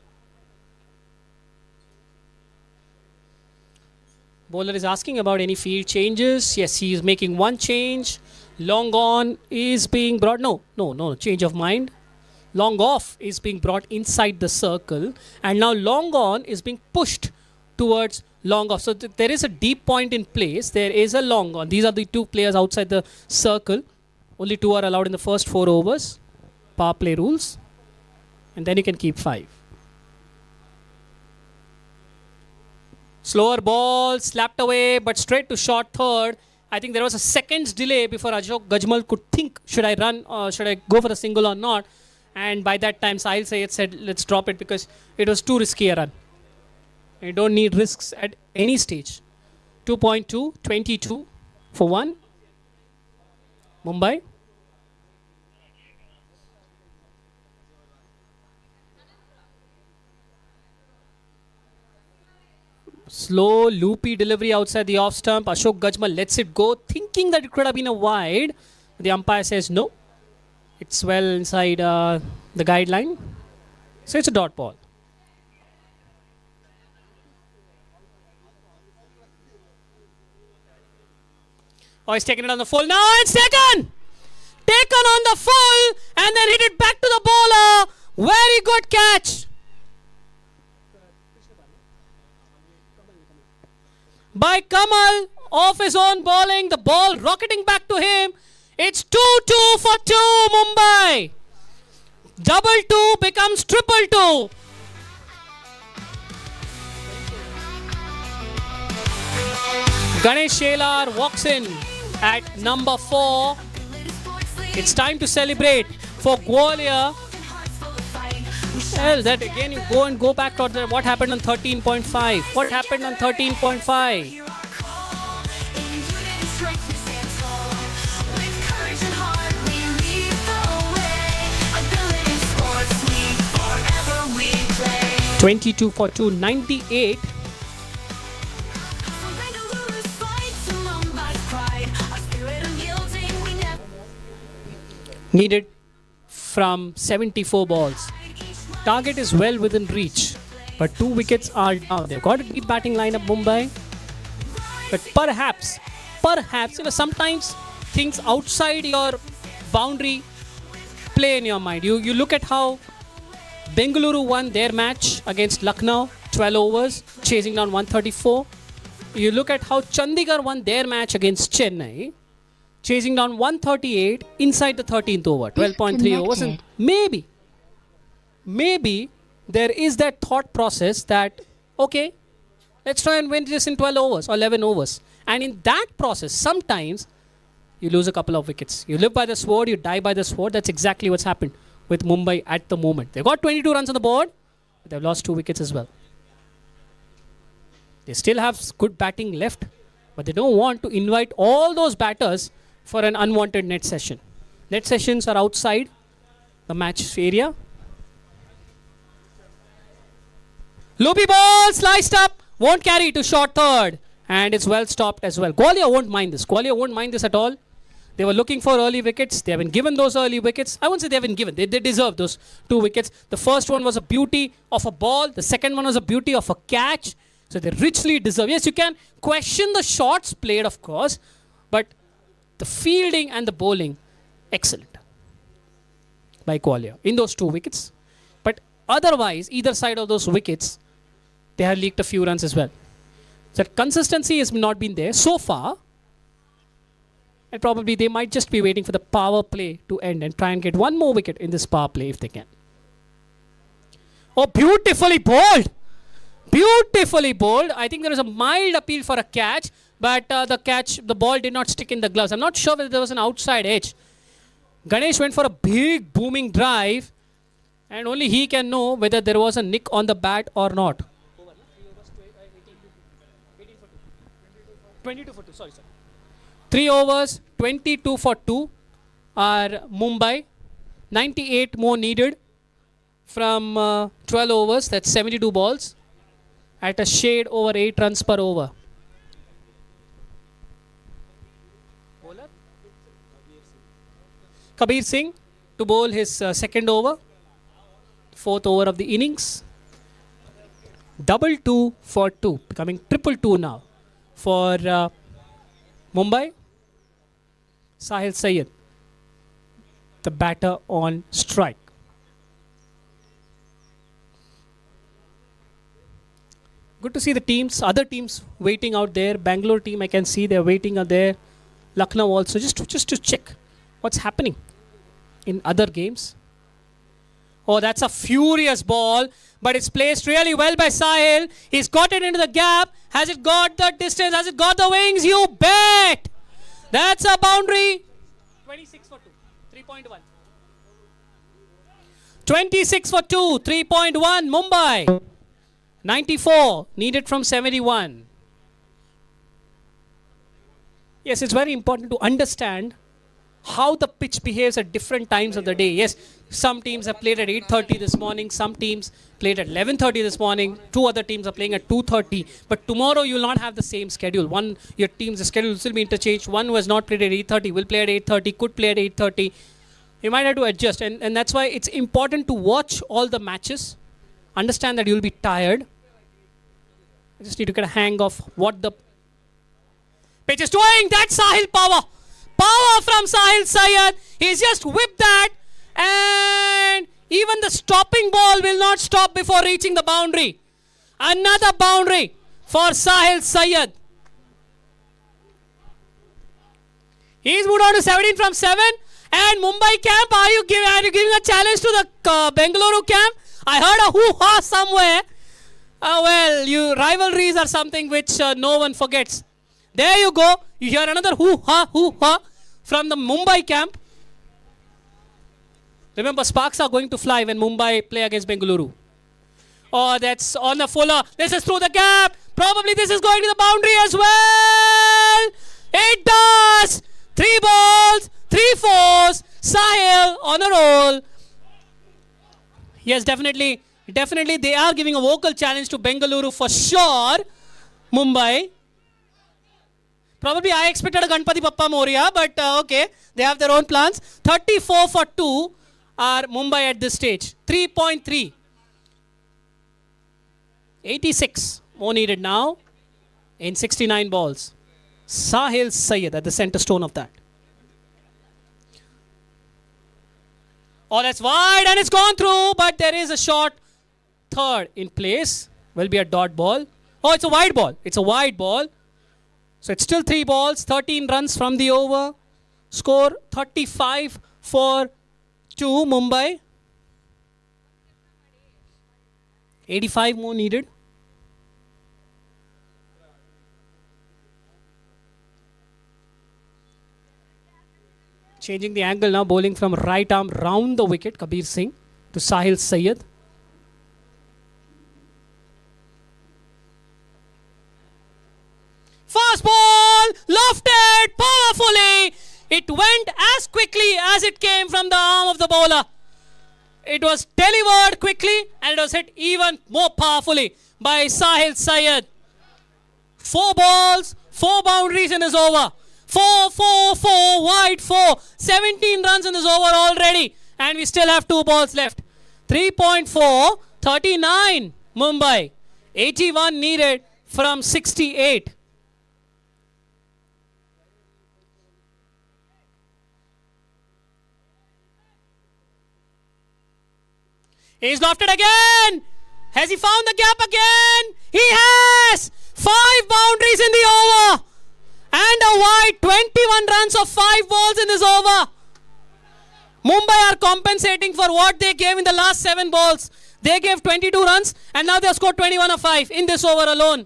Bowler is asking about any field changes. Yes, he is making one change. Long on is being brought. No, change of mind. Long off is being brought inside the circle. And now long on is being pushed towards long off. So there is a deep point in place. There is a long on. These are the 2 players outside the circle. Only 2 are allowed in the first 4 overs. Power play rules. And then you can keep 5. Slower ball, slapped away, but straight to short third. I think there was a second's delay before Ashok Gajmal could think, should I run or should I go for the single or not? And by that time, Sahil Sayed said, let's drop it because it was too risky a run. You don't need risks at any stage. 2.2, 22 for 1. Mumbai. Slow, loopy delivery outside the off stump. Ashok Gajmal lets it go, thinking that it could have been a wide. The umpire says no. It's well inside the guideline. So it's a dot ball. Oh, he's taken it on the full. Now it's taken! Taken on the full and then hit it back to the bowler. Very good catch. By Kamal, off his own bowling, the ball rocketing back to him. It's 2-2 for 2, Mumbai. 2-2 becomes 2-2. Ganesh Shelar walks in at number 4. It's time to celebrate for Gwalior. Well, that again you go back to what happened on 13.5. What happened on 13.5? (22 for 2), 98. Needed from 74 balls. Target is well within reach, but 2 wickets are down. They've got a deep batting lineup, Mumbai. But perhaps, sometimes things outside your boundary play in your mind. You look at how Bengaluru won their match against Lucknow, 12 overs, chasing down 134. You look at how Chandigarh won their match against Chennai, chasing down 138 inside the 13th over, 12.3 overs. And maybe there is that thought process that, okay, let's try and win this in 12 overs or 11 overs. And in that process, sometimes you lose a couple of wickets. You live by the sword, you die by the sword. That's exactly what's happened with Mumbai at the moment. They've got 22 runs on the board, but they've lost 2 wickets as well. They still have good batting left, but they don't want to invite all those batters for an unwanted net session. Net sessions are outside the match area. Loopy ball, sliced up, won't carry to short third. And it's well stopped as well. Gwalior won't mind this. Gwalior won't mind this at all. They were looking for early wickets. They have been given those early wickets. I won't say they have been given. They deserve those 2 wickets. The first one was a beauty of a ball. The second one was a beauty of a catch. So they richly deserve. Yes, you can question the shots played, of course, but the fielding and the bowling, excellent by Qualia in those 2 wickets. But otherwise, either side of those wickets, they have leaked a few runs as well. So that consistency has not been there so far. And probably they might just be waiting for the power play to end and try and get 1 more wicket in this power play if they can. Oh, beautifully bowled. Beautifully bowled. I think there was a mild appeal for a catch, but the ball did not stick in the gloves. I'm not sure whether there was an outside edge. Ganesh went for a big booming drive, and only he can know whether there was a nick on the bat or not. 22 for 2, sorry. 3 overs, 22 for 2 are Mumbai. 98 more needed from 12 overs, that's 72 balls at a shade over 8 runs per over. Kabir Singh to bowl his second over, 4th over of the innings. 2-2 for 2, becoming 2-2 now for Mumbai. Sahil Syed, the batter on strike. Good to see the teams, other teams waiting out there. Bangalore team, I can see they're waiting out there. Lucknow also, just to check what's happening in other games. Oh, that's a furious ball, but it's placed really well by Sahil. He's got it into the gap. Has it got the distance? Has it got the wings? You bet! That's a boundary. 26 for 2, 3.1. 26 for 2, 3.1 Mumbai. 94 needed from 71. Yes, it's very important to understand how the pitch behaves at different times of the day. Yes, some teams have played at 8:30 this morning. Some teams played at 11:30 this morning. 2 other teams are playing at 2:30. But tomorrow you will not have the same schedule. Your team's schedule will still be interchanged. One who has not played at 8:30 will play at 8:30, could play at 8:30. You might have to adjust. And that's why it's important to watch all the matches. Understand that you will be tired. I just need to get a hang of what the pitch is doing. That's Sahil power. Power from Sahil Syed. He's just whipped that. And even the stopping ball will not stop before reaching the boundary. Another boundary for Sahil Syed. He's moved on to 17 from 7. And Mumbai camp, are you giving a challenge to the Bengaluru camp? I heard a hoo-ha somewhere. Rivalries are something which no one forgets. There you go. You hear another hoo-ha from the Mumbai camp. Remember, sparks are going to fly when Mumbai play against Bengaluru. Oh, that's on the fuller. This is through the gap. Probably this is going to the boundary as well. It does. 3 balls, 3 fours. Sahil on a roll. Yes, definitely they are giving a vocal challenge to Bengaluru for sure. Mumbai. Probably I expected a Ganpati Bappa Moria, but okay, they have their own plans. 34 for 2 are Mumbai at this stage. 3.3. 86 more needed now in 69 balls. Sahil Syed at the center stone of that. Oh, that's wide and it's gone through, but there is a short third in place. Will be a dot ball. Oh, it's a wide ball. It's a wide ball. So it's still 3 balls, 13 runs from the over. Score 35 for 2 Mumbai. 85 more needed. Changing the angle now, bowling from right arm round the wicket, Kabir Singh to Sahil Syed. Fast ball, lofted powerfully. It went as quickly as it came from the arm of the bowler. It was delivered quickly and it was hit even more powerfully by Sahil Syed. 4 balls, 4 boundaries in this over. 4, 4, 4, wide 4. 17 runs in this over already. And we still have 2 balls left. 3.4, 39 Mumbai. 81 needed from 68. He's lofted again. Has he found the gap again? He has. 5 boundaries in the over. And a wide. 21 runs of 5 balls in this over. Mumbai are compensating for what they gave in the last 7 balls. They gave 22 runs and now they have scored 21 of 5 in this over alone.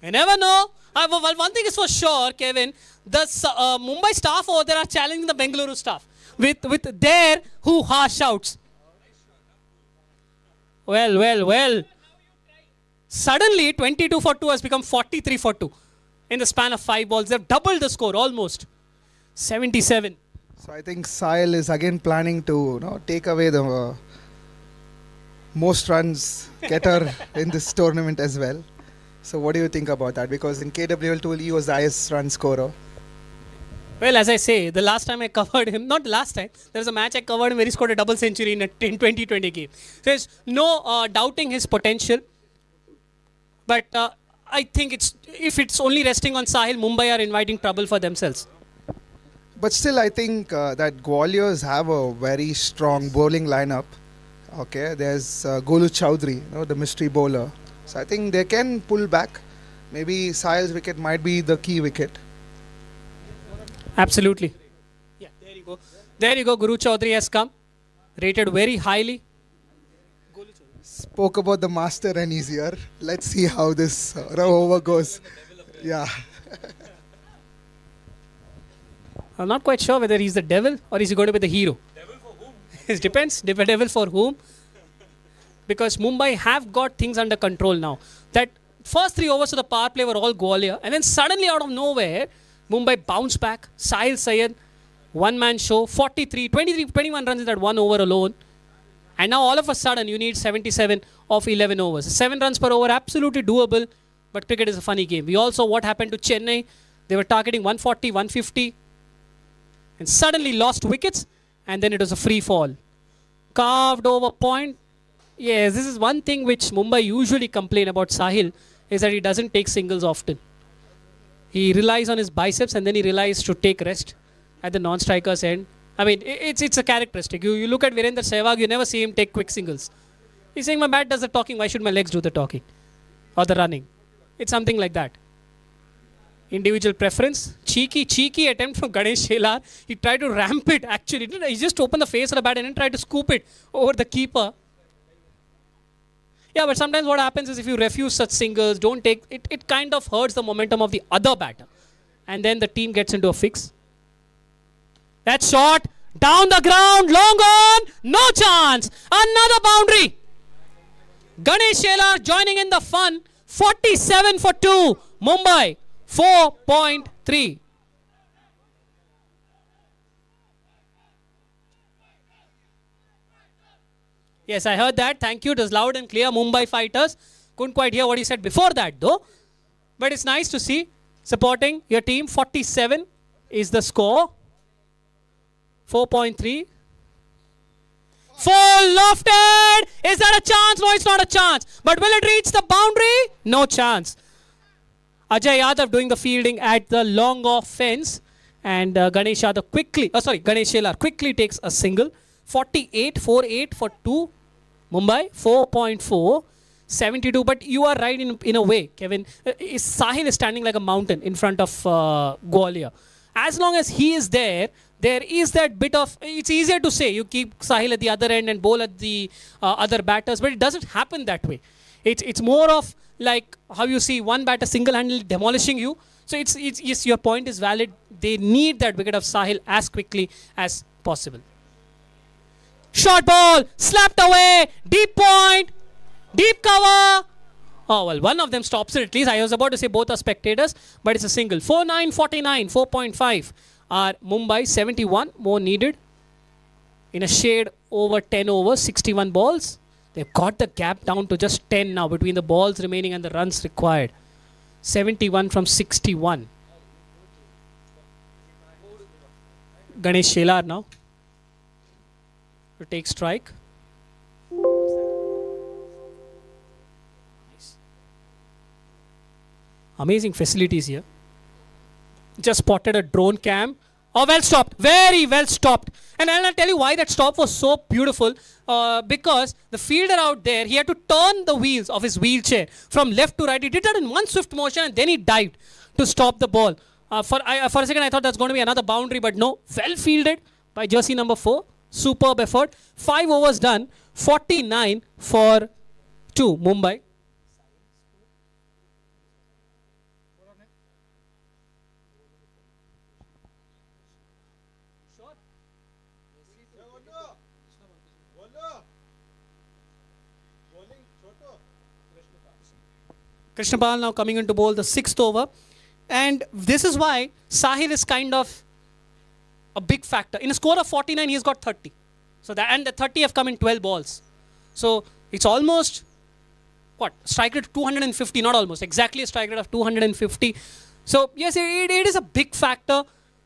You never know. Well, one thing is for sure, Kevin. The Mumbai staff over there are challenging the Bengaluru staff with their hoo-ha shouts. Well. Suddenly, 22 for 2 has become 43 for 2 in the span of 5 balls. They've doubled the score almost. 77. So I think Sahil is again planning to take away the most runs getter in this tournament as well. So what do you think about that? Because in KWL tool he was the highest run scorer. Well, as I say, the last time I covered him, not the last time, there was a match I covered him where he scored a double century in a 2020 game. So there's no doubting his potential. But I think if it's only resting on Sahil, Mumbai are inviting trouble for themselves. But still, I think that Gwaliors have a very strong bowling lineup. Okay, there's Golu Chowdhury, the mystery bowler. So I think they can pull back. Maybe Sahil's wicket might be the key wicket. Absolutely. Yeah, there you go. There you go. Guru Chowdhury has come. Rated very highly. Spoke about the master and he's here. Let's see how this over goes. Yeah. I'm not quite sure whether he's the devil or is he going to be the hero. Devil for whom? It depends. Devil for whom? Because Mumbai have got things under control now. That first 3 overs of the power play were all Gwalior. And then suddenly out of nowhere, Mumbai bounced back. Sahil Syed, one-man show, 21 runs in that 1 over alone. And now all of a sudden you need 77 of 11 overs. 7 runs per over, absolutely doable. But cricket is a funny game. We all saw what happened to Chennai. They were targeting 140, 150. And suddenly lost wickets. And then it was a free fall. Carved over point. Yes, this is one thing which Mumbai usually complain about Sahil. Is that he doesn't take singles often. He relies on his biceps and then he relies to take rest at the non-striker's end. I mean, it's a characteristic. You look at Virender Sehwag, you never see him take quick singles. He's saying my bat does the talking, why should my legs do the talking? Or the running. It's something like that. Individual preference. Cheeky attempt from Ganesh Shelar. He tried to ramp it actually. He just opened the face of the bat and then tried to scoop it over the keeper. Yeah, but sometimes what happens is if you refuse such singles, don't take, it kind of hurts the momentum of the other batter. And then the team gets into a fix. That shot, down the ground, long on, no chance. Another boundary. Ganesh Shelar joining in the fun. 47 for 2. Mumbai, 4.3. Yes, I heard that. Thank you. It was loud and clear. Mumbai fighters. Couldn't quite hear what he said before that though. But it's nice to see. Supporting your team. 47 is the score. 4.3. Full lofted. Is that a chance? No, it's not a chance. But will it reach the boundary? No chance. Ajay Yadav doing the fielding at the long off fence. And Ganesh Shelar quickly takes a single. 48, 4-8 for 2. Mumbai, 4.4. 72. But you are right in a way, Kevin. Sahil is standing like a mountain in front of Gwalior. As long as he is there, there is that bit of, it's easier to say, you keep Sahil at the other end and bowl at the other batters, but it doesn't happen that way. It's more of like how you see one batter single-handedly demolishing you. So yes, your point is valid. They need that wicket of Sahil as quickly as possible. Short ball, slapped away, deep point, deep cover. Oh, well, one of them stops it at least. I was about to say both are spectators, but it's a single. 4-9, 49, 4.5 are Mumbai, 71 more needed. In a shade over 10 overs, 61 balls. They've got the gap down to just 10 now between the balls remaining and the runs required. 71 from 61. Ganesh Shelar now to take strike. Amazing facilities here. Just spotted a drone cam. Oh, well stopped. Very well stopped. And I'll tell you why that stop was so beautiful. Because the fielder out there, he had to turn the wheels of his wheelchair from left to right. He did that in one swift motion and then he dived to stop the ball. For a second, I thought that's going to be another boundary, but no. Well fielded by jersey number 4. Superb effort. 5 overs done. 49 for 2, Mumbai. Krishnapal now coming in to bowl the 6th over. And this is why Sahil is kind of a big factor. In a score of 49, he's got 30. So that, and the 30 have come in 12 balls. So it's almost, what, strike rate of 250, not almost, exactly a strike rate of 250. So yes, it is a big factor.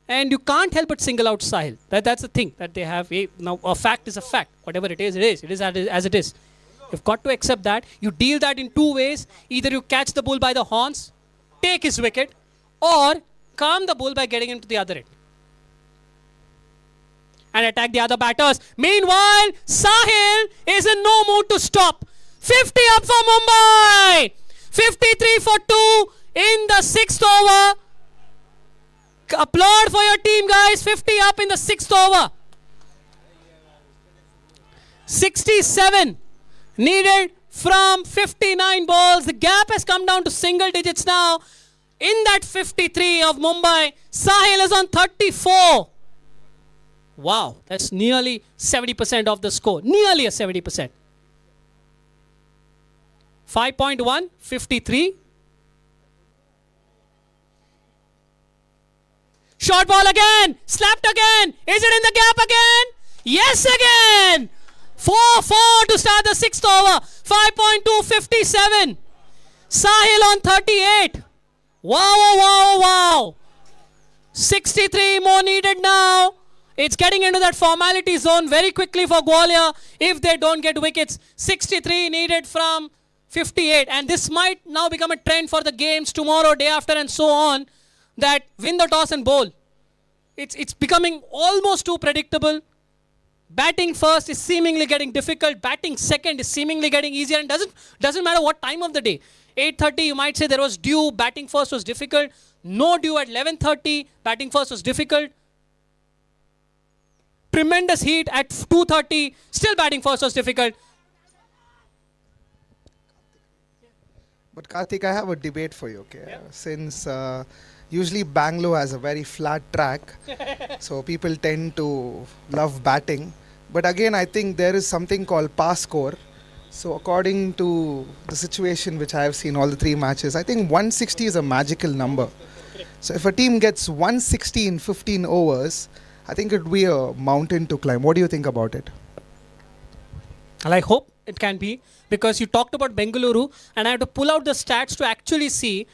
And you can't help but single out Sahil. That's the thing that they have. Now, a fact is a fact. Whatever it is, it is. It is as it is. You've got to accept that. You deal that in 2 ways. Either you catch the bull by the horns, take his wicket, or calm the bull by getting him to the other end and attack the other batters. Meanwhile, Sahil is in no mood to stop. 50 up for Mumbai. 53 for 2 in the 6th over. Applaud for your team, guys. 50 up in the 6th over. 67 needed from 59 balls. The gap has come down to single digits now. In that 53 of Mumbai, Sahil is on 34. Wow, that's nearly 70% of the score. Nearly a 70%. 5.1, 53. Short ball again. Slapped again. Is it in the gap again? Yes again. 4-4 to start the 6th over. 5.2, 57. Sahil on 38. Wow. 63 more needed now. It's getting into that formality zone very quickly for Gwalior if they don't get wickets. 63 needed from 58. And this might now become a trend for the games tomorrow, day after and so on. That win the toss and bowl. It's becoming almost too predictable. Batting first is seemingly getting difficult. Batting second is seemingly getting easier. And doesn't matter what time of the day. 8:30 you might say there was dew. Batting first was difficult. No dew at 11:30. Batting first was difficult. Tremendous heat at 2:30. Still batting first was difficult. But Karthik, I have a debate for you, okay? Yeah. Since usually Bangalore has a very flat track, so people tend to love batting. But again, I think there is something called pass score. So according to the situation which I have seen all the 3 matches, I think 160 is a magical number. So if a team gets 160 in 15 overs, I think it would be a mountain to climb. What do you think about it? Well, I hope it can be, because you talked about Bengaluru and I have to pull out the stats to actually see,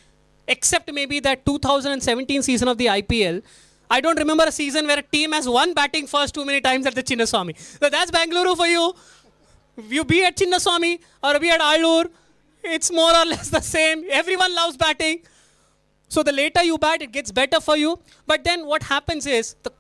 except maybe that 2017 season of the IPL. I don't remember a season where a team has won batting first too many times at the Chinnaswamy. So that's Bengaluru for you. You be at Chinnaswamy or be at Allur, it's more or less the same. Everyone loves batting. So the later you bat, it gets better for you. But then what happens is the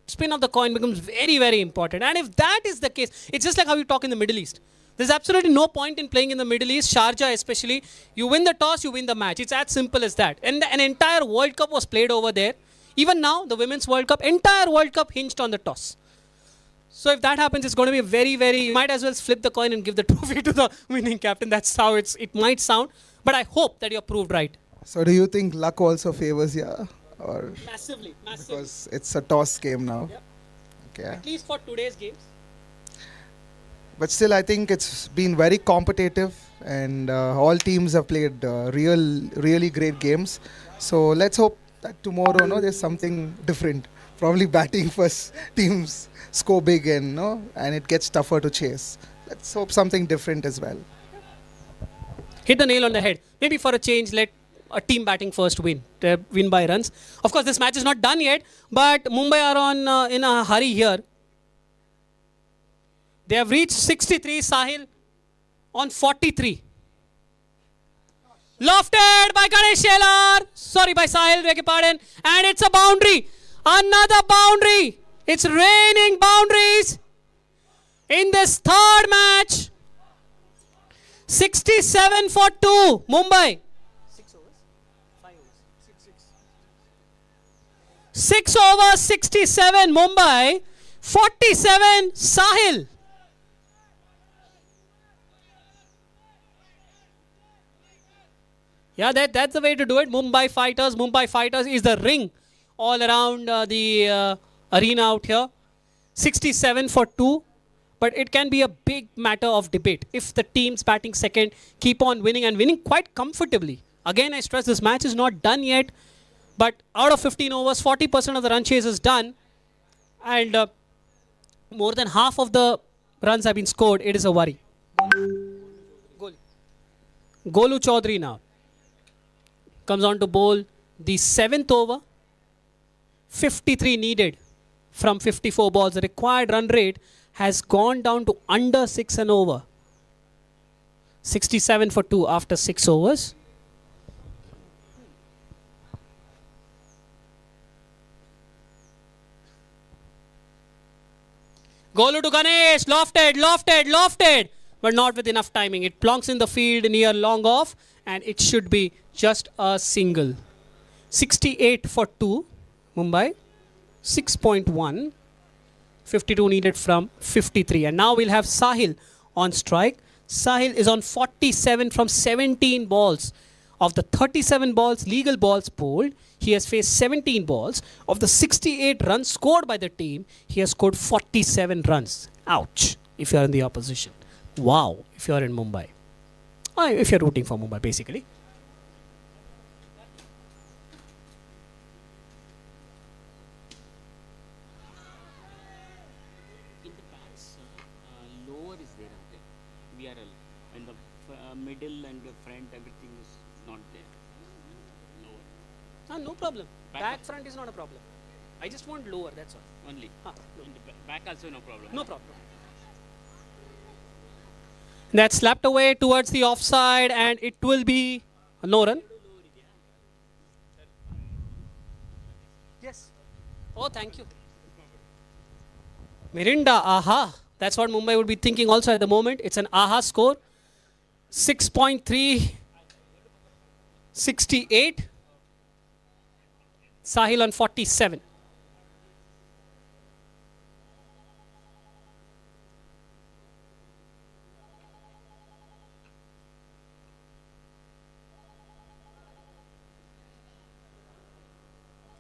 spin of the coin becomes very, very important. And if that is the case, it's just like how you talk in the Middle East. There's absolutely no point in playing in the Middle East, Sharjah especially. You win the toss, you win the match. It's as simple as that. And an entire World Cup was played over there. Even now, the Women's World Cup, entire World Cup hinged on the toss. So if that happens, it's going to be a very, very... You might as well flip the coin and give the trophy to the winning captain. That's how it might sound. But I hope that you're proved right. So do you think luck also favors you? Or Massively. because it's a toss game now. Yep. Okay. At least for today's games. But still, I think it's been very competitive, and all teams have played really great games. So let's hope that tomorrow, there's something different. Probably batting first teams score big, and it gets tougher to chase. Let's hope something different as well. Hit the nail on the head. Maybe for a change, let a team batting first win by runs. Of course, this match is not done yet, but Mumbai are on in a hurry here. They have reached 63, Sahil on 43. Lofted by Ganesh Shelar. Sorry, by Sahil, beg your pardon. And it's a boundary. Another boundary. It's raining boundaries in this third match. 67 for 2, Mumbai. 6 overs, 67, Mumbai. 47, Sahil. Yeah, that's the way to do it. Mumbai Fighters is the ring all around the arena out here. 67 for 2. But it can be a big matter of debate if the teams batting second keep on winning and winning quite comfortably. Again, I stress this match is not done yet. But out of 15 overs, 40% of the run chase is done. And more than half of the runs have been scored. It is a worry. Golu Chaudhary now comes on to bowl the 7th over. 53 needed from 54 balls. The required run rate has gone down to under 6 and over. 67 for 2 after 6 overs. Golu to Ganesh, lofted, but not with enough timing. It plonks in the field near long off, and it should be just a single. 68 for 2, Mumbai. 6.1. 52 needed from 53. And now we'll have Sahil on strike. Sahil is on 47 from 17 balls. Of the 37 balls, legal balls bowled, he has faced 17 balls. Of the 68 runs scored by the team, he has scored 47 runs. Ouch, if you are in the opposition. Wow, if you are in Mumbai. If you're rooting for Mumbai, basically. Lower is there, VRL, and the middle and the front, everything is not there. Lower. No problem. Back front is not a problem. I just want lower, that's all. Only. In the back also no problem. No problem. That's slapped away towards the offside, and it will be no run. Yes. Oh, thank you. Mirinda, aha. That's what Mumbai would be thinking also at the moment. It's an aha score. 6.3. 68. Sahil on 47.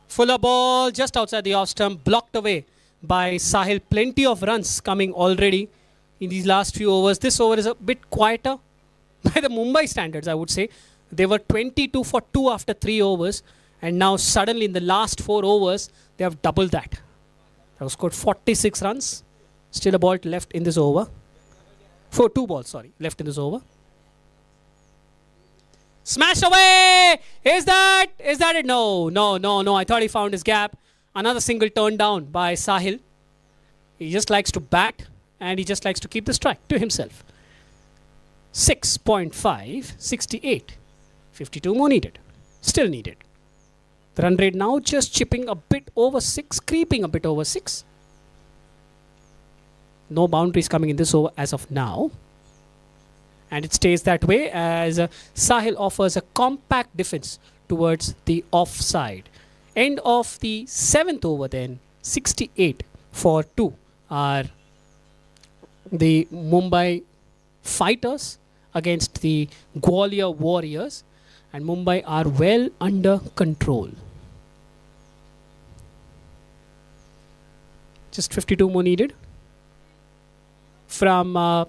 Fuller ball just outside the off stump, blocked away by Sahil. Plenty of runs coming already in these last few overs. This over is a bit quieter by the Mumbai standards, I would say. They were 22 for 2 after 3 overs. And now suddenly in the last 4 overs, they have doubled that. They have scored 46 runs. Still a ball left in this over. 2 balls, left in this over. Smashed away! Is that it? No. I thought he found his gap. Another single turned down by Sahil. He just likes to bat, and he just likes to keep the strike to himself. 6.5, 68. 52 more needed. Still needed. The run rate now just chipping a bit over 6, creeping a bit over 6. No boundaries coming in this over as of now. And it stays that way as Sahil offers a compact defense towards the offside. End of the 7th over then, 68 for 2 are the Mumbai Fighters against the Gwalior Warriors. And Mumbai are well under control. Just 52 more needed from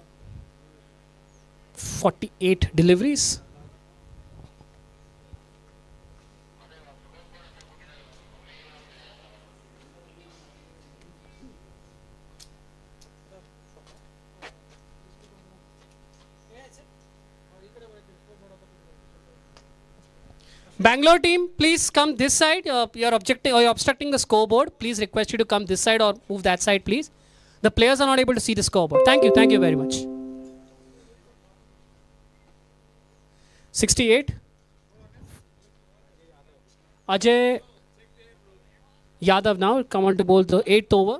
48 deliveries. Bangalore team, please come this side. You're obstructing the scoreboard. Please request you to come this side or move that side, please. The players are not able to see the scoreboard. Thank you very much. 68. Ajay Yadav now come on to bowl the 8th over.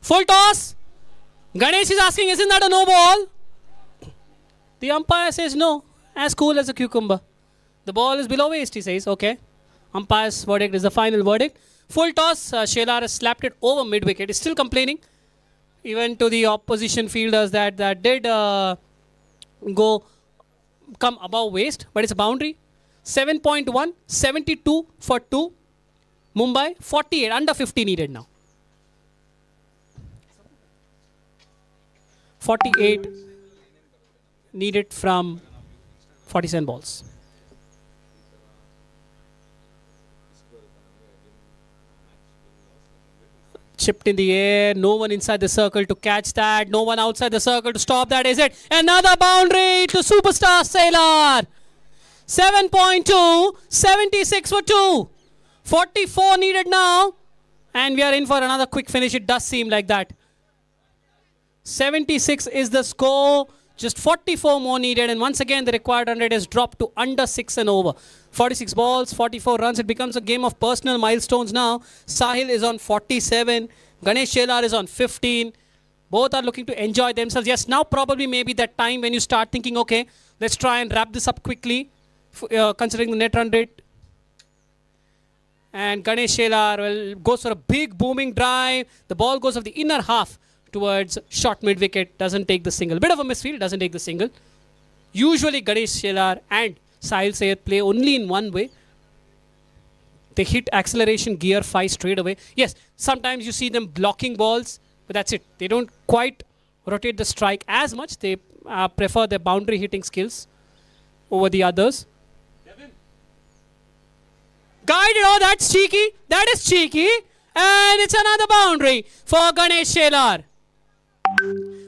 Full toss. Ganesh is asking, isn't that a no ball? The umpire says no, as cool as a cucumber. The ball is below waist, he says. Okay. Umpire's verdict is the final verdict. Full toss. Shelar has slapped it over mid wicket. He's still complaining. Even to the opposition fielders that did come above waist, but it's a boundary. 7.1, 72 for 2. Mumbai, 48, under 50 needed now. 48 needed from 47 balls. Chipped in the air, no one inside the circle to catch that, no one outside the circle to stop that, is it? Another boundary to superstar Sailor. 7.2, 76 for 2. 44 needed now, and we are in for another quick finish. It does seem like that. 76 is the score, just 44 more needed, and once again the required 100 is dropped to under 6 and over. 46 balls, 44 runs. It becomes a game of personal milestones now. Sahil is on 47, Ganesh Shelar is on 15. Both are looking to enjoy themselves. Yes, now probably maybe that time when you start thinking, okay, let's try and wrap this up quickly, considering the net run rate. And Ganesh Shelar goes for a big booming drive. The ball goes off the inner half towards short mid wicket, doesn't take the single. Bit of a misfield, doesn't take the single. Usually Ganesh Shelar and Sahil Sayed play only in one way. They hit acceleration gear 5 straight away. Yes, sometimes you see them blocking balls, but that's it. They don't quite rotate the strike as much. They prefer their boundary hitting skills over the others. Guided, oh, that's cheeky. That is cheeky. And it's another boundary for Ganesh Shelar.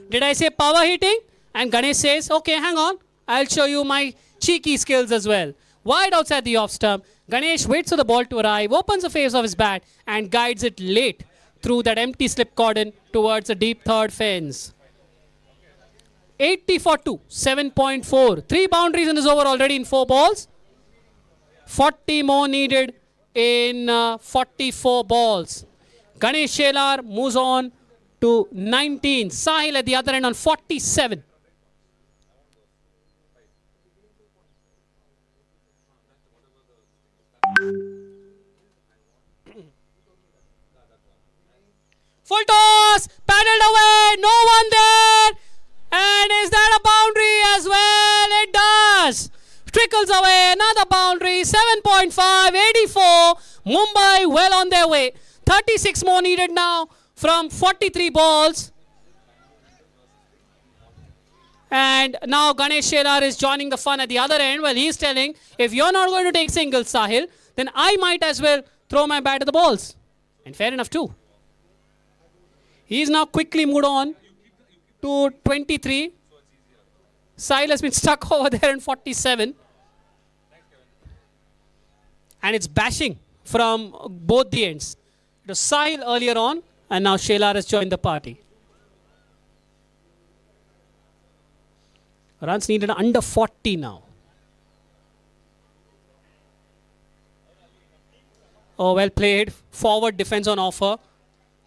Did I say power hitting? And Ganesh says, okay, hang on. I'll show you my cheeky skills as well. Wide outside the off stump. Ganesh waits for the ball to arrive, opens the face of his bat, and guides it late through that empty slip cordon towards the deep third fence. 80 for 2, 7.4. 3 boundaries in this over already in 4 balls. 40 more needed in 44 balls. Ganesh Shelar moves on to 19. Sahil at the other end on 47. Full toss, paddled away, no one there. And is that a boundary as well? It does. Trickles away, another boundary, 7.5, 84. Mumbai well on their way. 36 more needed now from 43 balls. And now Ganesh Shelar is joining the fun at the other end. Well, he's telling, if you're not going to take singles, Sahil, then I might as well throw my bat at the balls. And fair enough too. He's now quickly moved on to 23. Sahil has been stuck over there in 47. And it's bashing from both the ends. It was Sahil earlier on, and now Shelar has joined the party. Runs needed under 40 now. Oh, well played. Forward defense on offer.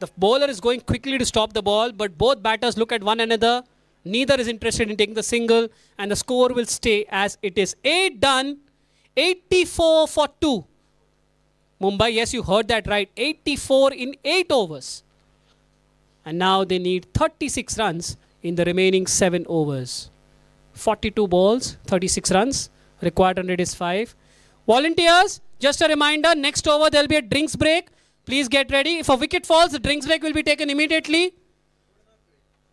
The bowler is going quickly to stop the ball, but both batters look at one another. Neither is interested in taking the single, and the score will stay as it is. 8 done, 84 for 2. Mumbai, yes, you heard that right. 84 in 8 overs. And now they need 36 runs in the remaining 7 overs. 42 balls, 36 runs. Required 100 is 5. Volunteers, just a reminder, next over there will be a drinks break. Please get ready. If a wicket falls, the drinks break will be taken immediately.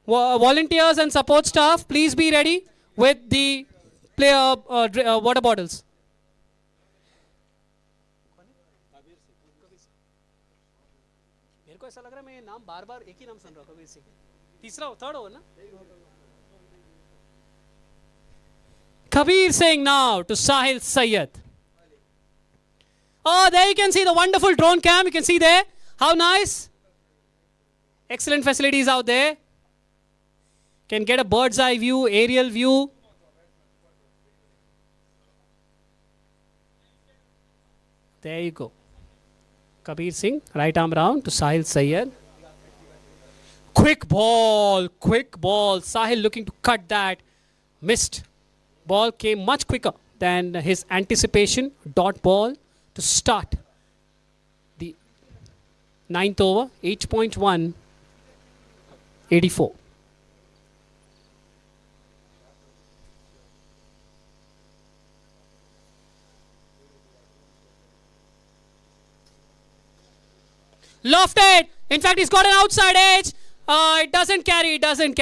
Volunteers and support staff, please be ready with the player water bottles. ऐसा लग रहा है मैं ये नाम बार बार एक ही नाम सुन रहा हूँ कबीर सिंह. तीसरा थर्ड ओवर ना. Kabir Singh now to Sahil Sayyed. Oh, there you can see the wonderful drone cam. You can see there. How nice. Excellent facilities out there. Can get a bird's eye view, aerial view. There you go. Kabir Singh, right arm round to Sahil Sayyed. Quick ball, quick ball. Sahil looking to cut that. Missed. Ball came much quicker than his anticipation. Dot ball to start the 9th over. 8.1, 84. Lofted. In fact, he's got an outside edge. It doesn't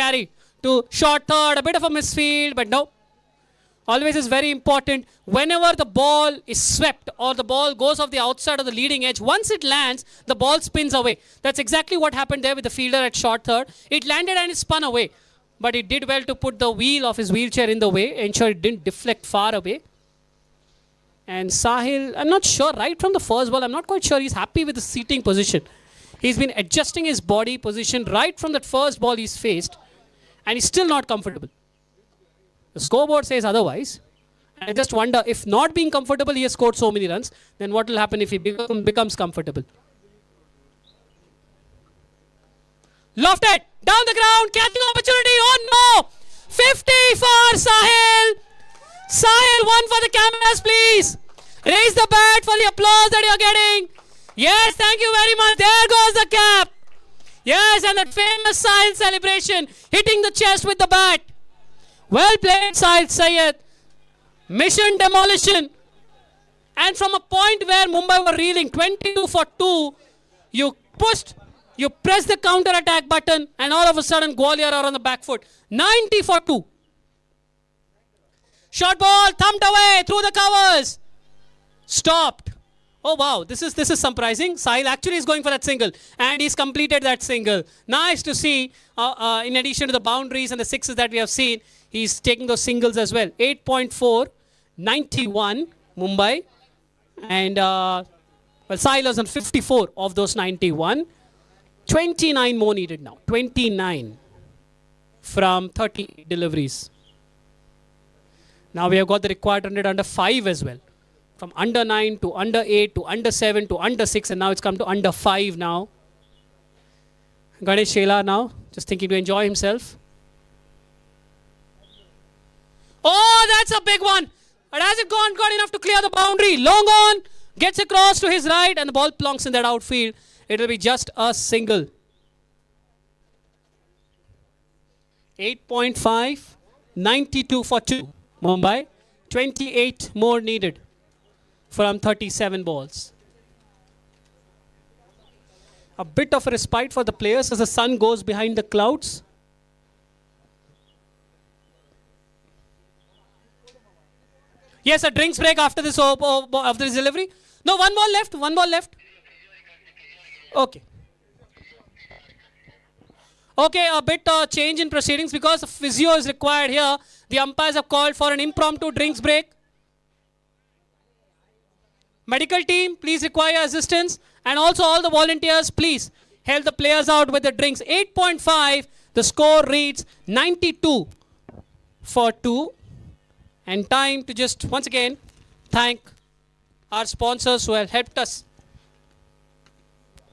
carry. To short third. A bit of a misfield, but no. Always is very important. Whenever the ball is swept or the ball goes off the outside of the leading edge, once it lands, the ball spins away. That's exactly what happened there with the fielder at short third. It landed and it spun away. But he did well to put the wheel of his wheelchair in the way, ensure it didn't deflect far away. And Sahil, I'm not sure, right from the first ball, I'm not quite sure he's happy with the seating position. He's been adjusting his body position right from that first ball he's faced. And he's still not comfortable. The scoreboard says otherwise. I just wonder, if not being comfortable, he has scored so many runs, then what will happen if he becomes comfortable? Lofted, down the ground, catching opportunity, oh no! 50 for Sahil! Sahil, one for the cameras, please! Raise the bat for the applause that you're getting. Yes, thank you very much. There goes the cap. Yes, and that famous Sahil celebration, hitting the chest with the bat. Well played, Sahil Sayyed. Mission demolition. And from a point where Mumbai were reeling, 22 for 2, you pushed, you pressed the counter attack button, and all of a sudden Gwalior are on the back foot. 90 for 2. Short ball, thumped away through the covers. Stopped. Oh wow, this is surprising. Sahil actually is going for that single, and he's completed that single. Nice to see, in addition to the boundaries and the sixes that we have seen, he's taking those singles as well. 8.4, 91, Mumbai. And Sahil was on 54 of those 91. 29 more needed now. 29 from 30 deliveries. Now we have got the required 100 under 5 as well. From under 9 to under 8 to under 7 to under 6, and now it's come to under 5 now. Ganesh Shela now, just thinking to enjoy himself. Oh, that's a big one. But has it gone enough to clear the boundary? Long on, gets across to his right, and the ball plonks in that outfield. It will be just a single. 8.5, 92 for 2. Mumbai, 28 more needed from 37 balls. A bit of a respite for the players as the sun goes behind the clouds. Yes, a drinks break after this delivery. No, one ball left. Okay. Okay, a bit change in proceedings because physio is required here. The umpires have called for an impromptu drinks break. Medical team, please require assistance. And also all the volunteers, please help the players out with the drinks. 8.5, the score reads 92 for 2. And time to just once again thank our sponsors who have helped us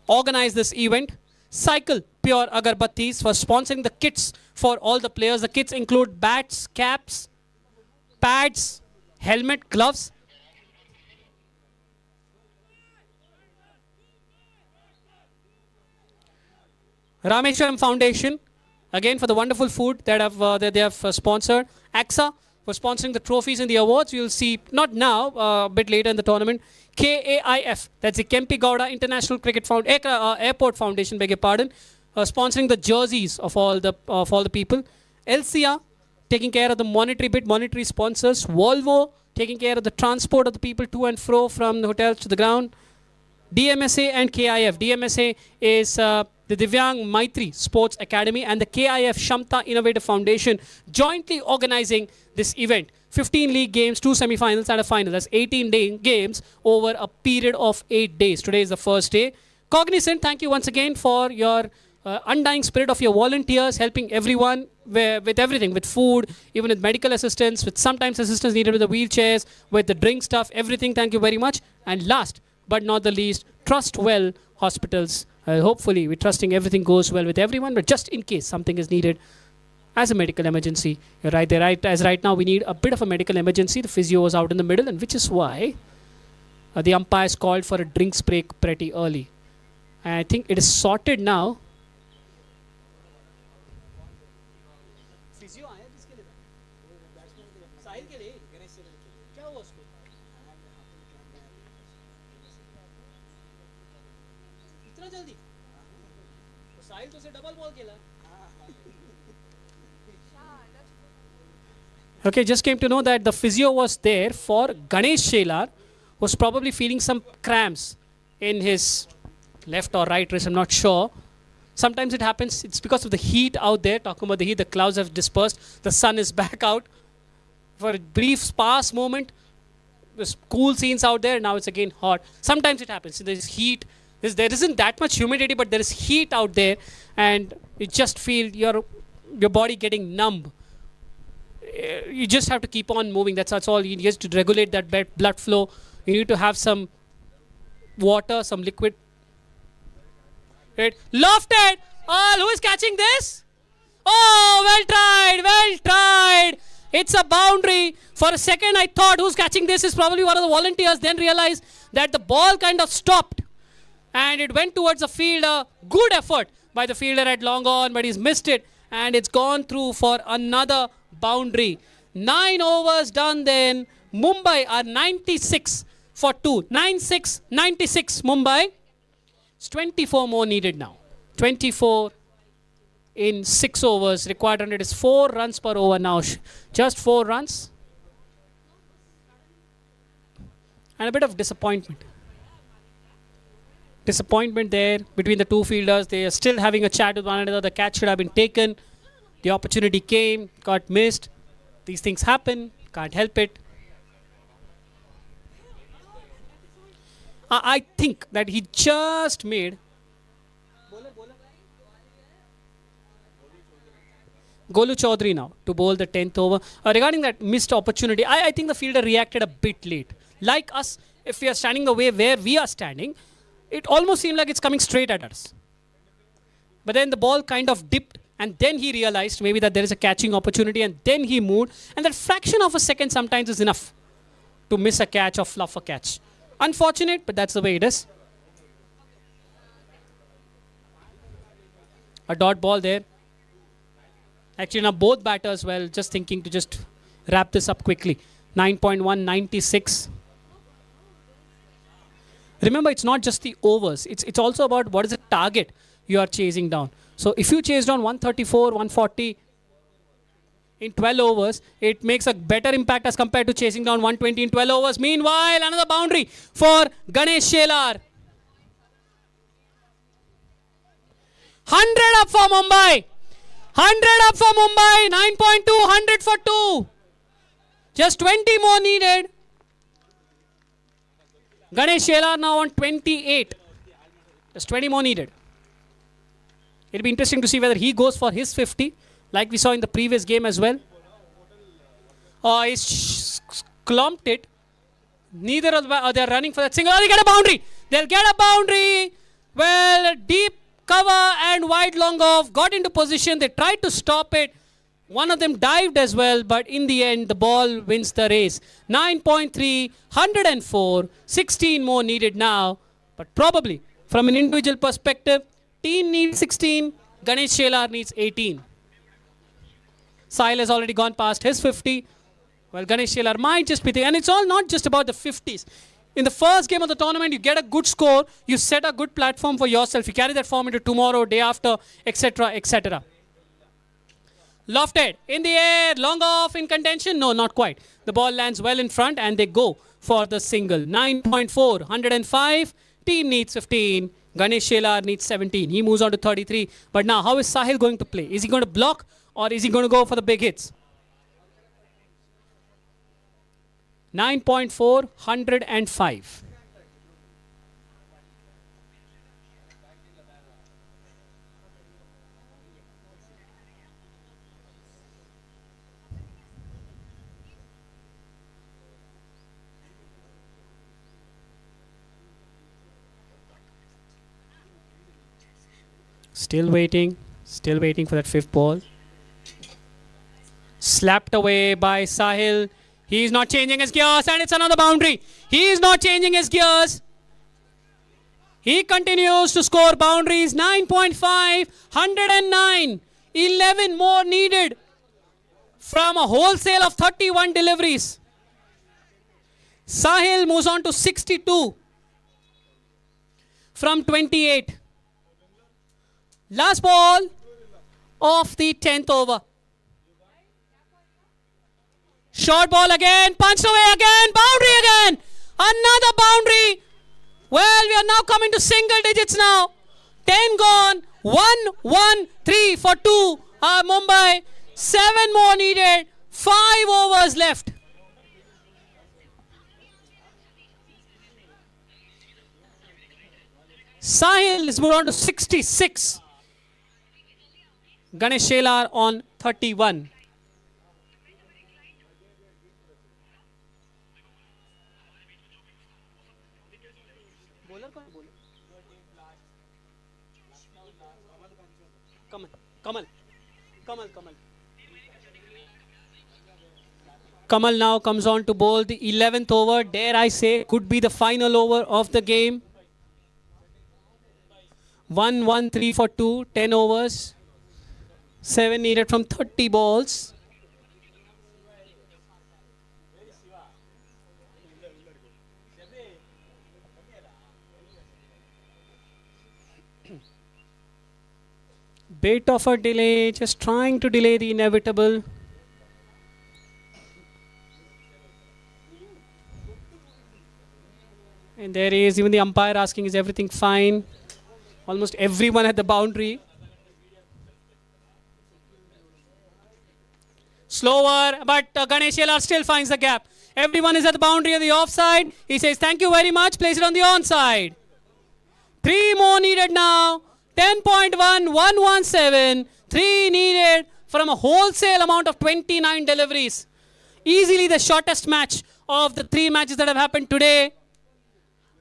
organize this event. Cycle Pure Agarbattis for sponsoring the kits for all the players. The kits include bats, caps, pads, helmet, gloves. Rameshwaram Foundation, again for the wonderful food that they have sponsored. Ksca for sponsoring the trophies and the awards. You'll see, not now, a bit later in the tournament. KAIF, that's the Kempi Gowda International Cricket Airport Foundation, beg your pardon, sponsoring the jerseys of all the people. LCR, taking care of the monetary sponsors. Volvo, taking care of the transport of the people to and fro from the hotels to the ground. DMSA and KIF. DMSA is the Divyang Maitri Sports Academy and the KIF Shamta Innovative Foundation jointly organizing this event. 15 league games, 2 semi-finals and a final. That's 18 games over a period of 8 days. Today is the first day. Cognizant, thank you once again for your undying spirit of your volunteers, helping everyone with everything, with food, even with medical assistance, with sometimes assistance needed with the wheelchairs, with the drink stuff, everything. Thank you very much. And last but not the least, Trust Well Hospitals. Hopefully, we're trusting everything goes well with everyone, but just in case something is needed as a medical emergency, you're right there. As right now, we need a bit of a medical emergency. The physio was out in the middle, and which is why the umpires called for a drinks break pretty early. And I think it is sorted now. Okay, just came to know that the physio was there for Ganesh Shelar, who's probably feeling some cramps in his left or right wrist, I'm not sure. Sometimes it happens, it's because of the heat out there. Talking about the heat, the clouds have dispersed, the sun is back out. For a brief sparse moment, there's cool scenes out there, now it's again hot. Sometimes it happens, there's heat, there isn't that much humidity, but there is heat out there, and you just feel your body getting numb. You just have to keep on moving. That's all. You need to regulate that blood flow. You need to have some water, some liquid. Right. Lofted. Who is catching this? Oh, well tried. It's a boundary. For a second, I thought who's catching this is probably one of the volunteers. Then realized that the ball kind of stopped and it went towards the fielder. Good effort by the fielder at long on, but he's missed it, and it's gone through for another boundary. 9 overs done then. Mumbai are 96 for 2. 9-6, 96 Mumbai. It's 24 more needed now. 24 in 6 overs. Required run rate is 4 runs per over now. Just 4 runs. And a bit of disappointment. Disappointment there between the two fielders. They are still having a chat with one another. The catch should have been taken. The opportunity came, got missed. These things happen, can't help it. I think that he just made Golu Chaudhary now to bowl the 10th over. Regarding that missed opportunity, I think the fielder reacted a bit late. Like us, if we are standing away where we are standing, it almost seemed like it's coming straight at us. But then the ball kind of dipped, and then he realized maybe that there is a catching opportunity, and then he moved. And that fraction of a second sometimes is enough to miss a catch or fluff a catch. Unfortunate, but that's the way it is. A dot ball there. Actually, now both batters, well, just thinking to just wrap this up quickly. 9.1, 96. Remember, it's not just the overs. It's also about what is the target you are chasing down. So if you chase down 134, 140 in 12 overs, it makes a better impact as compared to chasing down 120 in 12 overs. Meanwhile, another boundary for Ganesh Shelar. 100 up for Mumbai. 100 up for Mumbai. 9.2, 100 for 2. Just 20 more needed. Ganesh Shelar now on 28. Just 20 more needed. It'll be interesting to see whether he goes for his 50, like we saw in the previous game as well. He's clumped it. Neither of them, they're running for that single. They get a boundary. They'll get a boundary. Well, deep cover and wide long off. Got into position. They tried to stop it. One of them dived as well, but in the end, the ball wins the race. 9.3, 104, 16 more needed now. But probably, from an individual perspective, team needs 16, Ganesh Shelar needs 18. Sahil has already gone past his 50. Well, Ganesh Shelar might just be there. And it's all not just about the 50s. In the first game of the tournament, you get a good score, you set a good platform for yourself. You carry that form into tomorrow, day after, etc., etc. Lofted in the air, long off in contention. No, not quite. The ball lands well in front and they go for the single. 9.4, 105, team needs 15. Ganesh Shelar needs 17. He moves on to 33. But now, how is Sahil going to play? Is he going to block or is he going to go for the big hits? 9.4, 105. Still waiting for that fifth ball. Slapped away by Sahil. He's not changing his gears and it's another boundary. He is not changing his gears. He continues to score boundaries. 9.5, 109. 11 more needed from a wholesale of 31 deliveries. Sahil moves on to 62 from 28. Last ball of the 10th over. Short ball again, punched away again, boundary again. Another boundary. Well, we are now coming to single digits now. 10 gone, 1, 1, 3 for 2. Mumbai, 7 more needed, 5 overs left. Sahil is moved on to 66. Ganesh Shelar on 31. Kamal now comes on to bowl the 11th over. Dare I say, could be the final over of the game. 1, 1, 3 for 2, 10 overs. 7 needed from 30 balls. Bit of a delay, just trying to delay the inevitable. And there he is, even the umpire asking, is everything fine? Almost everyone at the boundary. Slower, but Ganesh Shelar still finds the gap. Everyone is at the boundary of the offside. He says, thank you very much, place it on the onside. 3 more needed now. 10.1, 117. 3 needed from a wholesale amount of 29 deliveries. Easily the shortest match of the 3 matches that have happened today.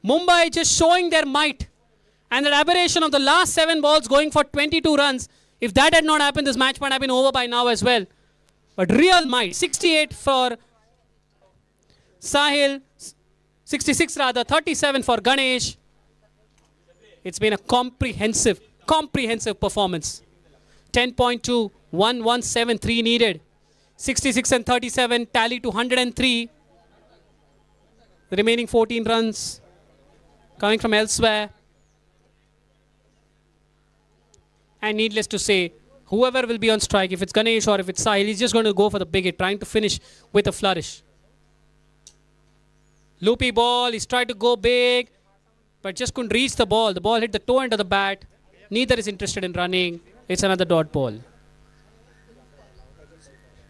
Mumbai just showing their might. And that aberration of the last 7 balls going for 22 runs. If that had not happened, this match might have been over by now as well. But real might. 68 for Sahil. 66 rather. 37 for Ganesh. It's been a comprehensive performance. 10.2, 117, 3 needed. 66 and 37 tally to 103. The remaining 14 runs coming from elsewhere. And needless to say, whoever will be on strike, if it's Ganesh or if it's Sahil, he's just going to go for the big hit, trying to finish with a flourish. Loopy ball, he's tried to go big, but just couldn't reach the ball. The ball hit the toe end of the bat. Neither is interested in running. It's another dot ball.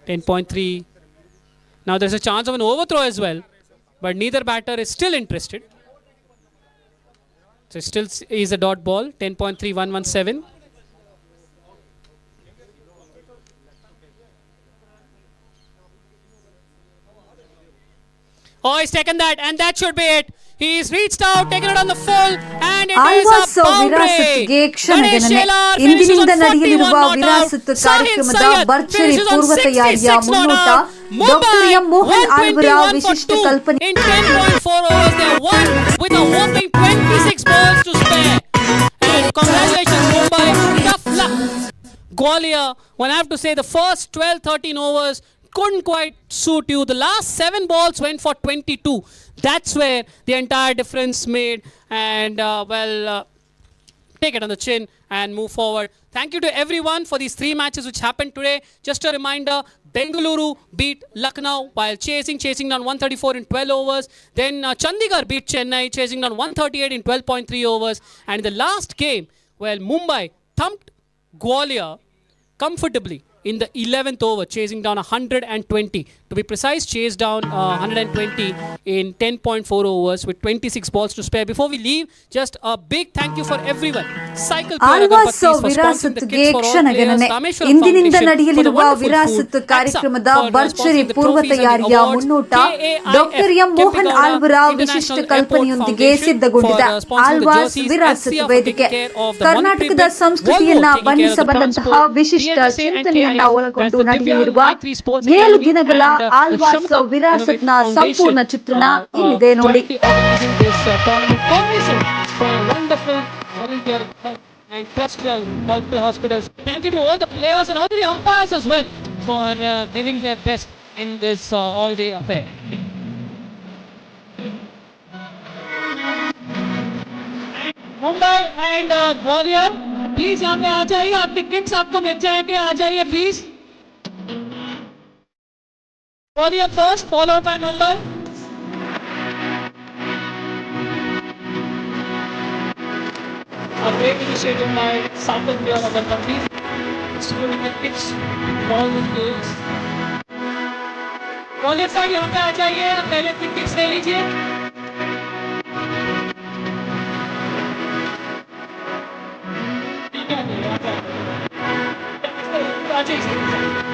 10.3. Now there's a chance of an overthrow as well, but neither batter is still interested. So it still is a dot ball. 10.3, 117. Oh, he's taken that, and that should be it. He's reached out, taken it on the full, and it is a boundary. Ganesh Shelar finishes on 41 not out. Sahil finishes on 66 not out. Mumbai 121 for 2. In 10.4 overs, they won with a whopping 26 balls to spare. And congratulations, Mumbai. Tough luck. Gwalior, one have to say, the first 12-13 overs couldn't quite suit you. The last 7 balls went for 22. That's where the entire difference made. And take it on the chin and move forward. Thank you to everyone for these 3 matches which happened today. Just a reminder, Bengaluru beat Lucknow while chasing down 134 in 12 overs. Then Chandigarh beat Chennai, chasing down 138 in 12.3 overs. And in the last game, well, Mumbai thumped Gwalior comfortably in the 11th over, chasing down 120. To be precise, chased down 120 in 10.4 overs with 26 balls to spare. Before we leave, just a big thank you for everyone. Cycle Pure Alva's Agarbattis for sponsoring the ವಿರಾಸತ್ಗೆ kits for all ಕ್ಷಣಗಣನೆ players. Rameshwaram ಇಂದಿನಿಂದ Foundation for the ನಡೆಯಲಿರುವ wonderful Virasat food. ಕಾರ್ಯಕ್ರಮದ Ksca for ಭರ್ಜರಿ sponsoring the ಪೂರ್ವ trophies and the ತಯಾರಿಯ awards. ಮುನ್ನೋಟ KAIF, doctor M Mohan Kempegowda ಆಳ್ವರ International ವಿಶಿಷ್ಟ Airport ಕಲ್ಪನೆಯೊಂದಿಗೆ Foundation ಸಿದ್ಧಗೊಂಡಿದೆ for sponsoring the Alva's jerseys. Virasat Ksca for ವೇದಿಕೆ taking care of the ಕರ್ನಾಟಕದ monetary bid. ಸಂಸ್ಕೃತಿಯನ್ನ Volvo taking care of the ಬಣ್ಣಿಸಬಲ್ಲಂತಹ transport. ವಿಶಿಷ್ಟ PLC and ಚಿಂತನೆಯನ್ನ KIF. ಒಳಗೊಂಡು That's the ನಡೆಯಲಿರುವ Divyang I3 Sports 7 Academy ದಿನಗಳ and ಆಳ್ವಾಸ್ Shambhala ವಿರಾಸತ್ನ Innovation ಸಂಪೂರ್ಣ Foundation, ಚಿತ್ರಣ ಇಲ್ಲಿದೆ ನೋಡಿ. jointly organizing this tournament. Congratulations for a wonderful volunteer and trustful multiple hospitals. Thank you to all the players and all the umpires as well for giving their best in this all-day affair. Mumbai and Gwalior, please यहाँ पे आ जाइए. आपके kits आपको मिल जाएंगे. आ जाइए please. Gwalior first, followed by Mumbai. A great initiative by South India of the country, distributing the kits to all the players. Gwalior side यहाँ पे आ जाइए. पहले किट्स ले लीजिए. ठीक है, आ जाइए.